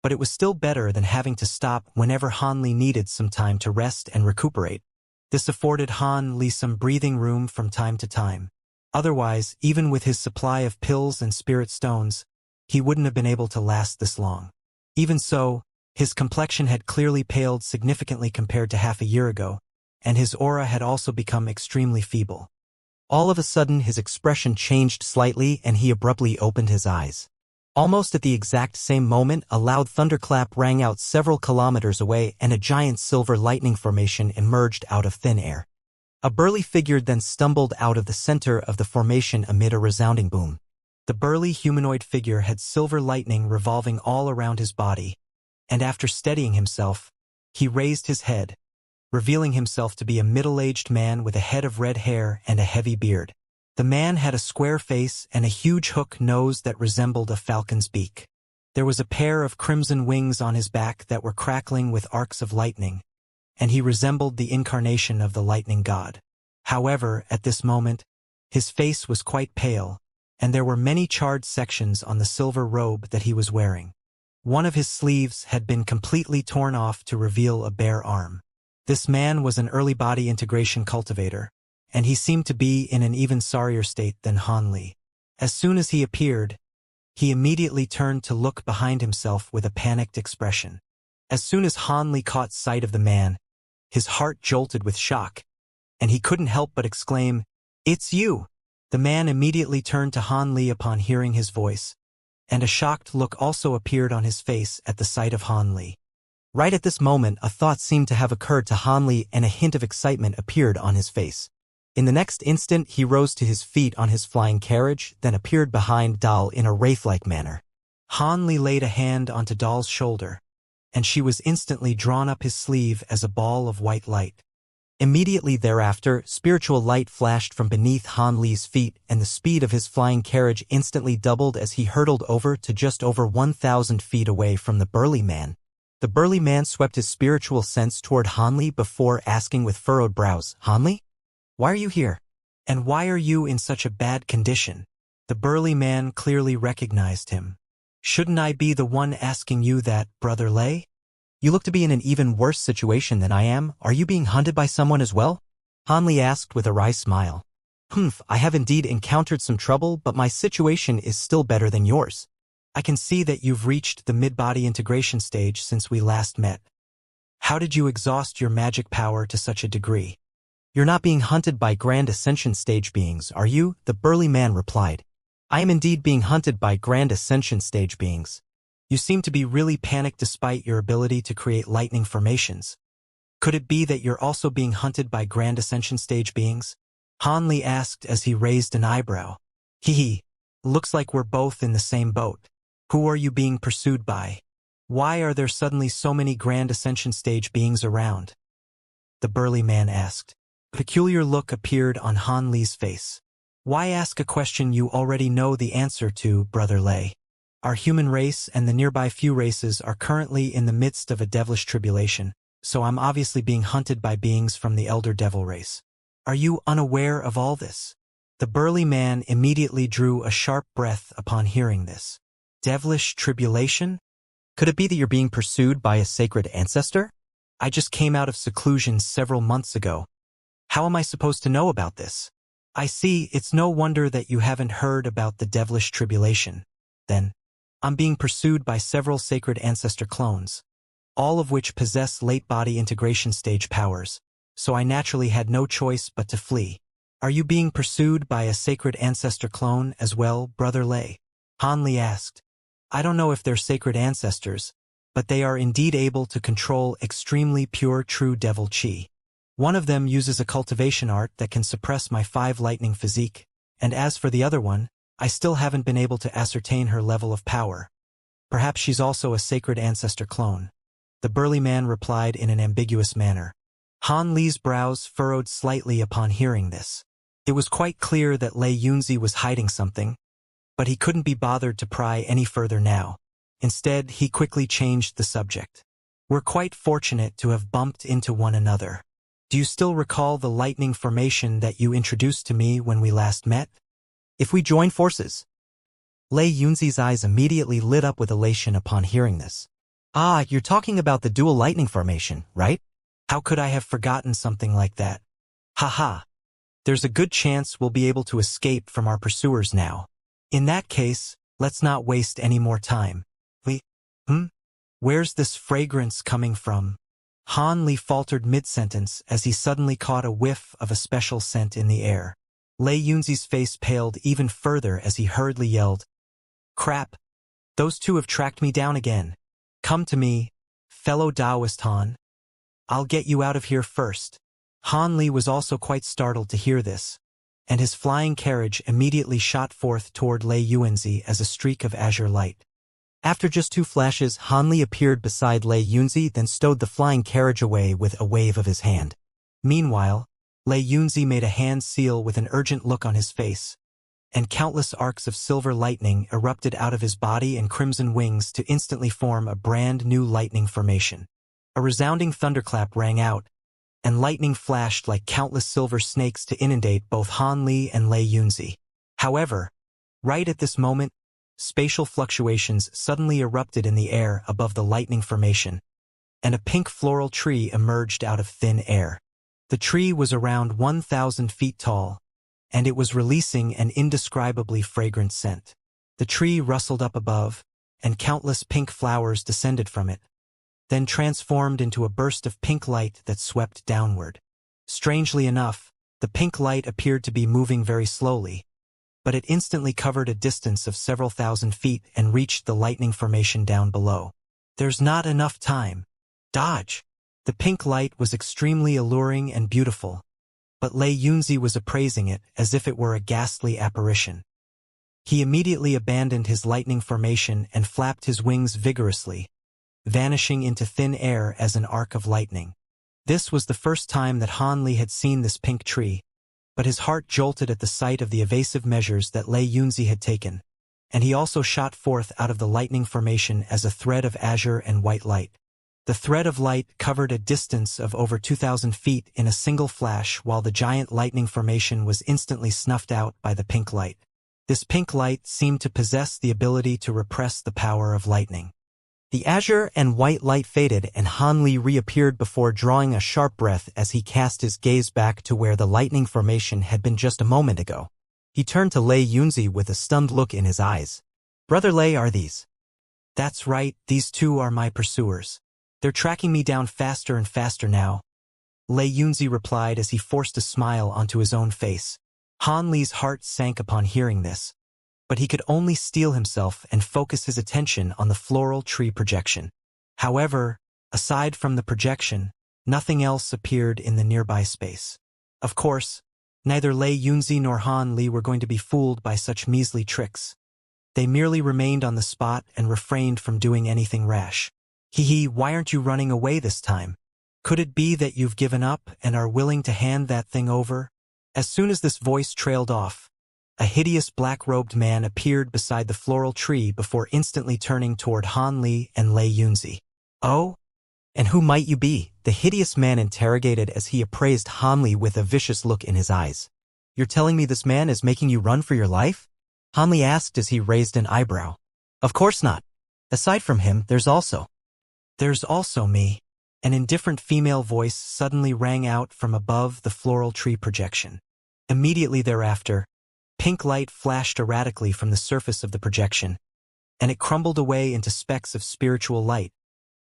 but it was still better than having to stop whenever Han Li needed some time to rest and recuperate. This afforded Han Li some breathing room from time to time. Otherwise, even with his supply of pills and spirit stones, he wouldn't have been able to last this long. Even so, his complexion had clearly paled significantly compared to half a year ago, and his aura had also become extremely feeble. All of a sudden, his expression changed slightly and he abruptly opened his eyes. Almost at the exact same moment, a loud thunderclap rang out several kilometers away and a giant silver lightning formation emerged out of thin air. A burly figure then stumbled out of the center of the formation amid a resounding boom. The burly humanoid figure had silver lightning revolving all around his body, and after steadying himself, he raised his head, revealing himself to be a middle-aged man with a head of red hair and a heavy beard. The man had a square face and a huge hook nose that resembled a falcon's beak. There was a pair of crimson wings on his back that were crackling with arcs of lightning, and he resembled the incarnation of the lightning god. However, at this moment, his face was quite pale, and there were many charred sections on the silver robe that he was wearing. One of his sleeves had been completely torn off to reveal a bare arm. This man was an early body integration cultivator, and he seemed to be in an even sorrier state than Han Li. As soon as he appeared, he immediately turned to look behind himself with a panicked expression. As soon as Han Li caught sight of the man, his heart jolted with shock, and he couldn't help but exclaim, "It's you!" The man immediately turned to Han Li upon hearing his voice, and a shocked look also appeared on his face at the sight of Han Li. Right at this moment, a thought seemed to have occurred to Han Li and a hint of excitement appeared on his face. In the next instant, he rose to his feet on his flying carriage, then appeared behind Doll in a wraith-like manner. Han Li laid a hand onto Doll's shoulder, and she was instantly drawn up his sleeve as a ball of white light. Immediately thereafter, spiritual light flashed from beneath Han Li's feet, and the speed of his flying carriage instantly doubled as he hurtled over to just over 1,000 feet away from the burly man. The burly man swept his spiritual sense toward Han Li before asking with furrowed brows, "Han Li? Why are you here? And why are you in such a bad condition?" The burly man clearly recognized him. "Shouldn't I be the one asking you that, Brother Lei? You look to be in an even worse situation than I am. Are you being hunted by someone as well?" Han Li asked with a wry smile. I have indeed encountered some trouble, but my situation is still better than yours. I can see that you've reached the mid-body integration stage since we last met. How did you exhaust your magic power to such a degree? You're not being hunted by Grand Ascension stage beings, are you? The burly man replied. I am indeed being hunted by Grand Ascension stage beings. You seem to be really panicked despite your ability to create lightning formations. Could it be that you're also being hunted by Grand Ascension stage beings? Han Li asked as he raised an eyebrow. Hee. Looks like we're both in the same boat. Who are you being pursued by? Why are there suddenly so many Grand Ascension stage beings around? The burly man asked. A peculiar look appeared on Han Li's face. Why ask a question you already know the answer to, Brother Lei? Our human race and the nearby few races are currently in the midst of a devilish tribulation, so I'm obviously being hunted by beings from the Elder Devil race. Are you unaware of all this? The burly man immediately drew a sharp breath upon hearing this. Devilish tribulation? Could it be that you're being pursued by a sacred ancestor? I just came out of seclusion several months ago. How am I supposed to know about this? I see, it's no wonder that you haven't heard about the devilish tribulation. Then, I'm being pursued by several sacred ancestor clones, all of which possess late body integration stage powers, so I naturally had no choice but to flee. Are you being pursued by a sacred ancestor clone as well, Brother Lei? Han Li asked. I don't know if they're sacred ancestors, but they are indeed able to control extremely pure true devil chi. One of them uses a cultivation art that can suppress my 5 lightning physique, and as for the other one, I still haven't been able to ascertain her level of power. Perhaps she's also a sacred ancestor clone. The burly man replied in an ambiguous manner. Han Li's brows furrowed slightly upon hearing this. It was quite clear that Lei Yunzi was hiding something, but he couldn't be bothered to pry any further now. Instead, he quickly changed the subject. We're quite fortunate to have bumped into one another. Do you still recall the lightning formation that you introduced to me when we last met? If we join forces? Lei Yunzi's eyes immediately lit up with elation upon hearing this. Ah, you're talking about the dual lightning formation, right? How could I have forgotten something like that? Haha. There's a good chance we'll be able to escape from our pursuers now. In that case, let's not waste any more time. Where's this fragrance coming from? Han Li faltered mid-sentence as he suddenly caught a whiff of a special scent in the air. Lei Yunzi's face paled even further as he hurriedly yelled, Crap! Those two have tracked me down again. Come to me, fellow Taoist Han. I'll get you out of here first. Han Li was also quite startled to hear this, and his flying carriage immediately shot forth toward Lei Yunzi as a streak of azure light. After just 2 flashes, Han Li appeared beside Lei Yunzi, then stowed the flying carriage away with a wave of his hand. Meanwhile, Lei Yunzi made a hand seal with an urgent look on his face, and countless arcs of silver lightning erupted out of his body and crimson wings to instantly form a brand new lightning formation. A resounding thunderclap rang out, and lightning flashed like countless silver snakes to inundate both Han Li and Lei Yunzi. However, right at this moment, spatial fluctuations suddenly erupted in the air above the lightning formation, and a pink floral tree emerged out of thin air. The tree was around 1,000 feet tall, and it was releasing an indescribably fragrant scent. The tree rustled up above, and countless pink flowers descended from it, then transformed into a burst of pink light that swept downward. Strangely enough, the pink light appeared to be moving very slowly, but it instantly covered a distance of several thousand feet and reached the lightning formation down below. There's not enough time. Dodge! The pink light was extremely alluring and beautiful, but Lei Yunzi was appraising it as if it were a ghastly apparition. He immediately abandoned his lightning formation and flapped his wings vigorously, vanishing into thin air as an arc of lightning. This was the first time that Han Li had seen this pink tree, but his heart jolted at the sight of the evasive measures that Lei Yunzi had taken, and he also shot forth out of the lightning formation as a thread of azure and white light. The thread of light covered a distance of over 2,000 feet in a single flash, while the giant lightning formation was instantly snuffed out by the pink light. This pink light seemed to possess the ability to repress the power of lightning. The azure and white light faded, and Han Li reappeared before drawing a sharp breath as he cast his gaze back to where the lightning formation had been just a moment ago. He turned to Lei Yunzi with a stunned look in his eyes. Brother Lei, are these? That's right, these two are my pursuers. They're tracking me down faster and faster now. Lei Yunzi replied as he forced a smile onto his own face. Han Li's heart sank upon hearing this, but he could only steel himself and focus his attention on the floral tree projection. However, aside from the projection, nothing else appeared in the nearby space. Of course, neither Lei Yunzi nor Han Li were going to be fooled by such measly tricks. They merely remained on the spot and refrained from doing anything rash. Hee, why aren't you running away this time? Could it be that you've given up and are willing to hand that thing over? As soon as this voice trailed off, a hideous black-robed man appeared beside the floral tree before instantly turning toward Han Li and Lei Yunzi. Oh? And who might you be? The hideous man interrogated as he appraised Han Li with a vicious look in his eyes. You're telling me this man is making you run for your life? Han Li asked as he raised an eyebrow. Of course not. Aside from him, there's also me. An indifferent female voice suddenly rang out from above the floral tree projection. Immediately thereafter, pink light flashed erratically from the surface of the projection, and it crumbled away into specks of spiritual light,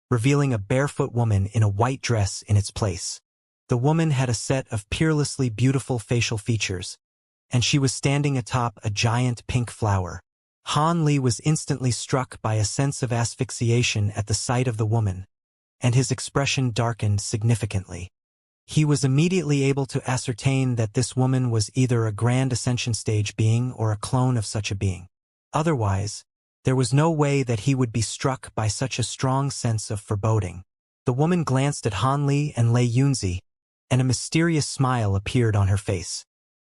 revealing a barefoot woman in a white dress in its place. The woman had a set of peerlessly beautiful facial features, and she was standing atop a giant pink flower. Han Li was instantly struck by a sense of asphyxiation at the sight of the woman, and his expression darkened significantly. He was immediately able to ascertain that this woman was either a grand Ascension stage being or a clone of such a being. Otherwise, there was no way that he would be struck by such a strong sense of foreboding. The woman glanced at Han Li and Lei Yunzi, and a mysterious smile appeared on her face.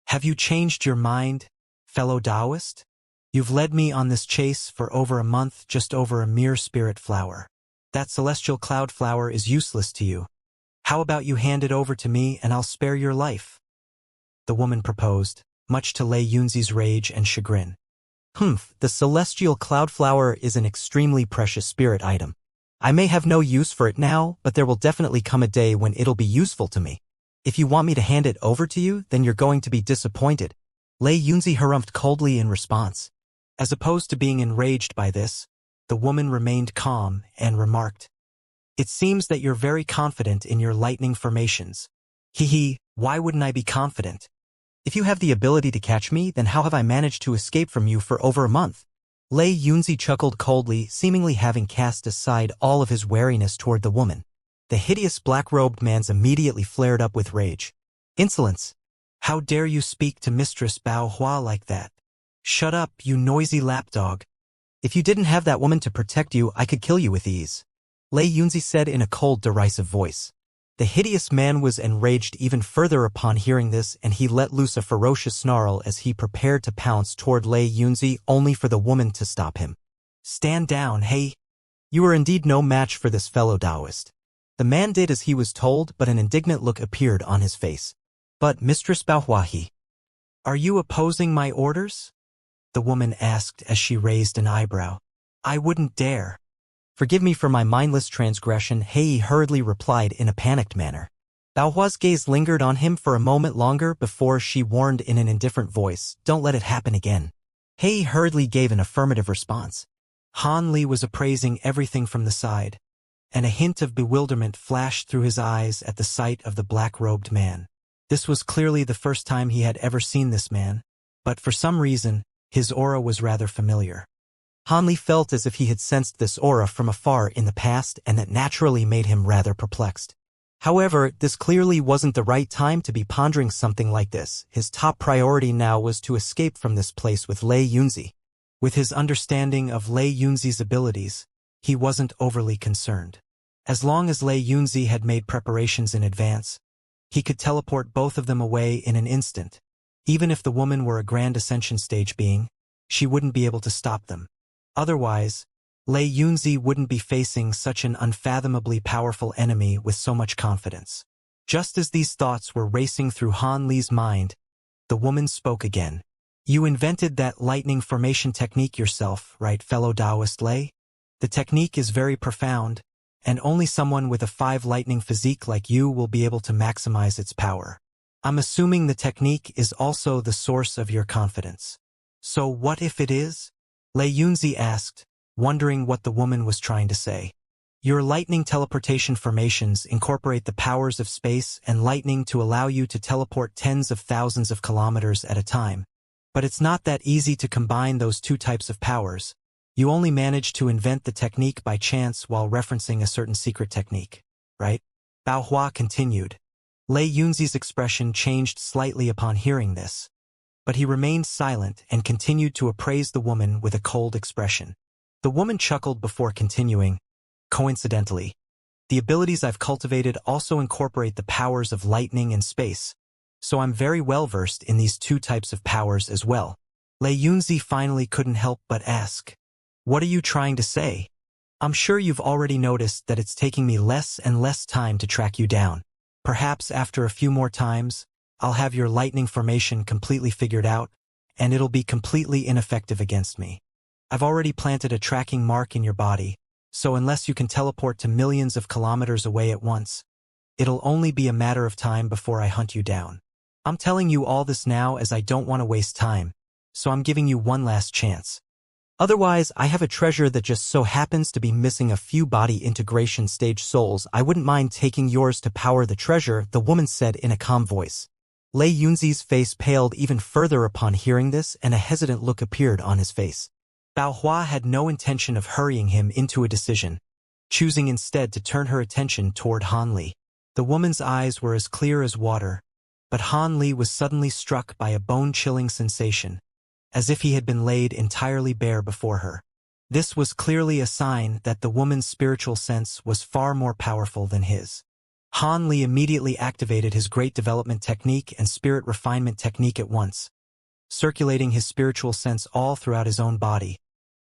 Have you changed your mind, fellow Taoist? You've led me on this chase for over a month just over a mere spirit flower. That celestial cloud flower is useless to you. How about you hand it over to me and I'll spare your life? The woman proposed, much to Lei Yunzi's rage and chagrin. The celestial cloud flower is an extremely precious spirit item. I may have no use for it now, but there will definitely come a day when it'll be useful to me. If you want me to hand it over to you, then you're going to be disappointed. Lei Yunzi harumphed coldly in response. As opposed to being enraged by this, the woman remained calm and remarked, It seems that you're very confident in your lightning formations. Why wouldn't I be confident? If you have the ability to catch me, then how have I managed to escape from you for over a month? Lei Yunzi chuckled coldly, seemingly having cast aside all of his wariness toward the woman. The hideous black-robed man's immediately flared up with rage. Insolence! How dare you speak to Mistress Bao Hua like that? Shut up, you noisy lapdog. If you didn't have that woman to protect you, I could kill you with ease. Lei Yunzi said in a cold, derisive voice. The hideous man was enraged even further upon hearing this, and he let loose a ferocious snarl as he prepared to pounce toward Lei Yunzi, only for the woman to stop him. Stand down, hey! You are indeed no match for this fellow Taoist. The man did as he was told, but an indignant look appeared on his face. But, Mistress Baohuahi, are you opposing my orders? The woman asked as she raised an eyebrow. I wouldn't dare. Forgive me for my mindless transgression, Hei hurriedly replied in a panicked manner. Baohua's gaze lingered on him for a moment longer before she warned in an indifferent voice, Don't let it happen again. Hei hurriedly gave an affirmative response. Han Li was appraising everything from the side, and a hint of bewilderment flashed through his eyes at the sight of the black-robed man. This was clearly the first time he had ever seen this man, but for some reason, his aura was rather familiar. Han Li felt as if he had sensed this aura from afar in the past, and that naturally made him rather perplexed. However, this clearly wasn't the right time to be pondering something like this. His top priority now was to escape from this place with Lei Yunzi. With his understanding of Lei Yunzi's abilities, he wasn't overly concerned. As long as Lei Yunzi had made preparations in advance, he could teleport both of them away in an instant. Even if the woman were a Grand Ascension stage being, she wouldn't be able to stop them. Otherwise, Lei Yunzi wouldn't be facing such an unfathomably powerful enemy with so much confidence. Just as these thoughts were racing through Han Li's mind, the woman spoke again. You invented that lightning formation technique yourself, right, fellow Taoist Lei? The technique is very profound, and only someone with a 5 lightning physique like you will be able to maximize its power. I'm assuming the technique is also the source of your confidence. So what if it is? Lei Yunzi asked, wondering what the woman was trying to say. Your lightning teleportation formations incorporate the powers of space and lightning to allow you to teleport tens of thousands of kilometers at a time. But it's not that easy to combine those two types of powers. You only manage to invent the technique by chance while referencing a certain secret technique, right? Bao Hua continued. Lei Yunzi's expression changed slightly upon hearing this, but he remained silent and continued to appraise the woman with a cold expression. The woman chuckled before continuing. Coincidentally, the abilities I've cultivated also incorporate the powers of lightning and space, so I'm very well versed in these two types of powers as well. Lei Yunzi finally couldn't help but ask. What are you trying to say? I'm sure you've already noticed that it's taking me less and less time to track you down. Perhaps after a few more times, I'll have your lightning formation completely figured out, and it'll be completely ineffective against me. I've already planted a tracking mark in your body, so unless you can teleport to millions of kilometers away at once, it'll only be a matter of time before I hunt you down. I'm telling you all this now as I don't want to waste time, so I'm giving you one last chance. Otherwise, I have a treasure that just so happens to be missing a few body integration stage souls. I wouldn't mind taking yours to power the treasure, the woman said in a calm voice. Lei Yunzi's face paled even further upon hearing this, and a hesitant look appeared on his face. Bao Hua had no intention of hurrying him into a decision, choosing instead to turn her attention toward Han Li. The woman's eyes were as clear as water, but Han Li was suddenly struck by a bone-chilling sensation, as if he had been laid entirely bare before her. This was clearly a sign that the woman's spiritual sense was far more powerful than his. Han Li immediately activated his great development technique and spirit refinement technique at once, circulating his spiritual sense all throughout his own body,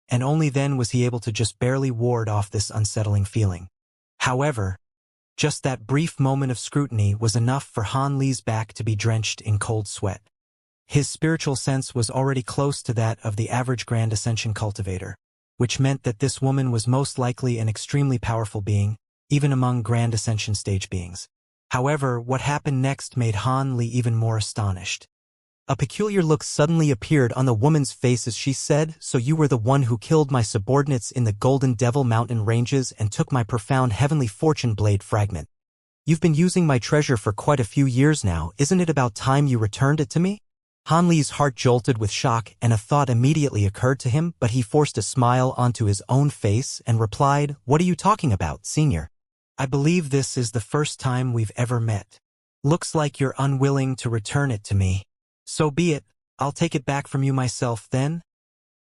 and only then was he able to just barely ward off this unsettling feeling. However, just that brief moment of scrutiny was enough for Han Li's back to be drenched in cold sweat. His spiritual sense was already close to that of the average Grand Ascension cultivator, which meant that this woman was most likely an extremely powerful being, even among Grand Ascension stage beings. However, what happened next made Han Li even more astonished. A peculiar look suddenly appeared on the woman's face as she said, "So you were the one who killed my subordinates in the Golden Devil Mountain ranges and took my profound heavenly fortune blade fragment. You've been using my treasure for quite a few years now, isn't it about time you returned it to me?" Han Li's heart jolted with shock, and a thought immediately occurred to him, but he forced a smile onto his own face and replied, "What are you talking about, Senior? I believe this is the first time we've ever met. Looks like you're unwilling to return it to me. So be it, I'll take it back from you myself then,"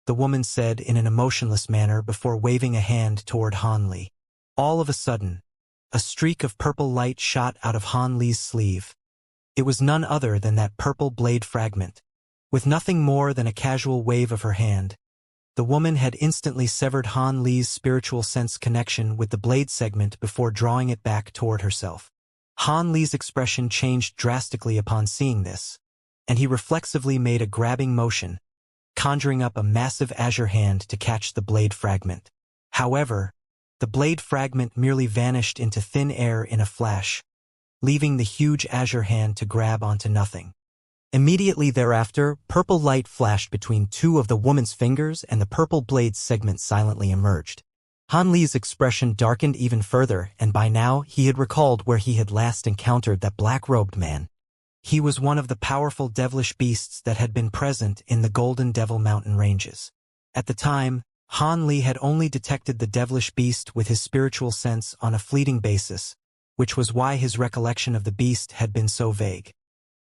the woman said in an emotionless manner before waving a hand toward Han Li. All of a sudden, a streak of purple light shot out of Han Li's sleeve. It was none other than that purple blade fragment. With nothing more than a casual wave of her hand, the woman had instantly severed Han Li's spiritual sense connection with the blade segment before drawing it back toward herself. Han Li's expression changed drastically upon seeing this, and he reflexively made a grabbing motion, conjuring up a massive azure hand to catch the blade fragment. However, the blade fragment merely vanished into thin air in a flash, leaving the huge azure hand to grab onto nothing. Immediately thereafter, purple light flashed between two of the woman's fingers and the purple blade segment silently emerged. Han Li's expression darkened even further, and by now he had recalled where he had last encountered that black-robed man. He was one of the powerful devilish beasts that had been present in the Golden Devil Mountain ranges. At the time, Han Li had only detected the devilish beast with his spiritual sense on a fleeting basis, which was why his recollection of the beast had been so vague.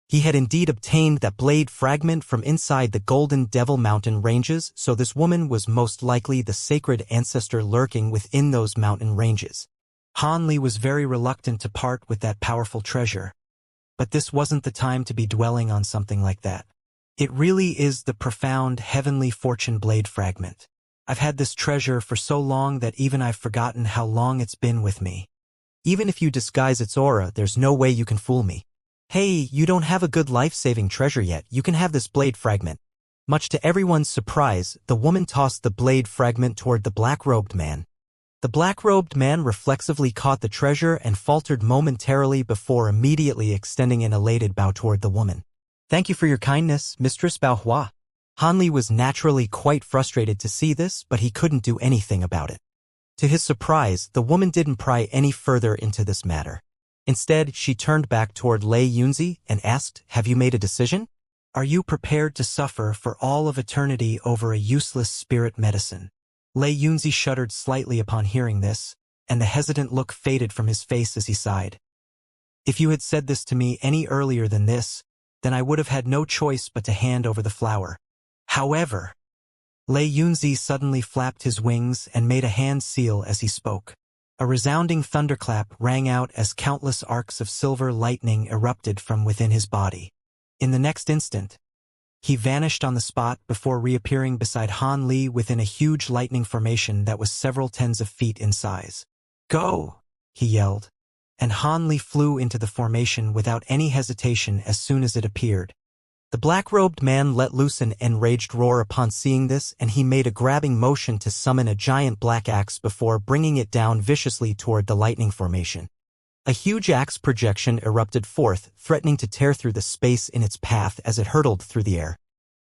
He had indeed obtained that blade fragment from inside the Golden Devil Mountain ranges, so this woman was most likely the sacred ancestor lurking within those mountain ranges. Han Li was very reluctant to part with that powerful treasure, but this wasn't the time to be dwelling on something like that. It really is the profound heavenly fortune blade fragment. I've had this treasure for so long that even I've forgotten how long it's been with me. Even if you disguise its aura, there's no way you can fool me. Hey, you don't have a good life-saving treasure yet, you can have this blade fragment. Much to everyone's surprise, the woman tossed the blade fragment toward the black-robed man. The black-robed man reflexively caught the treasure and faltered momentarily before immediately extending an elated bow toward the woman. "Thank you for your kindness, Mistress Bao Hua." Han Li was naturally quite frustrated to see this, but he couldn't do anything about it. To his surprise, the woman didn't pry any further into this matter. Instead, she turned back toward Lei Yunzi and asked, "Have you made a decision? Are you prepared to suffer for all of eternity over a useless spirit medicine? Lei Yunzi shuddered slightly upon hearing this, and the hesitant look faded from his face as he sighed. If you had said this to me any earlier than this, then I would have had no choice but to hand over the flower. However, Lei Yunzi suddenly flapped his wings and made a hand seal as he spoke. A resounding thunderclap rang out as countless arcs of silver lightning erupted from within his body. In the next instant, he vanished on the spot before reappearing beside Han Li within a huge lightning formation that was several tens of feet in size. "Go!" he yelled, and Han Li flew into the formation without any hesitation as soon as it appeared. The black-robed man let loose an enraged roar upon seeing this, and he made a grabbing motion to summon a giant black axe before bringing it down viciously toward the lightning formation. A huge axe projection erupted forth, threatening to tear through the space in its path as it hurtled through the air.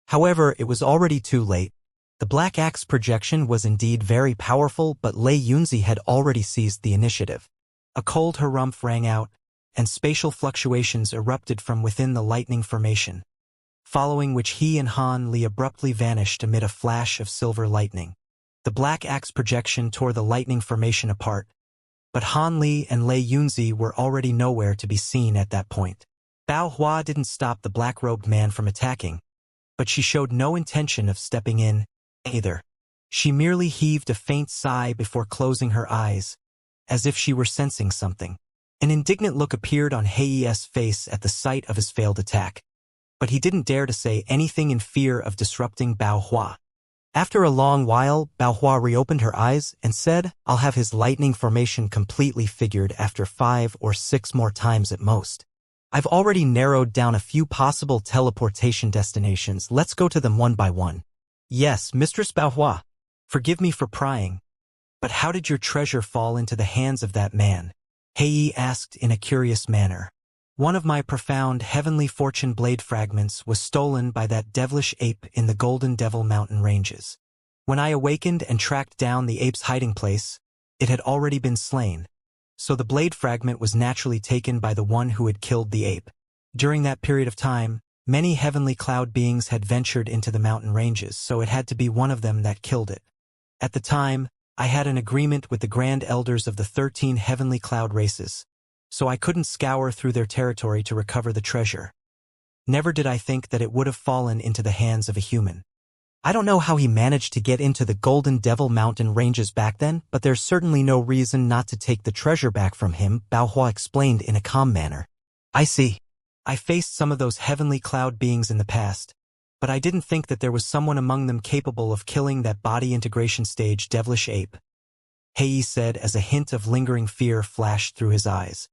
However, it was already too late. The black axe projection was indeed very powerful, but Lei Yunzi had already seized the initiative. A cold harumph rang out, and spatial fluctuations erupted from within the lightning formation, following which he and Han Li abruptly vanished amid a flash of silver lightning. The black axe projection tore the lightning formation apart, but Han Li and Lei Yunzi were already nowhere to be seen at that point. Bao Hua didn't stop the black-robed man from attacking, but she showed no intention of stepping in, either. She merely heaved a faint sigh before closing her eyes, as if she were sensing something. An indignant look appeared on Hei's face at the sight of his failed attack, but he didn't dare to say anything in fear of disrupting Bao Hua. After a long while, Bao Hua reopened her eyes and said, "I'll have his lightning formation completely figured after 5 or 6 more times at most. I've already narrowed down a few possible teleportation destinations. Let's go to them one by one." "Yes, Mistress Bao Hua. Forgive me for prying, but how did your treasure fall into the hands of that man?" Hei asked in a curious manner. "One of my profound heavenly fortune blade fragments was stolen by that devilish ape in the Golden Devil Mountain ranges. When I awakened and tracked down the ape's hiding place, it had already been slain, so the blade fragment was naturally taken by the one who had killed the ape. During that period of time, many heavenly cloud beings had ventured into the mountain ranges, so it had to be one of them that killed it. At the time, I had an agreement with the Grand Elders of the 13 heavenly cloud races, so I couldn't scour through their territory to recover the treasure. Never did I think that it would have fallen into the hands of a human. I don't know how he managed to get into the Golden Devil Mountain ranges back then, but there's certainly no reason not to take the treasure back from him," Bao Hua explained in a calm manner. "I see. I faced some of those heavenly cloud beings in the past, but I didn't think that there was someone among them capable of killing that body integration stage devilish ape," Hei said as a hint of lingering fear flashed through his eyes.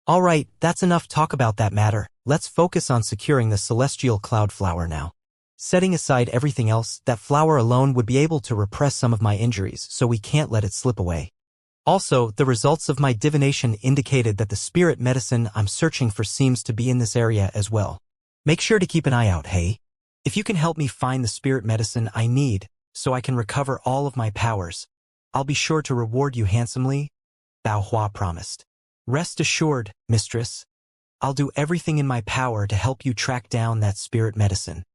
"All right, that's enough talk about that matter. Let's focus on securing the celestial cloud flower now. Setting aside everything else, that flower alone would be able to repress some of my injuries, so we can't let it slip away. Also, the results of my divination indicated that the spirit medicine I'm searching for seems to be in this area as well. Make sure to keep an eye out, Hei. If you can help me find the spirit medicine I need so I can recover all of my powers, I'll be sure to reward you handsomely," Bao Hua promised. "Rest assured, mistress. I'll do everything in my power to help you track down that spirit medicine.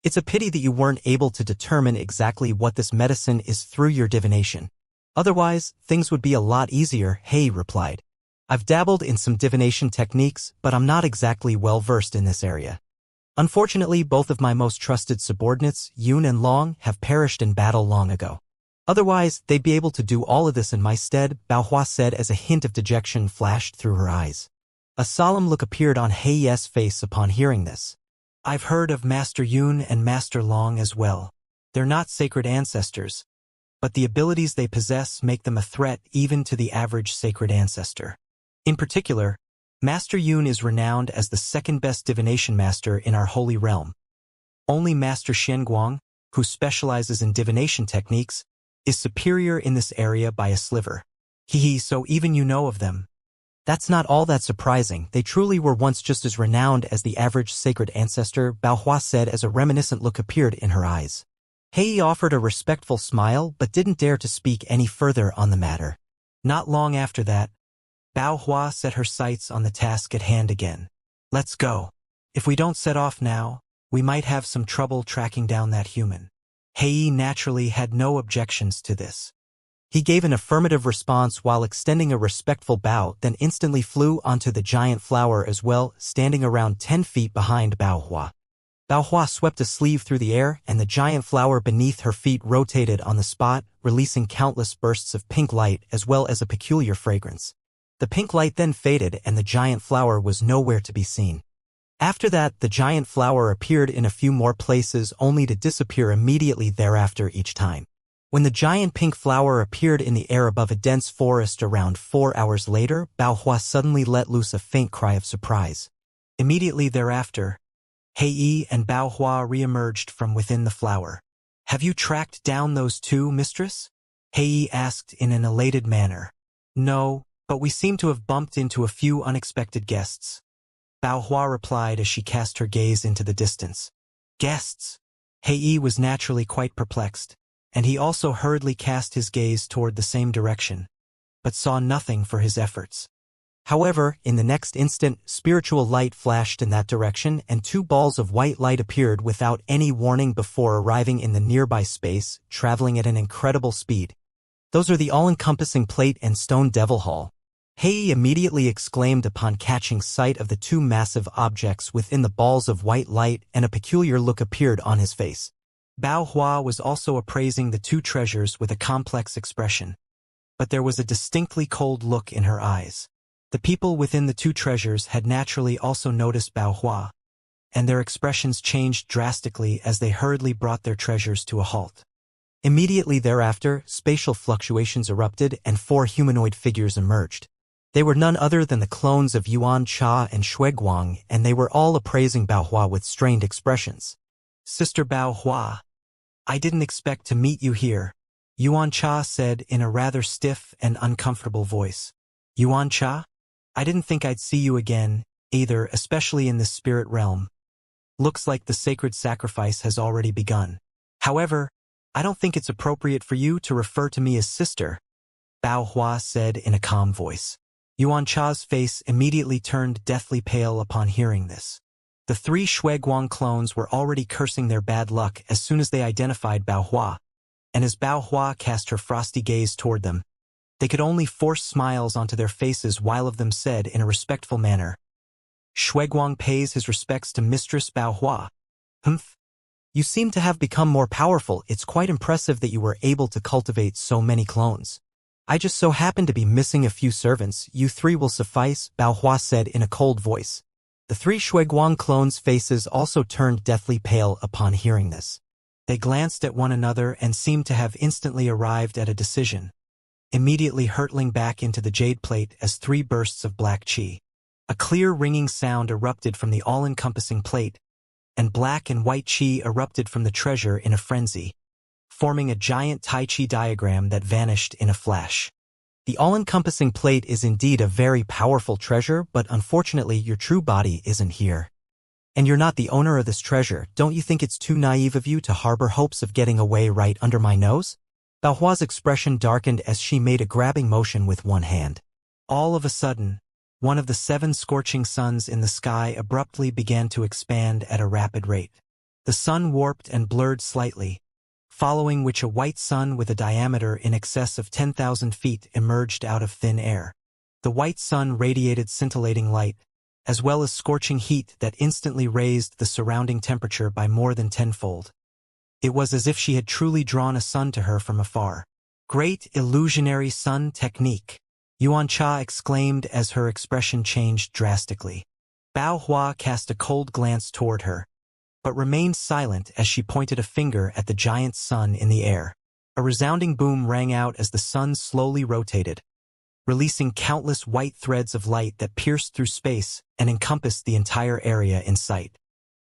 It's a pity that you weren't able to determine exactly what this medicine is through your divination. Otherwise, things would be a lot easier," Hei replied. "I've dabbled in some divination techniques, but I'm not exactly well-versed in this area. Unfortunately, both of my most trusted subordinates, Yun and Long, have perished in battle long ago. Otherwise, they'd be able to do all of this in my stead," Bao Hua said as a hint of dejection flashed through her eyes. A solemn look appeared on Hei's face upon hearing this. "I've heard of Master Yun and Master Long as well. They're not sacred ancestors, but the abilities they possess make them a threat even to the average sacred ancestor. In particular, Master Yun is renowned as the second-best divination master in our holy realm. Only Master Xianguang, who specializes in divination techniques, is superior in this area by a sliver. So even you know of them. That's not all that surprising. They truly were once just as renowned as the average sacred ancestor," Bao Hua said as a reminiscent look appeared in her eyes. Hei offered a respectful smile but didn't dare to speak any further on the matter. Not long after that, Bao Hua set her sights on the task at hand again. "Let's go. If we don't set off now, we might have some trouble tracking down that human. Hei naturally had no objections to this. He gave an affirmative response while extending a respectful bow, then instantly flew onto the giant flower as well, standing around 10 feet behind Bao Hua. Bao Hua swept a sleeve through the air, and the giant flower beneath her feet rotated on the spot, releasing countless bursts of pink light as well as a peculiar fragrance. The pink light then faded, and the giant flower was nowhere to be seen. After that, the giant flower appeared in a few more places only to disappear immediately thereafter each time. When the giant pink flower appeared in the air above a dense forest around 4 hours later, Bao Hua suddenly let loose a faint cry of surprise. Immediately thereafter, Hei and Bao Hua re-emerged from within the flower. "Have you tracked down those two, mistress?" Hei asked in an elated manner. "No, but we seem to have bumped into a few unexpected guests," Bao Hua replied as she cast her gaze into the distance. "Guests?" Hei was naturally quite perplexed, and he also hurriedly cast his gaze toward the same direction, but saw nothing for his efforts. However, in the next instant, spiritual light flashed in that direction, and 2 balls of white light appeared without any warning before arriving in the nearby space, traveling at an incredible speed. "Those are the all-encompassing plate and stone devil hall," Hei immediately exclaimed upon catching sight of the 2 massive objects within the balls of white light, and a peculiar look appeared on his face. Bao Hua was also appraising the 2 treasures with a complex expression, but there was a distinctly cold look in her eyes. The people within the 2 treasures had naturally also noticed Bao Hua, and their expressions changed drastically as they hurriedly brought their treasures to a halt. Immediately thereafter, spatial fluctuations erupted and 4 humanoid figures emerged. They were none other than the clones of Yuan Cha and Shui Guang, and they were all appraising Bao Hua with strained expressions. "Sister Bao Hua, I didn't expect to meet you here," Yuan Cha said in a rather stiff and uncomfortable voice. "Yuan Cha? I didn't think I'd see you again, either, especially in this spirit realm. Looks like the sacred sacrifice has already begun. However, I don't think it's appropriate for you to refer to me as sister," Bao Hua said in a calm voice. Yuan Cha's face immediately turned deathly pale upon hearing this. The 3 Shui Guang clones were already cursing their bad luck as soon as they identified Bao Hua, and as Bao Hua cast her frosty gaze toward them, they could only force smiles onto their faces while of them said in a respectful manner, "Shui Guang pays his respects to Mistress Bao Hua. Humph. You seem to have become more powerful. It's quite impressive that you were able to cultivate so many clones. I just so happen to be missing a few servants. You 3 will suffice," Bao Hua said in a cold voice. The 3 Shui Guang clones' faces also turned deathly pale upon hearing this. They glanced at one another and seemed to have instantly arrived at a decision, immediately hurtling back into the jade plate as 3 bursts of black qi. A clear ringing sound erupted from the all-encompassing plate, and black and white qi erupted from the treasure in a frenzy, forming a giant Tai Chi diagram that vanished in a flash. The all-encompassing plate is indeed a very powerful treasure, but unfortunately your true body isn't here. And you're not the owner of this treasure. Don't you think it's too naive of you to harbor hopes of getting away right under my nose? Bao Hua's expression darkened as she made a grabbing motion with one hand. All of a sudden, one of the 7 scorching suns in the sky abruptly began to expand at a rapid rate. The sun warped and blurred slightly, following which a white sun with a diameter in excess of 10,000 feet emerged out of thin air. The white sun radiated scintillating light, as well as scorching heat that instantly raised the surrounding temperature by more than tenfold. It was as if she had truly drawn a sun to her from afar. "Great illusionary sun technique," Yuan Cha exclaimed as her expression changed drastically. Bao Hua cast a cold glance toward her, but remained silent as she pointed a finger at the giant sun in the air. A resounding boom rang out as the sun slowly rotated, releasing countless white threads of light that pierced through space and encompassed the entire area in sight.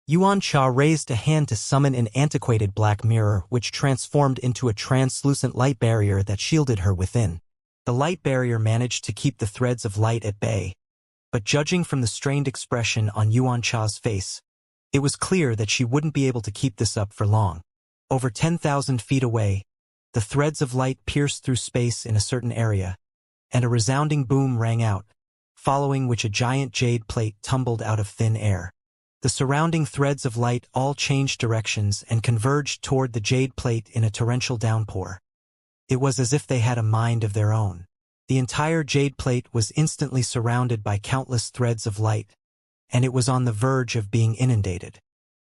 Yuan Cha raised a hand to summon an antiquated black mirror which transformed into a translucent light barrier that shielded her within. The light barrier managed to keep the threads of light at bay, but judging from the strained expression on Yuan Cha's face, it was clear that she wouldn't be able to keep this up for long. Over 10,000 feet away, the threads of light pierced through space in a certain area, and a resounding boom rang out, following which a giant jade plate tumbled out of thin air. The surrounding threads of light all changed directions and converged toward the jade plate in a torrential downpour. It was as if they had a mind of their own. The entire jade plate was instantly surrounded by countless threads of light, and it was on the verge of being inundated.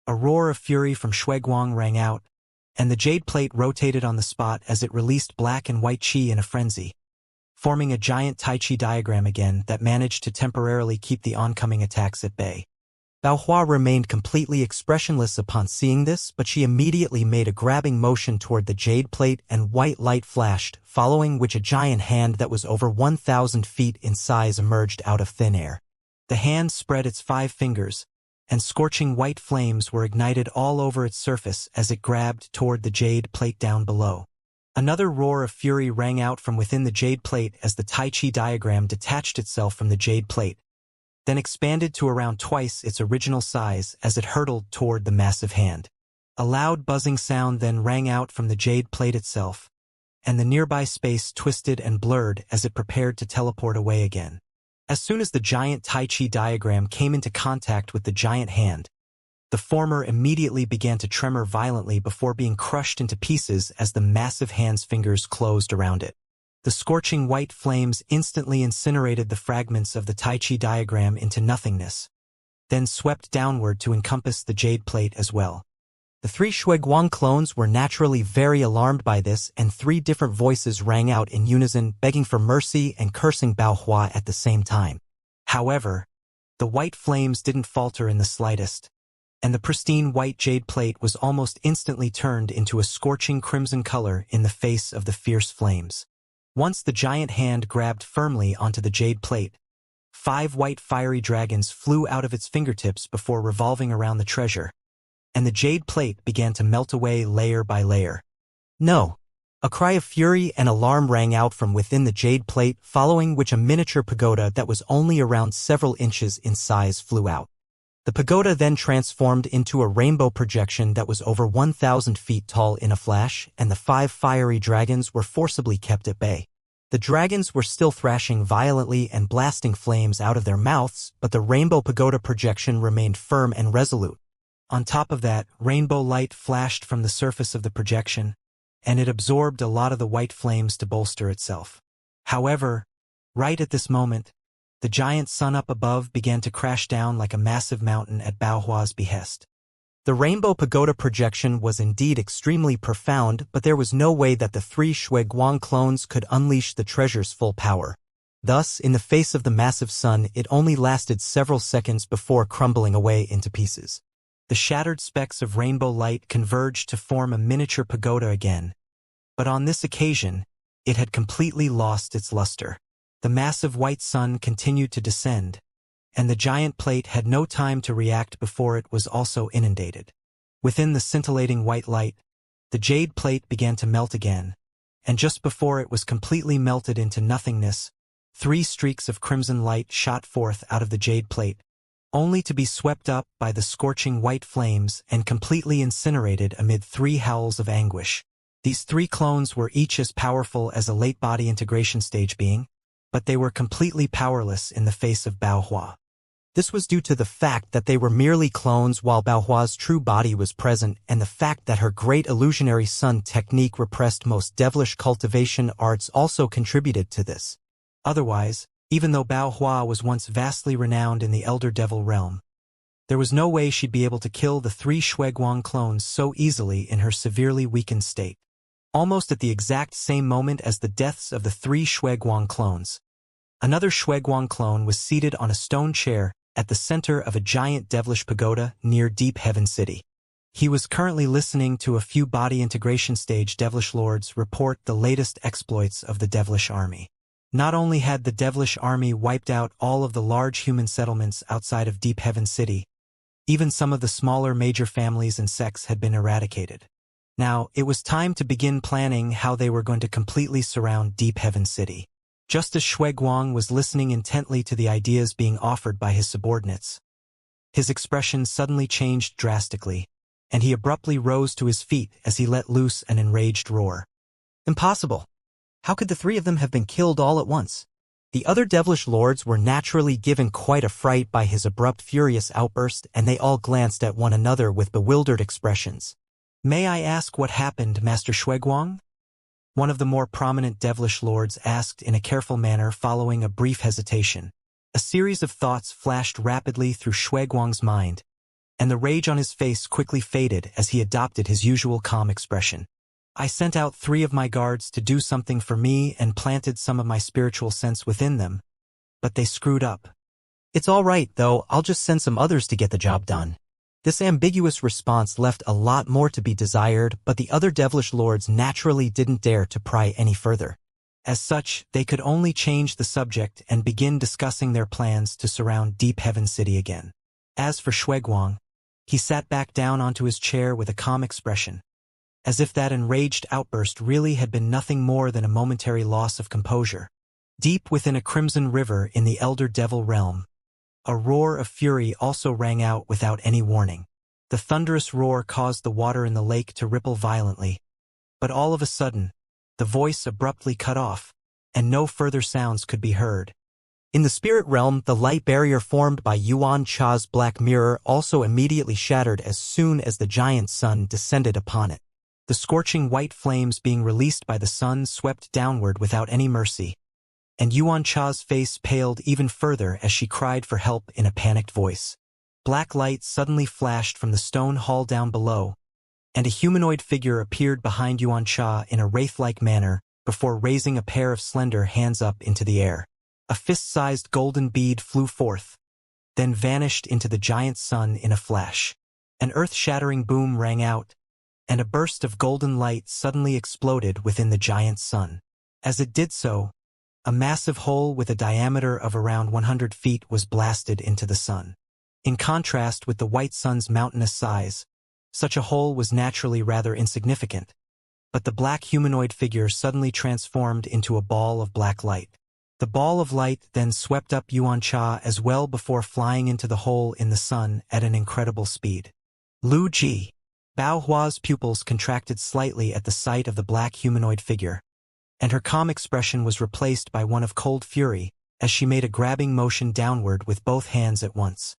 A roar of fury from Shuiguang rang out, and the jade plate rotated on the spot as it released black and white qi in a frenzy, forming a giant tai chi diagram again that managed to temporarily keep the oncoming attacks at bay. Baohua remained completely expressionless upon seeing this, but she immediately made a grabbing motion toward the jade plate and white light flashed, following which a giant hand that was over 1,000 feet in size emerged out of thin air. The hand spread its 5 fingers, and scorching white flames were ignited all over its surface as it grabbed toward the jade plate down below. Another roar of fury rang out from within the jade plate as the Tai Chi diagram detached itself from the jade plate, then expanded to around twice its original size as it hurtled toward the massive hand. A loud buzzing sound then rang out from the jade plate itself, and the nearby space twisted and blurred as it prepared to teleport away again. As soon as the giant Tai Chi diagram came into contact with the giant hand, the former immediately began to tremor violently before being crushed into pieces as the massive hand's fingers closed around it. The scorching white flames instantly incinerated the fragments of the Tai Chi diagram into nothingness, then swept downward to encompass the jade plate as well. The 3 Shuiguang clones were naturally very alarmed by this, and 3 different voices rang out in unison, begging for mercy and cursing Baohua at the same time. However, the white flames didn't falter in the slightest, and the pristine white jade plate was almost instantly turned into a scorching crimson color in the face of the fierce flames. Once the giant hand grabbed firmly onto the jade plate, 5 white fiery dragons flew out of its fingertips before revolving around the treasure, and the jade plate began to melt away layer by layer. No! A cry of fury and alarm rang out from within the jade plate, following which a miniature pagoda that was only around several inches in size flew out. The pagoda then transformed into a rainbow projection that was over 1,000 feet tall in a flash, and the 5 fiery dragons were forcibly kept at bay. The dragons were still thrashing violently and blasting flames out of their mouths, but the rainbow pagoda projection remained firm and resolute. On top of that, rainbow light flashed from the surface of the projection, and it absorbed a lot of the white flames to bolster itself. However, right at this moment, the giant sun up above began to crash down like a massive mountain at Baohua's behest. The rainbow pagoda projection was indeed extremely profound, but there was no way that the 3 Shuiguang clones could unleash the treasure's full power. Thus, in the face of the massive sun, it only lasted several seconds before crumbling away into pieces. The shattered specks of rainbow light converged to form a miniature pagoda again, but on this occasion, it had completely lost its luster. The massive white sun continued to descend, and the giant plate had no time to react before it was also inundated. Within the scintillating white light, the jade plate began to melt again, and just before it was completely melted into nothingness, 3 streaks of crimson light shot forth out of the jade plate, only to be swept up by the scorching white flames and completely incinerated amid 3 howls of anguish. These 3 clones were each as powerful as a late body integration stage being, but they were completely powerless in the face of Baohua. This was due to the fact that they were merely clones while Baohua's true body was present, and the fact that her great illusionary sun technique repressed most devilish cultivation arts also contributed to this. Otherwise, even though Baohua was once vastly renowned in the Elder Devil realm, there was no way she'd be able to kill the 3 Shuiguang clones so easily in her severely weakened state. Almost at the exact same moment as the deaths of the 3 Shuiguang clones, another Shuiguang clone was seated on a stone chair at the center of a giant devilish pagoda near Deep Heaven City. He was currently listening to a few body integration stage devilish lords report the latest exploits of the devilish army. Not only had the devilish army wiped out all of the large human settlements outside of Deep Heaven City, even some of the smaller major families and sects had been eradicated. Now, it was time to begin planning how they were going to completely surround Deep Heaven City. Just as Shuiguang was listening intently to the ideas being offered by his subordinates, his expression suddenly changed drastically, and he abruptly rose to his feet as he let loose an enraged roar. Impossible! How could the 3 of them have been killed all at once? The other devilish lords were naturally given quite a fright by his abrupt furious outburst, and they all glanced at one another with bewildered expressions. "May I ask what happened, Master Xueguang?" one of the more prominent devilish lords asked in a careful manner following a brief hesitation. A series of thoughts flashed rapidly through Xueguang's mind, and the rage on his face quickly faded as he adopted his usual calm expression. "I sent out 3 of my guards to do something for me and planted some of my spiritual sense within them, but they screwed up. It's all right, though, I'll just send some others to get the job done." This ambiguous response left a lot more to be desired, but the other devilish lords naturally didn't dare to pry any further. As such, they could only change the subject and begin discussing their plans to surround Deep Heaven City again. As for Xueguang, he sat back down onto his chair with a calm expression, as if that enraged outburst really had been nothing more than a momentary loss of composure. Deep within a crimson river in the Elder Devil realm, a roar of fury also rang out without any warning. The thunderous roar caused the water in the lake to ripple violently, but all of a sudden, the voice abruptly cut off, and no further sounds could be heard. In the spirit realm, the light barrier formed by Yuan Cha's black mirror also immediately shattered as soon as the giant sun descended upon it. The scorching white flames being released by the sun swept downward without any mercy, and Yuan Cha's face paled even further as she cried for help in a panicked voice. Black light suddenly flashed from the stone hall down below, and a humanoid figure appeared behind Yuan Cha in a wraith-like manner before raising a pair of slender hands up into the air. A fist-sized golden bead flew forth, then vanished into the giant sun in a flash. An earth-shattering boom rang out, and a burst of golden light suddenly exploded within the giant sun. As it did so, a massive hole with a diameter of around 100 feet was blasted into the sun. In contrast with the white sun's mountainous size, such a hole was naturally rather insignificant, but the black humanoid figure suddenly transformed into a ball of black light. The ball of light then swept up Yuan Cha as well before flying into the hole in the sun at an incredible speed. Lu Ji. Bao Hua's pupils contracted slightly at the sight of the black humanoid figure, and her calm expression was replaced by one of cold fury as she made a grabbing motion downward with both hands at once.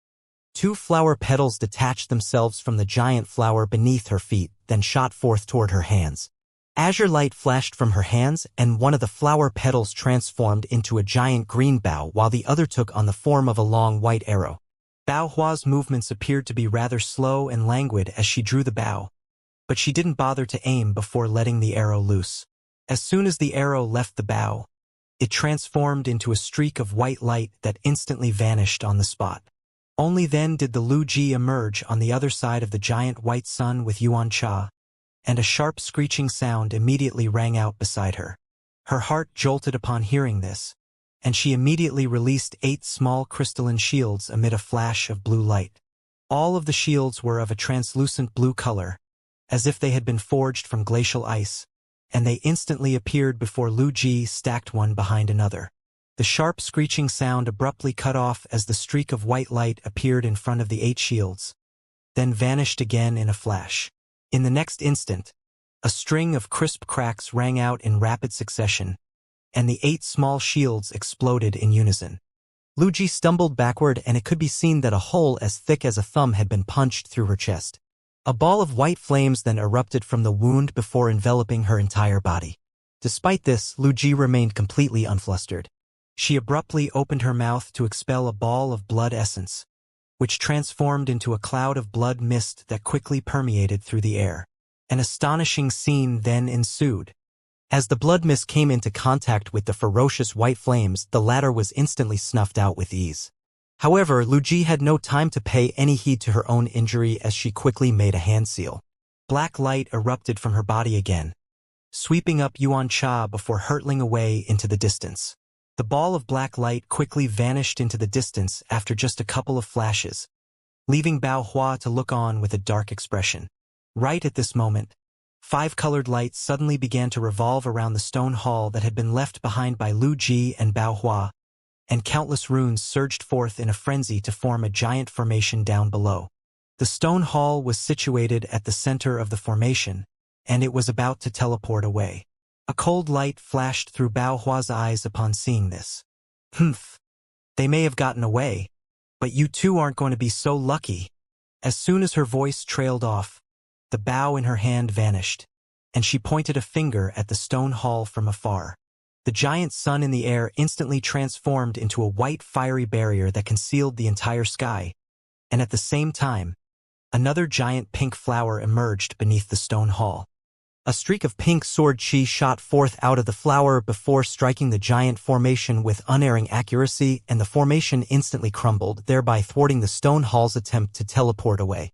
2 flower petals detached themselves from the giant flower beneath her feet, then shot forth toward her hands. Azure light flashed from her hands, and one of the flower petals transformed into a giant green bow while the other took on the form of a long white arrow. Bao Hua's movements appeared to be rather slow and languid as she drew the bow, but she didn't bother to aim before letting the arrow loose. As soon as the arrow left the bow, it transformed into a streak of white light that instantly vanished on the spot. Only then did the Lu Ji emerge on the other side of the giant white sun with Yuan Cha, and a sharp screeching sound immediately rang out beside her. Her heart jolted upon hearing this, and she immediately released 8 small crystalline shields amid a flash of blue light. All of the shields were of a translucent blue color, as if they had been forged from glacial ice, and they instantly appeared before Lu Ji stacked one behind another. The sharp screeching sound abruptly cut off as the streak of white light appeared in front of the 8 shields, then vanished again in a flash. In the next instant, a string of crisp cracks rang out in rapid succession, and the 8 small shields exploded in unison. Lu Ji stumbled backward, and it could be seen that a hole as thick as a thumb had been punched through her chest. A ball of white flames then erupted from the wound before enveloping her entire body. Despite this, Lu Ji remained completely unflustered. She abruptly opened her mouth to expel a ball of blood essence, which transformed into a cloud of blood mist that quickly permeated through the air. An astonishing scene then ensued. As the blood mist came into contact with the ferocious white flames, the latter was instantly snuffed out with ease. However, Lu Ji had no time to pay any heed to her own injury as she quickly made a hand seal. Black light erupted from her body again, sweeping up Yuan Cha before hurtling away into the distance. The ball of black light quickly vanished into the distance after just a couple of flashes, leaving Bao Hua to look on with a dark expression. Right at this moment, 5 colored lights suddenly began to revolve around the stone hall that had been left behind by Lu Ji and Bao Hua, and countless runes surged forth in a frenzy to form a giant formation down below. The stone hall was situated at the center of the formation, and it was about to teleport away. A cold light flashed through Bao Hua's eyes upon seeing this. Humph. They may have gotten away, but you two aren't going to be so lucky. As soon as her voice trailed off, the bow in her hand vanished, and she pointed a finger at the stone hall from afar. The giant sun in the air instantly transformed into a white fiery barrier that concealed the entire sky, and at the same time, another giant pink flower emerged beneath the stone hall. A streak of pink sword chi shot forth out of the flower before striking the giant formation with unerring accuracy, and the formation instantly crumbled, thereby thwarting the stone hall's attempt to teleport away.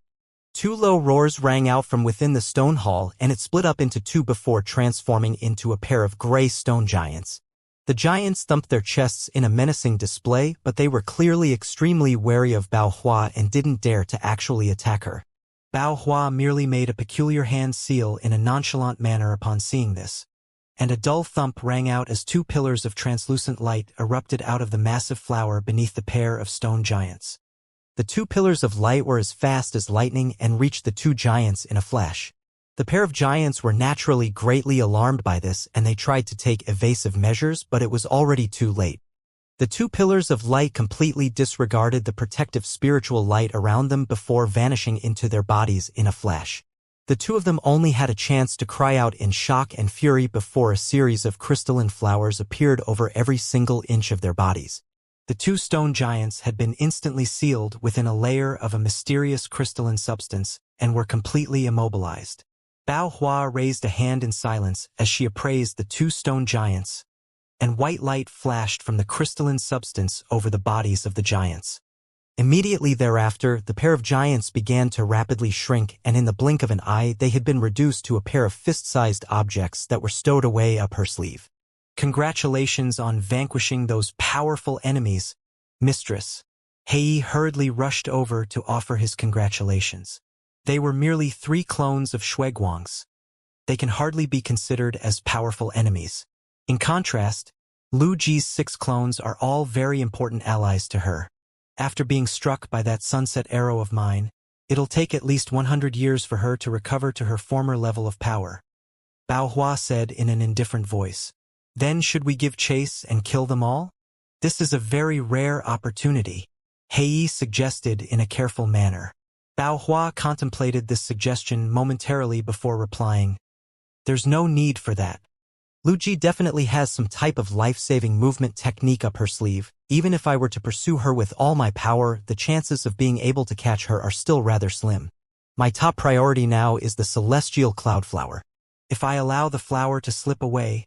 Two low roars rang out from within the stone hall, and it split up into two before transforming into a pair of gray stone giants. The giants thumped their chests in a menacing display, but they were clearly extremely wary of Bao Hua and didn't dare to actually attack her. Bao Hua merely made a peculiar hand seal in a nonchalant manner upon seeing this, and a dull thump rang out as two pillars of translucent light erupted out of the massive flower beneath the pair of stone giants. The two pillars of light were as fast as lightning and reached the two giants in a flash. The pair of giants were naturally greatly alarmed by this, and they tried to take evasive measures, but it was already too late. The two pillars of light completely disregarded the protective spiritual light around them before vanishing into their bodies in a flash. The two of them only had a chance to cry out in shock and fury before a series of crystalline flowers appeared over every single inch of their bodies. The two stone giants had been instantly sealed within a layer of a mysterious crystalline substance and were completely immobilized. Bao Hua raised a hand in silence as she appraised the two stone giants, and white light flashed from the crystalline substance over the bodies of the giants. Immediately thereafter, the pair of giants began to rapidly shrink, and in the blink of an eye they had been reduced to a pair of fist-sized objects that were stowed away up her sleeve. Congratulations on vanquishing those powerful enemies, mistress. Hei hurriedly rushed over to offer his congratulations. They were merely 3 clones of Shuiguangs. They can hardly be considered as powerful enemies. In contrast, Lu Ji's 6 clones are all very important allies to her. After being struck by that sunset arrow of mine, it'll take at least 100 years for her to recover to her former level of power. Bao Hua said in an indifferent voice. Then should we give chase and kill them all? This is a very rare opportunity, Hei suggested in a careful manner. Bao Hua contemplated this suggestion momentarily before replying. There's no need for that. Lu Ji definitely has some type of life-saving movement technique up her sleeve. Even if I were to pursue her with all my power, the chances of being able to catch her are still rather slim. My top priority now is the celestial cloud flower. If I allow the flower to slip away,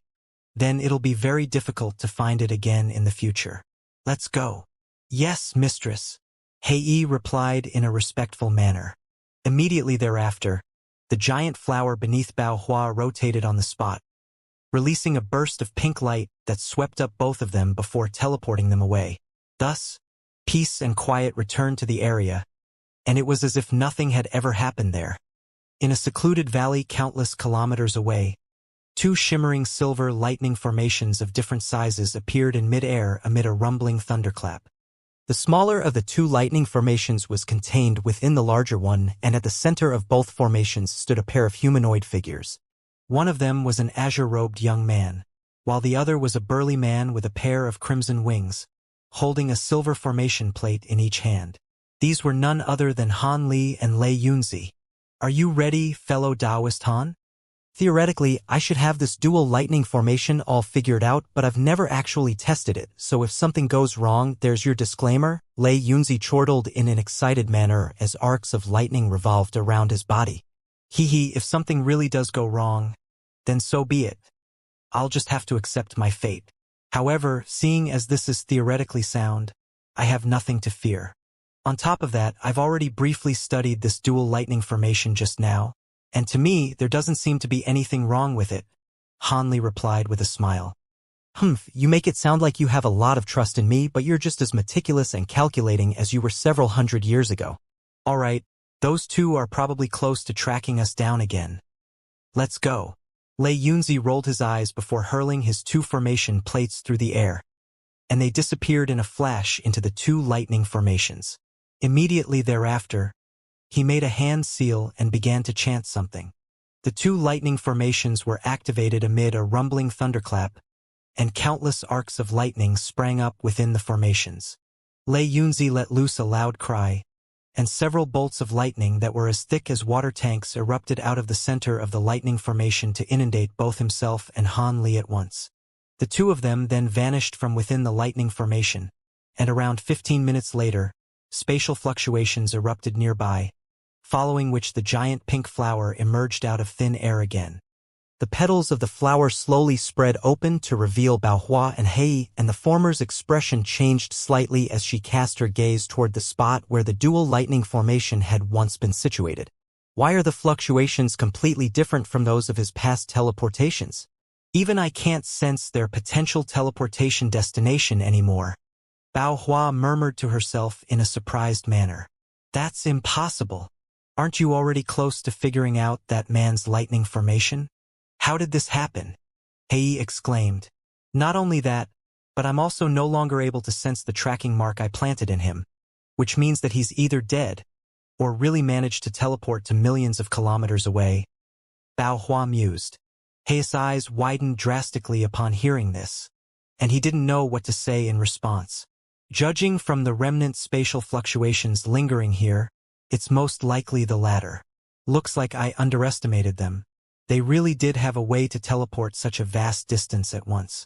then it'll be very difficult to find it again in the future. Let's go. Yes, mistress, Hei replied in a respectful manner. Immediately thereafter, the giant flower beneath Bao Hua rotated on the spot, releasing a burst of pink light that swept up both of them before teleporting them away. Thus, peace and quiet returned to the area, and it was as if nothing had ever happened there. In a secluded valley countless kilometers away, 2 shimmering silver lightning formations of different sizes appeared in mid-air amid a rumbling thunderclap. The smaller of the 2 lightning formations was contained within the larger one, and at the center of both formations stood a pair of humanoid figures. One of them was an azure-robed young man, while the other was a burly man with a pair of crimson wings, holding a silver formation plate in each hand. These were none other than Han Li and Lei Yunzi. Are you ready, fellow Taoist Han? Theoretically, I should have this dual lightning formation all figured out, but I've never actually tested it, so if something goes wrong, there's your disclaimer, Lei Yunzi chortled in an excited manner as arcs of lightning revolved around his body. Hee, if something really does go wrong, then so be it. I'll just have to accept my fate. However, seeing as this is theoretically sound, I have nothing to fear. On top of that, I've already briefly studied this dual lightning formation just now, and to me, there doesn't seem to be anything wrong with it, Han Li replied with a smile. You make it sound like you have a lot of trust in me, but you're just as meticulous and calculating as you were several hundred years ago. All right, those 2 are probably close to tracking us down again. Let's go. Lei Yunzi rolled his eyes before hurling his 2 formation plates through the air, and they disappeared in a flash into the 2 lightning formations. Immediately thereafter, he made a hand seal and began to chant something. The 2 lightning formations were activated amid a rumbling thunderclap, and countless arcs of lightning sprang up within the formations. Lei Yunzi let loose a loud cry, and several bolts of lightning that were as thick as water tanks erupted out of the center of the lightning formation to inundate both himself and Han Li at once. The two of them then vanished from within the lightning formation, and around 15 minutes later, spatial fluctuations erupted nearby, following which the giant pink flower emerged out of thin air again. The petals of the flower slowly spread open to reveal Baohua and Hei, and the former's expression changed slightly as she cast her gaze toward the spot where the dual lightning formation had once been situated. Why are the fluctuations completely different from those of his past teleportations? Even I can't sense their potential teleportation destination anymore. Baohua murmured to herself in a surprised manner. That's impossible. Aren't you already close to figuring out that man's lightning formation? How did this happen? Hei exclaimed. Not only that, but I'm also no longer able to sense the tracking mark I planted in him, which means that he's either dead or really managed to teleport to millions of kilometers away. Baohua mused. Hei's eyes widened drastically upon hearing this, and he didn't know what to say in response. Judging from the remnant spatial fluctuations lingering here, it's most likely the latter. Looks like I underestimated them. They really did have a way to teleport such a vast distance at once.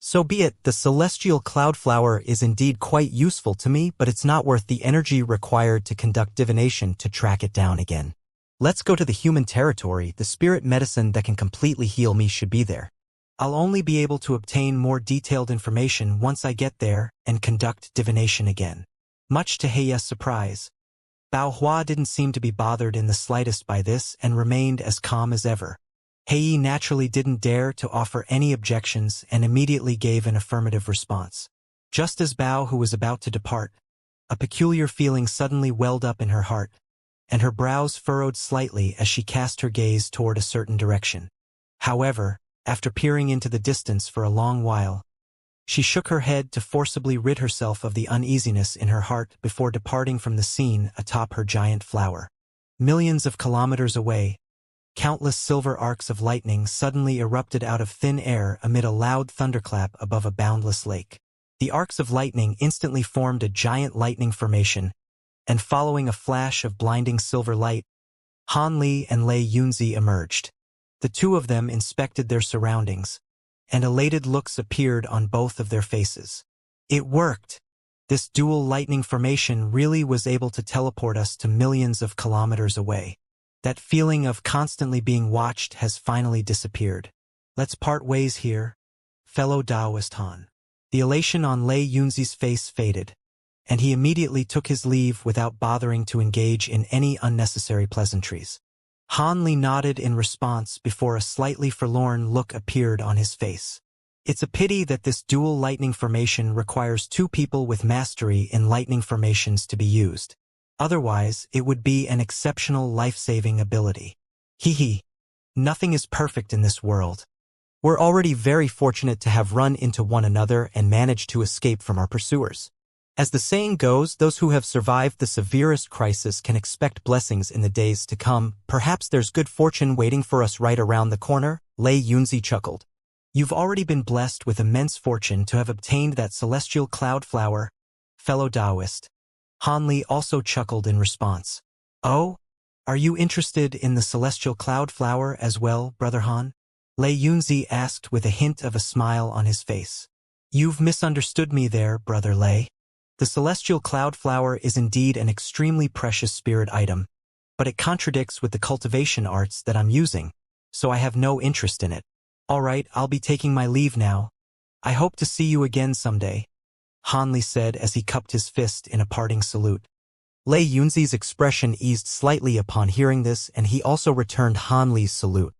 So be it, the celestial cloud flower is indeed quite useful to me, but it's not worth the energy required to conduct divination to track it down again. Let's go to the human territory. The spirit medicine that can completely heal me should be there. I'll only be able to obtain more detailed information once I get there and conduct divination again. Much to Hei's surprise, Baohua didn't seem to be bothered in the slightest by this and remained as calm as ever. Hei naturally didn't dare to offer any objections and immediately gave an affirmative response. Just as Bao, who was about to depart, a peculiar feeling suddenly welled up in her heart, and her brows furrowed slightly as she cast her gaze toward a certain direction. However, after peering into the distance for a long while, she shook her head to forcibly rid herself of the uneasiness in her heart before departing from the scene atop her giant flower. Millions of kilometers away, countless silver arcs of lightning suddenly erupted out of thin air amid a loud thunderclap above a boundless lake. The arcs of lightning instantly formed a giant lightning formation, and following a flash of blinding silver light, Han Li and Lei Yunzi emerged. The two of them inspected their surroundings, and elated looks appeared on both of their faces. It worked! This dual lightning formation really was able to teleport us to millions of kilometers away. That feeling of constantly being watched has finally disappeared. Let's part ways here, fellow Taoist Han. The elation on Lei Yunzi's face faded, and he immediately took his leave without bothering to engage in any unnecessary pleasantries. Han Li nodded in response before a slightly forlorn look appeared on his face. It's a pity that this dual lightning formation requires two people with mastery in lightning formations to be used. Otherwise, it would be an exceptional life-saving ability. Hee. Nothing is perfect in this world. We're already very fortunate to have run into one another and managed to escape from our pursuers. As the saying goes, those who have survived the severest crisis can expect blessings in the days to come. Perhaps there's good fortune waiting for us right around the corner, Lei Yunzi chuckled. You've already been blessed with immense fortune to have obtained that celestial cloud flower, fellow Taoist. Han Li also chuckled in response. Oh? Are you interested in the celestial cloud flower as well, Brother Han? Lei Yunzi asked with a hint of a smile on his face. You've misunderstood me there, Brother Lei. The celestial cloud flower is indeed an extremely precious spirit item, but it contradicts with the cultivation arts that I'm using, so I have no interest in it. All right, I'll be taking my leave now. I hope to see you again someday, Han Li said as he cupped his fist in a parting salute. Lei Yunzi's expression eased slightly upon hearing this, and he also returned Han Li's salute.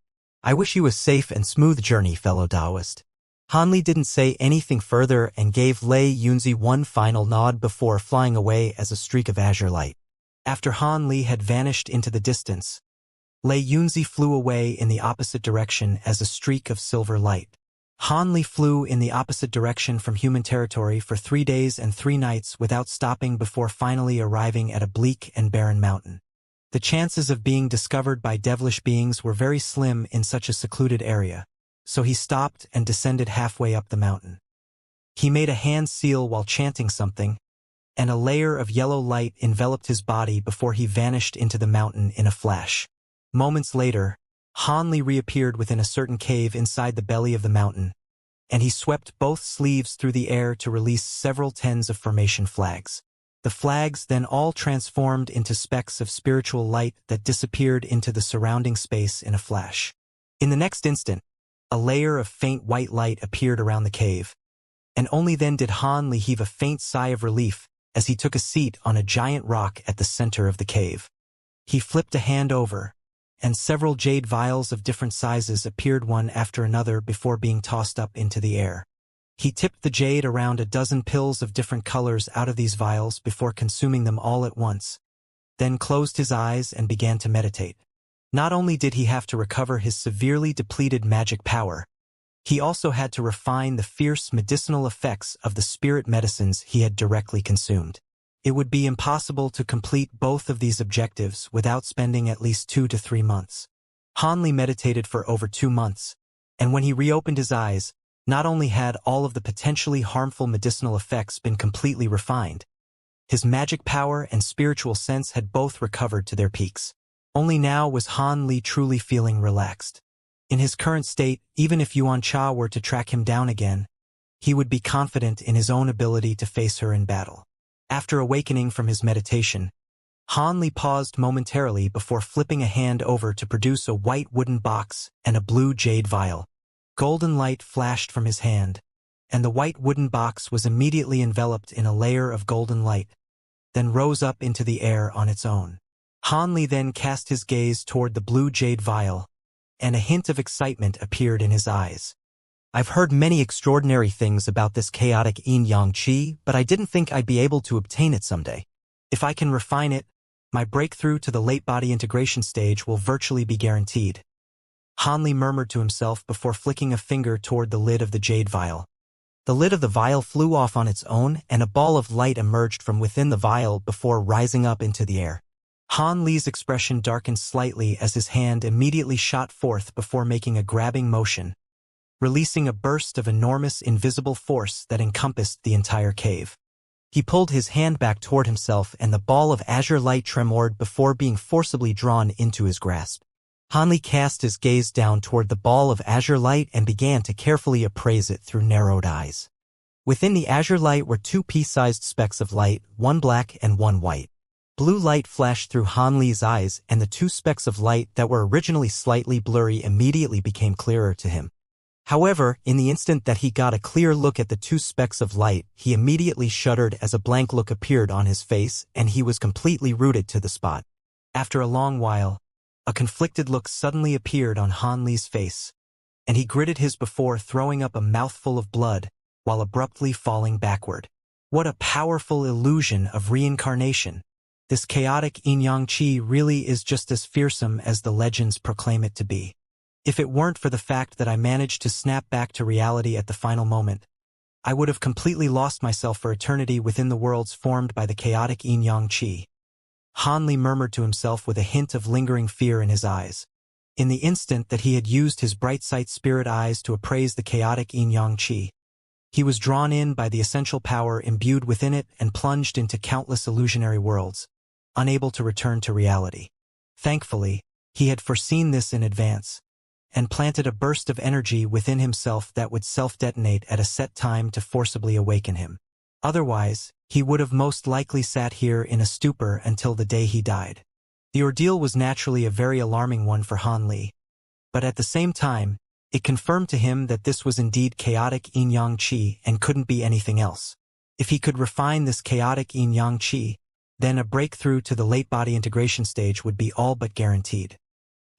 I wish you a safe and smooth journey, fellow Taoist. Han Li didn't say anything further and gave Lei Yunzi one final nod before flying away as a streak of azure light. After Han Li had vanished into the distance, Lei Yunzi flew away in the opposite direction as a streak of silver light. Han Li flew in the opposite direction from human territory for 3 days and 3 nights without stopping before finally arriving at a bleak and barren mountain. The chances of being discovered by devilish beings were very slim in such a secluded area, so he stopped and descended halfway up the mountain. He made a hand seal while chanting something, and a layer of yellow light enveloped his body before he vanished into the mountain in a flash. Moments later, Hanli reappeared within a certain cave inside the belly of the mountain, and he swept both sleeves through the air to release several tens of formation flags. The flags then all transformed into specks of spiritual light that disappeared into the surrounding space in a flash. In the next instant, a layer of faint white light appeared around the cave, and only then did Hanli heave a faint sigh of relief as he took a seat on a giant rock at the center of the cave. He flipped a hand over, and several jade vials of different sizes appeared one after another before being tossed up into the air. He tipped the jade around a dozen pills of different colors out of these vials before consuming them all at once, then closed his eyes and began to meditate. Not only did he have to recover his severely depleted magic power, he also had to refine the fierce medicinal effects of the spirit medicines he had directly consumed. It would be impossible to complete both of these objectives without spending at least 2 to 3 months. Hanli meditated for over 2 months, and when he reopened his eyes, not only had all of the potentially harmful medicinal effects been completely refined, his magic power and spiritual sense had both recovered to their peaks. Only now was Hanli truly feeling relaxed. In his current state, even if Yuan Cha were to track him down again, he would be confident in his own ability to face her in battle. After awakening from his meditation, Hanli paused momentarily before flipping a hand over to produce a white wooden box and a blue jade vial. Golden light flashed from his hand, and the white wooden box was immediately enveloped in a layer of golden light, then rose up into the air on its own. Hanli then cast his gaze toward the blue jade vial, and a hint of excitement appeared in his eyes. I've heard many extraordinary things about this chaotic yin-yang qi, but I didn't think I'd be able to obtain it someday. If I can refine it, my breakthrough to the late body integration stage will virtually be guaranteed. Hanli murmured to himself before flicking a finger toward the lid of the jade vial. The lid of the vial flew off on its own, and a ball of light emerged from within the vial before rising up into the air. Hanli's expression darkened slightly as his hand immediately shot forth before making a grabbing motion, releasing a burst of enormous invisible force that encompassed the entire cave. He pulled his hand back toward himself, and the ball of azure light tremored before being forcibly drawn into his grasp. Hanli cast his gaze down toward the ball of azure light and began to carefully appraise it through narrowed eyes. Within the azure light were 2 pea-sized specks of light, one black and one white. Blue light flashed through Hanli's eyes, and the 2 specks of light that were originally slightly blurry immediately became clearer to him. However, in the instant that he got a clear look at the 2 specks of light, he immediately shuddered as a blank look appeared on his face, and he was completely rooted to the spot. After a long while, a conflicted look suddenly appeared on Hanli's face, and he gritted his before throwing up a mouthful of blood while abruptly falling backward. What a powerful illusion of reincarnation! This chaotic yin-yang qi really is just as fearsome as the legends proclaim it to be. If it weren't for the fact that I managed to snap back to reality at the final moment, I would have completely lost myself for eternity within the worlds formed by the chaotic yin-yang qi. Hanli murmured to himself with a hint of lingering fear in his eyes. In the instant that he had used his bright sight spirit eyes to appraise the chaotic yin-yang qi, he was drawn in by the essential power imbued within it and plunged into countless illusionary worlds, unable to return to reality. Thankfully, he had foreseen this in advance, and planted a burst of energy within himself that would self-detonate at a set time to forcibly awaken him. Otherwise, he would have most likely sat here in a stupor until the day he died. The ordeal was naturally a very alarming one for Hanli, but at the same time, it confirmed to him that this was indeed chaotic yin-yang qi and couldn't be anything else. If he could refine this chaotic yin-yang qi, then a breakthrough to the late body integration stage would be all but guaranteed.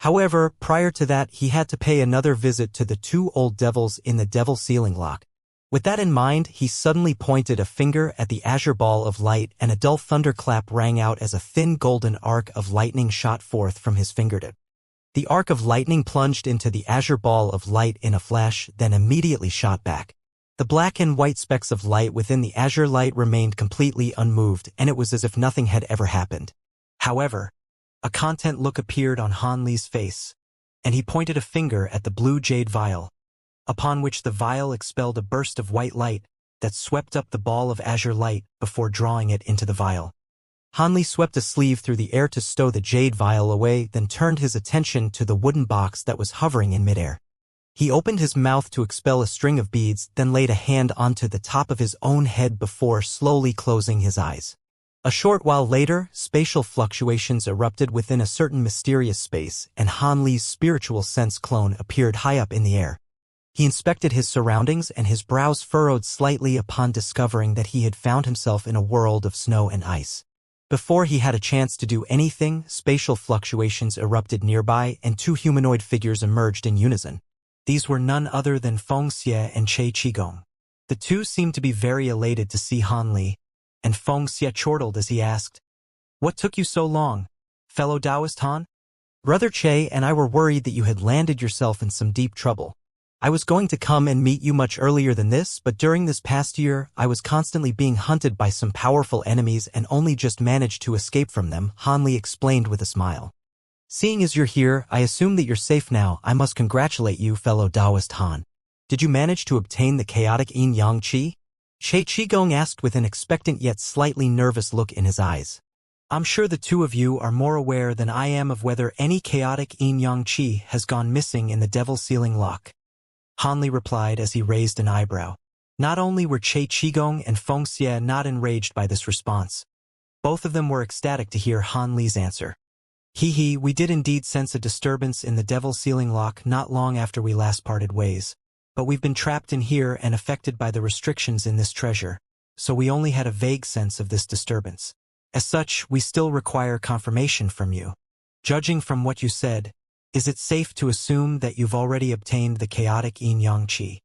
However, prior to that, he had to pay another visit to the 2 old devils in the Devil Sealing Lock. With that in mind, he suddenly pointed a finger at the azure ball of light, and a dull thunderclap rang out as a thin golden arc of lightning shot forth from his fingertip. The arc of lightning plunged into the azure ball of light in a flash, then immediately shot back. The black and white specks of light within the azure light remained completely unmoved, and it was as if nothing had ever happened. However, a content look appeared on Hanli's face, and he pointed a finger at the blue jade vial, upon which the vial expelled a burst of white light that swept up the ball of azure light before drawing it into the vial. Hanli swept a sleeve through the air to stow the jade vial away, then turned his attention to the wooden box that was hovering in midair. He opened his mouth to expel a string of beads, then laid a hand onto the top of his own head before slowly closing his eyes. A short while later, spatial fluctuations erupted within a certain mysterious space, and Hanli's spiritual sense clone appeared high up in the air. He inspected his surroundings, and his brows furrowed slightly upon discovering that he had found himself in a world of snow and ice. Before he had a chance to do anything, spatial fluctuations erupted nearby, and two humanoid figures emerged in unison. These were none other than Wuxia and Che Qigong. The two seemed to be very elated to see Hanli, and Wuxia chortled as he asked, "What took you so long, fellow Taoist Han? Brother Che and I were worried that you had landed yourself in some deep trouble. I was going to come and meet you much earlier than this, but during this past year, I was constantly being hunted by some powerful enemies and only just managed to escape from them," Hanli explained with a smile. "Seeing as you're here, I assume that you're safe now. I must congratulate you, fellow Taoist Han. Did you manage to obtain the chaotic yin-yang qi?" Che Qigong asked with an expectant yet slightly nervous look in his eyes. "I'm sure the two of you are more aware than I am of whether any chaotic yin-yang qi has gone missing in the Devil's Ceiling Lock," Hanli replied as he raised an eyebrow. Not only were Che Qigong and Wuxia not enraged by this response, both of them were ecstatic to hear Hanli's answer. We did indeed sense a disturbance in the Devil's Ceiling Lock not long after we last parted ways, but we've been trapped in here and affected by the restrictions in this treasure, so we only had a vague sense of this disturbance. As such, we still require confirmation from you. Judging from what you said, is it safe to assume that you've already obtained the chaotic yin-yang qi?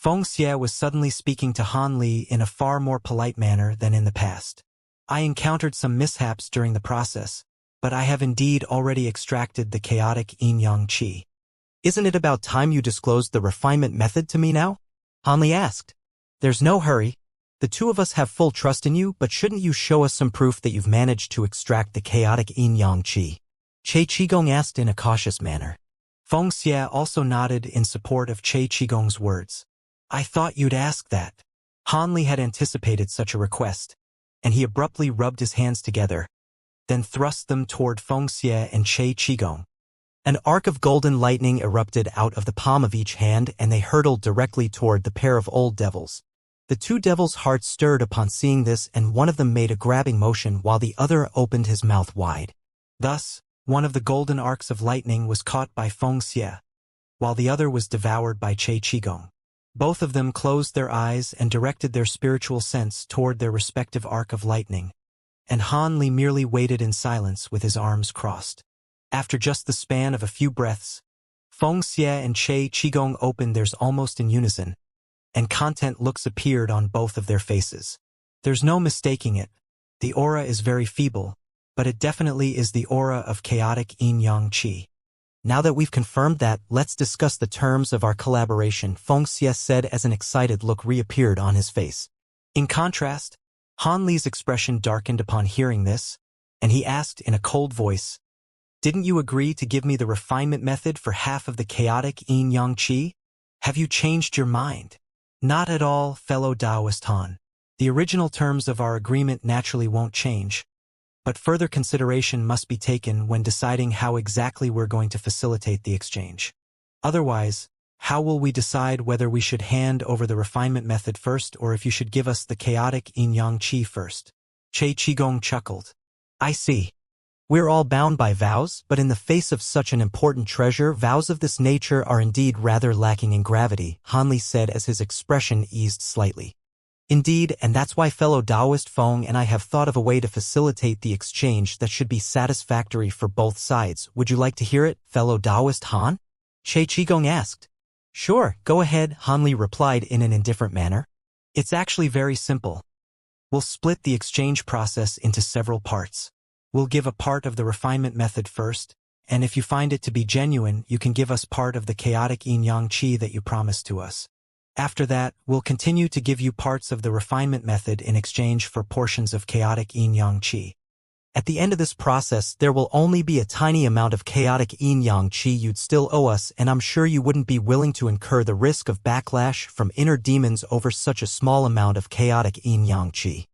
Wuxia was suddenly speaking to Hanli in a far more polite manner than in the past. "I encountered some mishaps during the process, but I have indeed already extracted the chaotic yin-yang qi." "Isn't it about time you disclosed the refinement method to me now?" Hanli asked. "There's no hurry. The two of us have full trust in you, but shouldn't you show us some proof that you've managed to extract the chaotic yin-yang qi?" Che Qigong asked in a cautious manner. Wuxia also nodded in support of Che Qigong's words. "I thought you'd ask that." Hanli had anticipated such a request, and he abruptly rubbed his hands together, then thrust them toward Wuxia and Che Qigong. An arc of golden lightning erupted out of the palm of each hand, and they hurtled directly toward the pair of old devils. The two devils' hearts stirred upon seeing this, and one of them made a grabbing motion while the other opened his mouth wide. Thus, one of the golden arcs of lightning was caught by Wuxia, while the other was devoured by Che Qigong. Both of them closed their eyes and directed their spiritual sense toward their respective arc of lightning, and Hanli merely waited in silence with his arms crossed. After just the span of a few breaths, Wuxia and Che Qigong opened theirs almost in unison, and content looks appeared on both of their faces. There's no mistaking it. The aura is very feeble, but it definitely is the aura of chaotic yin-yang qi. "Now that we've confirmed that, let's discuss the terms of our collaboration," Wuxia said as an excited look reappeared on his face. In contrast, Hanli's expression darkened upon hearing this, and he asked in a cold voice, "Didn't you agree to give me the refinement method for half of the chaotic yin-yang qi? Have you changed your mind?" "Not at all, fellow Taoist Han. The original terms of our agreement naturally won't change, but further consideration must be taken when deciding how exactly we're going to facilitate the exchange. Otherwise, how will we decide whether we should hand over the refinement method first or if you should give us the chaotic yin-yang qi first?" Che Qigong chuckled. "I see. We're all bound by vows, but in the face of such an important treasure, vows of this nature are indeed rather lacking in gravity," Hanli said as his expression eased slightly. "Indeed, and that's why fellow Taoist Feng and I have thought of a way to facilitate the exchange that should be satisfactory for both sides. Would you like to hear it, fellow Taoist Han?" Che Qigong asked. "Sure, go ahead," Hanli replied in an indifferent manner. "It's actually very simple. We'll split the exchange process into several parts. We'll give a part of the refinement method first, and if you find it to be genuine, you can give us part of the chaotic yin-yang qi that you promised to us. After that, we'll continue to give you parts of the refinement method in exchange for portions of chaotic yin-yang qi. At the end of this process, there will only be a tiny amount of chaotic yin-yang qi you'd still owe us, and I'm sure you wouldn't be willing to incur the risk of backlash from inner demons over such a small amount of chaotic yin-yang qi.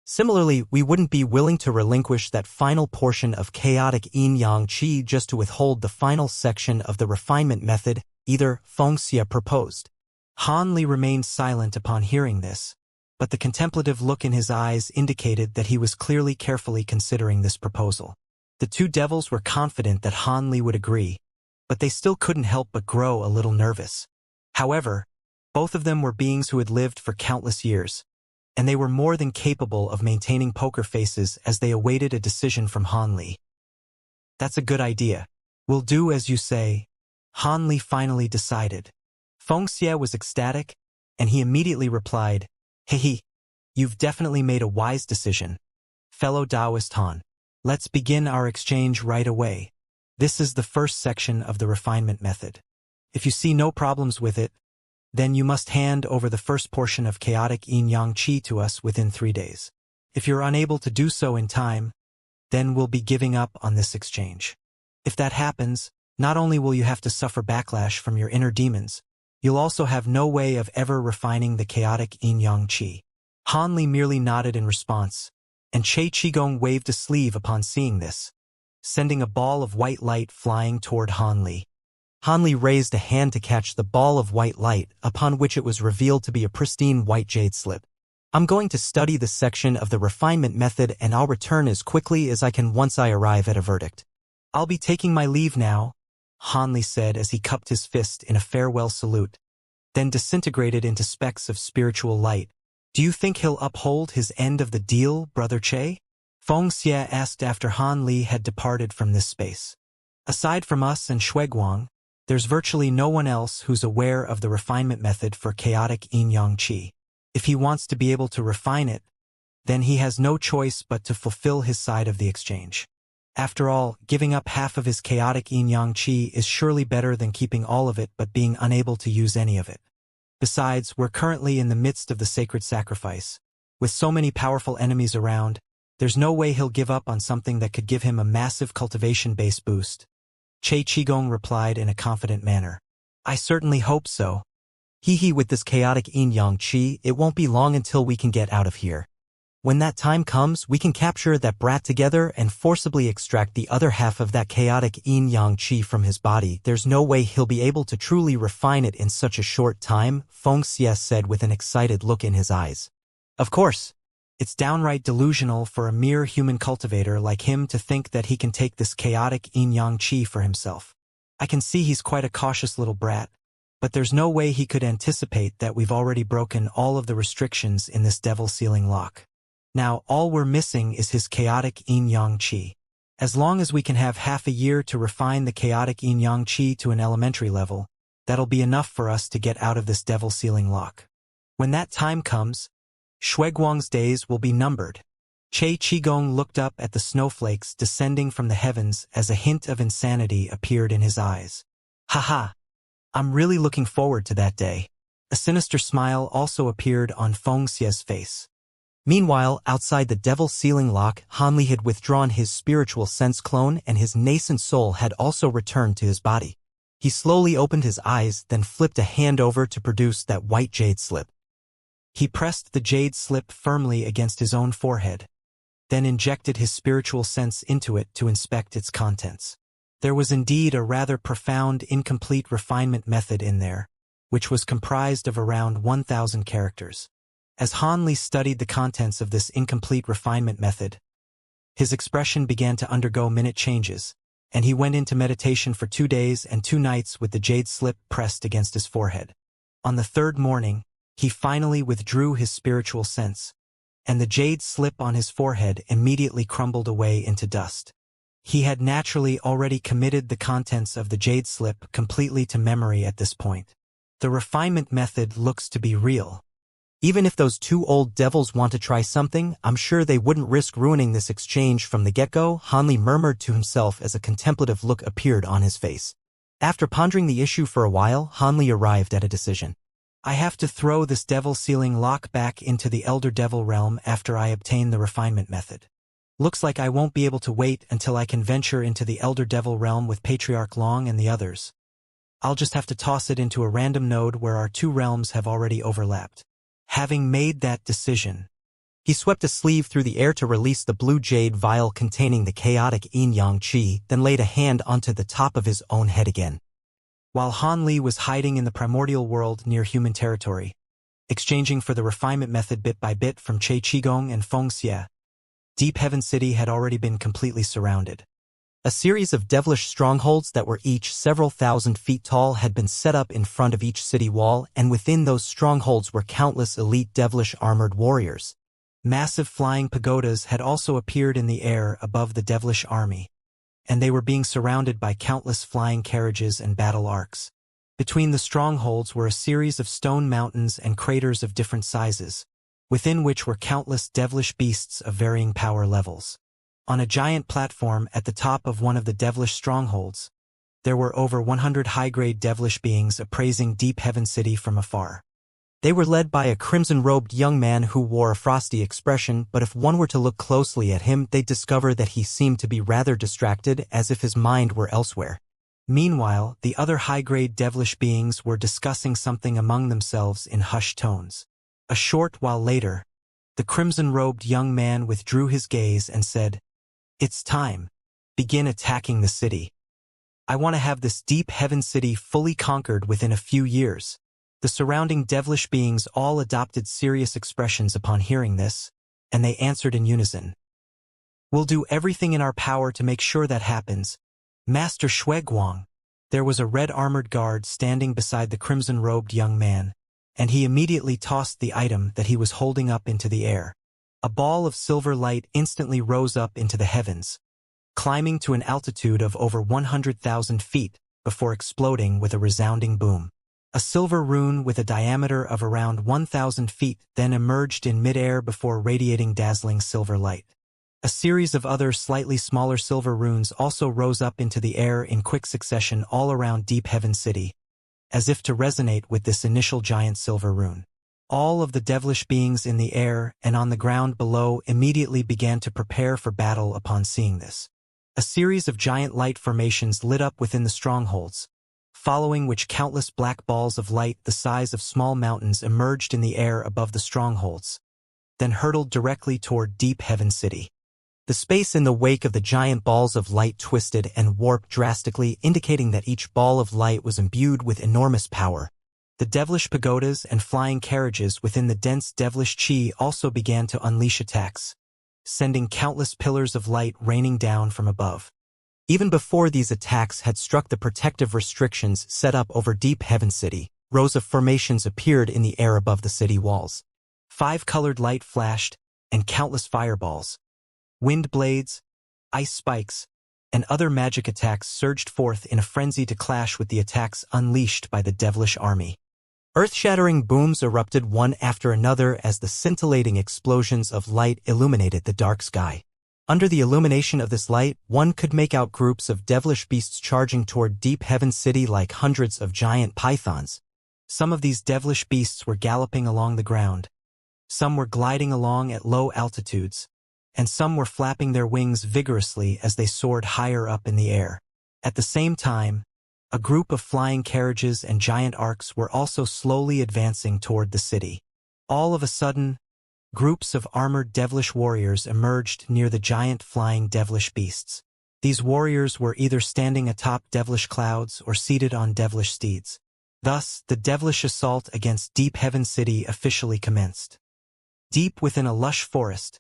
Similarly, we wouldn't be willing to relinquish that final portion of chaotic yin-yang qi just to withhold the final section of the refinement method, either Xianxia proposed. Han Li remained silent upon hearing this, but the contemplative look in his eyes indicated that he was clearly carefully considering this proposal. The two devils were confident that Han Li would agree, but they still couldn't help but grow a little nervous. However, both of them were beings who had lived for countless years, and they were more than capable of maintaining poker faces as they awaited a decision from Han Li. "That's a good idea. We'll do as you say," Han Li finally decided. Xianxia was ecstatic, and he immediately replied, "Hehe, you've definitely made a wise decision. Fellow Taoist Han, let's begin our exchange right away. This is the first section of the refinement method. If you see no problems with it, then you must hand over the first portion of chaotic yin-yang qi to us within 3 days. If you're unable to do so in time, then we'll be giving up on this exchange. If that happens, not only will you have to suffer backlash from your inner demons, you'll also have no way of ever refining the chaotic yin-yang qi." Han Li merely nodded in response, and Che Qigong waved a sleeve upon seeing this, sending a ball of white light flying toward Han Li. Han Li raised a hand to catch the ball of white light, upon which it was revealed to be a pristine white jade slip. "I'm going to study this section of the refinement method, and I'll return as quickly as I can once I arrive at a verdict. I'll be taking my leave now," Han Li said as he cupped his fist in a farewell salute, then disintegrated into specks of spiritual light. "Do you think he'll uphold his end of the deal, Brother Che?" Xianxia asked after Han Li had departed from this space. "Aside from us and Shuiguang, there's virtually no one else who's aware of the refinement method for chaotic yin-yang qi. If he wants to be able to refine it, then he has no choice but to fulfill his side of the exchange. After all, giving up half of his chaotic yin-yang qi is surely better than keeping all of it but being unable to use any of it. Besides, we're currently in the midst of the sacred sacrifice. With so many powerful enemies around, there's no way he'll give up on something that could give him a massive cultivation base boost." Che Qigong replied in a confident manner. "I certainly hope so. Hee with this chaotic yin-yang qi, it won't be long until we can get out of here. When that time comes, we can capture that brat together and forcibly extract the other half of that chaotic yin-yang qi from his body. There's no way he'll be able to truly refine it in such a short time," Xianxia said with an excited look in his eyes. "Of course, it's downright delusional for a mere human cultivator like him to think that he can take this chaotic yin-yang qi for himself. I can see he's quite a cautious little brat, but there's no way he could anticipate that we've already broken all of the restrictions in this devil sealing lock. Now, all we're missing is his chaotic yin-yang qi. As long as we can have half a year to refine the chaotic yin-yang qi to an elementary level, that'll be enough for us to get out of this devil sealing lock. When that time comes, Shuiguang's days will be numbered." Che Qigong looked up at the snowflakes descending from the heavens as a hint of insanity appeared in his eyes. "Haha, I'm really looking forward to that day." A sinister smile also appeared on Xianxia's face. Meanwhile, outside the devil sealing lock, Han Li had withdrawn his spiritual sense clone and his nascent soul had also returned to his body. He slowly opened his eyes, then flipped a hand over to produce that white jade slip. He pressed the jade slip firmly against his own forehead, then injected his spiritual sense into it to inspect its contents. There was indeed a rather profound incomplete refinement method in there, which was comprised of around 1,000 characters. As Han Li studied the contents of this incomplete refinement method, his expression began to undergo minute changes, and he went into meditation for 2 days and 2 nights with the jade slip pressed against his forehead. On the 3rd morning, he finally withdrew his spiritual sense, and the jade slip on his forehead immediately crumbled away into dust. He had naturally already committed the contents of the jade slip completely to memory at this point. The refinement method looks to be real. Even if those 2 old devils want to try something, I'm sure they wouldn't risk ruining this exchange from the get-go, Han Li murmured to himself as a contemplative look appeared on his face. After pondering the issue for a while, Han Li arrived at a decision. "I have to throw this devil sealing lock back into the Elder Devil realm after I obtain the refinement method. Looks like I won't be able to wait until I can venture into the Elder Devil realm with Patriarch Long and the others. I'll just have to toss it into a random node where our two realms have already overlapped. Having made that decision, he swept a sleeve through the air to release the blue jade vial containing the chaotic yin-yang qi, then laid a hand onto the top of his own head again. While Han Li was hiding in the primordial world near human territory, exchanging for the refinement method bit by bit from Che Qigong and Feng Xie, Deep Heaven City had already been completely surrounded. A series of devilish strongholds that were each several thousand feet tall had been set up in front of each city wall, and within those strongholds were countless elite devilish armored warriors. Massive flying pagodas had also appeared in the air above the devilish army, and they were being surrounded by countless flying carriages and battle arcs. Between the strongholds were a series of stone mountains and craters of different sizes, within which were countless devilish beasts of varying power levels. On a giant platform at the top of one of the devilish strongholds, there were over 100 high-grade devilish beings appraising Deep Heaven City from afar. They were led by a crimson-robed young man who wore a frosty expression, but if one were to look closely at him, they'd discover that he seemed to be rather distracted, as if his mind were elsewhere. Meanwhile, the other high-grade devilish beings were discussing something among themselves in hushed tones. A short while later, the crimson-robed young man withdrew his gaze and said, "It's time. Begin attacking the city. I want to have this Deep Heaven City fully conquered within a few years." The surrounding devilish beings all adopted serious expressions upon hearing this, and they answered in unison. "We'll do everything in our power to make sure that happens, Master Shueguang." There was a red-armored guard standing beside the crimson-robed young man, and he immediately tossed the item that he was holding up into the air. A ball of silver light instantly rose up into the heavens, climbing to an altitude of over 100,000 feet before exploding with a resounding boom. A silver rune with a diameter of around 1,000 feet then emerged in midair before radiating dazzling silver light. A series of other slightly smaller silver runes also rose up into the air in quick succession all around Deep Heaven City, as if to resonate with this initial giant silver rune. All of the devilish beings in the air and on the ground below immediately began to prepare for battle upon seeing this. A series of giant light formations lit up within the strongholds, following which countless black balls of light the size of small mountains emerged in the air above the strongholds, then hurtled directly toward Deep Heaven City. The space in the wake of the giant balls of light twisted and warped drastically, indicating that each ball of light was imbued with enormous power. The devilish pagodas and flying carriages within the dense devilish chi also began to unleash attacks, sending countless pillars of light raining down from above. Even before these attacks had struck the protective restrictions set up over Deep Heaven City, rows of formations appeared in the air above the city walls. 5-colored light flashed, and countless fireballs, wind blades, ice spikes, and other magic attacks surged forth in a frenzy to clash with the attacks unleashed by the devilish army. Earth-shattering booms erupted one after another as the scintillating explosions of light illuminated the dark sky. Under the illumination of this light, one could make out groups of devilish beasts charging toward Deep Heaven City like hundreds of giant pythons. Some of these devilish beasts were galloping along the ground. Some were gliding along at low altitudes, and some were flapping their wings vigorously as they soared higher up in the air. At the same time, a group of flying carriages and giant arcs were also slowly advancing toward the city. All of a sudden, groups of armored devilish warriors emerged near the giant flying devilish beasts. These warriors were either standing atop devilish clouds or seated on devilish steeds. Thus, the devilish assault against Deep Heaven City officially commenced. Deep within a lush forest,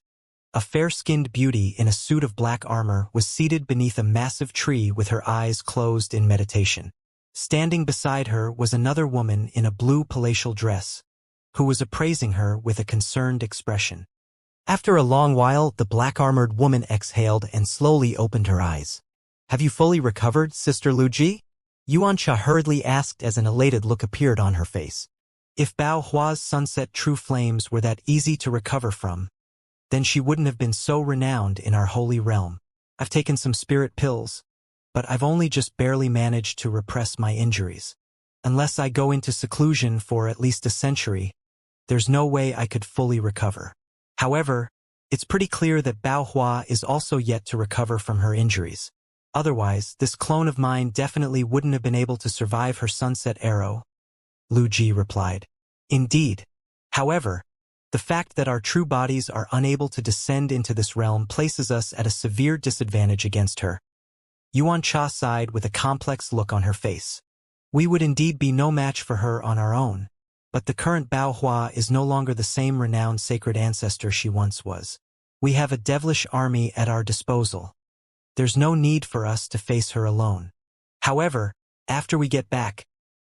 a fair-skinned beauty in a suit of black armor was seated beneath a massive tree with her eyes closed in meditation. Standing beside her was another woman in a blue palatial dress, who was appraising her with a concerned expression. After a long while, the black-armored woman exhaled and slowly opened her eyes. "Have you fully recovered, Sister Luji?" Xianxia hurriedly asked as an elated look appeared on her face. If Bao Hua's sunset true flames were that easy to recover from, then she wouldn't have been so renowned in our holy realm. "I've taken some spirit pills, but I've only just barely managed to repress my injuries. Unless I go into seclusion for at least a century, there's no way I could fully recover. However, It's pretty clear that Bao Hua is also yet to recover from her injuries. Otherwise, this clone of mine definitely wouldn't have been able to survive her sunset arrow, Lu Ji replied. Indeed. However, the fact that our true bodies are unable to descend into this realm places us at a severe disadvantage against her. Yuan Cha sighed with a complex look on her face. We would indeed be no match for her on our own, but the current Bao Hua is no longer the same renowned sacred ancestor she once was. We have a devilish army at our disposal. There's no need for us to face her alone. However, after we get back,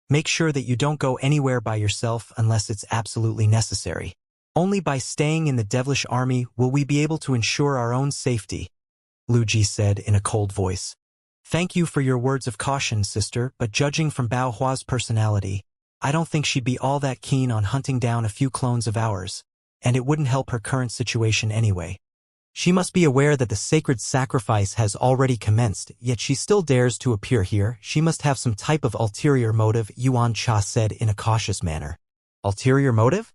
make sure that you don't go anywhere by yourself unless it's absolutely necessary. Only by staying in the devilish army will we be able to ensure our own safety, Lu Ji said in a cold voice. Thank you for your words of caution, sister, but judging from Bao Hua's personality, I don't think she'd be all that keen on hunting down a few clones of ours, and it wouldn't help her current situation anyway. She must be aware that the sacred sacrifice has already commenced, yet she still dares to appear here. She must have some type of ulterior motive, Yuan Cha said in a cautious manner. Ulterior motive?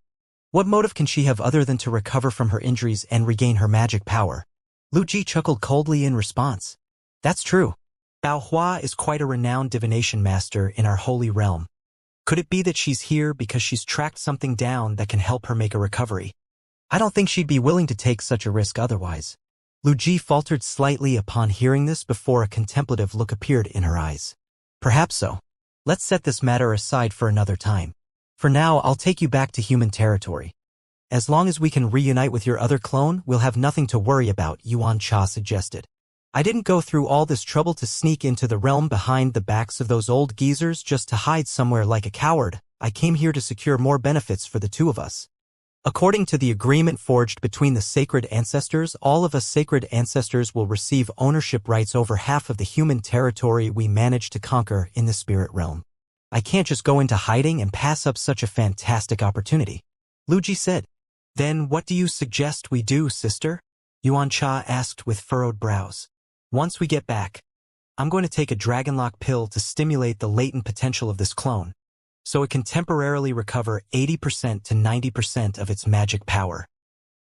What motive can she have other than to recover from her injuries and regain her magic power? Lu Ji chuckled coldly in response. That's true. Bao Hua is quite a renowned divination master in our holy realm. Could it be that she's here because she's tracked something down that can help her make a recovery? I don't think she'd be willing to take such a risk otherwise. Lu Ji faltered slightly upon hearing this before a contemplative look appeared in her eyes. Perhaps so. Let's set this matter aside for another time. For now, I'll take you back to human territory. As long as we can reunite with your other clone, we'll have nothing to worry about, Yuan Cha suggested. I didn't go through all this trouble to sneak into the realm behind the backs of those old geezers just to hide somewhere like a coward. I came here to secure more benefits for the two of us. According to the agreement forged between the sacred ancestors, all of us sacred ancestors will receive ownership rights over half of the human territory we managed to conquer in the spirit realm. I can't just go into hiding and pass up such a fantastic opportunity, Lu Ji said. Then what do you suggest we do, sister? Yuan Cha asked with furrowed brows. Once we get back, I'm going to take a dragonlock pill to stimulate the latent potential of this clone, so it can temporarily recover 80% to 90% of its magic power.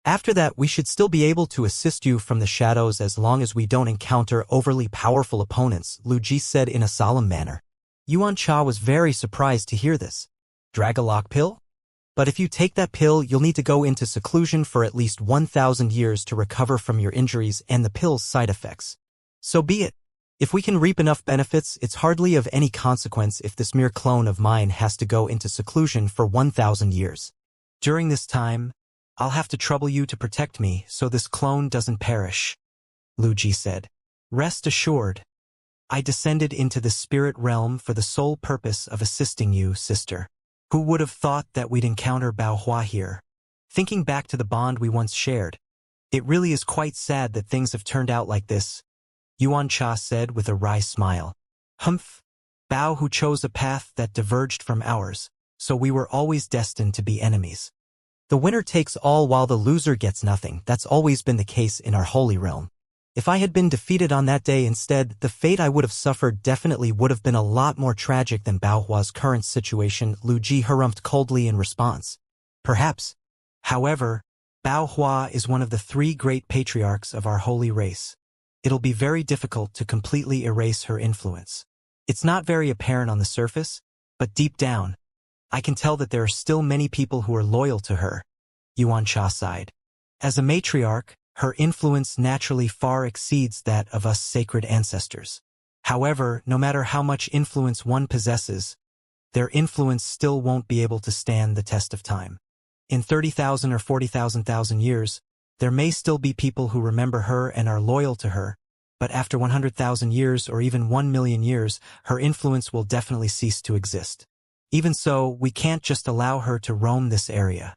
After that, we should still be able to assist you from the shadows as long as we don't encounter overly powerful opponents, Lu Ji said in a solemn manner. Yuan Cha was very surprised to hear this. Dragalock pill? But if you take that pill, you'll need to go into seclusion for at least 1,000 years to recover from your injuries and the pill's side effects. So be it. If we can reap enough benefits, it's hardly of any consequence if this mere clone of mine has to go into seclusion for 1,000 years. During this time, I'll have to trouble you to protect me so this clone doesn't perish, Lu Ji said. Rest assured, I descended into the spirit realm for the sole purpose of assisting you, sister. Who would have thought that we'd encounter Bao Hua here? Thinking back to the bond we once shared, it really is quite sad that things have turned out like this, Yuan Cha said with a wry smile. Humph. Bao who chose a path that diverged from ours, so we were always destined to be enemies. The winner takes all while the loser gets nothing. That's always been the case in our holy realm. If I had been defeated on that day instead, the fate I would have suffered definitely would have been a lot more tragic than Bao Hua's current situation, Lu Ji harumphed coldly in response. Perhaps. However, Bao Hua is one of the 3 great patriarchs of our holy race. It'll be very difficult to completely erase her influence. It's not very apparent on the surface, but deep down, I can tell that there are still many people who are loyal to her, Yuan Cha sighed. As a matriarch, her influence naturally far exceeds that of us sacred ancestors. However, no matter how much influence one possesses, their influence still won't be able to stand the test of time. In 30,000 or 40,000 years, there may still be people who remember her and are loyal to her, but after 100,000 years or even 1,000,000 years, her influence will definitely cease to exist. Even so, we can't just allow her to roam this area.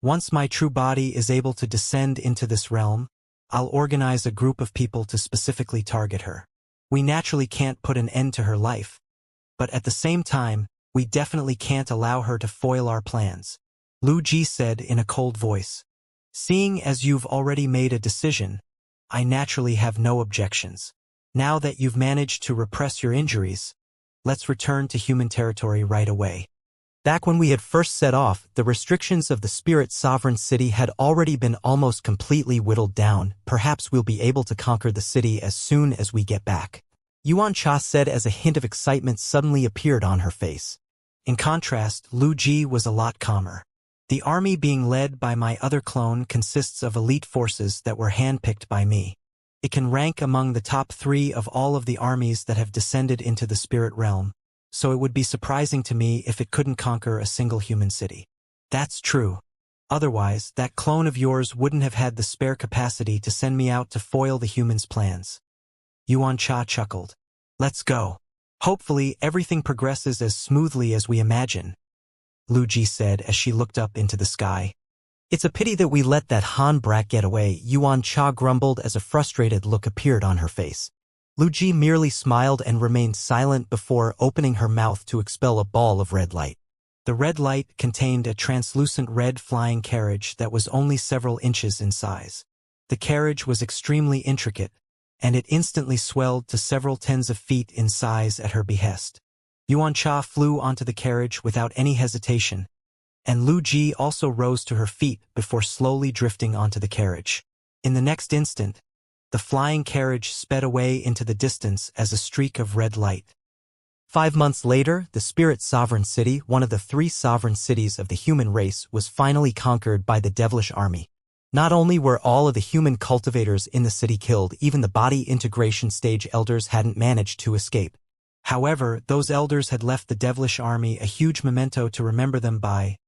Once my true body is able to descend into this realm, I'll organize a group of people to specifically target her. We naturally can't put an end to her life, but at the same time, we definitely can't allow her to foil our plans, Lu Ji said in a cold voice. Seeing as you've already made a decision, I naturally have no objections. Now that you've managed to repress your injuries, let's return to human territory right away. Back when we had first set off, the restrictions of the Spirit Sovereign City had already been almost completely whittled down. Perhaps we'll be able to conquer the city as soon as we get back, Yuan Cha said as a hint of excitement suddenly appeared on her face. In contrast, Lu Ji was a lot calmer. The army being led by my other clone consists of elite forces that were handpicked by me. It can rank among the top 3 of all of the armies that have descended into the spirit realm, so it would be surprising to me if it couldn't conquer a single human city. That's true. Otherwise, that clone of yours wouldn't have had the spare capacity to send me out to foil the humans' plans. Yuan Cha chuckled. Let's go. Hopefully, everything progresses as smoothly as we imagine, Lu Ji said as she looked up into the sky. It's a pity that we let that Han brat get away, Yuan Cha grumbled as a frustrated look appeared on her face. Lu Ji merely smiled and remained silent before opening her mouth to expel a ball of red light. The red light contained a translucent red flying carriage that was only several inches in size. The carriage was extremely intricate, and it instantly swelled to several tens of feet in size at her behest. Yuan Cha flew onto the carriage without any hesitation, and Lu Ji also rose to her feet before slowly drifting onto the carriage. In the next instant, the flying carriage sped away into the distance as a streak of red light. 5 months later, the Spirit Sovereign City, one of the 3 sovereign cities of the human race, was finally conquered by the devilish army. Not only were all of the human cultivators in the city killed, even the body integration stage elders hadn't managed to escape. However, those elders had left the devilish army a huge memento to remember them by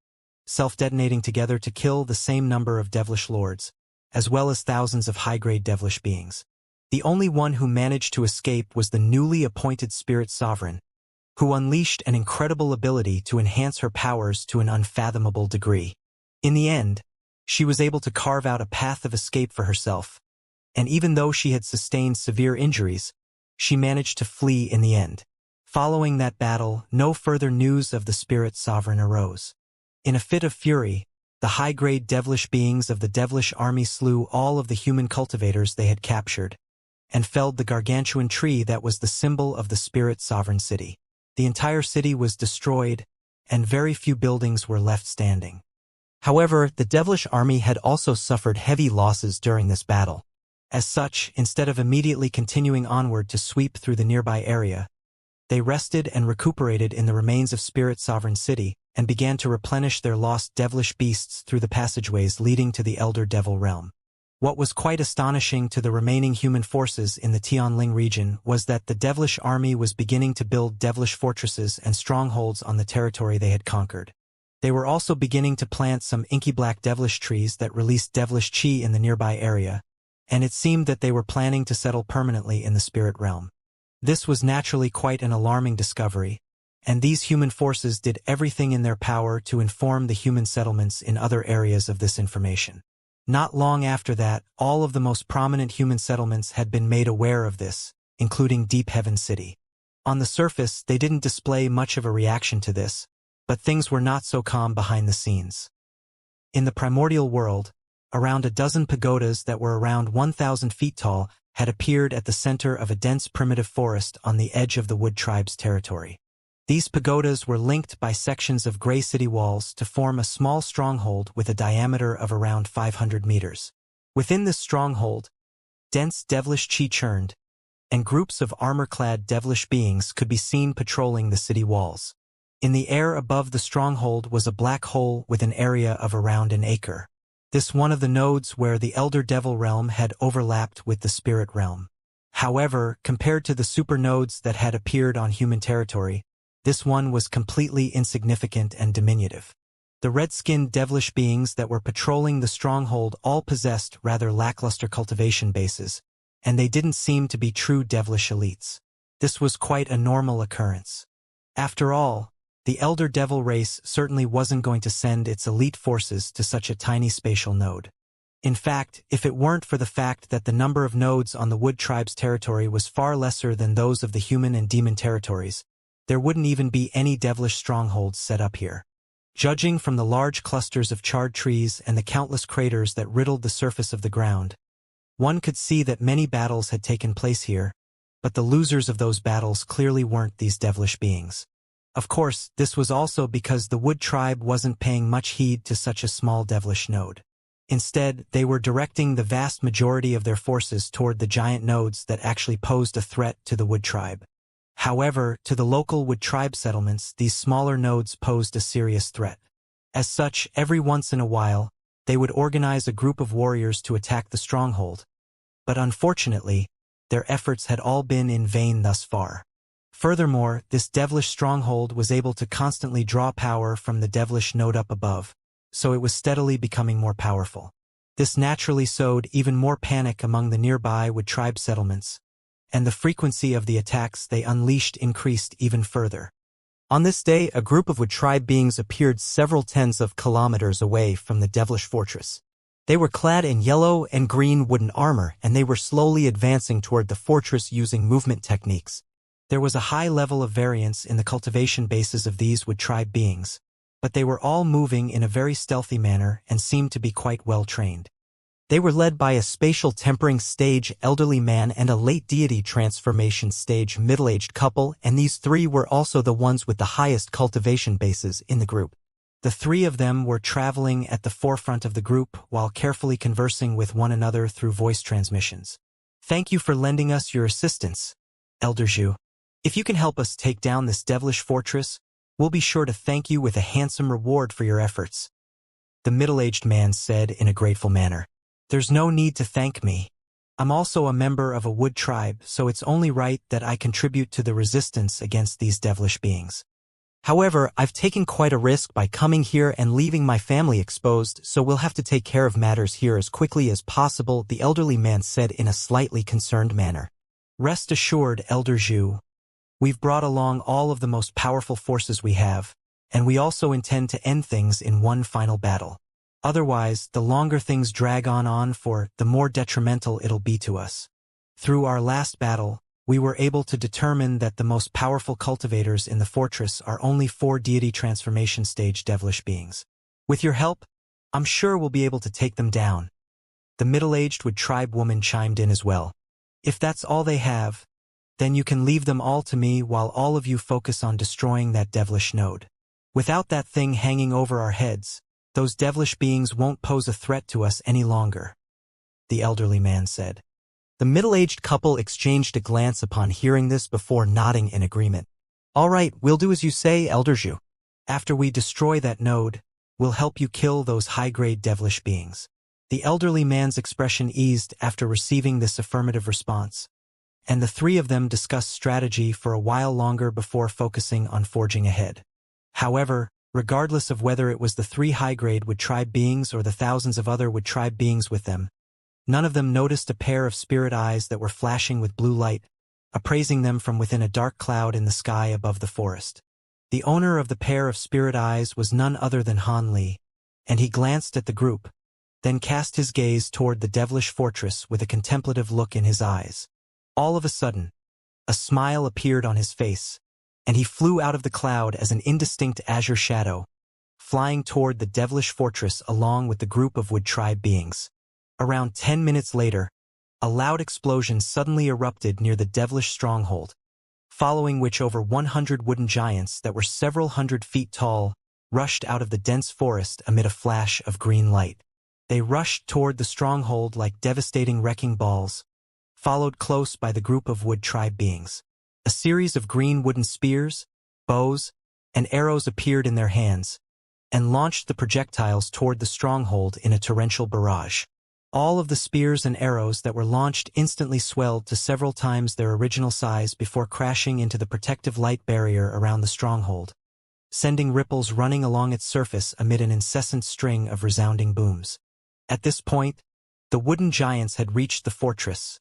self-detonating together to kill the same number of devilish lords, as well as thousands of high-grade devilish beings. The only one who managed to escape was the newly appointed Spirit Sovereign, who unleashed an incredible ability to enhance her powers to an unfathomable degree. In the end, she was able to carve out a path of escape for herself, and even though she had sustained severe injuries, she managed to flee in the end. Following that battle, no further news of the Spirit Sovereign arose. In a fit of fury, the high-grade devilish beings of the devilish army slew all of the human cultivators they had captured, and felled the gargantuan tree that was the symbol of the Spirit Sovereign City. The entire city was destroyed, and very few buildings were left standing. However, the devilish army had also suffered heavy losses during this battle. As such, instead of immediately continuing onward to sweep through the nearby area, they rested and recuperated in the remains of Spirit Sovereign City, and began to replenish their lost devilish beasts through the passageways leading to the Elder Devil realm. What was quite astonishing to the remaining human forces in the Tianling region was that the devilish army was beginning to build devilish fortresses and strongholds on the territory they had conquered. They were also beginning to plant some inky black devilish trees that released devilish chi in the nearby area, and it seemed that they were planning to settle permanently in the spirit realm. This was naturally quite an alarming discovery, and these human forces did everything in their power to inform the human settlements in other areas of this information. Not long after that, all of the most prominent human settlements had been made aware of this, including Deep Heaven City. On the surface, they didn't display much of a reaction to this, but things were not so calm behind the scenes. In the primordial world, around a dozen pagodas that were around 1,000 feet tall had appeared at the center of a dense primitive forest on the edge of the Wood Tribe's territory. These pagodas were linked by sections of gray city walls to form a small stronghold with a diameter of around 500 meters. Within this stronghold, dense devilish chi churned, and groups of armor-clad devilish beings could be seen patrolling the city walls. In the air above the stronghold was a black hole with an area of around an acre. This one of the nodes where the Elder Devil realm had overlapped with the Spirit realm. However, compared to the supernodes that had appeared on human territory, this one was completely insignificant and diminutive. The red-skinned devilish beings that were patrolling the stronghold all possessed rather lackluster cultivation bases, and they didn't seem to be true devilish elites. This was quite a normal occurrence. After all, the Elder Devil race certainly wasn't going to send its elite forces to such a tiny spatial node. In fact, if it weren't for the fact that the number of nodes on the Wood Tribe's territory was far lesser than those of the human and demon territories, there wouldn't even be any devilish strongholds set up here. Judging from the large clusters of charred trees and the countless craters that riddled the surface of the ground, one could see that many battles had taken place here, but the losers of those battles clearly weren't these devilish beings. Of course, this was also because the Wood tribe wasn't paying much heed to such a small devilish node. Instead, they were directing the vast majority of their forces toward the giant nodes that actually posed a threat to the Wood tribe. However, to the local Wood tribe settlements, these smaller nodes posed a serious threat. As such, every once in a while, they would organize a group of warriors to attack the stronghold. But unfortunately, their efforts had all been in vain thus far. Furthermore, this devilish stronghold was able to constantly draw power from the devilish node up above, so it was steadily becoming more powerful. This naturally sowed even more panic among the nearby Wood tribe settlements, and the frequency of the attacks they unleashed increased even further. On this day, a group of Wood tribe beings appeared several tens of kilometers away from the devilish fortress. They were clad in yellow and green wooden armor, and they were slowly advancing toward the fortress using movement techniques. There was a high level of variance in the cultivation bases of these Wood tribe beings, but they were all moving in a very stealthy manner and seemed to be quite well trained. They were led by a spatial tempering stage elderly man and a late deity transformation stage middle-aged couple, and these three were also the ones with the highest cultivation bases in the group. The three of them were traveling at the forefront of the group while carefully conversing with one another through voice transmissions. "Thank you for lending us your assistance, Elder Zhu. If you can help us take down this devilish fortress, we'll be sure to thank you with a handsome reward for your efforts," the middle-aged man said in a grateful manner. "There's no need to thank me. I'm also a member of a Wood tribe, so it's only right that I contribute to the resistance against these devilish beings. However, I've taken quite a risk by coming here and leaving my family exposed, so we'll have to take care of matters here as quickly as possible," the elderly man said in a slightly concerned manner. "Rest assured, Elder Zhu. We've brought along all of the most powerful forces we have, and we also intend to end things in one final battle. Otherwise, the longer things drag on for, the more detrimental it'll be to us. Through our last battle, we were able to determine that the most powerful cultivators in the fortress are only 4 deity transformation stage devilish beings. With your help, I'm sure we'll be able to take them down." The middle-aged Wood tribe woman chimed in as well. "If that's all they have, then you can leave them all to me while all of you focus on destroying that devilish node. Without that thing hanging over our heads, those devilish beings won't pose a threat to us any longer," the elderly man said. The middle-aged couple exchanged a glance upon hearing this before nodding in agreement. "All right, we'll do as you say, Elder Zhu. After we destroy that node, we'll help you kill those high-grade devilish beings." The elderly man's expression eased after receiving this affirmative response, and the three of them discussed strategy for a while longer before focusing on forging ahead. However, regardless of whether it was the 3 high-grade Wood tribe beings or the thousands of other Wood tribe beings with them, none of them noticed a pair of spirit eyes that were flashing with blue light, appraising them from within a dark cloud in the sky above the forest. The owner of the pair of spirit eyes was none other than Han Li, and he glanced at the group, then cast his gaze toward the devilish fortress with a contemplative look in his eyes. All of a sudden, a smile appeared on his face, and he flew out of the cloud as an indistinct azure shadow, flying toward the devilish fortress along with the group of Wood tribe beings. Around 10 minutes later, a loud explosion suddenly erupted near the devilish stronghold, following which over 100 wooden giants that were several hundred feet tall rushed out of the dense forest amid a flash of green light. They rushed toward the stronghold like devastating wrecking balls, followed close by the group of Wood tribe beings. A series of green wooden spears, bows, and arrows appeared in their hands, and launched the projectiles toward the stronghold in a torrential barrage. All of the spears and arrows that were launched instantly swelled to several times their original size before crashing into the protective light barrier around the stronghold, sending ripples running along its surface amid an incessant string of resounding booms. At this point, the wooden giants had reached the fortress,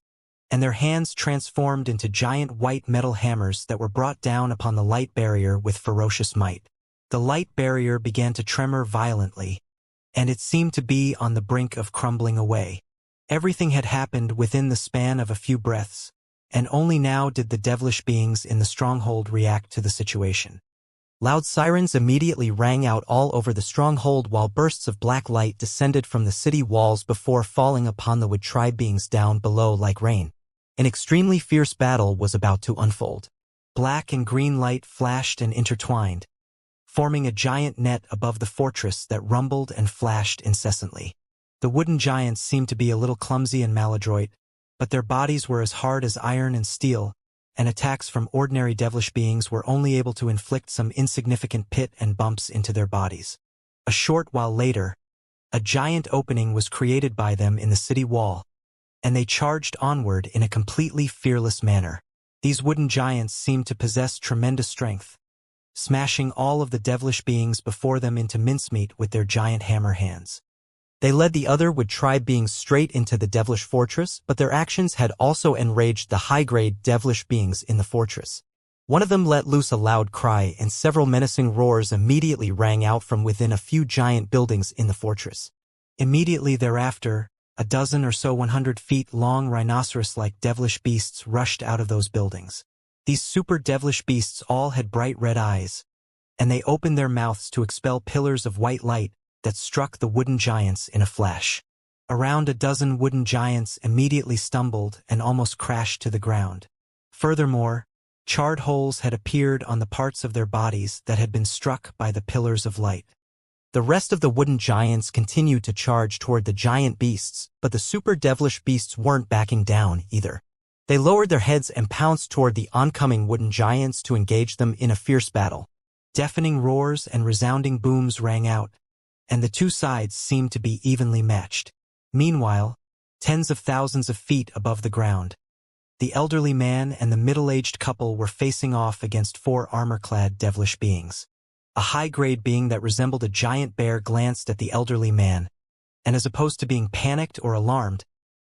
and their hands transformed into giant white metal hammers that were brought down upon the light barrier with ferocious might. The light barrier began to tremor violently, and it seemed to be on the brink of crumbling away. Everything had happened within the span of a few breaths, and only now did the devilish beings in the stronghold react to the situation. Loud sirens immediately rang out all over the stronghold while bursts of black light descended from the city walls before falling upon the Wood tribe beings down below like rain. An extremely fierce battle was about to unfold. Black and green light flashed and intertwined, forming a giant net above the fortress that rumbled and flashed incessantly. The wooden giants seemed to be a little clumsy and maladroit, but their bodies were as hard as iron and steel, and attacks from ordinary devilish beings were only able to inflict some insignificant pit and bumps into their bodies. A short while later, a giant opening was created by them in the city wall, and they charged onward in a completely fearless manner. These wooden giants seemed to possess tremendous strength, smashing all of the devilish beings before them into mincemeat with their giant hammer hands. They led the other wood tribe beings straight into the devilish fortress, but their actions had also enraged the high-grade devilish beings in the fortress. One of them let loose a loud cry, and several menacing roars immediately rang out from within a few giant buildings in the fortress. Immediately thereafter, a dozen or so 100-feet-long rhinoceros-like devilish beasts rushed out of those buildings. These super devilish beasts all had bright red eyes, and they opened their mouths to expel pillars of white light that struck the wooden giants in a flash. Around a dozen wooden giants immediately stumbled and almost crashed to the ground. Furthermore, charred holes had appeared on the parts of their bodies that had been struck by the pillars of light. The rest of the wooden giants continued to charge toward the giant beasts, but the super devilish beasts weren't backing down either. They lowered their heads and pounced toward the oncoming wooden giants to engage them in a fierce battle. Deafening roars and resounding booms rang out, and the two sides seemed to be evenly matched. Meanwhile, tens of thousands of feet above the ground, the elderly man and the middle-aged couple were facing off against 4 armor-clad devilish beings. A high-grade being that resembled a giant bear glanced at the elderly man, and as opposed to being panicked or alarmed,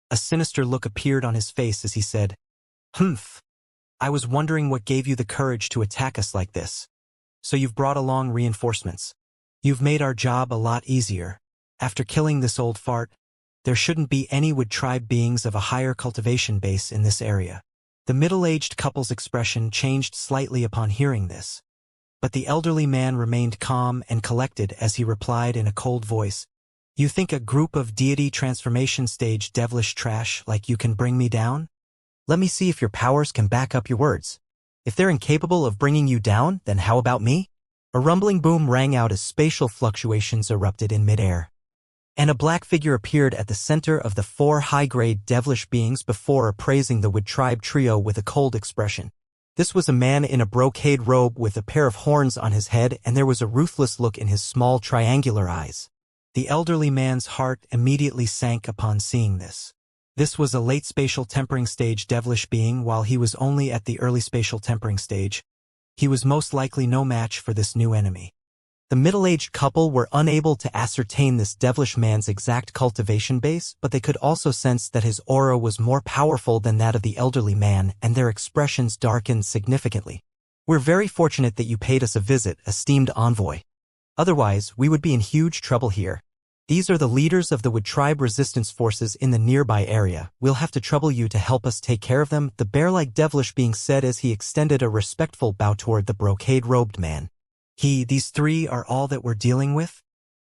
a sinister look appeared on his face as he said, "Humph. I was wondering what gave you the courage to attack us like this. So you've brought along reinforcements. You've made our job a lot easier. After killing this old fart, there shouldn't be any wood tribe beings of a higher cultivation base in this area." The middle-aged couple's expression changed slightly upon hearing this, but the elderly man remained calm and collected as he replied in a cold voice, "You think a group of deity transformation stage devilish trash like you can bring me down? Let me see if your powers can back up your words. If they're incapable of bringing you down, then how about me?" A rumbling boom rang out as spatial fluctuations erupted in midair, and a black figure appeared at the center of the 4 high-grade devilish beings before appraising the wood tribe trio with a cold expression. This was a man in a brocade robe with a pair of horns on his head, and there was a ruthless look in his small triangular eyes. The elderly man's heart immediately sank upon seeing this. This was a late spatial tempering stage devilish being. While he was only at the early spatial tempering stage, he was most likely no match for this new enemy. The middle-aged couple were unable to ascertain this devilish man's exact cultivation base, but they could also sense that his aura was more powerful than that of the elderly man, and their expressions darkened significantly. "We're very fortunate that you paid us a visit, esteemed envoy. Otherwise, we would be in huge trouble here. These are the leaders of the wood tribe resistance forces in the nearby area. We'll have to trouble you to help us take care of them," the bear-like devilish being said as he extended a respectful bow toward the brocade-robed man. These 3 are all that we're dealing with?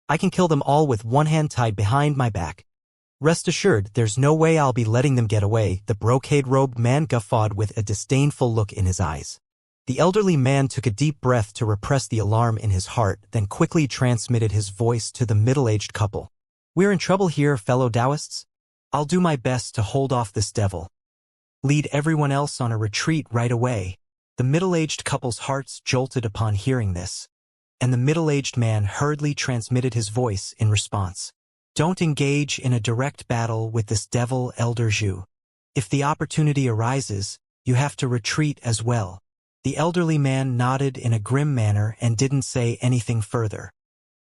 I can kill them all with one hand tied behind my back. Rest assured, there's no way I'll be letting them get away," the brocade-robed man guffawed with a disdainful look in his eyes. The elderly man took a deep breath to repress the alarm in his heart, then quickly transmitted his voice to the middle-aged couple. "We're in trouble here, fellow Taoists. I'll do my best to hold off this devil. Lead everyone else on a retreat right away." The middle-aged couple's hearts jolted upon hearing this, and the middle-aged man hurriedly transmitted his voice in response. "Don't engage in a direct battle with this devil, Elder Zhu. If the opportunity arises, you have to retreat as well." The elderly man nodded in a grim manner and didn't say anything further.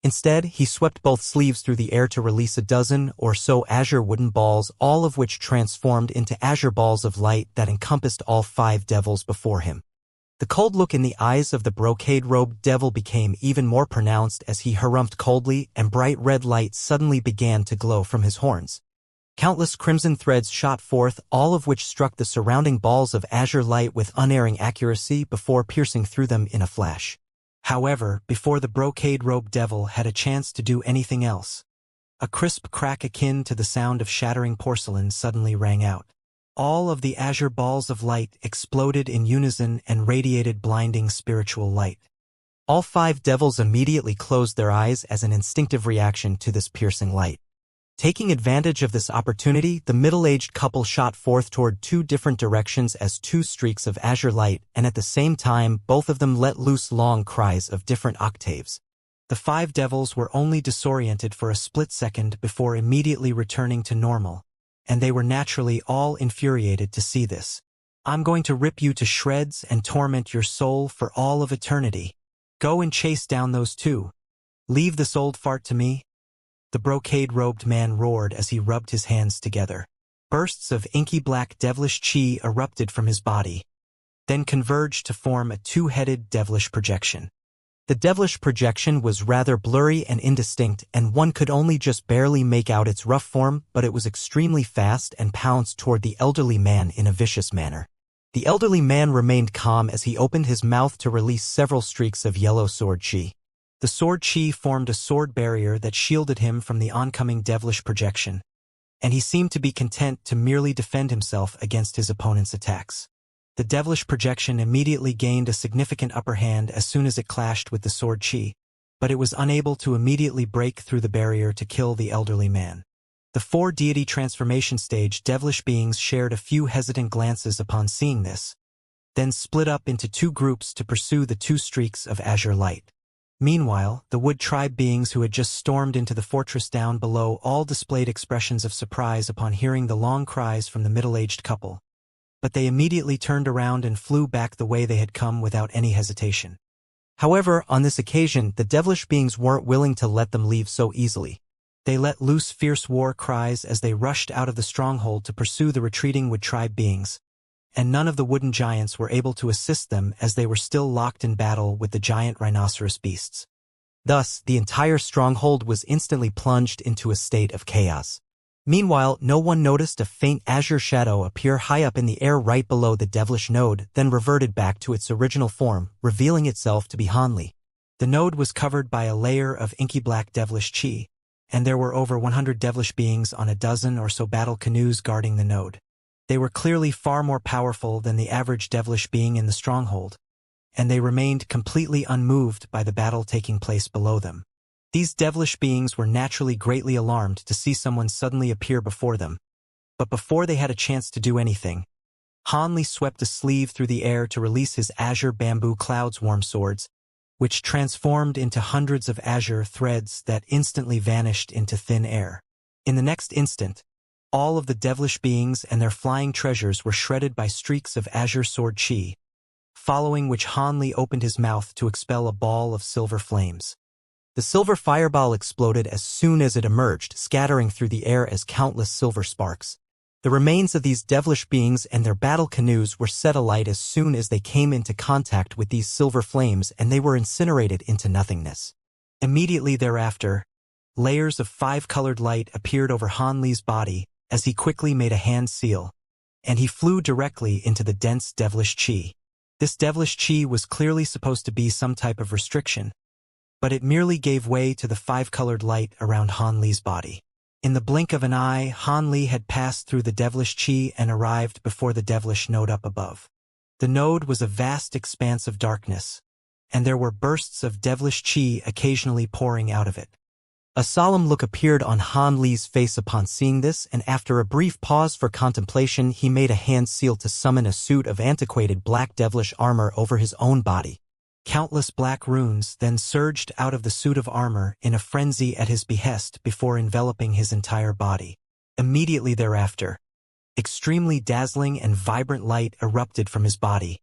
Instead, he swept both sleeves through the air to release a dozen or so azure wooden balls, all of which transformed into azure balls of light that encompassed all 5 devils before him. The cold look in the eyes of the brocade-robed devil became even more pronounced as he harumphed coldly, and bright red light suddenly began to glow from his horns. Countless crimson threads shot forth, all of which struck the surrounding balls of azure light with unerring accuracy before piercing through them in a flash. However, before the brocade-robed devil had a chance to do anything else, a crisp crack akin to the sound of shattering porcelain suddenly rang out. All of the azure balls of light exploded in unison and radiated blinding spiritual light. All 5 devils immediately closed their eyes as an instinctive reaction to this piercing light. Taking advantage of this opportunity, the middle-aged couple shot forth toward 2 different directions as 2 streaks of azure light, and at the same time, both of them let loose long cries of different octaves. The 5 devils were only disoriented for a split second before immediately returning to normal, and they were naturally all infuriated to see this. "I'm going to rip you to shreds and torment your soul for all of eternity. Go and chase down those 2. Leave this old fart to me," the brocade-robed man roared as he rubbed his hands together. Bursts of inky black devilish chi erupted from his body, then converged to form a 2-headed devilish projection. The devilish projection was rather blurry and indistinct, and one could only just barely make out its rough form, but it was extremely fast and pounced toward the elderly man in a vicious manner. The elderly man remained calm as he opened his mouth to release several streaks of yellow sword chi. The sword chi formed a sword barrier that shielded him from the oncoming devilish projection, and he seemed to be content to merely defend himself against his opponent's attacks. The devilish projection immediately gained a significant upper hand as soon as it clashed with the sword chi, but it was unable to immediately break through the barrier to kill the elderly man. The 4 deity transformation stage devilish beings shared a few hesitant glances upon seeing this, then split up into 2 groups to pursue the 2 streaks of azure light. Meanwhile, the wood tribe beings who had just stormed into the fortress down below all displayed expressions of surprise upon hearing the long cries from the middle-aged couple, but they immediately turned around and flew back the way they had come without any hesitation. However, on this occasion, the devilish beings weren't willing to let them leave so easily. They let loose fierce war cries as they rushed out of the stronghold to pursue the retreating wood tribe beings, and none of the wooden giants were able to assist them as they were still locked in battle with the giant rhinoceros beasts. Thus, the entire stronghold was instantly plunged into a state of chaos. Meanwhile, no one noticed a faint azure shadow appear high up in the air right below the devilish node, then reverted back to its original form, revealing itself to be Hanli. The node was covered by a layer of inky black devilish chi, and there were over 100 devilish beings on a dozen or so battle canoes guarding the node. They were clearly far more powerful than the average devilish being in the stronghold, and they remained completely unmoved by the battle taking place below them. These devilish beings were naturally greatly alarmed to see someone suddenly appear before them, but before they had a chance to do anything, Hanli swept a sleeve through the air to release his azure bamboo cloudswarm swords, which transformed into hundreds of azure threads that instantly vanished into thin air. In the next instant, all of the devilish beings and their flying treasures were shredded by streaks of azure sword chi, following which Hanli opened his mouth to expel a ball of silver flames. The silver fireball exploded as soon as it emerged, scattering through the air as countless silver sparks. The remains of these devilish beings and their battle canoes were set alight as soon as they came into contact with these silver flames, and they were incinerated into nothingness. Immediately thereafter, layers of 5-colored light appeared over Hanli's body as he quickly made a hand seal, and he flew directly into the dense devilish chi. This devilish chi was clearly supposed to be some type of restriction, but it merely gave way to the 5-colored light around Hanli's body. In the blink of an eye, Hanli had passed through the devilish chi and arrived before the devilish node up above. The node was a vast expanse of darkness, and there were bursts of devilish chi occasionally pouring out of it. A solemn look appeared on Hanli's face upon seeing this, and after a brief pause for contemplation, he made a hand seal to summon a suit of antiquated black devilish armor over his own body. Countless black runes then surged out of the suit of armor in a frenzy at his behest before enveloping his entire body. Immediately thereafter, extremely dazzling and vibrant light erupted from his body,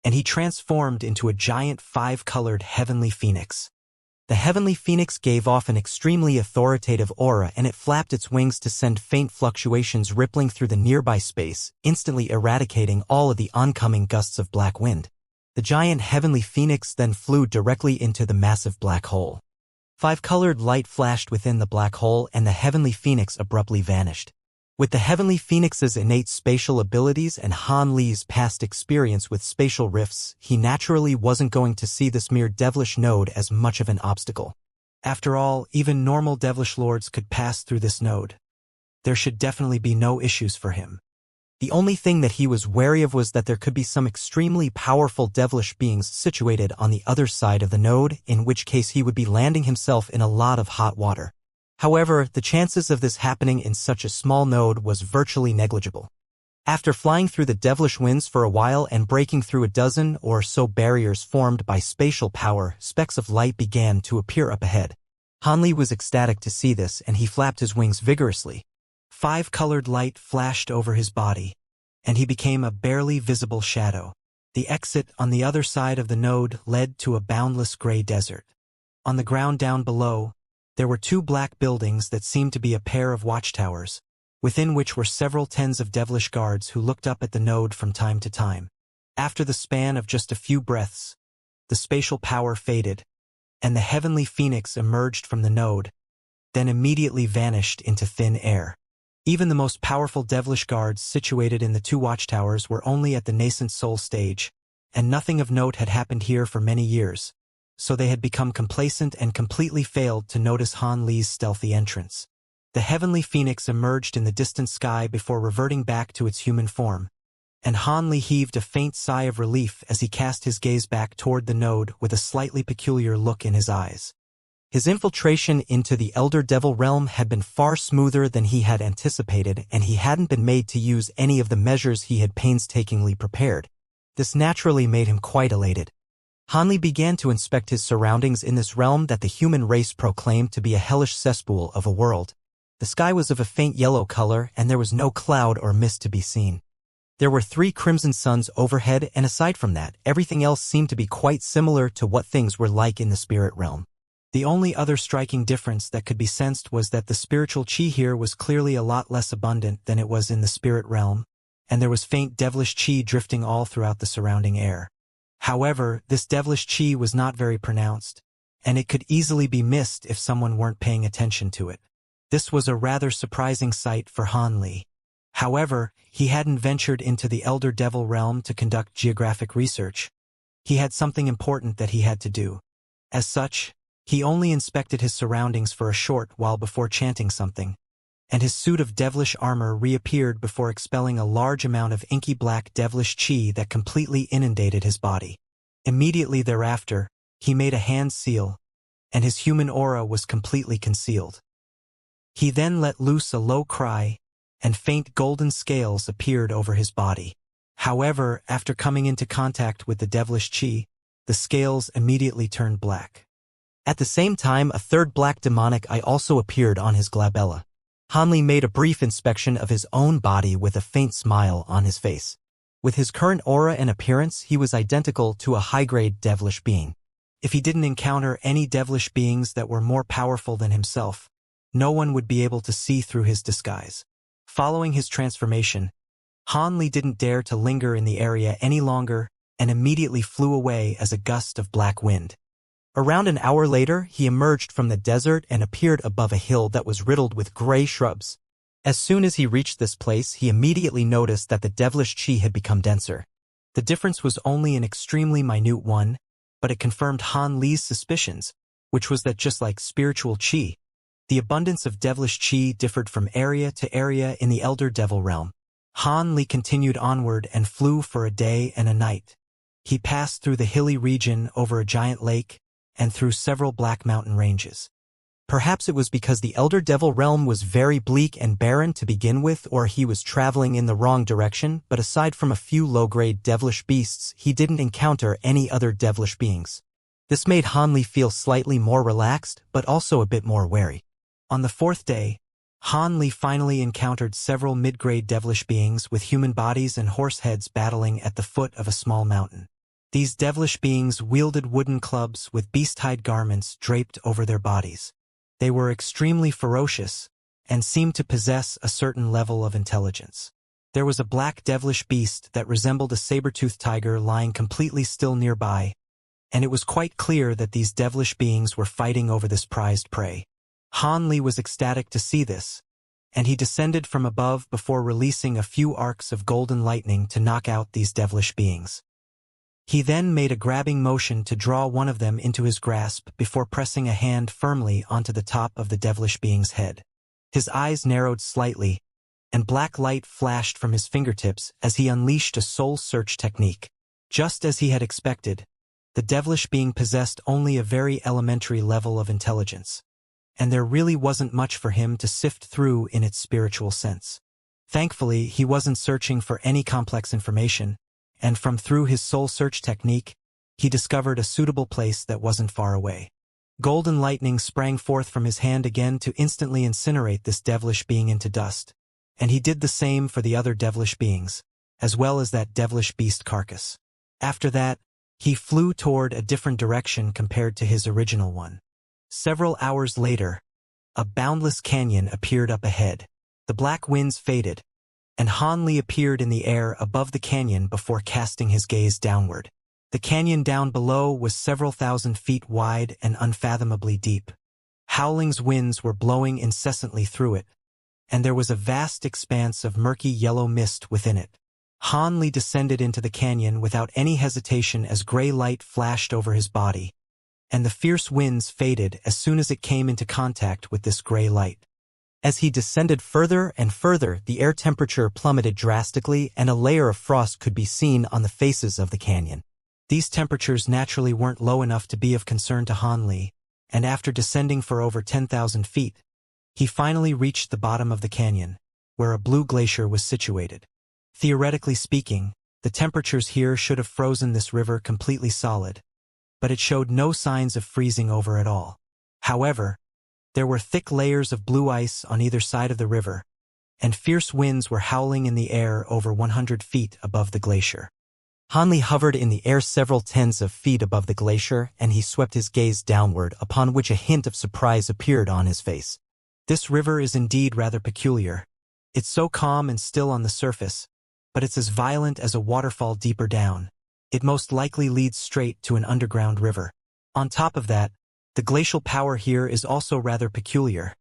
and he transformed into a giant 5-colored heavenly phoenix. The heavenly phoenix gave off an extremely authoritative aura, and it flapped its wings to send faint fluctuations rippling through the nearby space, instantly eradicating all of the oncoming gusts of black wind. The giant heavenly phoenix then flew directly into the massive black hole. 5-colored light flashed within the black hole, and the heavenly phoenix abruptly vanished. With the heavenly phoenix's innate spatial abilities and Hanli's past experience with spatial rifts, he naturally wasn't going to see this mere devilish node as much of an obstacle. After all, even normal devilish lords could pass through this node. There should definitely be no issues for him. The only thing that he was wary of was that there could be some extremely powerful devilish beings situated on the other side of the node, in which case he would be landing himself in a lot of hot water. However, the chances of this happening in such a small node was virtually negligible. After flying through the devilish winds for a while and breaking through a dozen or so barriers formed by spatial power, specks of light began to appear up ahead. Hanli was ecstatic to see this, and he flapped his wings vigorously. 5-colored light flashed over his body, and he became a barely visible shadow. The exit on the other side of the node led to a boundless gray desert. On the ground down below, there were 2 black buildings that seemed to be a pair of watchtowers, within which were several tens of devilish guards who looked up at the node from time to time. After the span of just a few breaths, the spatial power faded, and the heavenly phoenix emerged from the node, then immediately vanished into thin air. Even the most powerful devilish guards situated in the 2 watchtowers were only at the nascent soul stage, and nothing of note had happened here for many years, so they had become complacent and completely failed to notice Han Li's stealthy entrance. The heavenly phoenix emerged in the distant sky before reverting back to its human form, and Han Li heaved a faint sigh of relief as he cast his gaze back toward the node with a slightly peculiar look in his eyes. His infiltration into the Elder Devil realm had been far smoother than he had anticipated, and he hadn't been made to use any of the measures he had painstakingly prepared. This naturally made him quite elated. Han Li began to inspect his surroundings in this realm that the human race proclaimed to be a hellish cesspool of a world. The sky was of a faint yellow color, and there was no cloud or mist to be seen. There were 3 crimson suns overhead, and aside from that, everything else seemed to be quite similar to what things were like in the spirit realm. The only other striking difference that could be sensed was that the spiritual chi here was clearly a lot less abundant than it was in the spirit realm, and there was faint devilish chi drifting all throughout the surrounding air. However, this devilish chi was not very pronounced, and it could easily be missed if someone weren't paying attention to it. This was a rather surprising sight for Han Li. However, he hadn't ventured into the Elder Devil realm to conduct geographic research. He had something important that he had to do. As such, he only inspected his surroundings for a short while before chanting something, and his suit of devilish armor reappeared before expelling a large amount of inky black devilish chi that completely inundated his body. Immediately thereafter, he made a hand seal, and his human aura was completely concealed. He then let loose a low cry, and faint golden scales appeared over his body. However, after coming into contact with the devilish chi, the scales immediately turned black. At the same time, a third black demonic eye also appeared on his glabella. Han Li made a brief inspection of his own body with a faint smile on his face. With his current aura and appearance, he was identical to a high-grade devilish being. If he didn't encounter any devilish beings that were more powerful than himself, no one would be able to see through his disguise. Following his transformation, Han Li didn't dare to linger in the area any longer and immediately flew away as a gust of black wind. Around an hour later, he emerged from the desert and appeared above a hill that was riddled with gray shrubs. As soon as he reached this place, he immediately noticed that the devilish chi had become denser. The difference was only an extremely minute one, but it confirmed Han Li's suspicions, which was that just like spiritual chi, the abundance of devilish chi differed from area to area in the Elder Devil realm. Han Li continued onward and flew for a day and a night. He passed through the hilly region over a giant lake and through several black mountain ranges. Perhaps it was because the Elder Devil realm was very bleak and barren to begin with, or he was traveling in the wrong direction, but aside from a few low-grade devilish beasts, he didn't encounter any other devilish beings. This made Han Li feel slightly more relaxed, but also a bit more wary. On the 4th day, Han Li finally encountered several mid-grade devilish beings with human bodies and horse heads battling at the foot of a small mountain. These devilish beings wielded wooden clubs with beast-hide garments draped over their bodies. They were extremely ferocious and seemed to possess a certain level of intelligence. There was a black devilish beast that resembled a saber-toothed tiger lying completely still nearby, and it was quite clear that these devilish beings were fighting over this prized prey. Han Li was ecstatic to see this, and he descended from above before releasing a few arcs of golden lightning to knock out these devilish beings. He then made a grabbing motion to draw one of them into his grasp before pressing a hand firmly onto the top of the devilish being's head. His eyes narrowed slightly, and black light flashed from his fingertips as he unleashed a soul search technique. Just as he had expected, the devilish being possessed only a very elementary level of intelligence, and there really wasn't much for him to sift through in its spiritual sense. Thankfully, he wasn't searching for any complex information, and through his soul search technique, he discovered a suitable place that wasn't far away. Golden lightning sprang forth from his hand again to instantly incinerate this devilish being into dust, and he did the same for the other devilish beings, as well as that devilish beast carcass. After that, he flew toward a different direction compared to his original one. Several hours later, a boundless canyon appeared up ahead. The black winds faded, and Han Li appeared in the air above the canyon before casting his gaze downward. The canyon down below was several thousand feet wide and unfathomably deep. Howling winds were blowing incessantly through it, and there was a vast expanse of murky yellow mist within it. Han Li descended into the canyon without any hesitation as gray light flashed over his body, and the fierce winds faded as soon as it came into contact with this gray light. As he descended further and further, the air temperature plummeted drastically and a layer of frost could be seen on the faces of the canyon. These temperatures naturally weren't low enough to be of concern to Han Li, and after descending for over 10,000 feet, he finally reached the bottom of the canyon, where a blue glacier was situated. Theoretically speaking, the temperatures here should have frozen this river completely solid, but it showed no signs of freezing over at all. However, there were thick layers of blue ice on either side of the river, and fierce winds were howling in the air over 100 feet above the glacier. Han Li hovered in the air several tens of feet above the glacier, and he swept his gaze downward, upon which a hint of surprise appeared on his face. This river is indeed rather peculiar. It's so calm and still on the surface, but it's as violent as a waterfall deeper down. It most likely leads straight to an underground river. On top of that, the glacial power here is also rather peculiar.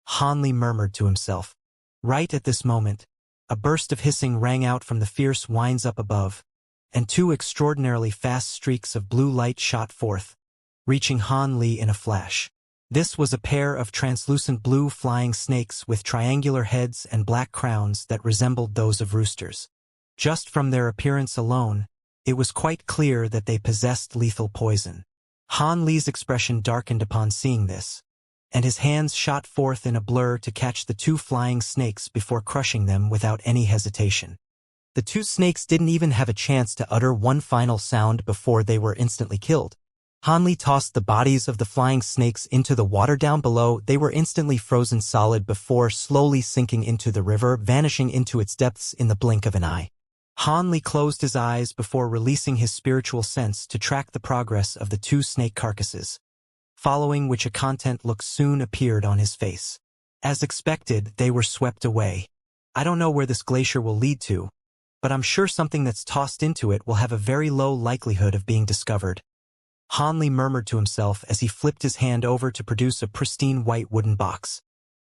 Han Li murmured to himself. Right at this moment, a burst of hissing rang out from the fierce winds up above, and two extraordinarily fast streaks of blue light shot forth, reaching Han Li in a flash. This was a pair of translucent blue flying snakes with triangular heads and black crowns that resembled those of roosters. Just from their appearance alone, it was quite clear that they possessed lethal poison. Han Li's expression darkened upon seeing this, and his hands shot forth in a blur to catch the two flying snakes before crushing them without any hesitation. The two snakes didn't even have a chance to utter one final sound before they were instantly killed. Han Li tossed the bodies of the flying snakes into the water down below. They were instantly frozen solid before slowly sinking into the river, vanishing into its depths in the blink of an eye. Han Li closed his eyes before releasing his spiritual sense to track the progress of the two snake carcasses, following which a content look soon appeared on his face. As expected, they were swept away. I don't know where this glacier will lead to, but I'm sure something that's tossed into it will have a very low likelihood of being discovered. Han Li murmured to himself as he flipped his hand over to produce a pristine white wooden box.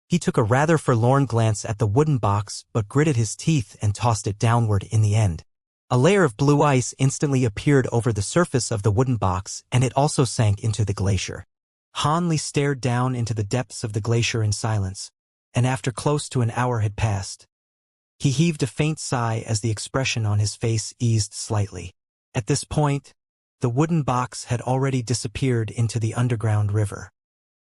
He took a rather forlorn glance at the wooden box but gritted his teeth and tossed it downward in the end. A layer of blue ice instantly appeared over the surface of the wooden box, and it also sank into the glacier. Han Li stared down into the depths of the glacier in silence, and after close to an hour had passed, he heaved a faint sigh as the expression on his face eased slightly. At this point, the wooden box had already disappeared into the underground river.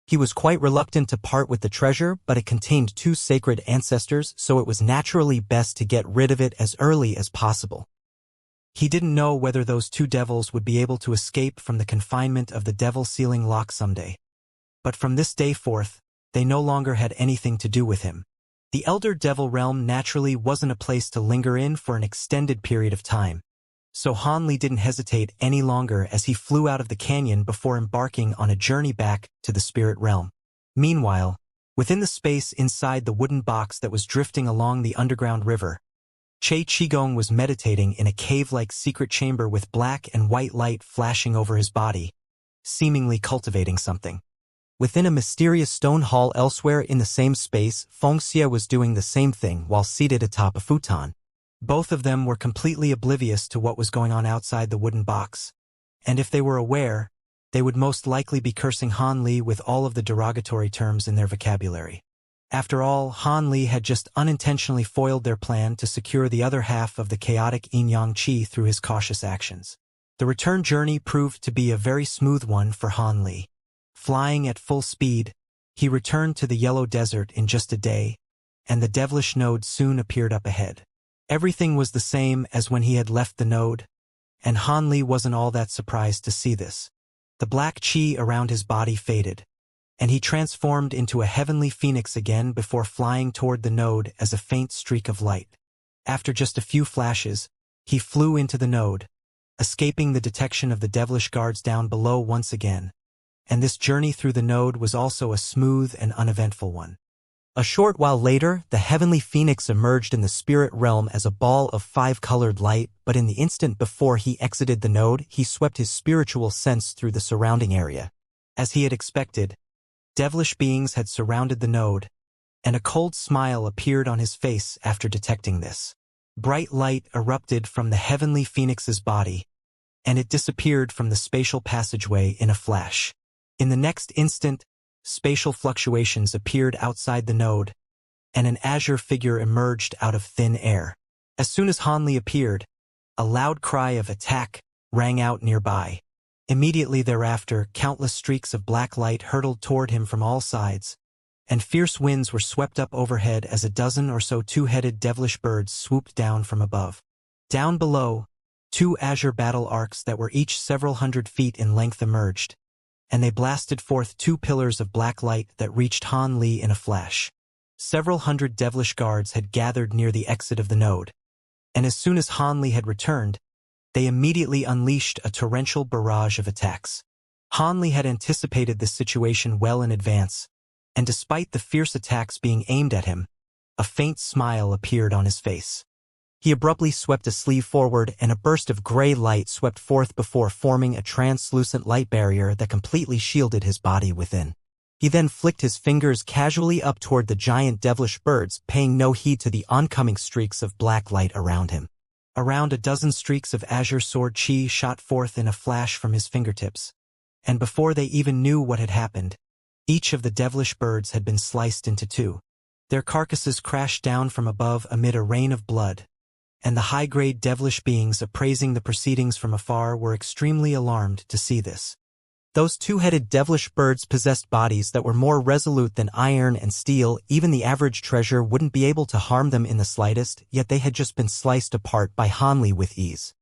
He was quite reluctant to part with the treasure, but it contained two sacred ancestors, so it was naturally best to get rid of it as early as possible. He didn't know whether those two devils would be able to escape from the confinement of the devil sealing lock someday. But from this day forth, they no longer had anything to do with him. The Elder Devil Realm naturally wasn't a place to linger in for an extended period of time, so Han Li didn't hesitate any longer as he flew out of the canyon before embarking on a journey back to the spirit realm. Meanwhile, within the space inside the wooden box that was drifting along the underground river, Che Qigong was meditating in a cave-like secret chamber with black and white light flashing over his body, seemingly cultivating something. Within a mysterious stone hall elsewhere in the same space, Xianxia was doing the same thing while seated atop a futon. Both of them were completely oblivious to what was going on outside the wooden box, and if they were aware, they would most likely be cursing Han Li with all of the derogatory terms in their vocabulary. After all, Han Li had just unintentionally foiled their plan to secure the other half of the chaotic yin-yang qi through his cautious actions. The return journey proved to be a very smooth one for Han Li. Flying at full speed, he returned to the Yellow Desert in just a day, and the devilish node soon appeared up ahead. Everything was the same as when he had left the node, and Han Li wasn't all that surprised to see this. The black qi around his body faded, and he transformed into a heavenly phoenix again before flying toward the node as a faint streak of light. After just a few flashes, he flew into the node, escaping the detection of the devilish guards down below once again, and this journey through the node was also a smooth and uneventful one. A short while later, the heavenly phoenix emerged in the spirit realm as a ball of 5-colored light, but in the instant before he exited the node, he swept his spiritual sense through the surrounding area. As he had expected, devilish beings had surrounded the node, and a cold smile appeared on his face after detecting this. Bright light erupted from the heavenly phoenix's body, and it disappeared from the spatial passageway in a flash. In the next instant, spatial fluctuations appeared outside the node, and an azure figure emerged out of thin air. As soon as Han Li appeared, a loud cry of attack rang out nearby. Immediately thereafter, countless streaks of black light hurtled toward him from all sides, and fierce winds were swept up overhead as a dozen or so two-headed devilish birds swooped down from above. Down below, 2 azure battle arcs that were each several hundred feet in length emerged, and they blasted forth 2 pillars of black light that reached Han Li in a flash. Several hundred devilish guards had gathered near the exit of the node, and as soon as Han Li had returned, they immediately unleashed a torrential barrage of attacks. Han Li had anticipated this situation well in advance, and despite the fierce attacks being aimed at him, a faint smile appeared on his face. He abruptly swept a sleeve forward, and a burst of gray light swept forth before forming a translucent light barrier that completely shielded his body within. He then flicked his fingers casually up toward the giant devilish birds, paying no heed to the oncoming streaks of black light around him. Around a dozen streaks of azure sword qi shot forth in a flash from his fingertips, and before they even knew what had happened, each of the devilish birds had been sliced into 2. Their carcasses crashed down from above amid a rain of blood, and the high-grade devilish beings appraising the proceedings from afar were extremely alarmed to see this. Those 2-headed devilish birds possessed bodies that were more resolute than iron and steel. Even the average treasure wouldn't be able to harm them in the slightest, yet they had just been sliced apart by Han Li with ease.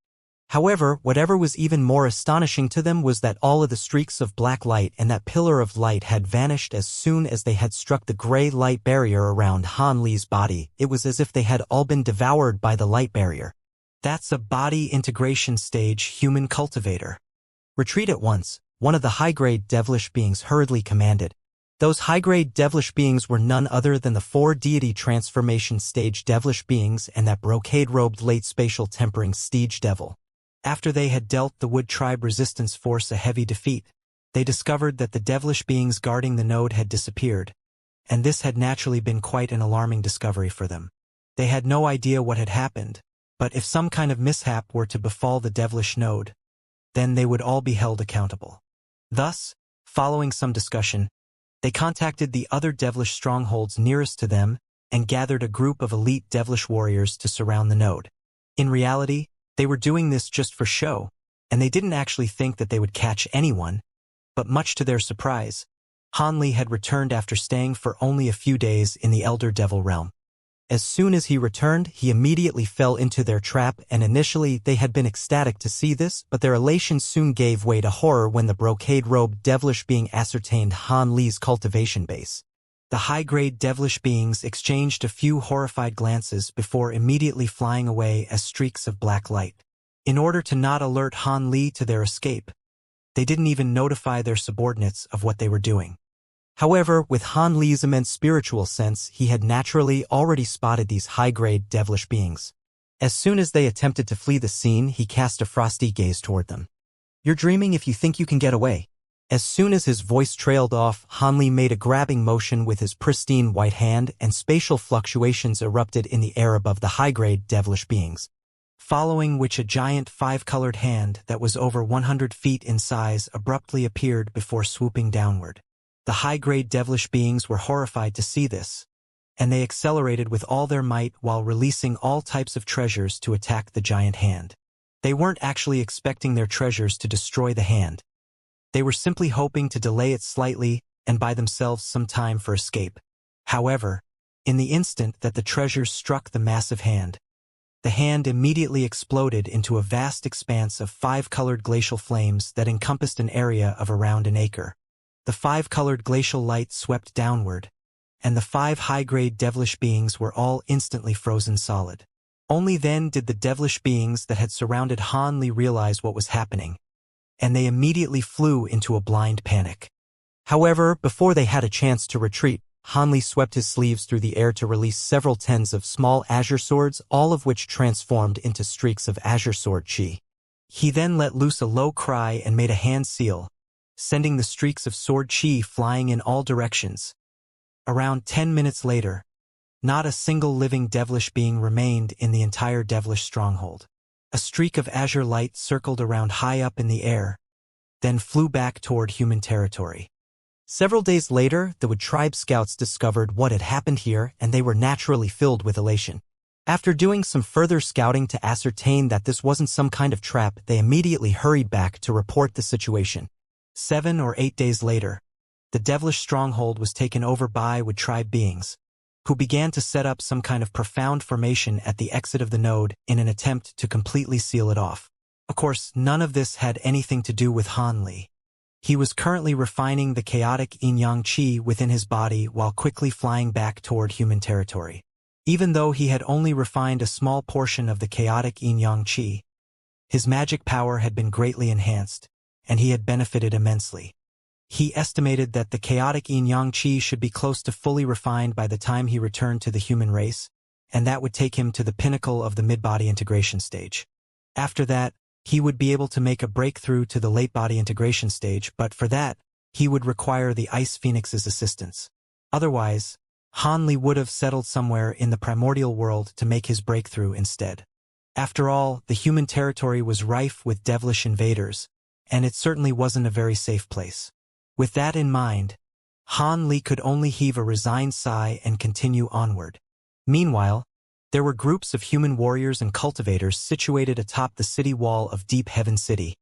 However, whatever was even more astonishing to them was that all of the streaks of black light and that pillar of light had vanished as soon as they had struck the gray light barrier around Han Li's body. It was as if they had all been devoured by the light barrier. That's a body integration stage human cultivator. Retreat at once, one of the high-grade devilish beings hurriedly commanded. Those high-grade devilish beings were none other than the 4 deity transformation stage devilish beings and that brocade-robed late spatial tempering stage devil. After they had dealt the Wood Tribe resistance force a heavy defeat, they discovered that the devilish beings guarding the node had disappeared, and this had naturally been quite an alarming discovery for them. They had no idea what had happened, but if some kind of mishap were to befall the devilish node, then they would all be held accountable. Thus, following some discussion, they contacted the other devilish strongholds nearest to them and gathered a group of elite devilish warriors to surround the node. In reality, they were doing this just for show, and they didn't actually think that they would catch anyone, but much to their surprise, Han Li had returned after staying for only a few days in the Elder Devil realm. As soon as he returned, he immediately fell into their trap, and initially they had been ecstatic to see this, but their elation soon gave way to horror when the brocade-robed devilish being ascertained Han Li's cultivation base. The high-grade devilish beings exchanged a few horrified glances before immediately flying away as streaks of black light. In order to not alert Han Li to their escape, they didn't even notify their subordinates of what they were doing. However, with Han Li's immense spiritual sense, he had naturally already spotted these high-grade devilish beings. As soon as they attempted to flee the scene, he cast a frosty gaze toward them. "You're dreaming if you think you can get away." As soon as his voice trailed off, Han Li made a grabbing motion with his pristine white hand, and spatial fluctuations erupted in the air above the high-grade devilish beings, following which a giant 5-colored hand that was over 100 feet in size abruptly appeared before swooping downward. The high-grade devilish beings were horrified to see this, and they accelerated with all their might while releasing all types of treasures to attack the giant hand. They weren't actually expecting their treasures to destroy the hand. They were simply hoping to delay it slightly and buy themselves some time for escape. However, in the instant that the treasures struck the massive hand, the hand immediately exploded into a vast expanse of 5-colored glacial flames that encompassed an area of around an acre. The 5-colored glacial light swept downward, and the 5 high-grade devilish beings were all instantly frozen solid. Only then did the devilish beings that had surrounded Han Li realize what was happening, and they immediately flew into a blind panic. However, before they had a chance to retreat, Han Li swept his sleeves through the air to release several tens of small azure swords, all of which transformed into streaks of azure sword chi. He then let loose a low cry and made a hand seal, sending the streaks of sword chi flying in all directions. Around 10 minutes later, not a single living devilish being remained in the entire devilish stronghold. A streak of azure light circled around high up in the air, then flew back toward human territory. Several days later, the Wood tribe scouts discovered what had happened here, and they were naturally filled with elation. After doing some further scouting to ascertain that this wasn't some kind of trap, they immediately hurried back to report the situation. 7 or 8 days later, the devilish stronghold was taken over by Wood tribe beings, who began to set up some kind of profound formation at the exit of the node in an attempt to completely seal it off. Of course, none of this had anything to do with Han Li. He was currently refining the chaotic yin-yang qi within his body while quickly flying back toward human territory. Even though he had only refined a small portion of the chaotic yin-yang qi, his magic power had been greatly enhanced, and he had benefited immensely. He estimated that the chaotic yin-yang qi should be close to fully refined by the time he returned to the human race, and that would take him to the pinnacle of the mid-body integration stage. After that, he would be able to make a breakthrough to the late-body integration stage, but for that, he would require the Ice Phoenix's assistance. Otherwise, Han Li would have settled somewhere in the primordial world to make his breakthrough instead. After all, the human territory was rife with devilish invaders, and it certainly wasn't a very safe place. With that in mind, Han Li could only heave a resigned sigh and continue onward. Meanwhile, there were groups of human warriors and cultivators situated atop the city wall of Deep Heaven City,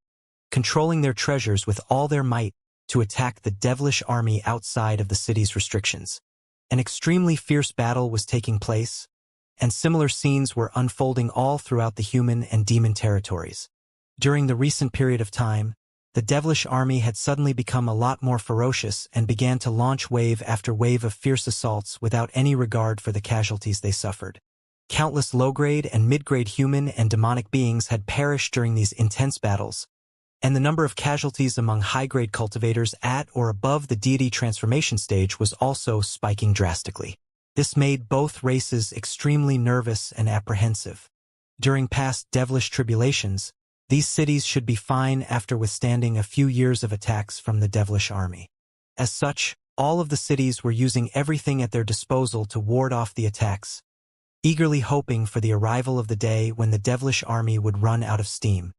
controlling their treasures with all their might to attack the devilish army outside of the city's restrictions. An extremely fierce battle was taking place, and similar scenes were unfolding all throughout the human and demon territories. During the recent period of time, the devilish army had suddenly become a lot more ferocious and began to launch wave after wave of fierce assaults without any regard for the casualties they suffered. Countless low-grade and mid-grade human and demonic beings had perished during these intense battles, and the number of casualties among high-grade cultivators at or above the deity transformation stage was also spiking drastically. This made both races extremely nervous and apprehensive. During past devilish tribulations, these cities should be fine after withstanding a few years of attacks from the devilish army. As such, all of the cities were using everything at their disposal to ward off the attacks, eagerly hoping for the arrival of the day when the devilish army would run out of steam.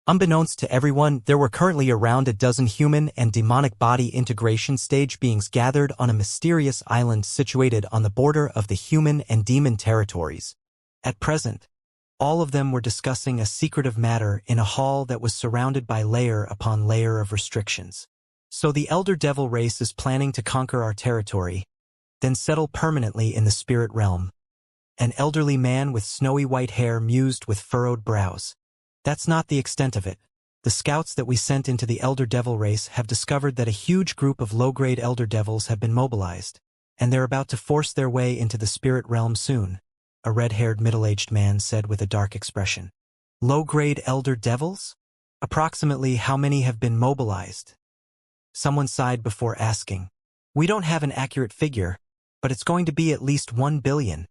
Unbeknownst to everyone, there were currently around a dozen human and demonic body integration stage beings gathered on a mysterious island situated on the border of the human and demon territories. At present, all of them were discussing a secretive matter in a hall that was surrounded by layer upon layer of restrictions. So the Elder Devil race is planning to conquer our territory, then settle permanently in the spirit realm. An elderly man with snowy white hair mused with furrowed brows. That's not the extent of it. The scouts that we sent into the Elder Devil race have discovered that a huge group of low-grade Elder Devils have been mobilized, and they're about to force their way into the spirit realm soon, a red-haired middle-aged man said with a dark expression. Low-grade Elder Devils? Approximately how many have been mobilized? Someone sighed before asking. We don't have an accurate figure, but it's going to be at least 1 billion.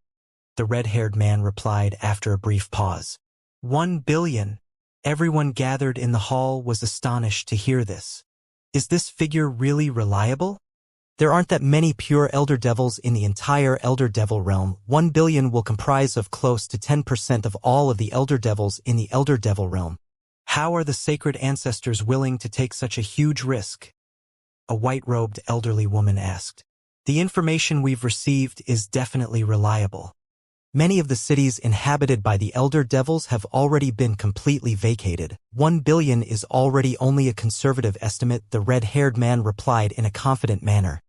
The red-haired man replied after a brief pause. 1 billion. Everyone gathered in the hall was astonished to hear this. Is this figure really reliable? There aren't that many pure Elder Devils in the entire Elder Devil realm. 1 billion will comprise of close to 10% of all of the Elder Devils in the Elder Devil realm. How are the sacred ancestors willing to take such a huge risk? A white-robed elderly woman asked. The information we've received is definitely reliable. Many of the cities inhabited by the Elder Devils have already been completely vacated. 1 billion is already only a conservative estimate, the red-haired man replied in a confident manner.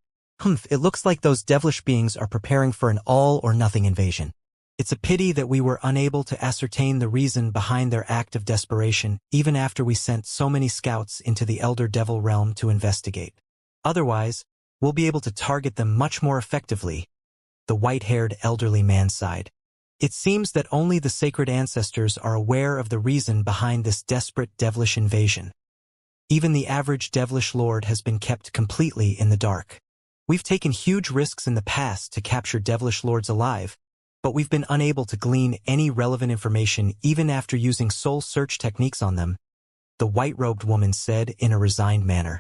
It looks like those devilish beings are preparing for an all-or-nothing invasion. It's a pity that we were unable to ascertain the reason behind their act of desperation, even after we sent so many scouts into the Elder Devil realm to investigate. Otherwise, we'll be able to target them much more effectively. The white-haired elderly man sighed. It seems that only the sacred ancestors are aware of the reason behind this desperate devilish invasion. Even the average devilish lord has been kept completely in the dark. We've taken huge risks in the past to capture devilish lords alive, but we've been unable to glean any relevant information even after using soul search techniques on them, the white-robed woman said in a resigned manner.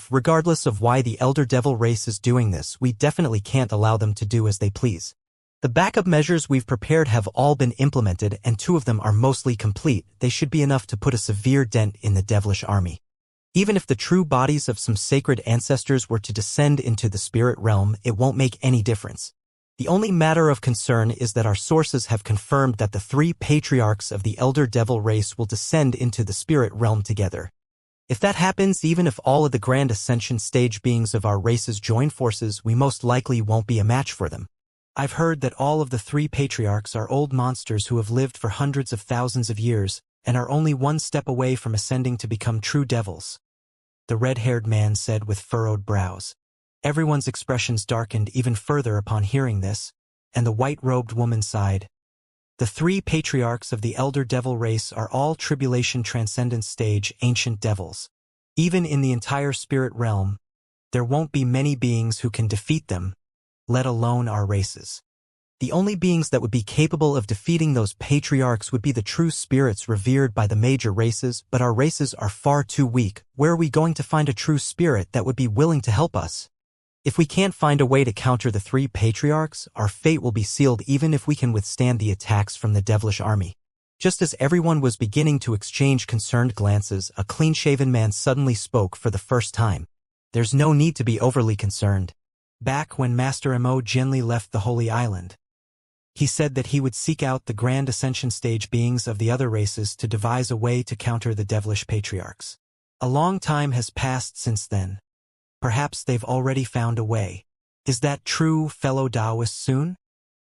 Regardless of why the Elder Devil race is doing this, we definitely can't allow them to do as they please. The backup measures we've prepared have all been implemented and 2 of them are mostly complete. They should be enough to put a severe dent in the devilish army. Even if the true bodies of some sacred ancestors were to descend into the spirit realm, it won't make any difference. The only matter of concern is that our sources have confirmed that the 3 patriarchs of the Elder Devil race will descend into the spirit realm together. If that happens, even if all of the grand Ascension stage beings of our races join forces, we most likely won't be a match for them. I've heard that all of the 3 patriarchs are old monsters who have lived for hundreds of thousands of years and are only 1 step away from ascending to become true devils, the red-haired man said with furrowed brows. Everyone's expressions darkened even further upon hearing this, and the white-robed woman sighed. The 3 patriarchs of the Elder Devil race are all Tribulation Transcendence stage ancient devils. Even in the entire spirit realm, there won't be many beings who can defeat them, let alone our races. The only beings that would be capable of defeating those patriarchs would be the true spirits revered by the major races, but our races are far too weak. Where are we going to find a true spirit that would be willing to help us? If we can't find a way to counter the 3 patriarchs, our fate will be sealed even if we can withstand the attacks from the devilish army. Just as everyone was beginning to exchange concerned glances, a clean-shaven man suddenly spoke for the first time. There's no need to be overly concerned. Back when Master Mo gently left the Holy Island, he said that he would seek out the Grand Ascension stage beings of the other races to devise a way to counter the devilish patriarchs. A long time has passed since then. Perhaps they've already found a way. Is that true, fellow Taoists soon?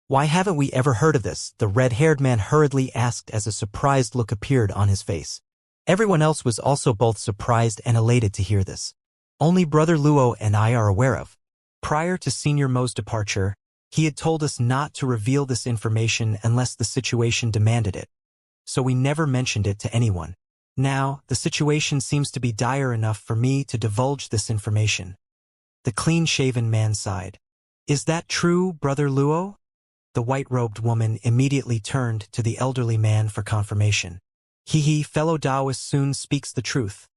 Why haven't we ever heard of this? The red-haired man hurriedly asked as a surprised look appeared on his face. Everyone else was also both surprised and elated to hear this. Only Brother Luo and I are aware of. Prior to Senior Mo's departure, he had told us not to reveal this information unless the situation demanded it, so we never mentioned it to anyone. Now, the situation seems to be dire enough for me to divulge this information. The clean-shaven man sighed. Is that true, Brother Luo? The white-robed woman immediately turned to the elderly man for confirmation. Fellow Taoist soon speaks the truth.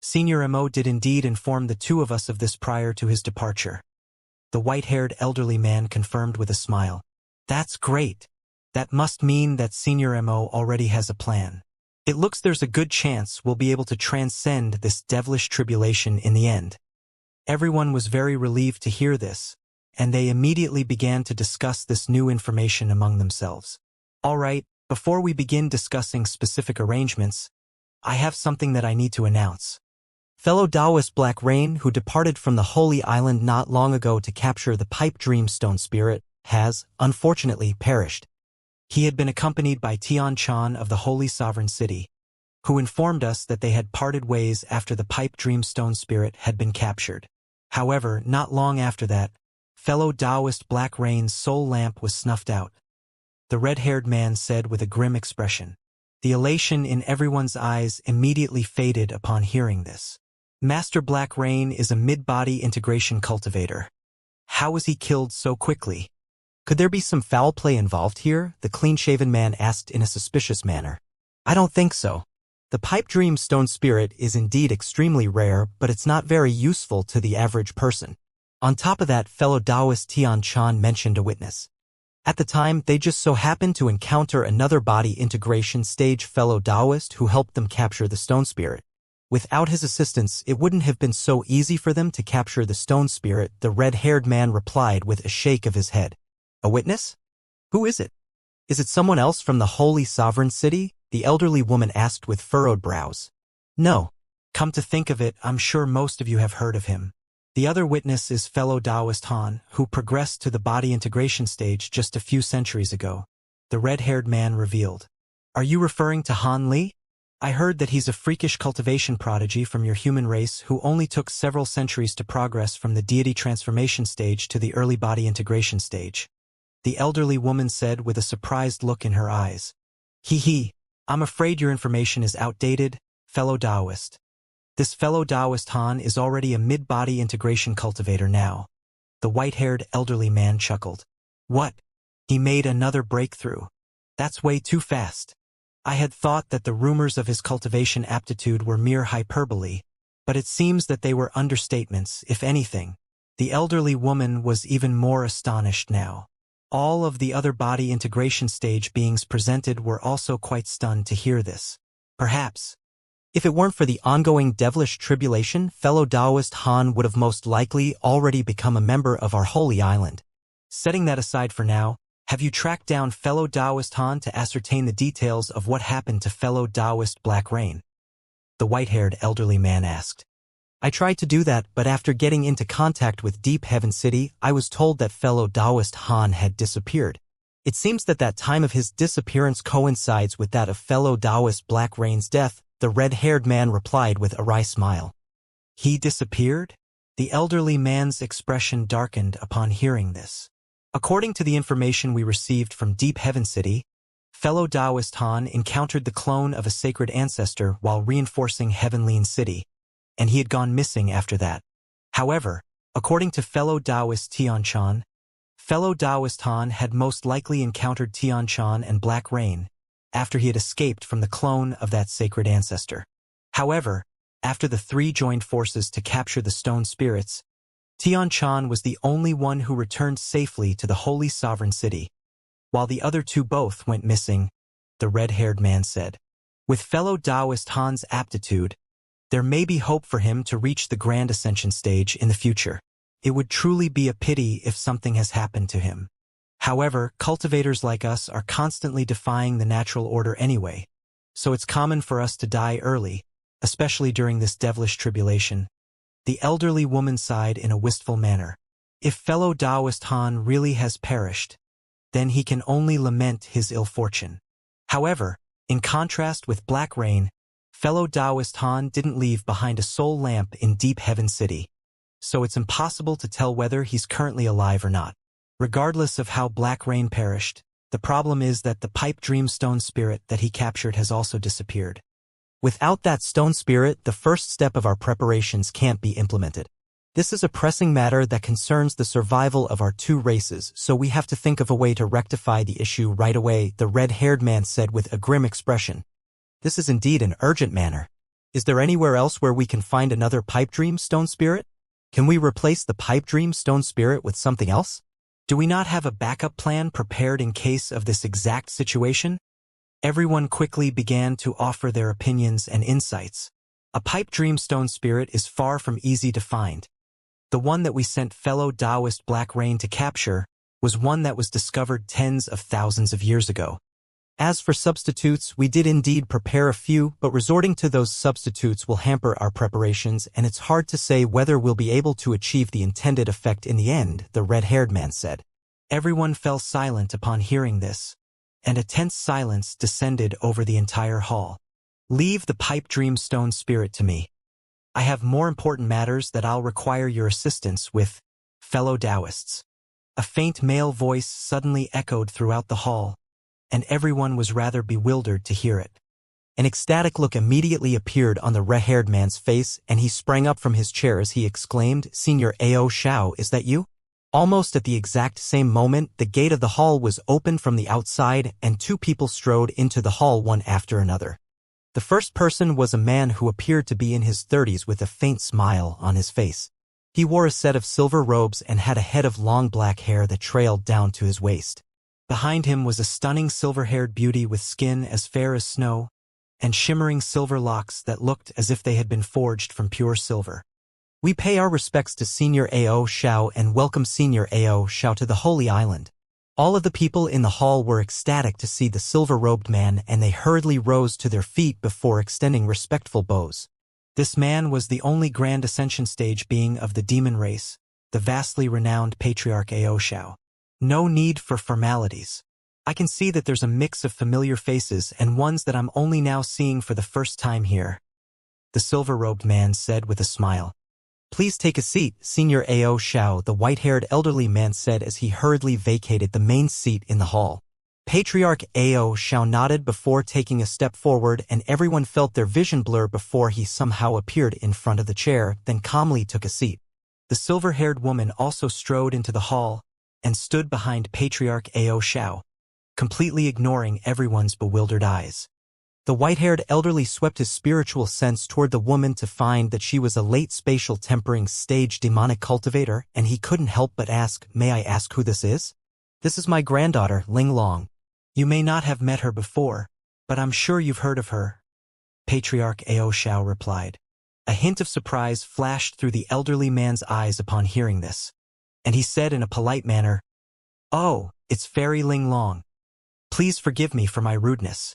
Senior Mo did indeed inform the 2 of us of this prior to his departure. The white-haired elderly man confirmed with a smile. That's great. That must mean that Senior Mo already has a plan. It looks there's a good chance we'll be able to transcend this devilish tribulation in the end. Everyone was very relieved to hear this, and they immediately began to discuss this new information among themselves. All right, before we begin discussing specific arrangements, I have something that I need to announce. Fellow Taoist Black Rain, who departed from the Holy Island not long ago to capture the Pipe Dream Stone Spirit, has, unfortunately, perished. He had been accompanied by Tian Chan of the Holy Sovereign City, who informed us that they had parted ways after the Pipe Dream Stone Spirit had been captured. However, not long after that, fellow Taoist Black Rain's soul lamp was snuffed out. The red-haired man said with a grim expression. The elation in everyone's eyes immediately faded upon hearing this. Master Black Rain is a mid-body integration cultivator. How was he killed so quickly? Could there be some foul play involved here? The clean-shaven man asked in a suspicious manner. I don't think so. The Pipe Dream Stone Spirit is indeed extremely rare, but it's not very useful to the average person. On top of that, fellow Taoist Tian Chan mentioned a witness. At the time, they just so happened to encounter another body integration stage fellow Taoist who helped them capture the Stone Spirit. Without his assistance, it wouldn't have been so easy for them to capture the stone spirit, the red-haired man replied with a shake of his head. A witness? Who is it? Is it someone else from the holy sovereign city? The elderly woman asked with furrowed brows. No. Come to think of it, I'm sure most of you have heard of him. The other witness is fellow Taoist Han, who progressed to the body integration stage just a few centuries ago. The red-haired man revealed. Are you referring to Han Li? I heard that he's a freakish cultivation prodigy from your human race who only took several centuries to progress from the deity transformation stage to the early body integration stage. The elderly woman said with a surprised look in her eyes. Hee, I'm afraid your information is outdated, fellow Taoist. This fellow Taoist Han is already a mid-body integration cultivator now. The white-haired elderly man chuckled. What? He made another breakthrough. That's way too fast. I had thought that the rumors of his cultivation aptitude were mere hyperbole, but it seems that they were understatements, if anything. The elderly woman was even more astonished now. All of the other body integration stage beings presented were also quite stunned to hear this. Perhaps, if it weren't for the ongoing devilish tribulation, fellow Taoist Han would have most likely already become a member of our holy island. Setting that aside for now, have you tracked down fellow Taoist Han to ascertain the details of what happened to fellow Taoist Black Rain? The white-haired elderly man asked. I tried to do that, but after getting into contact with Deep Heaven City, I was told that fellow Taoist Han had disappeared. It seems that that time of his disappearance coincides with that of fellow Taoist Black Rain's death, the red-haired man replied with a wry smile. He disappeared? The elderly man's expression darkened upon hearing this. According to the information we received from Deep Heaven City, fellow Taoist Han encountered the clone of a sacred ancestor while reinforcing Heavenly City, and he had gone missing after that. However, according to fellow Taoist Tianchan, fellow Taoist Han had most likely encountered Tianchan and Black Rain after he had escaped from the clone of that sacred ancestor. However, after the three joined forces to capture the stone spirits, Tianchan was the only one who returned safely to the holy sovereign city, while the other two both went missing, the red-haired man said. With fellow Taoist Han's aptitude, there may be hope for him to reach the grand ascension stage in the future. It would truly be a pity if something has happened to him. However, cultivators like us are constantly defying the natural order anyway, so it's common for us to die early, especially during this devilish tribulation. The elderly woman sighed in a wistful manner. If fellow Taoist Han really has perished, then he can only lament his ill fortune. However, in contrast with Black Rain, fellow Taoist Han didn't leave behind a soul lamp in Deep Heaven City, so it's impossible to tell whether he's currently alive or not. Regardless of how Black Rain perished, the problem is that the pipe dream stone spirit that he captured has also disappeared. Without that stone spirit, the first step of our preparations can't be implemented. This is a pressing matter that concerns the survival of our two races, so we have to think of a way to rectify the issue right away, the red-haired man said with a grim expression. This is indeed an urgent matter. Is there anywhere else where we can find another pipe dream stone spirit? Can we replace the pipe dream stone spirit with something else? Do we not have a backup plan prepared in case of this exact situation? Everyone quickly began to offer their opinions and insights. A pipe dream stone spirit is far from easy to find. The one that we sent fellow Taoist Black Rain to capture was one that was discovered tens of thousands of years ago. As for substitutes, we did indeed prepare a few, but resorting to those substitutes will hamper our preparations, and it's hard to say whether we'll be able to achieve the intended effect in the end, the red-haired man said. Everyone fell silent upon hearing this, and a tense silence descended over the entire hall. Leave the pipe dream stone spirit to me. I have more important matters that I'll require your assistance with, fellow Taoists. A faint male voice suddenly echoed throughout the hall, and everyone was rather bewildered to hear it. An ecstatic look immediately appeared on the red-haired man's face, and he sprang up from his chair as he exclaimed, Senior Ao Shao, is that you? Almost at the exact same moment, the gate of the hall was opened from the outside, and two people strode into the hall one after another. The first person was a man who appeared to be in his 30s with a faint smile on his face. He wore a set of silver robes and had a head of long black hair that trailed down to his waist. Behind him was a stunning silver-haired beauty with skin as fair as snow, and shimmering silver locks that looked as if they had been forged from pure silver. "We pay our respects to Senior Ao Xiao and welcome Senior Ao Xiao to the Holy Island." All of the people in the hall were ecstatic to see the silver-robed man, and they hurriedly rose to their feet before extending respectful bows. This man was the only grand ascension stage being of the demon race, the vastly renowned Patriarch Ao Xiao. No need for formalities. I can see that there's a mix of familiar faces and ones that I'm only now seeing for the first time here, the silver-robed man said with a smile. "Please take a seat, Senior Ao Xiao," the white-haired elderly man said as he hurriedly vacated the main seat in the hall. Patriarch Ao Xiao nodded before taking a step forward, and everyone felt their vision blur before he somehow appeared in front of the chair, then calmly took a seat. The silver-haired woman also strode into the hall and stood behind Patriarch Ao Xiao, completely ignoring everyone's bewildered eyes. The white-haired elderly swept his spiritual sense toward the woman to find that she was a late spatial tempering stage demonic cultivator, and he couldn't help but ask, "May I ask who this is?" "This is my granddaughter, Ling Long. You may not have met her before, but I'm sure you've heard of her," Patriarch Ao Xiao replied. A hint of surprise flashed through the elderly man's eyes upon hearing this, and he said in a polite manner, "Oh, it's Fairy Ling Long. Please forgive me for my rudeness."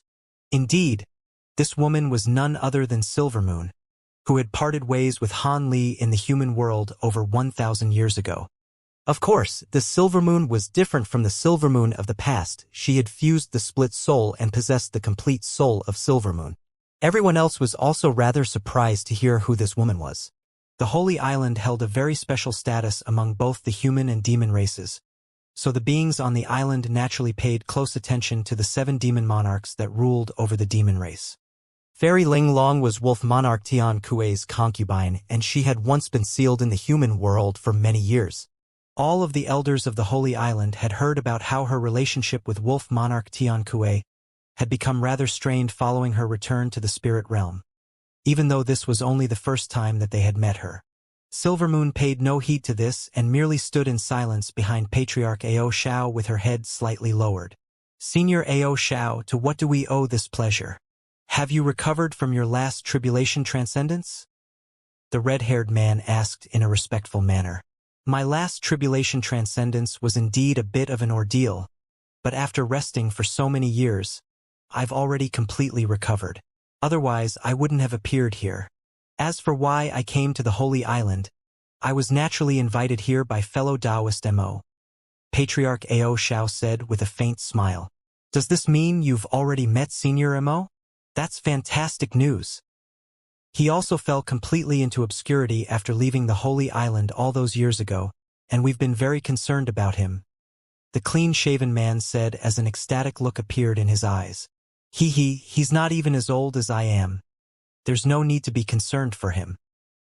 Indeed, this woman was none other than Silvermoon, who had parted ways with Han Li in the human world over 1,000 years ago. Of course, the Silvermoon was different from the Silvermoon of the past. She had fused the split soul and possessed the complete soul of Silvermoon. Everyone else was also rather surprised to hear who this woman was. The Holy Island held a very special status among both the human and demon races, so the beings on the island naturally paid close attention to the 7 demon monarchs that ruled over the demon race. Fairy Ling Long was Wolf Monarch Tian Kuei's concubine, and she had once been sealed in the human world for many years. All of the elders of the Holy Island had heard about how her relationship with Wolf Monarch Tian Kuei had become rather strained following her return to the spirit realm, even though this was only the first time that they had met her. Silvermoon paid no heed to this and merely stood in silence behind Patriarch Ao Xiao with her head slightly lowered. "Senior Ao Xiao, to what do we owe this pleasure? Have you recovered from your last tribulation transcendence?" The red-haired man asked in a respectful manner. "My last tribulation transcendence was indeed a bit of an ordeal, but after resting for so many years, I've already completely recovered. Otherwise, I wouldn't have appeared here. As for why I came to the Holy Island, I was naturally invited here by fellow Taoist Mo," Patriarch Ao Xiao said with a faint smile. "Does this mean you've already met Senior Mo? That's fantastic news." He also fell completely into obscurity after leaving the Holy Island all those years ago, and we've been very concerned about him, the clean-shaven man said as an ecstatic look appeared in his eyes. He's not even as old as I am. There's no need to be concerned for him."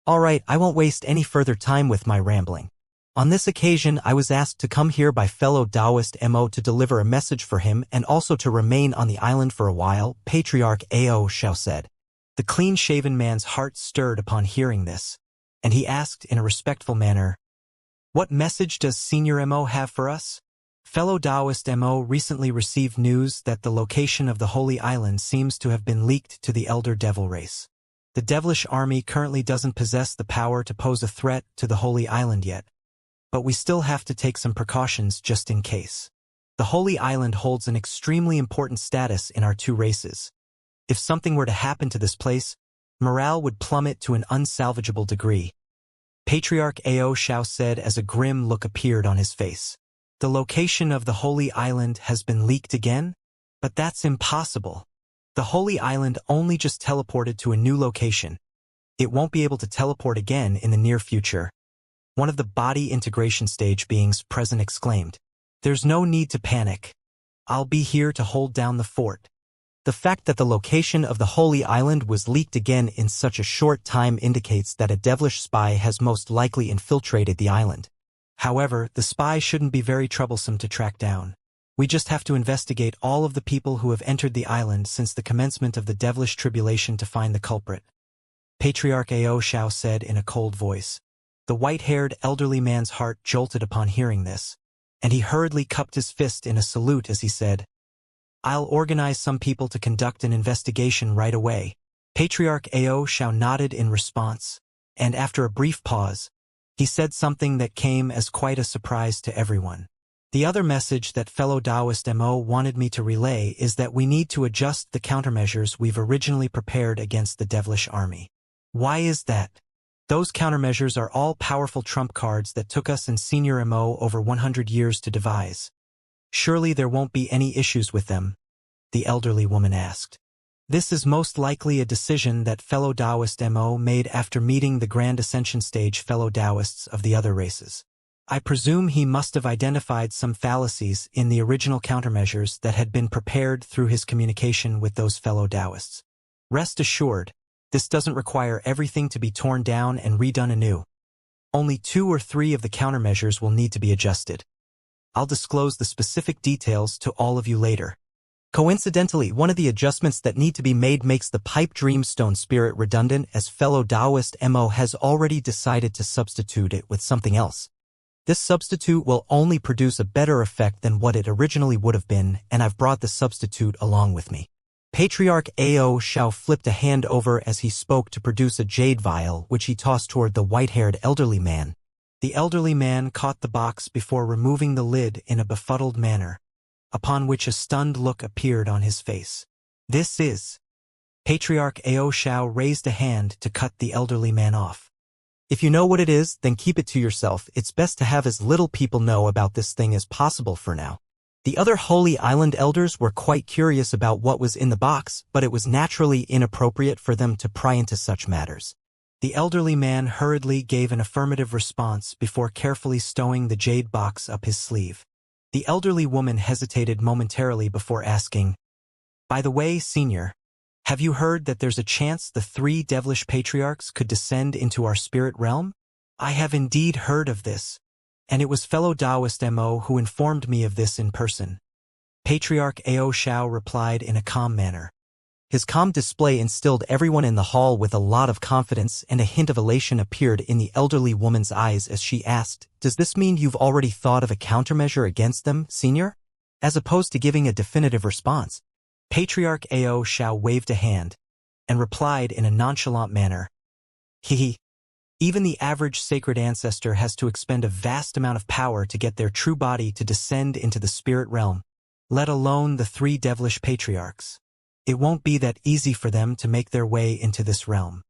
"All right, I won't waste any further time with my rambling. On this occasion, I was asked to come here by fellow Taoist Mo to deliver a message for him and also to remain on the island for a while," Patriarch Ao Xiao said. The clean-shaven man's heart stirred upon hearing this, and he asked in a respectful manner, "What message does Senior Mo have for us?" Fellow Taoist Mo recently received news that the location of the Holy Island seems to have been leaked to the Elder Devil race. The devilish army currently doesn't possess the power to pose a threat to the Holy Island yet, but we still have to take some precautions just in case. The Holy Island holds an extremely important status in our 2 races. If something were to happen to this place, morale would plummet to an unsalvageable degree, Patriarch Ao Xiao said as a grim look appeared on his face. "The location of the Holy Island has been leaked again? But that's impossible. The Holy Island only just teleported to a new location. It won't be able to teleport again in the near future," one of the body integration stage beings present exclaimed. "There's no need to panic. I'll be here to hold down the fort." The fact that the location of the Holy Island was leaked again in such a short time indicates that a devilish spy has most likely infiltrated the island. However, the spy shouldn't be very troublesome to track down. We just have to investigate all of the people who have entered the island since the commencement of the devilish tribulation to find the culprit, Patriarch Ao Xiao said in a cold voice. The white-haired elderly man's heart jolted upon hearing this, and he hurriedly cupped his fist in a salute as he said, I'll organize some people to conduct an investigation right away. Patriarch Ao Shao nodded in response, and after a brief pause, he said something that came as quite a surprise to everyone. The other message that fellow Taoist Mo wanted me to relay is that we need to adjust the countermeasures we've originally prepared against the devilish army. Why is that? Those countermeasures are all powerful trump cards that took us and Senior Mo over 100 years to devise. Surely there won't be any issues with them, the elderly woman asked. This is most likely a decision that fellow Taoist Mo made after meeting the Grand Ascension stage fellow Taoists of the other races. I presume he must have identified some fallacies in the original countermeasures that had been prepared through his communication with those fellow Taoists. Rest assured, this doesn't require everything to be torn down and redone anew. Only 2 or 3 of the countermeasures will need to be adjusted. I'll disclose the specific details to all of you later. Coincidentally, one of the adjustments that need to be made makes the pipe dreamstone spirit redundant, as fellow Taoist Mo has already decided to substitute it with something else. This substitute will only produce a better effect than what it originally would have been, and I've brought the substitute along with me. Patriarch Ao Shao flipped a hand over as he spoke to produce a jade vial, which he tossed toward the white-haired elderly man. The elderly man caught the box before removing the lid in a befuddled manner, upon which a stunned look appeared on his face. This is... Patriarch Ao Shao raised a hand to cut the elderly man off. If you know what it is, then keep it to yourself. It's best to have as little people know about this thing as possible for now. The other Holy Island elders were quite curious about what was in the box, but it was naturally inappropriate for them to pry into such matters. The elderly man hurriedly gave an affirmative response before carefully stowing the jade box up his sleeve. The elderly woman hesitated momentarily before asking, "By the way, Senior, have you heard that there's a chance the 3 devilish patriarchs could descend into our spirit realm?" "I have indeed heard of this, and it was fellow Taoist Mo who informed me of this in person," Patriarch Ao Shao replied in a calm manner. His calm display instilled everyone in the hall with a lot of confidence, and a hint of elation appeared in the elderly woman's eyes as she asked, "Does this mean you've already thought of a countermeasure against them, Senior?" As opposed to giving a definitive response, Patriarch Ao Shao waved a hand and replied in a nonchalant manner, "Hehe. Even the average sacred ancestor has to expend a vast amount of power to get their true body to descend into the spirit realm, let alone the 3 devilish patriarchs. It won't be that easy for them to make their way into this realm.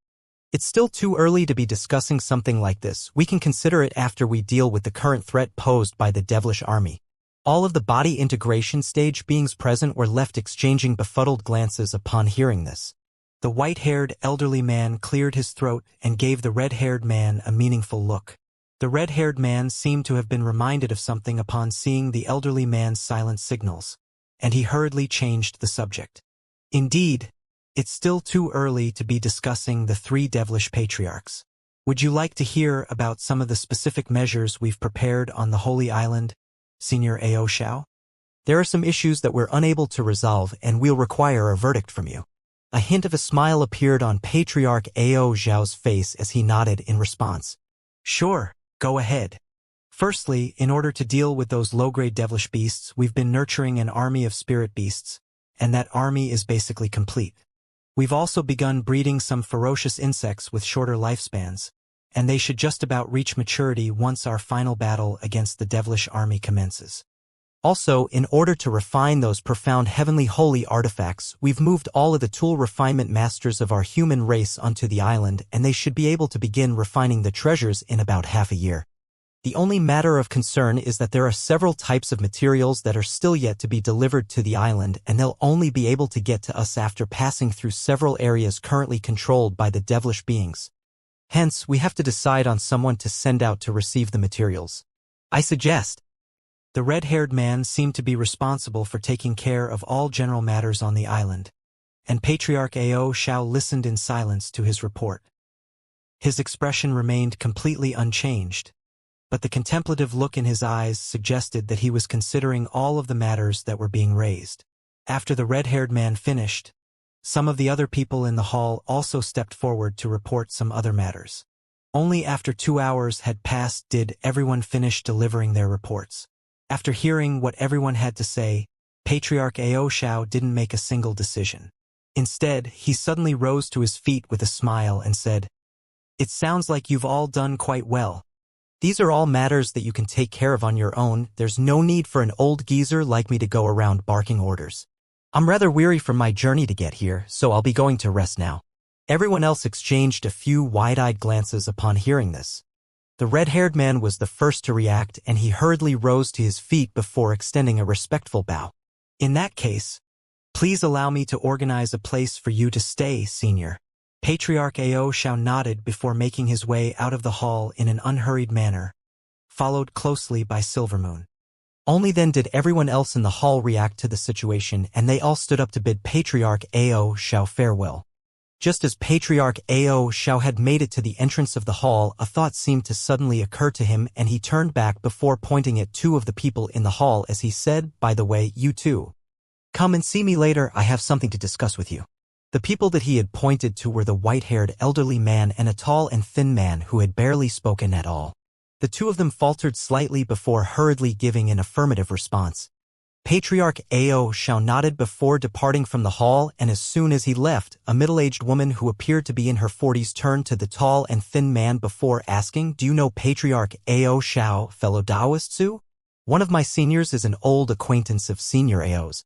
It's still too early to be discussing something like this. We can consider it after we deal with the current threat posed by the devilish army." All of the body integration stage beings present were left exchanging befuddled glances upon hearing this. The white-haired elderly man cleared his throat and gave the red-haired man a meaningful look. The red-haired man seemed to have been reminded of something upon seeing the elderly man's silent signals, and he hurriedly changed the subject. "Indeed, it's still too early to be discussing the 3 devilish patriarchs. Would you like to hear about some of the specific measures we've prepared on the Holy Island, Senior Ao Shao? There are some issues that we're unable to resolve, and we'll require a verdict from you." A hint of a smile appeared on Patriarch Ao Shao's face as he nodded in response. "Sure, go ahead. Firstly, in order to deal with those low-grade devilish beasts, we've been nurturing an army of spirit beasts, and that army is basically complete. We've also begun breeding some ferocious insects with shorter lifespans, and they should just about reach maturity once our final battle against the devilish army commences. Also, in order to refine those profound heavenly holy artifacts, we've moved all of the tool refinement masters of our human race onto the island, and they should be able to begin refining the treasures in about half a year. The only matter of concern is that there are several types of materials that are still yet to be delivered to the island, and they'll only be able to get to us after passing through several areas currently controlled by the devilish beings. Hence, we have to decide on someone to send out to receive the materials. I suggest." The red-haired man seemed to be responsible for taking care of all general matters on the island, and Patriarch Ao Shao listened in silence to his report. His expression remained completely unchanged, but the contemplative look in his eyes suggested that he was considering all of the matters that were being raised. After the red-haired man finished, some of the other people in the hall also stepped forward to report some other matters. Only after 2 hours had passed did everyone finish delivering their reports. After hearing what everyone had to say, Patriarch Ao Shao didn't make a single decision. Instead, he suddenly rose to his feet with a smile and said, "It sounds like you've all done quite well. These are all matters that you can take care of on your own. There's no need for an old geezer like me to go around barking orders. I'm rather weary from my journey to get here, so I'll be going to rest now." Everyone else exchanged a few wide-eyed glances upon hearing this. The red-haired man was the first to react, and he hurriedly rose to his feet before extending a respectful bow. "In that case, please allow me to organize a place for you to stay, Senior." Patriarch Ao Shao nodded before making his way out of the hall in an unhurried manner, followed closely by Silvermoon. Only then did everyone else in the hall react to the situation, and they all stood up to bid Patriarch Ao Shao farewell. Just as Patriarch Ao Shao had made it to the entrance of the hall, a thought seemed to suddenly occur to him, and he turned back before pointing at two of the people in the hall as he said, "By the way, you two, come and see me later. I have something to discuss with you." The people that he had pointed to were the white-haired elderly man and a tall and thin man who had barely spoken at all. The two of them faltered slightly before hurriedly giving an affirmative response. Patriarch Ao Shao nodded before departing from the hall, and as soon as he left, a middle-aged woman who appeared to be in her 40s turned to the tall and thin man before asking, "Do you know Patriarch Ao Shao, fellow Taoist Su? One of my seniors is an old acquaintance of Senior Ao's.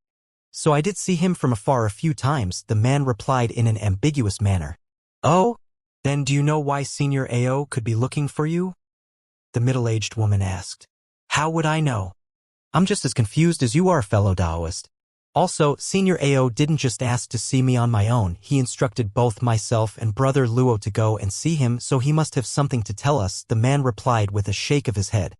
So I did see him from afar a few times," the man replied in an ambiguous manner. "Oh? Then do you know why Senior Ao could be looking for you?" the middle-aged woman asked. "How would I know? I'm just as confused as you are, fellow Taoist. Also, Senior Ao didn't just ask to see me on my own. He instructed both myself and Brother Luo to go and see him, so he must have something to tell us," the man replied with a shake of his head.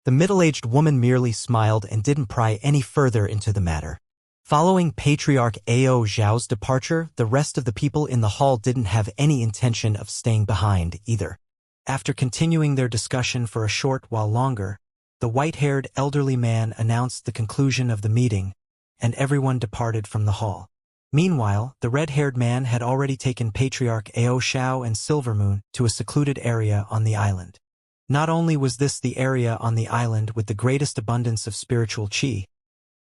The middle-aged woman merely smiled and didn't pry any further into the matter. Following Patriarch Ao Zhao's departure, the rest of the people in the hall didn't have any intention of staying behind either. After continuing their discussion for a short while longer, the white-haired elderly man announced the conclusion of the meeting, and everyone departed from the hall. Meanwhile, the red-haired man had already taken Patriarch Ao Shao and Silvermoon to a secluded area on the island. Not only was this the area on the island with the greatest abundance of spiritual qi,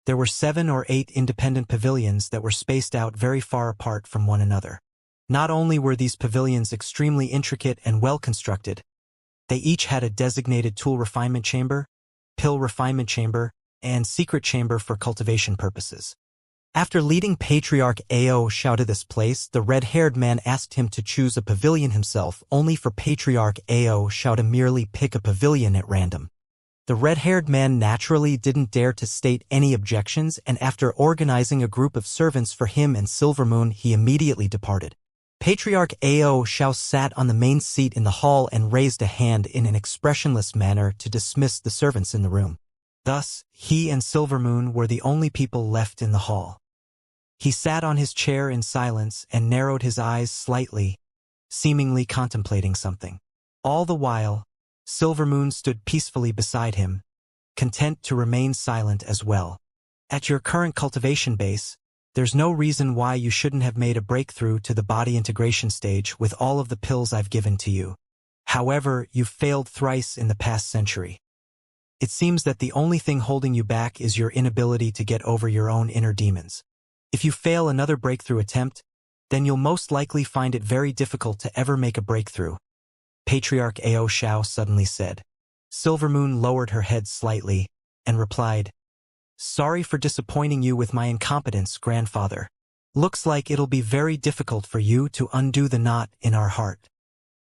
there were 7 or 8 independent pavilions that were spaced out very far apart from one another. Not only were these pavilions extremely intricate and well-constructed, they each had a designated tool refinement chamber, pill refinement chamber, and secret chamber for cultivation purposes. After leading Patriarch Ao Shao to this place, the red-haired man asked him to choose a pavilion himself, only for Patriarch Ao Shao to merely pick a pavilion at random. The red-haired man naturally didn't dare to state any objections, and after organizing a group of servants for him and Silvermoon, he immediately departed. Patriarch Ao Shao sat on the main seat in the hall and raised a hand in an expressionless manner to dismiss the servants in the room. Thus, he and Silvermoon were the only people left in the hall. He sat on his chair in silence and narrowed his eyes slightly, seemingly contemplating something. All the while, Silvermoon stood peacefully beside him, content to remain silent as well. "At your current cultivation base, there's no reason why you shouldn't have made a breakthrough to the body integration stage with all of the pills I've given to you. However, you've failed thrice in the past century. It seems that the only thing holding you back is your inability to get over your own inner demons. If you fail another breakthrough attempt, then you'll most likely find it very difficult to ever make a breakthrough," Patriarch Ao Shao suddenly said. Silvermoon lowered her head slightly and replied, "Sorry for disappointing you with my incompetence, grandfather. Looks like it'll be very difficult for you to undo the knot in our heart.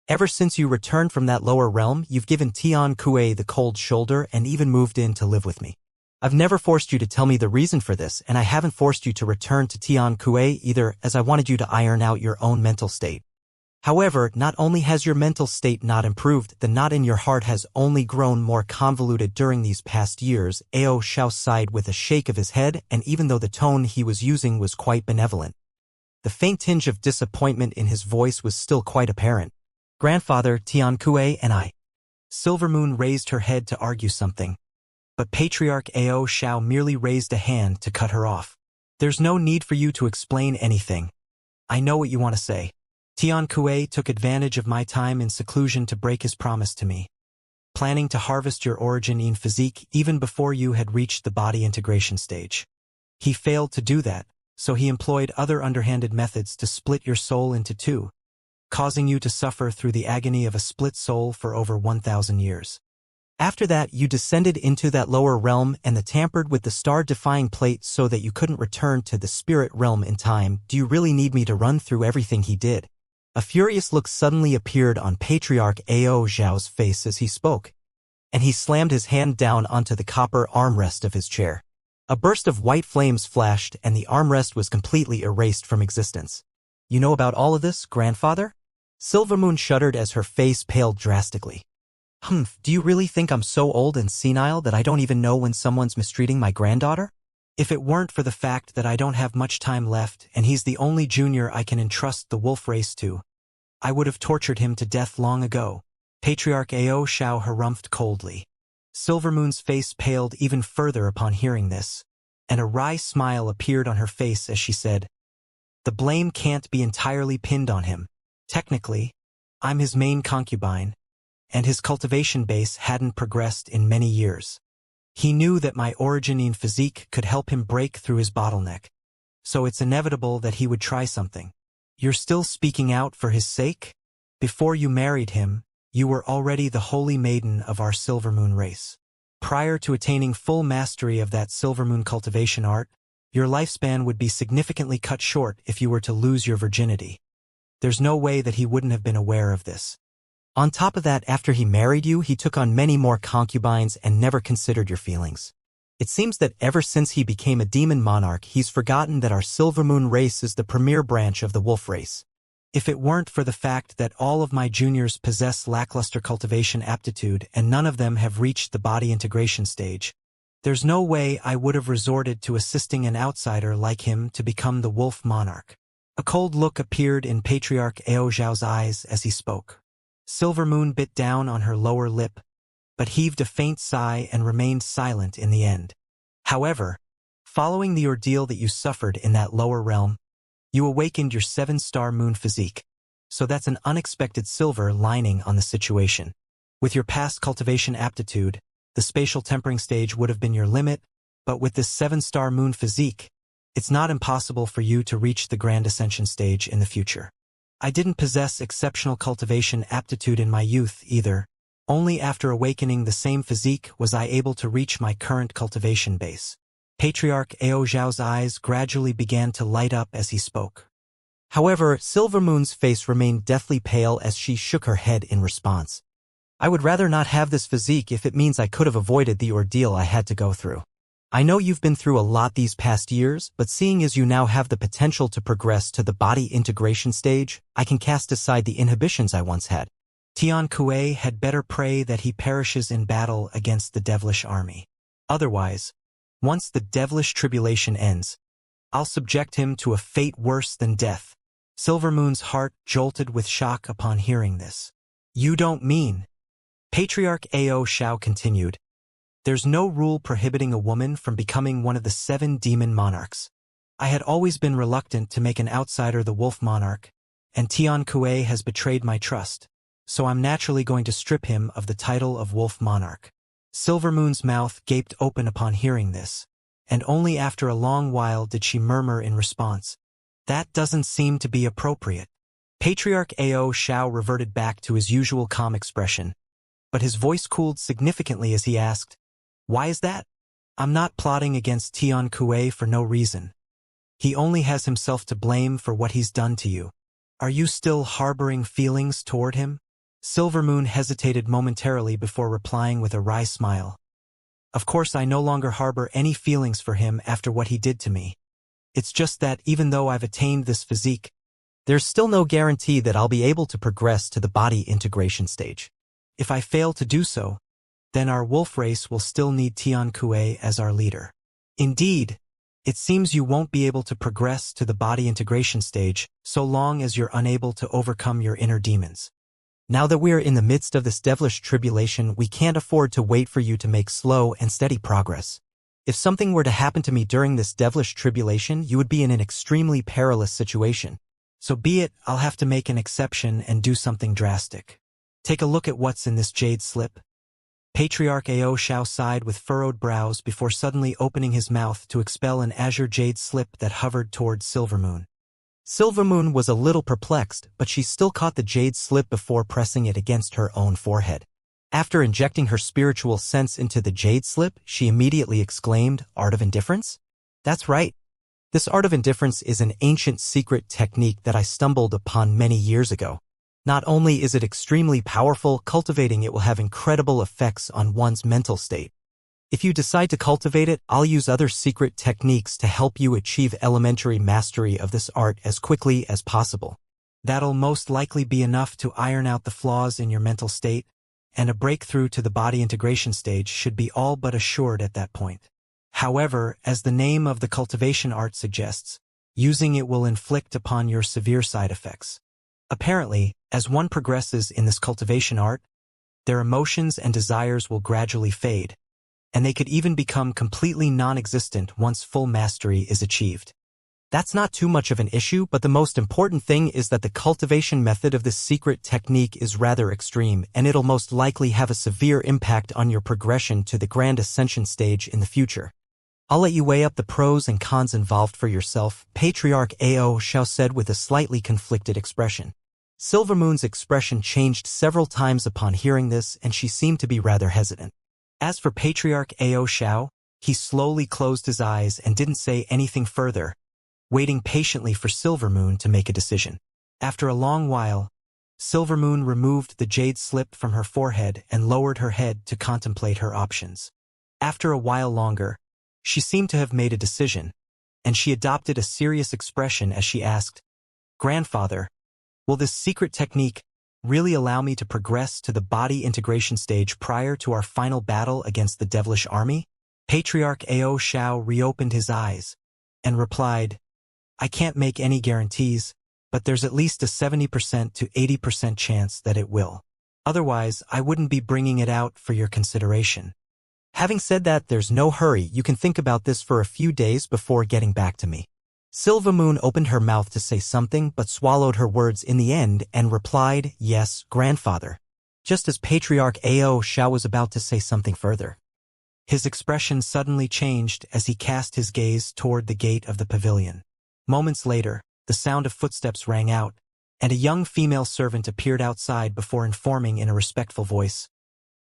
Ever since you returned from that lower realm, you've given Tian Kuei the cold shoulder and even moved in to live with me. I've never forced you to tell me the reason for this, and I haven't forced you to return to Tian Kuei either, as I wanted you to iron out your own mental state. However, not only has your mental state not improved, the knot in your heart has only grown more convoluted during these past years." Ao Shao sighed with a shake of his head, and even though the tone he was using was quite benevolent, the faint tinge of disappointment in his voice was still quite apparent. "Grandfather, Tian Kuei and I." Silvermoon raised her head to argue something, but Patriarch Ao Shao merely raised a hand to cut her off. "There's no need for you to explain anything. I know what you want to say. Tian Kuei took advantage of my time in seclusion to break his promise to me, planning to harvest your origin in physique even before you had reached the body integration stage. He failed to do that, so he employed other underhanded methods to split your soul into two, causing you to suffer through the agony of a split soul for over 1,000 years. After that, you descended into that lower realm and tampered with the star-defying plate so that you couldn't return to the spirit realm in time. Do you really need me to run through everything he did? A furious look suddenly appeared on Patriarch Ao Zhao's face as he spoke, and he slammed his hand down onto the copper armrest of his chair. A burst of white flames flashed and the armrest was completely erased from existence. You know about all of this, grandfather? Silvermoon shuddered as her face paled drastically. Do you really think I'm so old and senile that I don't even know when someone's mistreating my granddaughter? If it weren't for the fact that I don't have much time left and he's the only junior I can entrust the wolf race to, I would have tortured him to death long ago. Patriarch Ao Zhao harumphed coldly. Silvermoon's face paled even further upon hearing this, and a wry smile appeared on her face as she said, "The blame can't be entirely pinned on him. Technically, I'm his main concubine, and his cultivation base hadn't progressed in many years. He knew that my originating physique could help him break through his bottleneck, so it's inevitable that he would try something. You're still speaking out for his sake? Before you married him, you were already the holy maiden of our Silvermoon race. Prior to attaining full mastery of that Silvermoon cultivation art, your lifespan would be significantly cut short if you were to lose your virginity. There's no way that he wouldn't have been aware of this. On top of that, after he married you, he took on many more concubines and never considered your feelings. It seems that ever since he became a demon monarch, he's forgotten that our Silvermoon race is the premier branch of the wolf race. If it weren't for the fact that all of my juniors possess lackluster cultivation aptitude and none of them have reached the body integration stage, there's no way I would have resorted to assisting an outsider like him to become the wolf monarch." A cold look appeared in Patriarch Ao Zhao's eyes as he spoke. Silvermoon bit down on her lower lip, but heaved a faint sigh and remained silent in the end. However, following the ordeal that you suffered in that lower realm, you awakened your 7-star moon physique, so that's an unexpected silver lining on the situation. With your past cultivation aptitude, the spatial tempering stage would have been your limit, but with this 7-star moon physique, it's not impossible for you to reach the Grand Ascension stage in the future. I didn't possess exceptional cultivation aptitude in my youth either. Only after awakening the same physique was I able to reach my current cultivation base. Patriarch Ao Zhao's eyes gradually began to light up as he spoke. However, Silvermoon's face remained deathly pale as she shook her head in response. I would rather not have this physique if it means I could have avoided the ordeal I had to go through. I know you've been through a lot these past years, but seeing as you now have the potential to progress to the body integration stage, I can cast aside the inhibitions I once had. Tian Kuei had better pray that he perishes in battle against the devilish army. Otherwise, once the devilish tribulation ends, I'll subject him to a fate worse than death. Silvermoon's heart jolted with shock upon hearing this. You don't mean? Patriarch Ao Zhao continued. There's no rule prohibiting a woman from becoming one of the 7 demon monarchs. I had always been reluctant to make an outsider the wolf monarch, and Tian Kuei has betrayed my trust, so I'm naturally going to strip him of the title of wolf monarch. Silvermoon's mouth gaped open upon hearing this, and only after a long while did she murmur in response, "That doesn't seem to be appropriate." Patriarch Ao Zhao reverted back to his usual calm expression, but his voice cooled significantly as he asked, "Why is that?" "I'm not plotting against Tian Kuei for no reason. He only has himself to blame for what he's done to you. Are you still harboring feelings toward him?" Silvermoon hesitated momentarily before replying with a wry smile. "Of course I no longer harbor any feelings for him after what he did to me. It's just that even though I've attained this physique, there's still no guarantee that I'll be able to progress to the body integration stage. If I fail to do so, then our wolf race will still need Tian Kuei as our leader. Indeed, it seems you won't be able to progress to the body integration stage so long as you're unable to overcome your inner demons. Now that we're in the midst of this devilish tribulation, we can't afford to wait for you to make slow and steady progress. If something were to happen to me during this devilish tribulation, you would be in an extremely perilous situation. So be it, I'll have to make an exception and do something drastic. Take a look at what's in this jade slip." Patriarch Ao Xiao sighed with furrowed brows before suddenly opening his mouth to expel an azure jade slip that hovered toward Silvermoon. Silvermoon was a little perplexed, but she still caught the jade slip before pressing it against her own forehead. After injecting her spiritual sense into the jade slip, she immediately exclaimed, "Art of Indifference?" That's right. This art of indifference is an ancient secret technique that I stumbled upon many years ago. Not only is it extremely powerful, cultivating it will have incredible effects on one's mental state. If you decide to cultivate it, I'll use other secret techniques to help you achieve elementary mastery of this art as quickly as possible. That'll most likely be enough to iron out the flaws in your mental state, and a breakthrough to the body integration stage should be all but assured at that point. However, as the name of the cultivation art suggests, using it will inflict upon your severe side effects. Apparently, as one progresses in this cultivation art, their emotions and desires will gradually fade, and they could even become completely non-existent once full mastery is achieved. That's not too much of an issue, but the most important thing is that the cultivation method of this secret technique is rather extreme, and it'll most likely have a severe impact on your progression to the Grand Ascension stage in the future. I'll let you weigh up the pros and cons involved for yourself, Patriarch Ao Xiao said with a slightly conflicted expression. Silvermoon's expression changed several times upon hearing this, and she seemed to be rather hesitant. As for Patriarch Ao Xiao, he slowly closed his eyes and didn't say anything further, waiting patiently for Silvermoon to make a decision. After a long while, Silvermoon removed the jade slip from her forehead and lowered her head to contemplate her options. After a while longer, she seemed to have made a decision, and she adopted a serious expression as she asked, "Grandfather, will this secret technique really allow me to progress to the body integration stage prior to our final battle against the devilish army?" Patriarch Ao Xiao reopened his eyes and replied, "I can't make any guarantees, but there's at least a 70% to 80% chance that it will. Otherwise, I wouldn't be bringing it out for your consideration. Having said that, there's no hurry. You can think about this for a few days before getting back to me." Silvermoon opened her mouth to say something but swallowed her words in the end and replied, "Yes, grandfather," just as Patriarch Ao Xiao was about to say something further. His expression suddenly changed as he cast his gaze toward the gate of the pavilion. Moments later, the sound of footsteps rang out, and a young female servant appeared outside before informing in a respectful voice,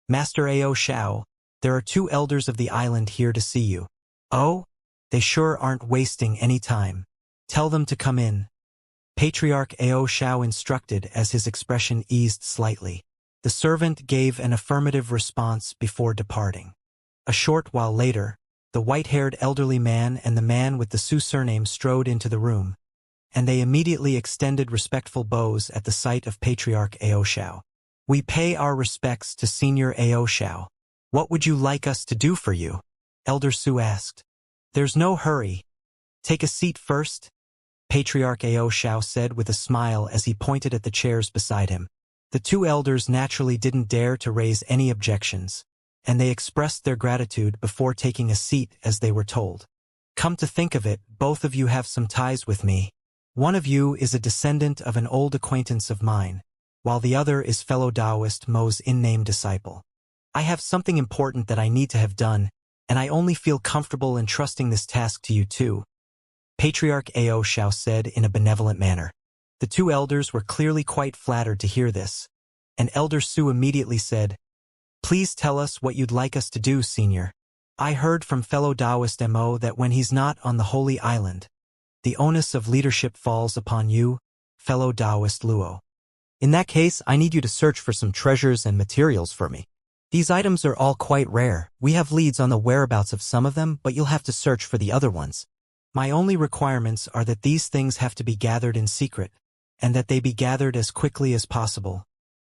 "Master Ao Xiao, there are 2 elders of the island here to see you." "Oh? They sure aren't wasting any time. Tell them to come in," Patriarch Ao Xiao instructed as his expression eased slightly. The servant gave an affirmative response before departing. A short while later, the white-haired elderly man and the man with the Su surname strode into the room, and they immediately extended respectful bows at the sight of Patriarch Ao Xiao. "We pay our respects to Senior Ao Xiao. What would you like us to do for you?" Elder Su asked. "There's no hurry. Take a seat first," Patriarch Ao Xiao said with a smile as he pointed at the chairs beside him. The 2 elders naturally didn't dare to raise any objections, and they expressed their gratitude before taking a seat as they were told. "Come to think of it, both of you have some ties with me. One of you is a descendant of an old acquaintance of mine, while the other is fellow Taoist Mo's in-name disciple. I have something important that I need to have done, and I only feel comfortable entrusting this task to you too," Patriarch Ao Xiao said in a benevolent manner. The 2 elders were clearly quite flattered to hear this, and Elder Su immediately said, "Please tell us what you'd like us to do, Senior. I heard from fellow Taoist Mo that when he's not on the Holy Island, the onus of leadership falls upon you, fellow Taoist Luo. In that case, I need you to search for some treasures and materials for me. These items are all quite rare. We have leads on the whereabouts of some of them, but you'll have to search for the other ones. My only requirements are that these things have to be gathered in secret, and that they be gathered as quickly as possible,"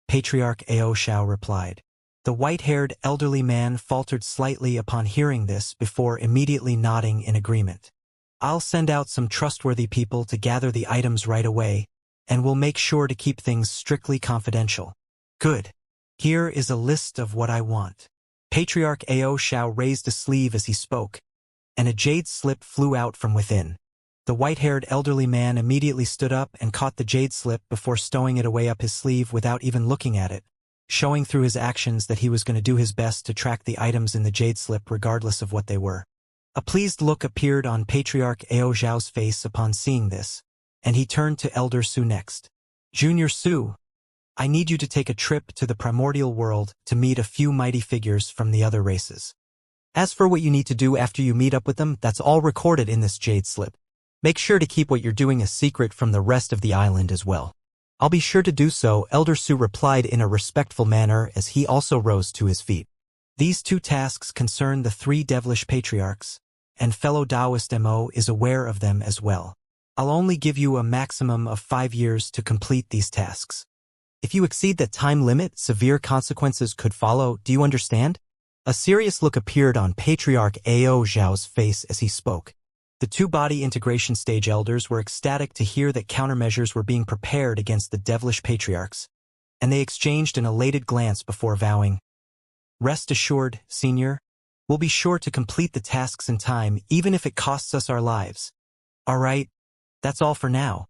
Patriarch Ao Xiao replied. The white-haired elderly man faltered slightly upon hearing this before immediately nodding in agreement. "I'll send out some trustworthy people to gather the items right away, and we'll make sure to keep things strictly confidential." "Good. Here is a list of what I want." Patriarch Ao Xiao raised a sleeve as he spoke, and a jade slip flew out from within. The white-haired elderly man immediately stood up and caught the jade slip before stowing it away up his sleeve without even looking at it, showing through his actions that he was going to do his best to track the items in the jade slip regardless of what they were. A pleased look appeared on Patriarch Ao Zhao's face upon seeing this, and he turned to Elder Su next. Junior Su, I need you to take a trip to the primordial world to meet a few mighty figures from the other races. As for what you need to do after you meet up with them, that's all recorded in this jade slip. Make sure to keep what you're doing a secret from the rest of the island as well. I'll be sure to do so, Elder Su replied in a respectful manner as he also rose to his feet. These two tasks concern the three devilish patriarchs, and fellow Taoist Mo is aware of them as well. I'll only give you a maximum of 5 years to complete these tasks. If you exceed that time limit, severe consequences could follow, do you understand? A serious look appeared on Patriarch Ao Zhao's face as he spoke. The two body integration stage elders were ecstatic to hear that countermeasures were being prepared against the devilish patriarchs, and they exchanged an elated glance before vowing, "Rest assured, Senior, we'll be sure to complete the tasks in time even if it costs us our lives. All right, that's all for now.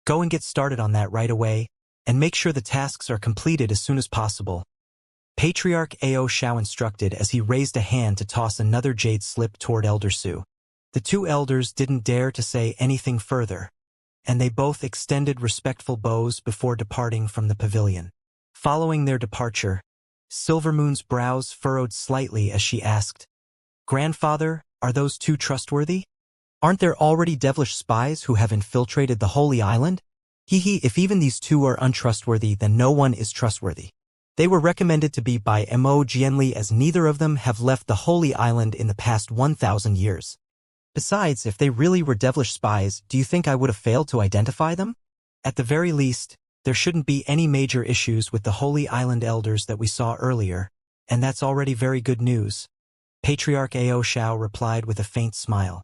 Go and get started on that right away, and make sure the tasks are completed as soon as possible." Patriarch Ao Zhao instructed as he raised a hand to toss another jade slip toward Elder Su. The two elders didn't dare to say anything further, and they both extended respectful bows before departing from the pavilion. Following their departure, Silvermoon's brows furrowed slightly as she asked, "Grandfather, are those two trustworthy? Aren't there already devilish spies who have infiltrated the Holy Island? If even these two are untrustworthy, then no one is trustworthy. They were recommended to be by Mo Jianli as neither of them have left the Holy Island in the past 1,000 years. Besides, if they really were devilish spies, do you think I would have failed to identify them? At the very least, there shouldn't be any major issues with the Holy Island elders that we saw earlier, and that's already very good news." Patriarch Ao Zhao replied with a faint smile.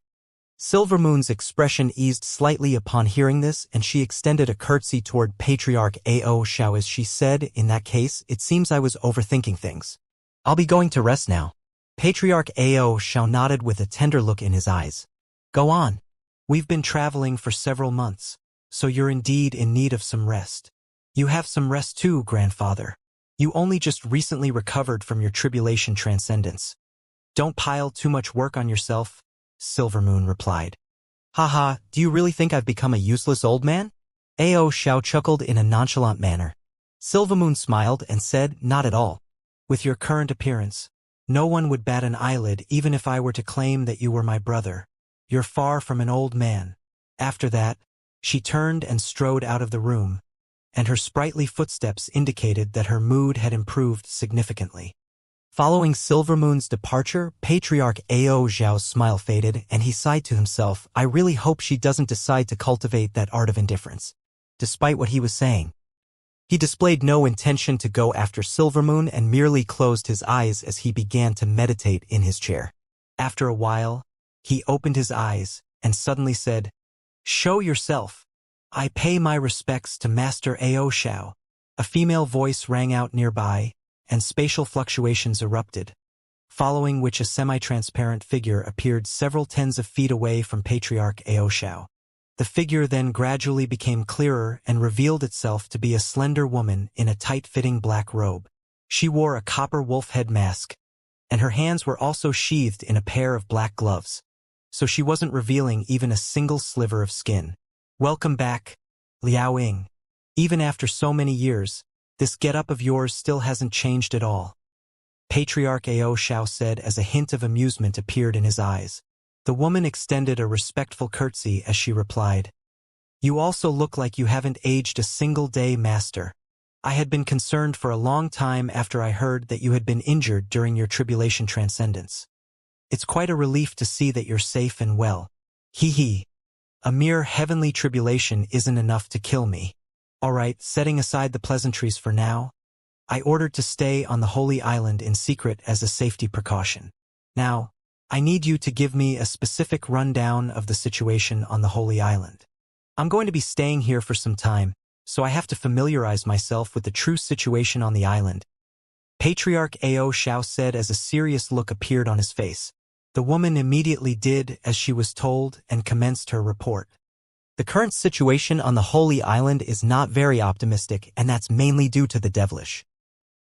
Silvermoon's expression eased slightly upon hearing this, and she extended a curtsy toward Patriarch Ao Zhao as she said, "In that case, it seems I was overthinking things. I'll be going to rest now." Patriarch Ao Zhao nodded with a tender look in his eyes. "Go on. We've been traveling for several months, so you're indeed in need of some rest. You have some rest too, grandfather. You only just recently recovered from your tribulation transcendence. Don't pile too much work on yourself," Silvermoon replied. "Haha, do you really think I've become a useless old man?" Ao Zhao chuckled in a nonchalant manner. Silvermoon smiled and said, "Not at all. With your current appearance, no one would bat an eyelid even if I were to claim that you were my brother. You're far from an old man." After that, she turned and strode out of the room, and her sprightly footsteps indicated that her mood had improved significantly. Following Silvermoon's departure, Patriarch Ao Zhao's smile faded, and he sighed to himself, "I really hope she doesn't decide to cultivate that art of indifference." Despite what he was saying, he displayed no intention to go after Silvermoon and merely closed his eyes as he began to meditate in his chair. After a while, he opened his eyes and suddenly said, "Show yourself. I pay my respects to Master Ao Zhao." A female voice rang out nearby, and spatial fluctuations erupted, following which a semi-transparent figure appeared several tens of feet away from Patriarch Ao Zhao. The figure then gradually became clearer and revealed itself to be a slender woman in a tight-fitting black robe. She wore a copper wolf head mask, and her hands were also sheathed in a pair of black gloves, so she wasn't revealing even a single sliver of skin. "Welcome back, Liao Ying. Even after so many years, this get-up of yours still hasn't changed at all," Patriarch Ao Zhao said as a hint of amusement appeared in his eyes. The woman extended a respectful curtsy as she replied, "You also look like you haven't aged a single day, Master. I had been concerned for a long time after I heard that you had been injured during your tribulation transcendence. It's quite a relief to see that you're safe and well. A mere heavenly tribulation isn't enough to kill me. All right, setting aside the pleasantries for now, I ordered to stay on the Holy Island in secret as a safety precaution. Now, I need you to give me a specific rundown of the situation on the Holy Island. I'm going to be staying here for some time, so I have to familiarize myself with the true situation on the island," Patriarch Ao Zhao said as a serious look appeared on his face. The woman immediately did as she was told and commenced her report. "The current situation on the Holy Island is not very optimistic, and that's mainly due to the devilish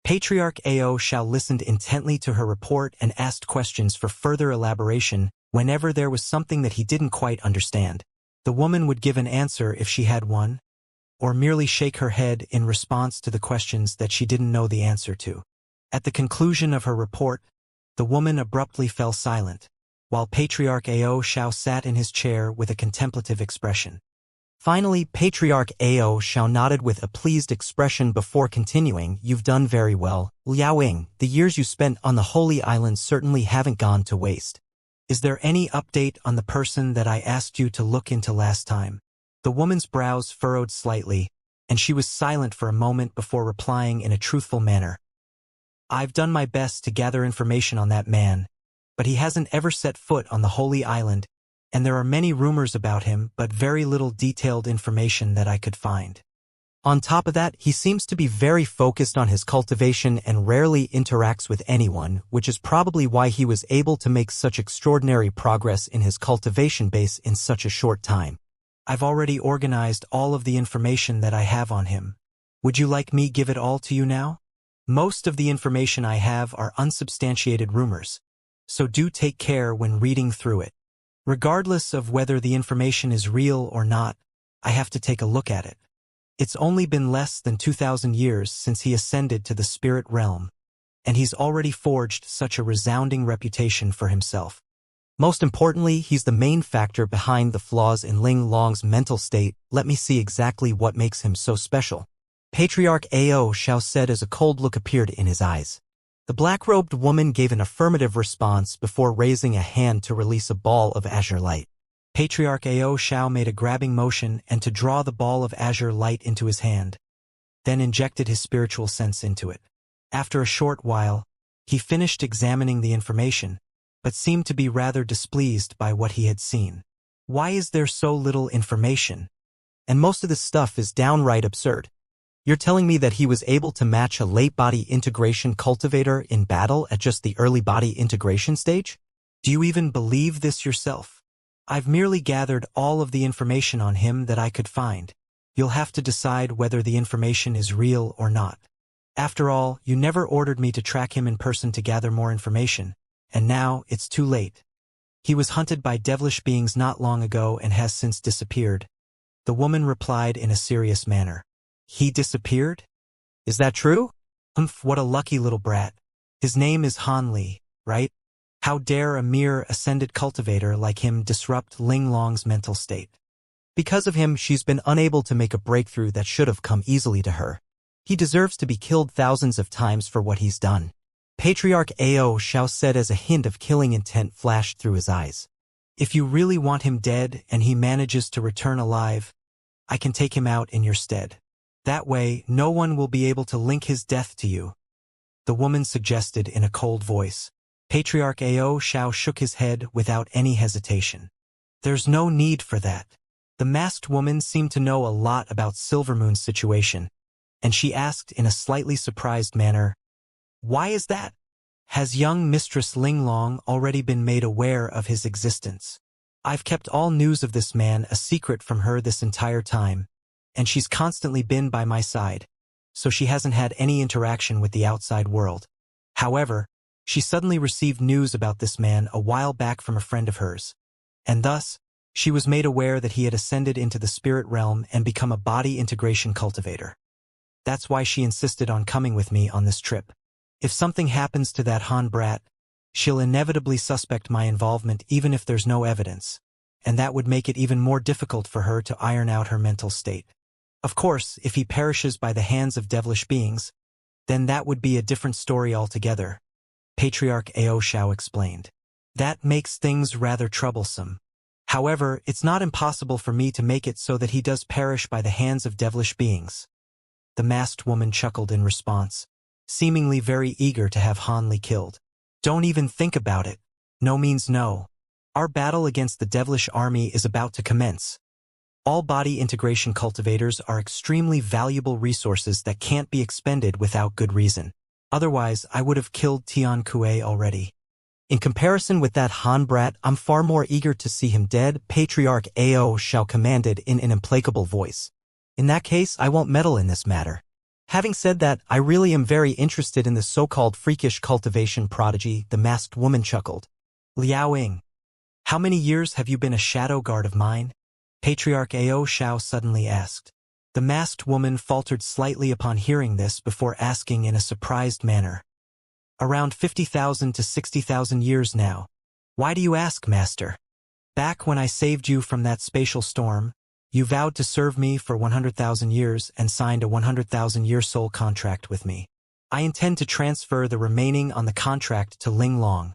Patriarch Ao Shao listened intently to her report and asked questions for further elaboration whenever there was something that he didn't quite understand. The woman would give an answer if she had one, or merely shake her head in response to the questions that she didn't know the answer to. At the conclusion of her report, the woman abruptly fell silent, while Patriarch Ao Shao sat in his chair with a contemplative expression. Finally, Patriarch Ao Shao nodded with a pleased expression before continuing, "You've done very well, Liaoying. The years you spent on the Holy Island certainly haven't gone to waste. Is there any update on the person that I asked you to look into last time?" The woman's brows furrowed slightly, and she was silent for a moment before replying in a truthful manner. "I've done my best to gather information on that man, but he hasn't ever set foot on the Holy Island, and there are many rumors about him but very little detailed information that I could find. On top of that, he seems to be very focused on his cultivation and rarely interacts with anyone, which is probably why he was able to make such extraordinary progress in his cultivation base in such a short time. I've already organized all of the information that I have on him. Would you like me give it all to you now? Most of the information I have are unsubstantiated rumors, so do take care when reading through it. Regardless of whether the information is real or not, I have to take a look at it. It's only been less than 2,000 years since he ascended to the spirit realm, and he's already forged such a resounding reputation for himself. Most importantly, he's the main factor behind the flaws in Ling Long's mental state. Let me see exactly what makes him so special." Patriarch Ao Shao said as a cold look appeared in his eyes. The black-robed woman gave an affirmative response before raising a hand to release a ball of azure light. Patriarch Ao Shao made a grabbing motion and to draw the ball of azure light into his hand, then injected his spiritual sense into it. After a short while, he finished examining the information, but seemed to be rather displeased by what he had seen. "Why is there so little information? And most of this stuff is downright absurd. You're telling me that he was able to match a late body integration cultivator in battle at just the early body integration stage? Do you even believe this yourself? I've merely gathered all of the information on him that I could find. You'll have to decide whether the information is real or not. After all, you never ordered me to track him in person to gather more information, and now it's too late. He was hunted by devilish beings not long ago and has since disappeared." The woman replied in a serious manner. "He disappeared? Is that true? What a lucky little brat. His name is Han Li, right? How dare a mere ascended cultivator like him disrupt Ling Long's mental state? Because of him, she's been unable to make a breakthrough that should have come easily to her. He deserves to be killed thousands of times for what he's done." Patriarch Ao Shao said as a hint of killing intent flashed through his eyes. "If you really want him dead and he manages to return alive, I can take him out in your stead. That way, no one will be able to link his death to you," the woman suggested in a cold voice. Patriarch Ao Shao shook his head without any hesitation. "There's no need for that." The masked woman seemed to know a lot about Silvermoon's situation, and she asked in a slightly surprised manner, "Why is that? Has young Mistress Ling Long already been made aware of his existence? I've kept all news of this man a secret from her this entire time, and she's constantly been by my side, so she hasn't had any interaction with the outside world. However, she suddenly received news about this man a while back from a friend of hers, and thus, she was made aware that he had ascended into the spirit realm and become a body integration cultivator. That's why she insisted on coming with me on this trip. If something happens to that Han brat, she'll inevitably suspect my involvement even if there's no evidence, and that would make it even more difficult for her to iron out her mental state. Of course, if he perishes by the hands of devilish beings, then that would be a different story altogether," Patriarch Ao Shao explained. "That makes things rather troublesome. However, it's not impossible for me to make it so that he does perish by the hands of devilish beings." The masked woman chuckled in response, seemingly very eager to have Han Li killed. "Don't even think about it. No means no. Our battle against the devilish army is about to commence. All body integration cultivators are extremely valuable resources that can't be expended without good reason. Otherwise, I would have killed Tian Kue already. In comparison with that Han brat, I'm far more eager to see him dead," Patriarch Ao Shao commanded in an implacable voice. "In that case, I won't meddle in this matter. Having said that, I really am very interested in the so-called freakish cultivation prodigy, the masked woman chuckled. Liao Ying, how many years have you been a shadow guard of mine? Patriarch Ao Shao suddenly asked. The masked woman faltered slightly upon hearing this before asking in a surprised manner. Around 50,000 to 60,000 years now. Why do you ask, master? Back when I saved you from that spatial storm, you vowed to serve me for 100,000 years and signed a 100,000-year soul contract with me. I intend to transfer the remaining on the contract to Ling Long.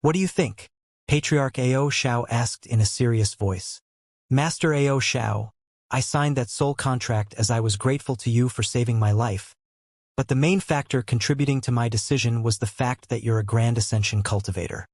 What do you think? Patriarch Ao Shao asked in a serious voice. Master Ao Shao, I signed that soul contract as I was grateful to you for saving my life. But the main factor contributing to my decision was the fact that you're a Grand Ascension cultivator.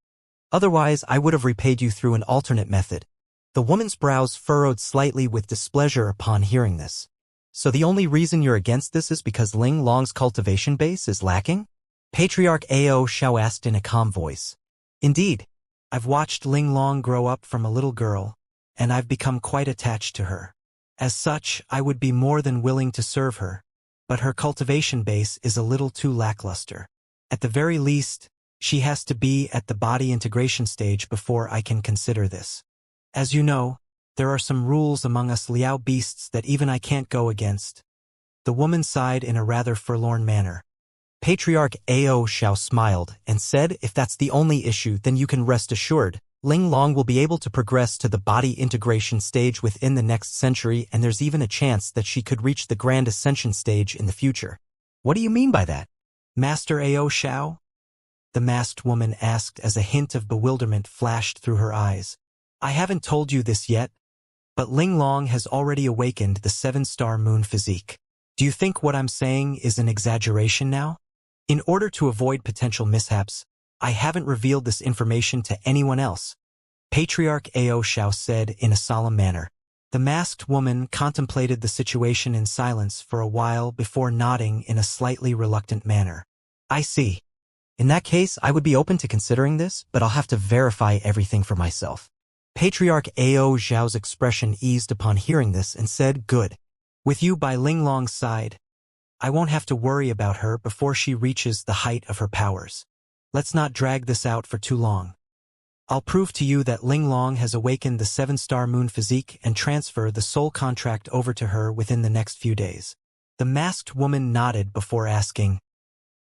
Otherwise, I would have repaid you through an alternate method. The woman's brows furrowed slightly with displeasure upon hearing this. So the only reason you're against this is because Ling Long's cultivation base is lacking? Patriarch Ao Shao asked in a calm voice. Indeed, I've watched Ling Long grow up from a little girl, and I've become quite attached to her. As such, I would be more than willing to serve her, but her cultivation base is a little too lackluster. At the very least, she has to be at the body integration stage before I can consider this. As you know, there are some rules among us Liao beasts that even I can't go against. The woman sighed in a rather forlorn manner. Patriarch Ao Shao smiled and said, if that's the only issue, then you can rest assured. Ling Long will be able to progress to the body integration stage within the next century, and there's even a chance that she could reach the Grand Ascension stage in the future. What do you mean by that? Master Ao Shao? The masked woman asked as a hint of bewilderment flashed through her eyes. I haven't told you this yet, but Ling Long has already awakened the 7-star moon physique. Do you think what I'm saying is an exaggeration now? In order to avoid potential mishaps, I haven't revealed this information to anyone else, Patriarch Ao Shao said in a solemn manner. The masked woman contemplated the situation in silence for a while before nodding in a slightly reluctant manner. I see. In that case, I would be open to considering this, but I'll have to verify everything for myself. Patriarch Ao Zhao's expression eased upon hearing this and said, good. With you by Ling Long's side, I won't have to worry about her before she reaches the height of her powers. Let's not drag this out for too long. I'll prove to you that Ling Long has awakened the 7-star moon physique and transfer the soul contract over to her within the next few days. The masked woman nodded before asking,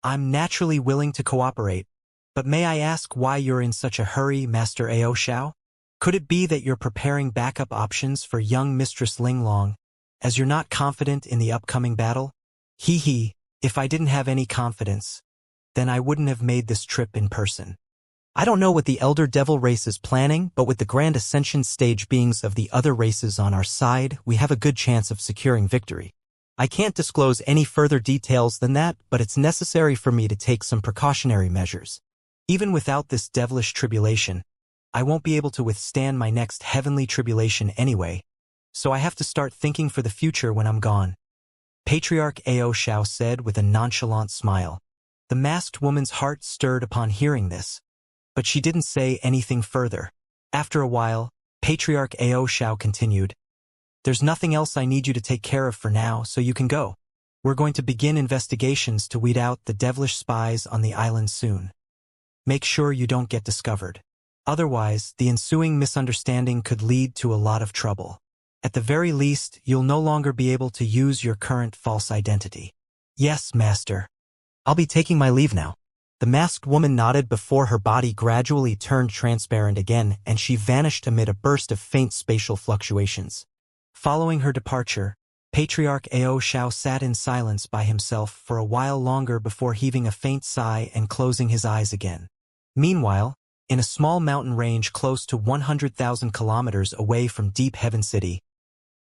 I'm naturally willing to cooperate, but may I ask why you're in such a hurry, Master Ao Shao? Could it be that you're preparing backup options for young Mistress Ling Long, as you're not confident in the upcoming battle? If I didn't have any confidence, then I wouldn't have made this trip in person. I don't know what the Elder Devil race is planning, but with the Grand Ascension stage beings of the other races on our side, we have a good chance of securing victory. I can't disclose any further details than that, but it's necessary for me to take some precautionary measures. Even without this devilish tribulation, I won't be able to withstand my next heavenly tribulation anyway, so I have to start thinking for the future when I'm gone. Patriarch Ao Shao said with a nonchalant smile. The masked woman's heart stirred upon hearing this, but she didn't say anything further. After a while, Patriarch Ao Shao continued, There's nothing else I need you to take care of for now, so you can go. We're going to begin investigations to weed out the devilish spies on the island soon. Make sure you don't get discovered. Otherwise, the ensuing misunderstanding could lead to a lot of trouble. At the very least, you'll no longer be able to use your current false identity. Yes, Master. I'll be taking my leave now. The masked woman nodded before her body gradually turned transparent again, and she vanished amid a burst of faint spatial fluctuations. Following her departure, Patriarch Ao Shao sat in silence by himself for a while longer before heaving a faint sigh and closing his eyes again. Meanwhile, in a small mountain range close to 100,000 kilometers away from Deep Heaven City,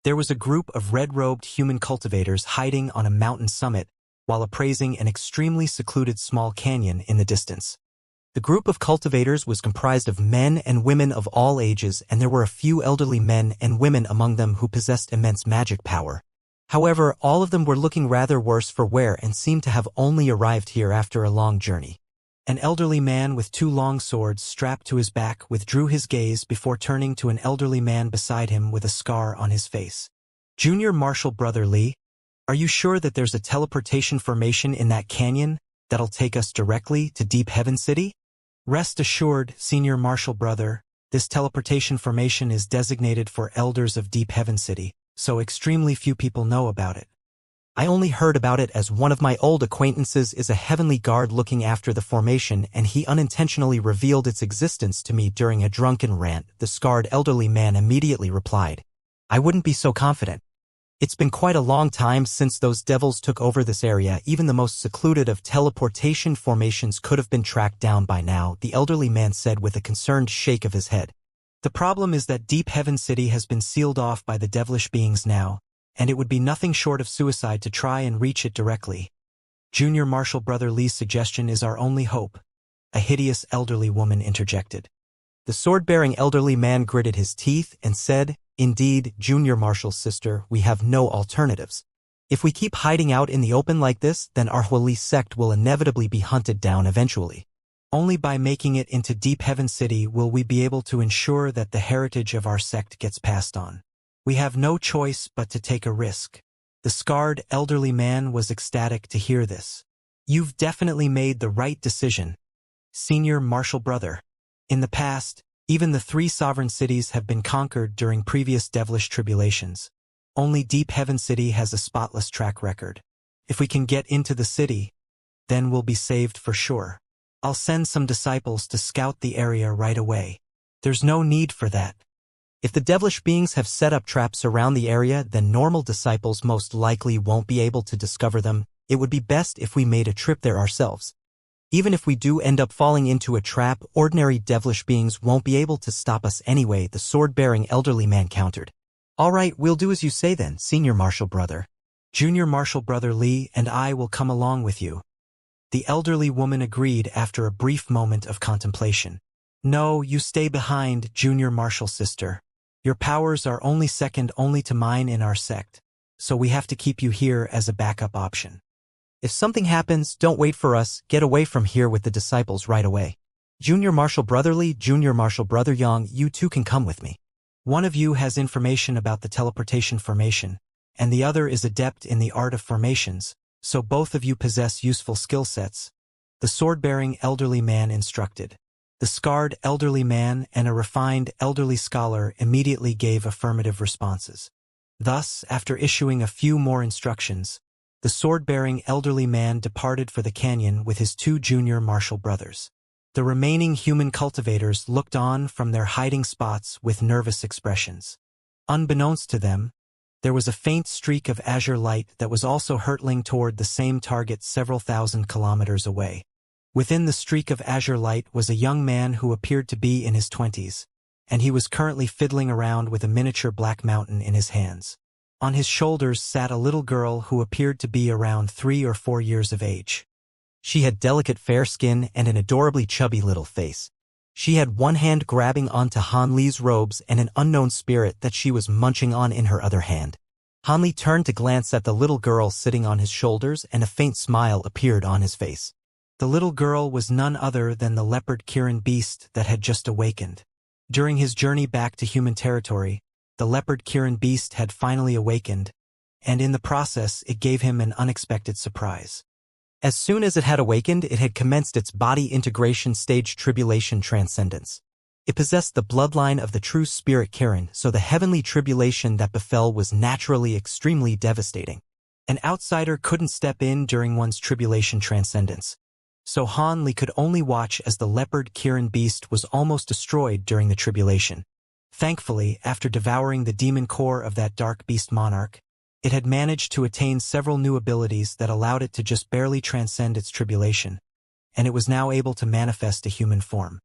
there was a group of red-robed human cultivators hiding on a mountain summit while appraising an extremely secluded small canyon in the distance. The group of cultivators was comprised of men and women of all ages, and there were a few elderly men and women among them who possessed immense magic power. However, all of them were looking rather worse for wear and seemed to have only arrived here after a long journey. An elderly man with 2 long swords strapped to his back withdrew his gaze before turning to an elderly man beside him with a scar on his face. Junior Marshal Brother Li, Are you sure that there's a teleportation formation in that canyon that'll take us directly to Deep Heaven City? Rest assured, Senior Marshal Brother, this teleportation formation is designated for elders of Deep Heaven City, so extremely few people know about it. I only heard about it as one of my old acquaintances is a heavenly guard looking after the formation, and he unintentionally revealed its existence to me during a drunken rant. The scarred elderly man immediately replied, I wouldn't be so confident. It's been quite a long time since those devils took over this area. Even the most secluded of teleportation formations could have been tracked down by now, the elderly man said with a concerned shake of his head. The problem is that Deep Heaven City has been sealed off by the devilish beings now, and it would be nothing short of suicide to try and reach it directly. Junior Marshal Brother Lee's suggestion is our only hope, a hideous elderly woman interjected. The sword-bearing elderly man gritted his teeth and said, Indeed, Junior Marshal's sister, we have no alternatives. If we keep hiding out in the open like this, then our Huali sect will inevitably be hunted down eventually. Only by making it into Deep Heaven City will we be able to ensure that the heritage of our sect gets passed on. We have no choice but to take a risk. The scarred elderly man was ecstatic to hear this. You've definitely made the right decision, Senior Marshal Brother. In the past, even the 3 sovereign cities have been conquered during previous devilish tribulations. Only Deep Heaven City has a spotless track record. If we can get into the city, then we'll be saved for sure. I'll send some disciples to scout the area right away. There's no need for that. If the devilish beings have set up traps around the area, then normal disciples most likely won't be able to discover them. It would be best if we made a trip there ourselves. Even if we do end up falling into a trap, ordinary devilish beings won't be able to stop us anyway, the sword-bearing elderly man countered. All right, we'll do as you say then, Senior Marshal Brother. Junior Marshal Brother Lee and I will come along with you. The elderly woman agreed after a brief moment of contemplation. No, you stay behind, Junior Marshal Sister. Your powers are only second only to mine in our sect, so we have to keep you here as a backup option. If something happens, don't wait for us, get away from here with the disciples right away. Junior Marshal Brother Lee, Junior Marshal Brother Yang, you two can come with me. One of you has information about the teleportation formation, and the other is adept in the art of formations, so both of you possess useful skill sets, the sword-bearing elderly man instructed. The scarred elderly man and a refined elderly scholar immediately gave affirmative responses. Thus, after issuing a few more instructions, the sword-bearing elderly man departed for the canyon with his 2 junior marshal brothers. The remaining human cultivators looked on from their hiding spots with nervous expressions. Unbeknownst to them, there was a faint streak of azure light that was also hurtling toward the same target several thousand kilometers away. Within the streak of azure light was a young man who appeared to be in his 20s, and he was currently fiddling around with a miniature black mountain in his hands. On his shoulders sat a little girl who appeared to be around 3 or 4 years of age. She had delicate fair skin and an adorably chubby little face. She had one hand grabbing onto Han Li's robes and an unknown spirit that she was munching on in her other hand. Han Li turned to glance at the little girl sitting on his shoulders, and a faint smile appeared on his face. The little girl was none other than the leopard Kirin beast that had just awakened. During his journey back to human territory, the leopard Kirin beast had finally awakened, and in the process it gave him an unexpected surprise. As soon as it had awakened, it had commenced its body integration stage tribulation transcendence. It possessed the bloodline of the true spirit Kirin, so the heavenly tribulation that befell was naturally extremely devastating. An outsider couldn't step in during one's tribulation transcendence, so Han Li could only watch as the leopard Kirin beast was almost destroyed during the tribulation. Thankfully, after devouring the demon core of that dark beast monarch, it had managed to attain several new abilities that allowed it to just barely transcend its tribulation, and it was now able to manifest a human form.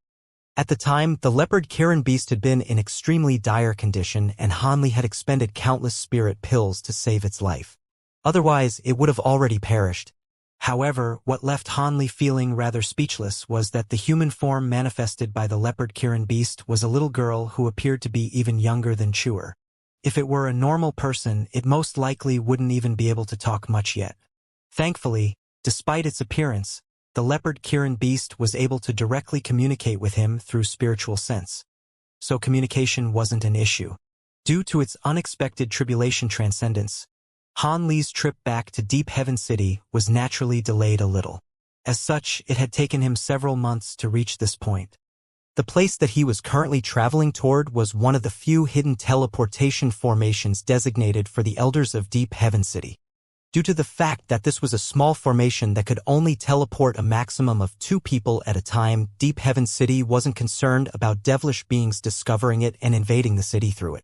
At the time, the leopard Kirin beast had been in extremely dire condition, and Han Li had expended countless spirit pills to save its life. Otherwise, it would have already perished. However, what left Han Li feeling rather speechless was that the human form manifested by the leopard Kirin beast was a little girl who appeared to be even younger than Chewer. If it were a normal person, it most likely wouldn't even be able to talk much yet. Thankfully, despite its appearance, the leopard Kirin beast was able to directly communicate with him through spiritual sense. So communication wasn't an issue. Due to its unexpected tribulation transcendence, Han Li's trip back to Deep Heaven City was naturally delayed a little. As such, it had taken him several months to reach this point. The place that he was currently traveling toward was one of the few hidden teleportation formations designated for the Elders of Deep Heaven City. Due to the fact that this was a small formation that could only teleport a maximum of 2 people at a time, Deep Heaven City wasn't concerned about devilish beings discovering it and invading the city through it.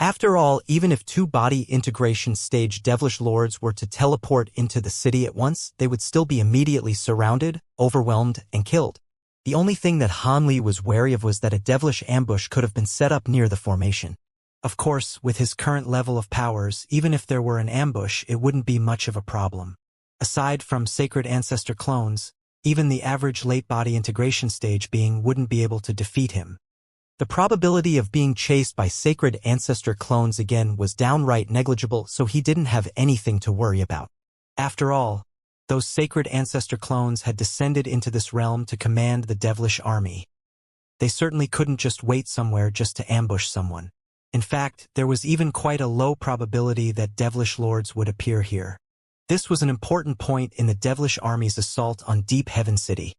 After all, even if 2 body integration stage devilish lords were to teleport into the city at once, they would still be immediately surrounded, overwhelmed, and killed. The only thing that Han Li was wary of was that a devilish ambush could have been set up near the formation. Of course, with his current level of powers, even if there were an ambush, it wouldn't be much of a problem. Aside from sacred ancestor clones, even the average late body integration stage being wouldn't be able to defeat him. The probability of being chased by sacred ancestor clones again was downright negligible, so he didn't have anything to worry about. After all, those sacred ancestor clones had descended into this realm to command the devilish army. They certainly couldn't just wait somewhere just to ambush someone. In fact, there was even quite a low probability that devilish lords would appear here. This was an important point in the devilish army's assault on Deep Heaven City.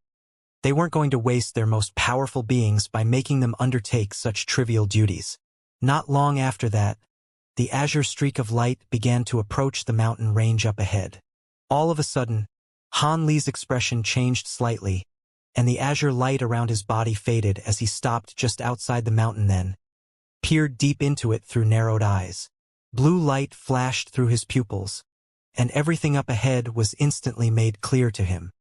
They weren't going to waste their most powerful beings by making them undertake such trivial duties. Not long after that, the azure streak of light began to approach the mountain range up ahead. All of a sudden, Han Li's expression changed slightly, and the azure light around his body faded as he stopped just outside the mountain, then peered deep into it through narrowed eyes. Blue light flashed through his pupils, and everything up ahead was instantly made clear to him.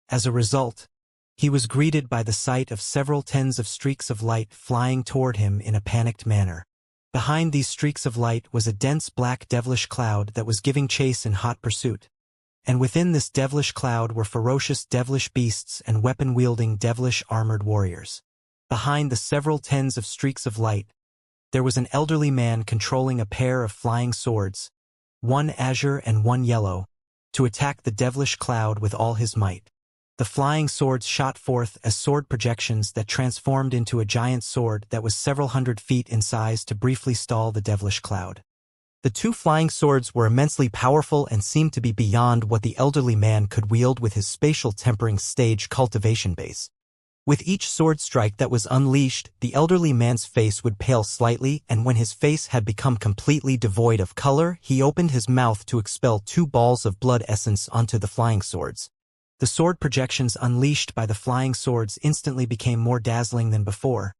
As a result, he was greeted by the sight of several tens of streaks of light flying toward him in a panicked manner. Behind these streaks of light was a dense black devilish cloud that was giving chase in hot pursuit. And within this devilish cloud were ferocious devilish beasts and weapon-wielding devilish armored warriors. Behind the several tens of streaks of light, there was an elderly man controlling a pair of flying swords, one azure and one yellow, to attack the devilish cloud with all his might. The flying swords shot forth as sword projections that transformed into a giant sword that was several hundred feet in size to briefly stall the devilish cloud. The 2 flying swords were immensely powerful and seemed to be beyond what the elderly man could wield with his spatial tempering stage cultivation base. With each sword strike that was unleashed, the elderly man's face would pale slightly, and when his face had become completely devoid of color, he opened his mouth to expel 2 balls of blood essence onto the flying swords. The sword projections unleashed by the flying swords instantly became more dazzling than before,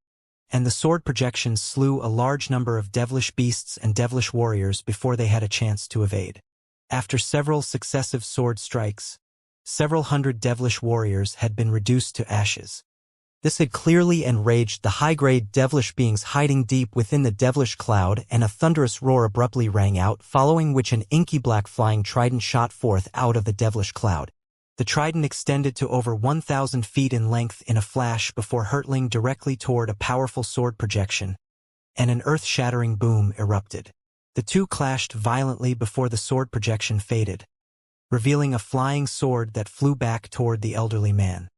and the sword projections slew a large number of devilish beasts and devilish warriors before they had a chance to evade. After several successive sword strikes, several hundred devilish warriors had been reduced to ashes. This had clearly enraged the high-grade devilish beings hiding deep within the devilish cloud, and a thunderous roar abruptly rang out, following which an inky black flying trident shot forth out of the devilish cloud. The trident extended to over 1,000 feet in length in a flash before hurtling directly toward a powerful sword projection, and an earth-shattering boom erupted. The 2 clashed violently before the sword projection faded, revealing a flying sword that flew back toward the elderly man.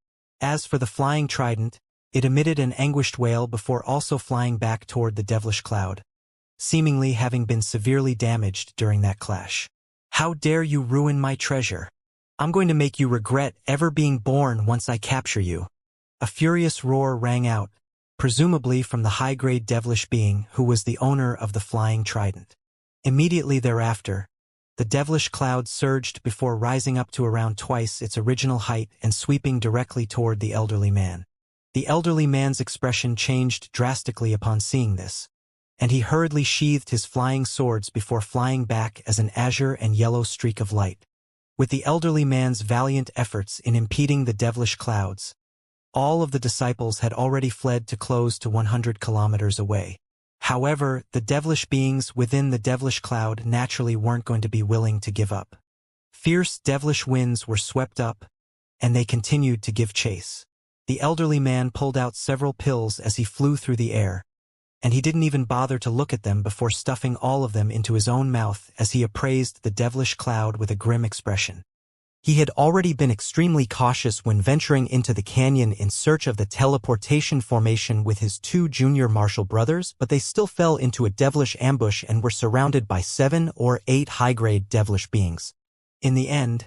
As for the flying trident, it emitted an anguished wail before also flying back toward the devilish cloud, seemingly having been severely damaged during that clash. "How dare you ruin my treasure? I'm going to make you regret ever being born once I capture you." A furious roar rang out, presumably from the high-grade devilish being who was the owner of the flying trident. Immediately thereafter, the devilish cloud surged before rising up to around twice its original height and sweeping directly toward the elderly man. The elderly man's expression changed drastically upon seeing this, and he hurriedly sheathed his flying swords before flying back as an azure and yellow streak of light. With the elderly man's valiant efforts in impeding the devilish clouds, all of the disciples had already fled to close to 100 kilometers away. However, the devilish beings within the devilish cloud naturally weren't going to be willing to give up. Fierce devilish winds were swept up, and they continued to give chase. The elderly man pulled out several pills as he flew through the air, and he didn't even bother to look at them before stuffing all of them into his own mouth as he appraised the devilish cloud with a grim expression. He had already been extremely cautious when venturing into the canyon in search of the teleportation formation with his 2 junior martial brothers, but they still fell into a devilish ambush and were surrounded by 7 or 8 high-grade devilish beings. In the end,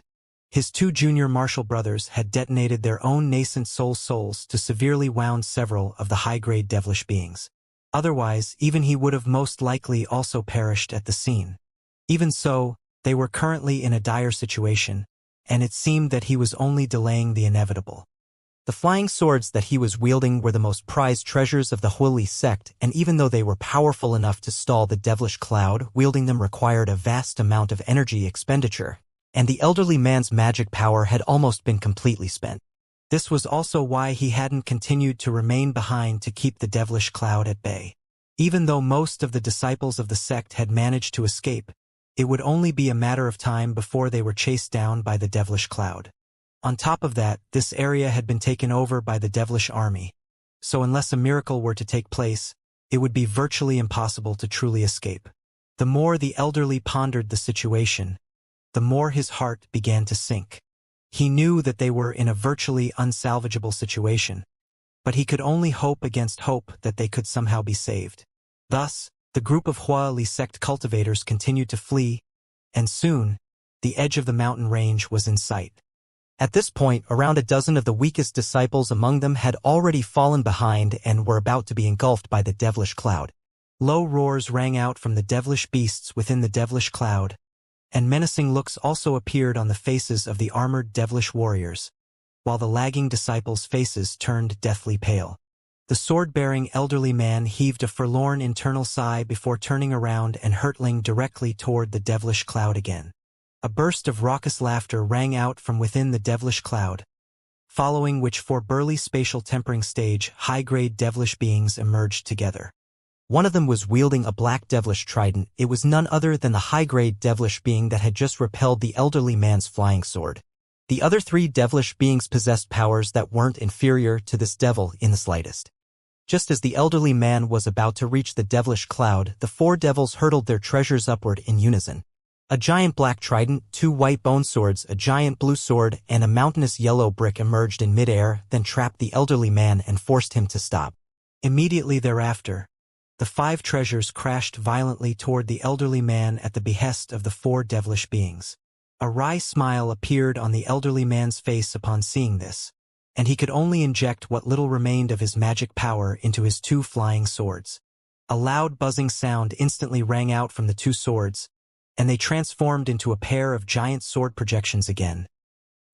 his 2 junior martial brothers had detonated their own nascent souls to severely wound several of the high-grade devilish beings. Otherwise, even he would have most likely also perished at the scene. Even so, they were currently in a dire situation, and it seemed that he was only delaying the inevitable. The flying swords that he was wielding were the most prized treasures of the Holy Sect, and even though they were powerful enough to stall the devilish cloud, wielding them required a vast amount of energy expenditure, and the elderly man's magic power had almost been completely spent. This was also why he hadn't continued to remain behind to keep the devilish cloud at bay. Even though most of the disciples of the sect had managed to escape, it would only be a matter of time before they were chased down by the devilish cloud. On top of that, this area had been taken over by the devilish army, so unless a miracle were to take place, it would be virtually impossible to truly escape. The more the elderly pondered the situation, the more his heart began to sink. He knew that they were in a virtually unsalvageable situation, but he could only hope against hope that they could somehow be saved. Thus, the group of Huali sect cultivators continued to flee, and soon, the edge of the mountain range was in sight. At this point, around a dozen of the weakest disciples among them had already fallen behind and were about to be engulfed by the devilish cloud. Low roars rang out from the devilish beasts within the devilish cloud, and menacing looks also appeared on the faces of the armored devilish warriors, while the lagging disciples' faces turned deathly pale. The sword-bearing elderly man heaved a forlorn internal sigh before turning around and hurtling directly toward the devilish cloud again. A burst of raucous laughter rang out from within the devilish cloud, following which 4 burly spatial tempering stage, high-grade devilish beings emerged together. One of them was wielding a black devilish trident. It was none other than the high-grade devilish being that had just repelled the elderly man's flying sword. The other 3 devilish beings possessed powers that weren't inferior to this devil in the slightest. Just as the elderly man was about to reach the devilish cloud, the 4 devils hurtled their treasures upward in unison. A giant black trident, 2 white bone swords, a giant blue sword, and a mountainous yellow brick emerged in midair, then trapped the elderly man and forced him to stop. Immediately thereafter, the 5 treasures crashed violently toward the elderly man at the behest of the 4 devilish beings. A wry smile appeared on the elderly man's face upon seeing this, and he could only inject what little remained of his magic power into his 2 flying swords. A loud buzzing sound instantly rang out from the 2 swords, and they transformed into a pair of giant sword projections again,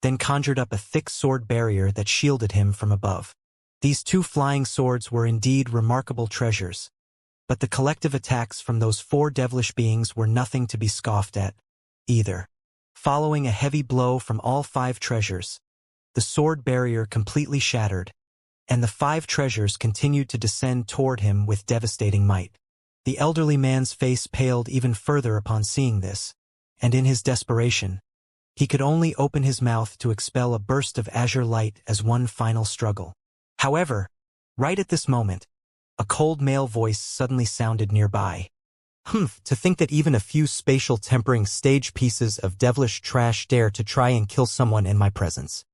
then conjured up a thick sword barrier that shielded him from above. These 2 flying swords were indeed remarkable treasures, but the collective attacks from those 4 devilish beings were nothing to be scoffed at, either. Following a heavy blow from all 5 treasures, the sword barrier completely shattered, and the 5 treasures continued to descend toward him with devastating might. The elderly man's face paled even further upon seeing this, and in his desperation, he could only open his mouth to expel a burst of azure light as one final struggle. However, right at this moment, a cold male voice suddenly sounded nearby. To think that even a few spatial tempering stage pieces of devilish trash dare to try and kill someone in my presence.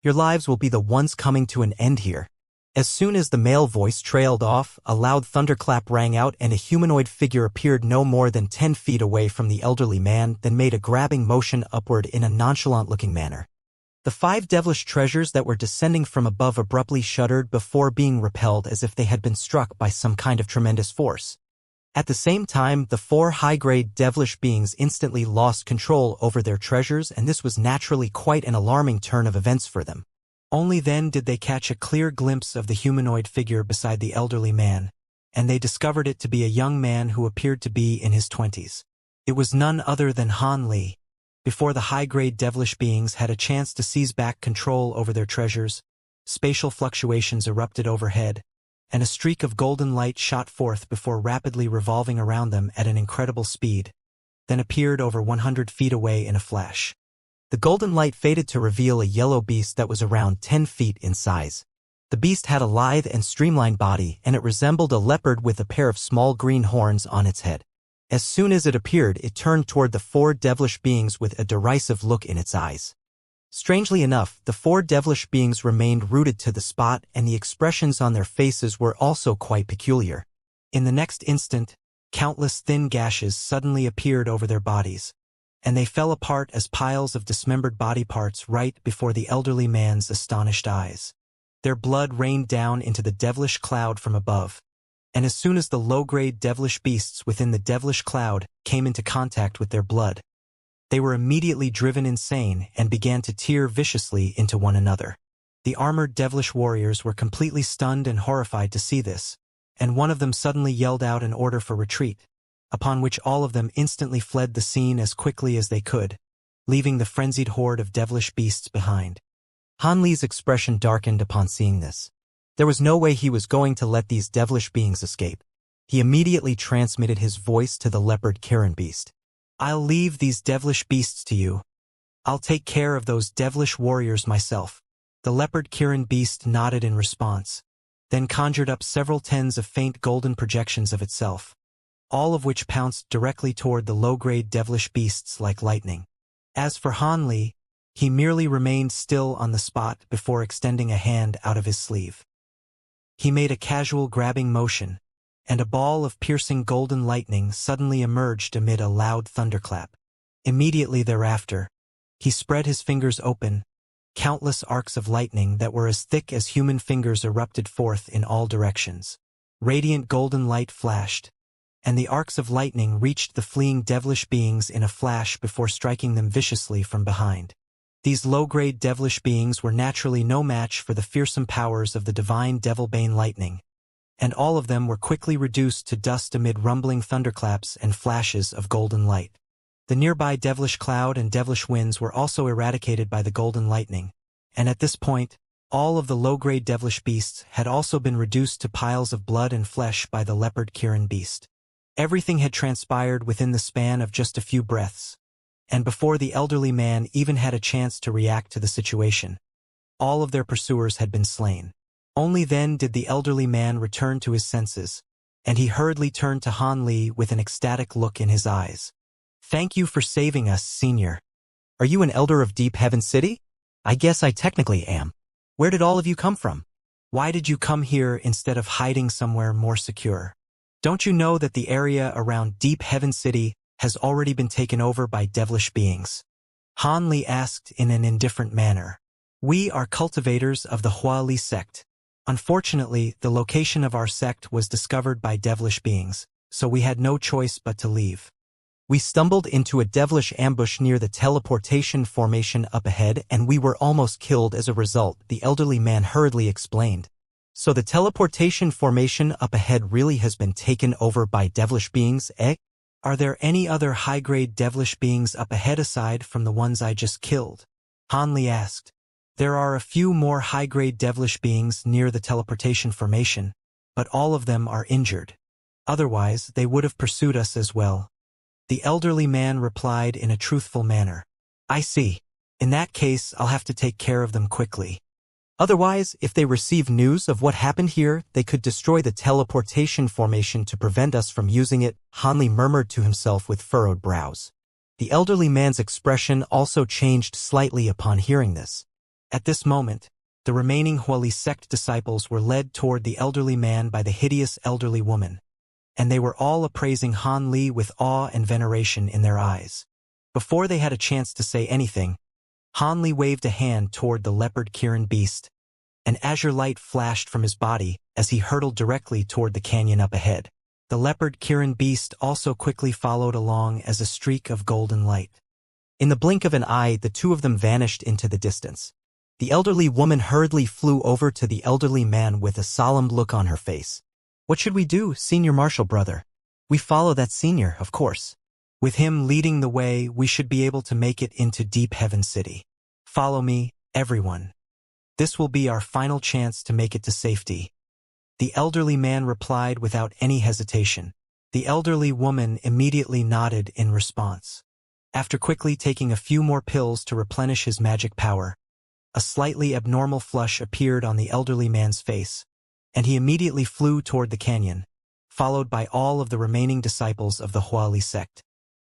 Your lives will be the ones coming to an end here. As soon as the male voice trailed off, a loud thunderclap rang out and a humanoid figure appeared no more than 10 feet away from the elderly man, then made a grabbing motion upward in a nonchalant-looking manner. The 5 devilish treasures that were descending from above abruptly shuddered before being repelled as if they had been struck by some kind of tremendous force. At the same time, the 4 high-grade devilish beings instantly lost control over their treasures, and this was naturally quite an alarming turn of events for them. Only then did they catch a clear glimpse of the humanoid figure beside the elderly man, and they discovered it to be a young man who appeared to be in his 20s. It was none other than Han Li. Before the high-grade devilish beings had a chance to seize back control over their treasures, spatial fluctuations erupted overhead, and a streak of golden light shot forth before rapidly revolving around them at an incredible speed, then appeared over 100 feet away in a flash. The golden light faded to reveal a yellow beast that was around 10 feet in size. The beast had a lithe and streamlined body, and it resembled a leopard with a pair of small green horns on its head. As soon as it appeared, it turned toward the 4 devilish beings with a derisive look in its eyes. Strangely enough, the four devilish beings remained rooted to the spot, and the expressions on their faces were also quite peculiar. In the next instant, countless thin gashes suddenly appeared over their bodies, and they fell apart as piles of dismembered body parts right before the elderly man's astonished eyes. Their blood rained down into the devilish cloud from above, and as soon as the low-grade devilish beasts within the devilish cloud came into contact with their blood, they were immediately driven insane and began to tear viciously into one another. The armored devilish warriors were completely stunned and horrified to see this, and one of them suddenly yelled out an order for retreat, upon which all of them instantly fled the scene as quickly as they could, leaving the frenzied horde of devilish beasts behind. Han Li's expression darkened upon seeing this. There was no way he was going to let these devilish beings escape. He immediately transmitted his voice to the leopard Kirin beast. "I'll leave these devilish beasts to you. I'll take care of those devilish warriors myself." The leopard Kirin beast nodded in response, then conjured up several tens of faint golden projections of itself, all of which pounced directly toward the low-grade devilish beasts like lightning. As for Han Li, he merely remained still on the spot before extending a hand out of his sleeve. He made a casual grabbing motion, and a ball of piercing golden lightning suddenly emerged amid a loud thunderclap. Immediately thereafter, he spread his fingers open. Countless arcs of lightning that were as thick as human fingers erupted forth in all directions. Radiant golden light flashed, and the arcs of lightning reached the fleeing devilish beings in a flash before striking them viciously from behind. These low-grade devilish beings were naturally no match for the fearsome powers of the divine Devilbane lightning, and all of them were quickly reduced to dust amid rumbling thunderclaps and flashes of golden light. The nearby devilish cloud and devilish winds were also eradicated by the golden lightning, and at this point, all of the low-grade devilish beasts had also been reduced to piles of blood and flesh by the leopard Kirin beast. Everything had transpired within the span of just a few breaths, and before the elderly man even had a chance to react to the situation, all of their pursuers had been slain. Only then did the elderly man return to his senses, and he hurriedly turned to Han Li with an ecstatic look in his eyes. "Thank you for saving us, Senior. Are you an elder of Deep Heaven City? I guess I technically am. Where did all of you come from? Why did you come here instead of hiding somewhere more secure? Don't you know that the area around Deep Heaven City has already been taken over by devilish beings?" Han Li asked in an indifferent manner. "We are cultivators of the Huali sect. Unfortunately, the location of our sect was discovered by devilish beings, so we had no choice but to leave. We stumbled into a devilish ambush near the teleportation formation up ahead, and we were almost killed as a result," the elderly man hurriedly explained. "So the teleportation formation up ahead really has been taken over by devilish beings, eh? Are there any other high-grade devilish beings up ahead aside from the ones I just killed?" Han Li asked. "There are a few more high-grade devilish beings near the teleportation formation, but all of them are injured. Otherwise, they would have pursued us as well." The elderly man replied in a truthful manner. "I see. In that case, I'll have to take care of them quickly. Otherwise, if they receive news of what happened here, they could destroy the teleportation formation to prevent us from using it," Han Li murmured to himself with furrowed brows. The elderly man's expression also changed slightly upon hearing this. At this moment, the remaining Huali sect disciples were led toward the elderly man by the hideous elderly woman, and they were all appraising Han Li with awe and veneration in their eyes. Before they had a chance to say anything, Han Li waved a hand toward the leopard Kirin beast. An azure light flashed from his body as he hurtled directly toward the canyon up ahead. The leopard Kirin beast also quickly followed along as a streak of golden light. In the blink of an eye, the two of them vanished into the distance. The elderly woman hurriedly flew over to the elderly man with a solemn look on her face. "What should we do, Senior Marshal Brother?" "We follow that senior, of course. With him leading the way, we should be able to make it into Deep Heaven City. Follow me, everyone. This will be our final chance to make it to safety." The elderly man replied without any hesitation. The elderly woman immediately nodded in response. After quickly taking a few more pills to replenish his magic power, a slightly abnormal flush appeared on the elderly man's face, and he immediately flew toward the canyon, followed by all of the remaining disciples of the Huali sect.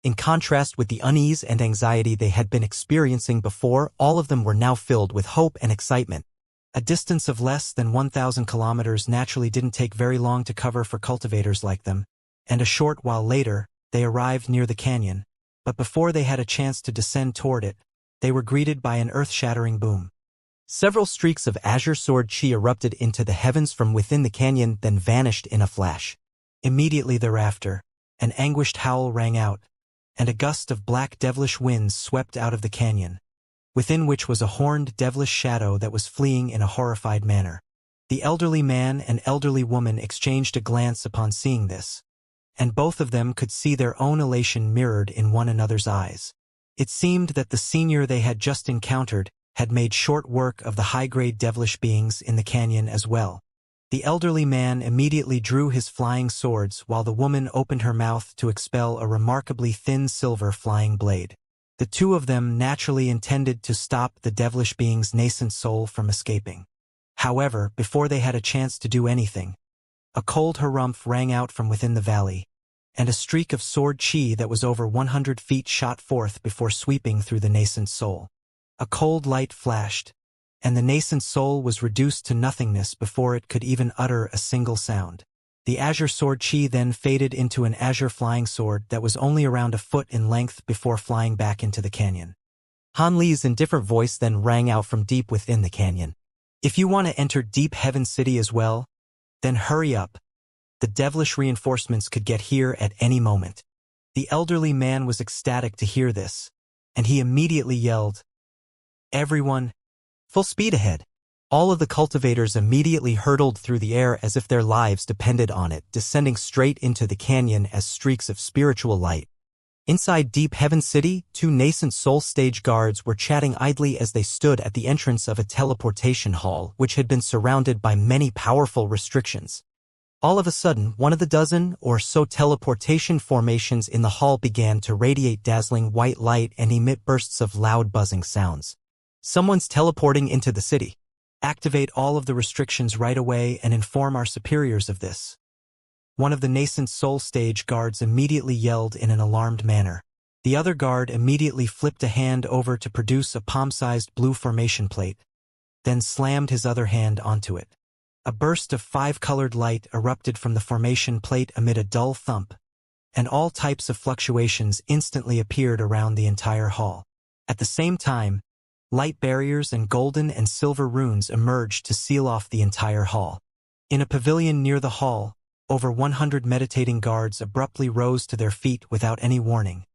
In contrast with the unease and anxiety they had been experiencing before, all of them were now filled with hope and excitement. A distance of less than 1,000 kilometers naturally didn't take very long to cover for cultivators like them, and a short while later, they arrived near the canyon. But before they had a chance to descend toward it, they were greeted by an earth-shattering boom. Several streaks of azure sword chi erupted into the heavens from within the canyon, then vanished in a flash. Immediately thereafter, an anguished howl rang out, and a gust of black devilish winds swept out of the canyon, within which was a horned devilish shadow that was fleeing in a horrified manner. The elderly man and elderly woman exchanged a glance upon seeing this, and both of them could see their own elation mirrored in one another's eyes. It seemed that the senior they had just encountered had made short work of the high-grade devilish beings in the canyon as well. The elderly man immediately drew his flying swords while the woman opened her mouth to expel a remarkably thin silver flying blade. The two of them naturally intended to stop the devilish being's nascent soul from escaping. However, before they had a chance to do anything, a cold harumph rang out from within the valley, and a streak of sword chi that was over 100 feet shot forth before sweeping through the nascent soul. A cold light flashed, and the nascent soul was reduced to nothingness before it could even utter a single sound. The azure sword chi then faded into an azure flying sword that was only around a foot in length before flying back into the canyon. Han Li's indifferent voice then rang out from deep within the canyon. If you want to enter Deep Heaven City as well, then hurry up. The devilish reinforcements could get here at any moment. The elderly man was ecstatic to hear this, and he immediately yelled, "Everyone, full speed ahead." All of the cultivators immediately hurtled through the air as if their lives depended on it, descending straight into the canyon as streaks of spiritual light. Inside Deep Heaven City, two nascent soul stage guards were chatting idly as they stood at the entrance of a teleportation hall, which had been surrounded by many powerful restrictions. All of a sudden, one of the dozen or so teleportation formations in the hall began to radiate dazzling white light and emit bursts of loud buzzing sounds. Someone's teleporting into the city. Activate all of the restrictions right away and inform our superiors of this. One of the nascent soul stage guards immediately yelled in an alarmed manner. The other guard immediately flipped a hand over to produce a palm-sized blue formation plate, then slammed his other hand onto it. A burst of five-colored light erupted from the formation plate amid a dull thump, and all types of fluctuations instantly appeared around the entire hall. At the same time, light barriers and golden and silver runes emerged to seal off the entire hall. In a pavilion near the hall, over 100 meditating guards abruptly rose to their feet without any warning,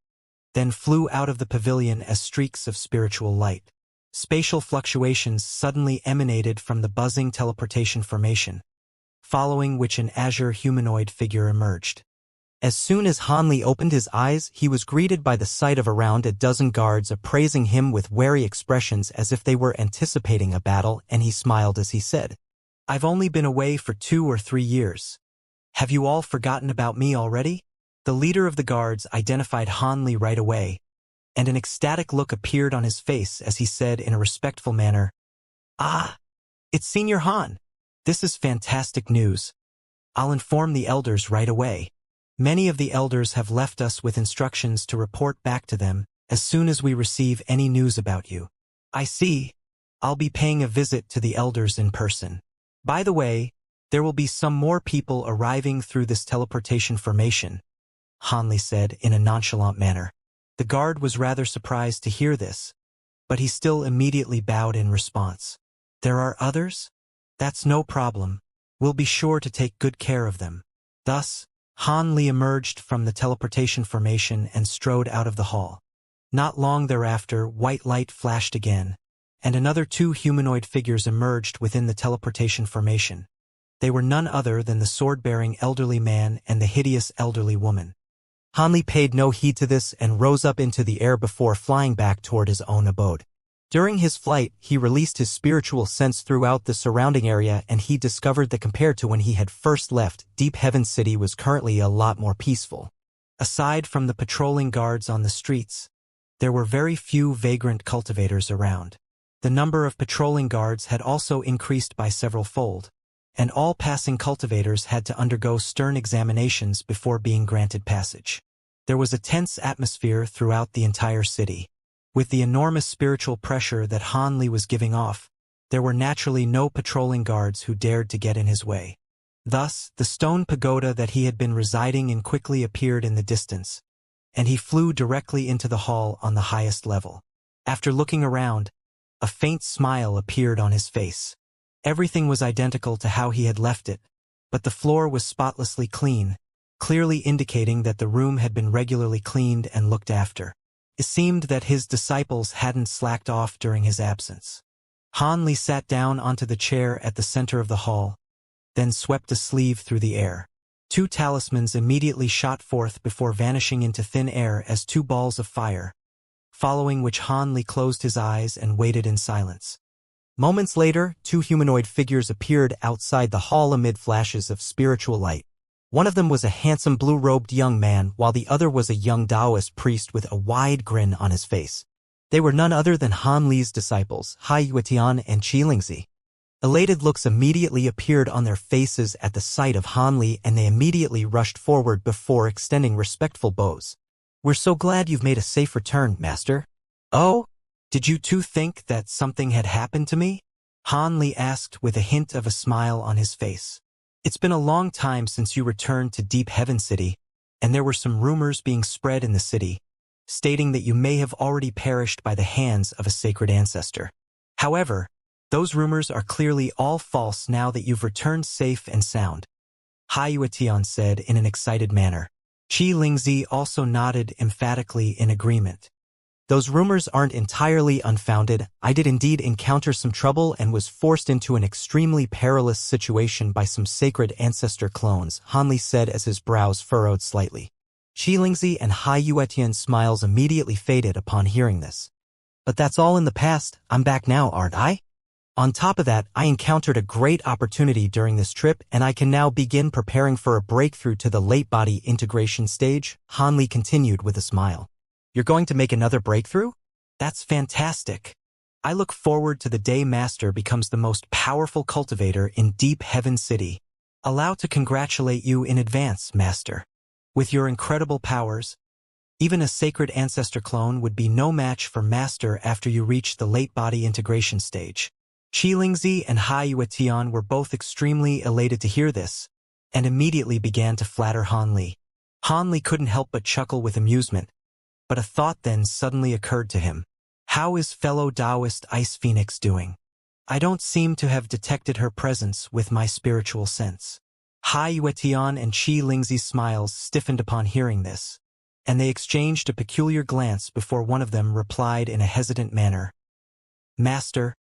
then flew out of the pavilion as streaks of spiritual light. Spatial fluctuations suddenly emanated from the buzzing teleportation formation, following which an azure humanoid figure emerged. As soon as Han Li opened his eyes, he was greeted by the sight of around a dozen guards appraising him with wary expressions as if they were anticipating a battle, and he smiled as he said, "I've only been away for 2 or 3 years. Have you all forgotten about me already?" The leader of the guards identified Han Li right away, and an ecstatic look appeared on his face as he said in a respectful manner, "Ah, it's Senior Han. This is fantastic news. I'll inform the elders right away. Many of the elders have left us with instructions to report back to them as soon as we receive any news about you." "I see. I'll be paying a visit to the elders in person. By the way, there will be some more people arriving through this teleportation formation," Han Li said in a nonchalant manner. The guard was rather surprised to hear this, but he still immediately bowed in response. "There are others? That's no problem. We'll be sure to take good care of them." Thus, Han Li emerged from the teleportation formation and strode out of the hall. Not long thereafter, white light flashed again, and another 2 humanoid figures emerged within the teleportation formation. They were none other than the sword-bearing elderly man and the hideous elderly woman. Han Li paid no heed to this and rose up into the air before flying back toward his own abode. During his flight, he released his spiritual sense throughout the surrounding area, and he discovered that compared to when he had first left, Deep Heaven City was currently a lot more peaceful. Aside from the patrolling guards on the streets, there were very few vagrant cultivators around. The number of patrolling guards had also increased by several fold, and all passing cultivators had to undergo stern examinations before being granted passage. There was a tense atmosphere throughout the entire city. With the enormous spiritual pressure that Han Li was giving off, there were naturally no patrolling guards who dared to get in his way. Thus, the stone pagoda that he had been residing in quickly appeared in the distance, and he flew directly into the hall on the highest level. After looking around, a faint smile appeared on his face. Everything was identical to how he had left it, but the floor was spotlessly clean, clearly indicating that the room had been regularly cleaned and looked after. It seemed that his disciples hadn't slacked off during his absence. Han Li sat down onto the chair at the center of the hall, then swept a sleeve through the air. 2 talismans immediately shot forth before vanishing into thin air as 2 balls of fire, following which Han Li closed his eyes and waited in silence. Moments later, 2 humanoid figures appeared outside the hall amid flashes of spiritual light. One of them was a handsome blue-robed young man, while the other was a young Taoist priest with a wide grin on his face. They were none other than Han Li's disciples, Hai Yuetian and Qi Lingzi. Elated looks immediately appeared on their faces at the sight of Han Li, and they immediately rushed forward before extending respectful bows. "We're so glad you've made a safe return, Master." "Oh? Did you two think that something had happened to me?" Han Li asked with a hint of a smile on his face. "It's been a long time since you returned to Deep Heaven City, and there were some rumors being spread in the city, stating that you may have already perished by the hands of a sacred ancestor. However, those rumors are clearly all false now that you've returned safe and sound," Hai Yuetian said in an excited manner. Qi Lingzi also nodded emphatically in agreement. "Those rumors aren't entirely unfounded. I did indeed encounter some trouble and was forced into an extremely perilous situation by some sacred ancestor clones," Han Li said as his brows furrowed slightly. Qi Lingzi and Hai Yuetian's smiles immediately faded upon hearing this. "But that's all in the past. I'm back now, aren't I? On top of that, I encountered a great opportunity during this trip, and I can now begin preparing for a breakthrough to the late body integration stage," Han Li continued with a smile. "You're going to make another breakthrough? That's fantastic. I look forward to the day Master becomes the most powerful cultivator in Deep Heaven City. Allow to congratulate you in advance, Master. With your incredible powers, even a sacred ancestor clone would be no match for Master after you reach the late body integration stage." Qi Lingzi and Hai Yuetian were both extremely elated to hear this, and immediately began to flatter Han Li. Han Li couldn't help but chuckle with amusement, but a thought then suddenly occurred to him. How is fellow Taoist Ice Phoenix doing? I don't seem to have detected her presence with my spiritual sense. Hai Yuetian and Qi Lingzi's smiles stiffened upon hearing this, and they exchanged a peculiar glance before one of them replied in a hesitant manner. "Master,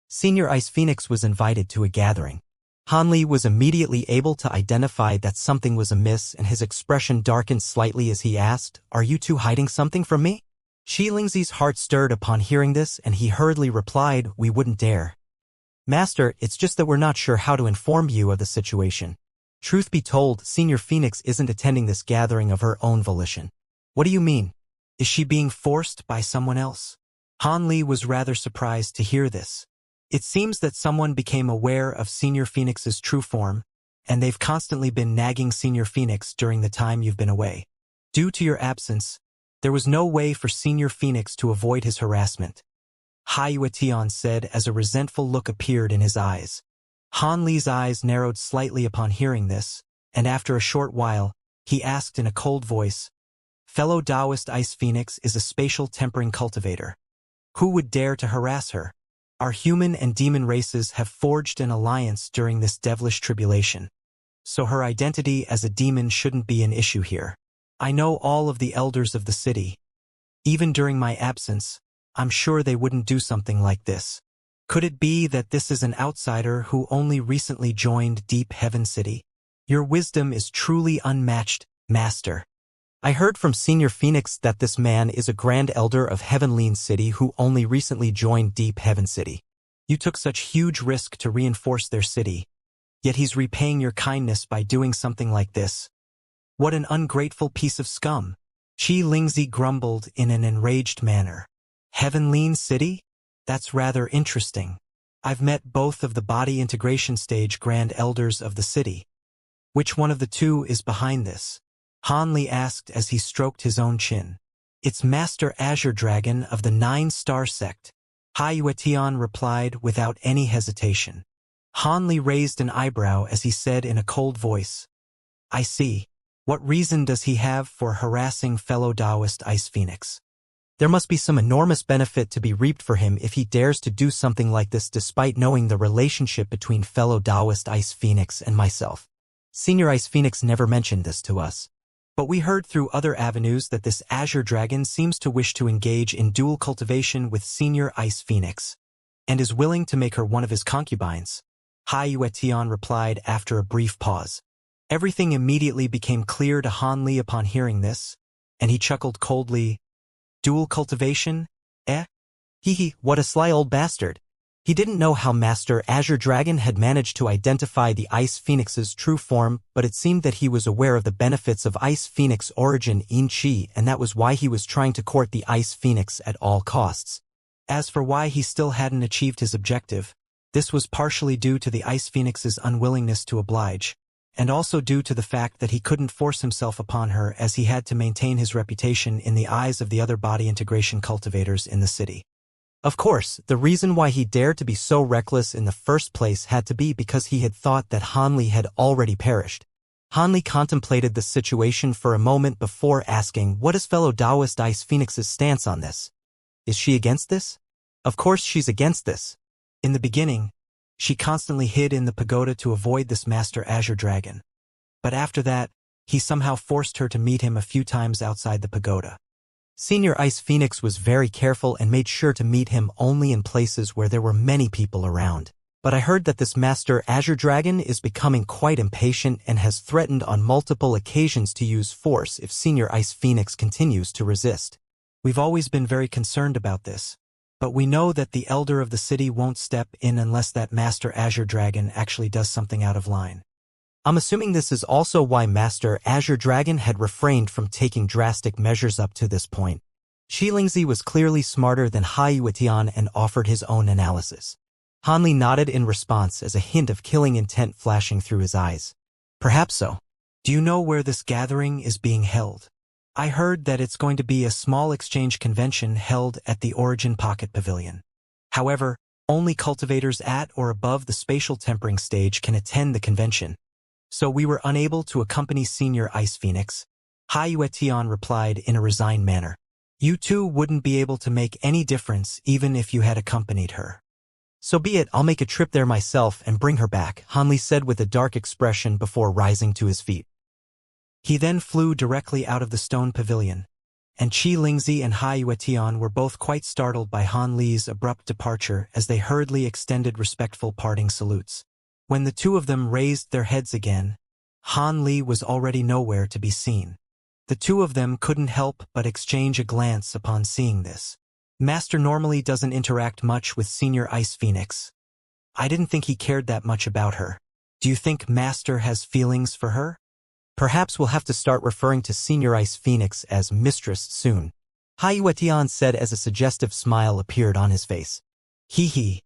Senior Ice Phoenix was invited to a gathering." Han Li was immediately able to identify that something was amiss, and his expression darkened slightly as he asked, "Are you two hiding something from me?" Qi Lingzi's heart stirred upon hearing this, and he hurriedly replied, "We wouldn't dare. Master, it's just that we're not sure how to inform you of the situation. Truth be told, Senior Phoenix isn't attending this gathering of her own volition." "What do you mean? Is she being forced by someone else?" Han Li was rather surprised to hear this. It seems that someone became aware of Senior Phoenix's true form, and they've constantly been nagging Senior Phoenix during the time you've been away. Due to your absence, there was no way for Senior Phoenix to avoid his harassment, Hai Yuetian said as a resentful look appeared in his eyes. Han Li's eyes narrowed slightly upon hearing this, and after a short while, he asked in a cold voice, "Fellow Taoist Ice Phoenix is a spatial tempering cultivator. Who would dare to harass her? Our human and demon races have forged an alliance during this devilish tribulation, so her identity as a demon shouldn't be an issue here. I know all of the elders of the city. Even during my absence, I'm sure they wouldn't do something like this. Could it be that this is an outsider who only recently joined Deep Heaven City? Your wisdom is truly unmatched, Master. I heard from Senior Phoenix that this man is a Grand Elder of Heavenleen City who only recently joined Deep Heaven City. You took such huge risk to reinforce their city, yet he's repaying your kindness by doing something like this. What an ungrateful piece of scum." Qi Lingzi grumbled in an enraged manner. "Heavenleen City? That's rather interesting. I've met both of the body integration stage Grand Elders of the city. Which one of the two is behind this?" Han Li asked as he stroked his own chin. It's Master Azure Dragon of the 9-Star Sect. Hai Tian replied without any hesitation. Han Li raised an eyebrow as he said in a cold voice, I see. What reason does he have for harassing fellow Taoist Ice Phoenix? There must be some enormous benefit to be reaped for him if he dares to do something like this despite knowing the relationship between fellow Taoist Ice Phoenix and myself. Senior Ice Phoenix never mentioned this to us. But we heard through other avenues that this Azure Dragon seems to wish to engage in dual cultivation with Senior Ice Phoenix, and is willing to make her one of his concubines. Hai Tian replied after a brief pause. Everything immediately became clear to Han Li upon hearing this, and he chuckled coldly. Dual cultivation? Eh? Hee, what a sly old bastard. He didn't know how Master Azure Dragon had managed to identify the Ice Phoenix's true form, but it seemed that he was aware of the benefits of Ice Phoenix origin in Qi, and that was why he was trying to court the Ice Phoenix at all costs. As for why he still hadn't achieved his objective, this was partially due to the Ice Phoenix's unwillingness to oblige, and also due to the fact that he couldn't force himself upon her as he had to maintain his reputation in the eyes of the other body integration cultivators in the city. Of course, the reason why he dared to be so reckless in the first place had to be because he had thought that Han Li had already perished. Han Li contemplated the situation for a moment before asking, what is fellow Taoist Ice Phoenix's stance on this? Is she against this? Of course she's against this. In the beginning, she constantly hid in the pagoda to avoid this Master Azure Dragon. But after that, he somehow forced her to meet him a few times outside the pagoda. Senior Ice Phoenix was very careful and made sure to meet him only in places where there were many people around. But I heard that this Master Azure Dragon is becoming quite impatient and has threatened on multiple occasions to use force if Senior Ice Phoenix continues to resist. We've always been very concerned about this, but we know that the Elder of the city won't step in unless that Master Azure Dragon actually does something out of line. I'm assuming this is also why Master Azure Dragon had refrained from taking drastic measures up to this point. Xianxia was clearly smarter than Hai Tian and offered his own analysis. Han Li nodded in response as a hint of killing intent flashing through his eyes. Perhaps so. Do you know where this gathering is being held? I heard that it's going to be a small exchange convention held at the Origin Pocket Pavilion. However, only cultivators at or above the spatial tempering stage can attend the convention. So we were unable to accompany Senior Ice Phoenix. Hai Tian replied in a resigned manner. You two wouldn't be able to make any difference even if you had accompanied her. So be it, I'll make a trip there myself and bring her back, Han Li said with a dark expression before rising to his feet. He then flew directly out of the stone pavilion, and Xianxia and Hai Tian were both quite startled by Han Li's abrupt departure as they hurriedly extended respectful parting salutes. When the two of them raised their heads again, Han Li was already nowhere to be seen. The two of them couldn't help but exchange a glance upon seeing this. Master normally doesn't interact much with Senior Ice Phoenix. I didn't think he cared that much about her. Do you think Master has feelings for her? Perhaps we'll have to start referring to Senior Ice Phoenix as Mistress soon. Hai Tian said as a suggestive smile appeared on his face. Hee.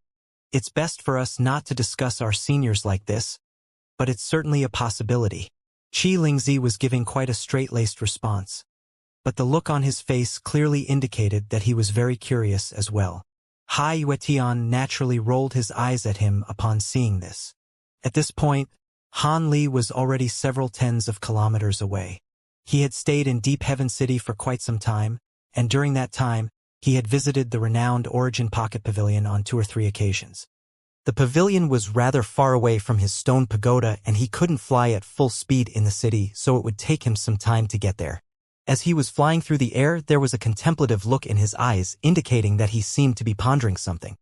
It's best for us not to discuss our seniors like this, but it's certainly a possibility. Xianxia was giving quite a straight-laced response, but the look on his face clearly indicated that he was very curious as well. Hai Tian naturally rolled his eyes at him upon seeing this. At this point, Han Li was already several tens of kilometers away. He had stayed in Deep Heaven City for quite some time, and during that time, he had visited the renowned Origin Pocket Pavilion on 2 or 3 occasions. The pavilion was rather far away from his stone pagoda and he couldn't fly at full speed in the city, so it would take him some time to get there. As he was flying through the air, there was a contemplative look in his eyes, indicating that he seemed to be pondering something.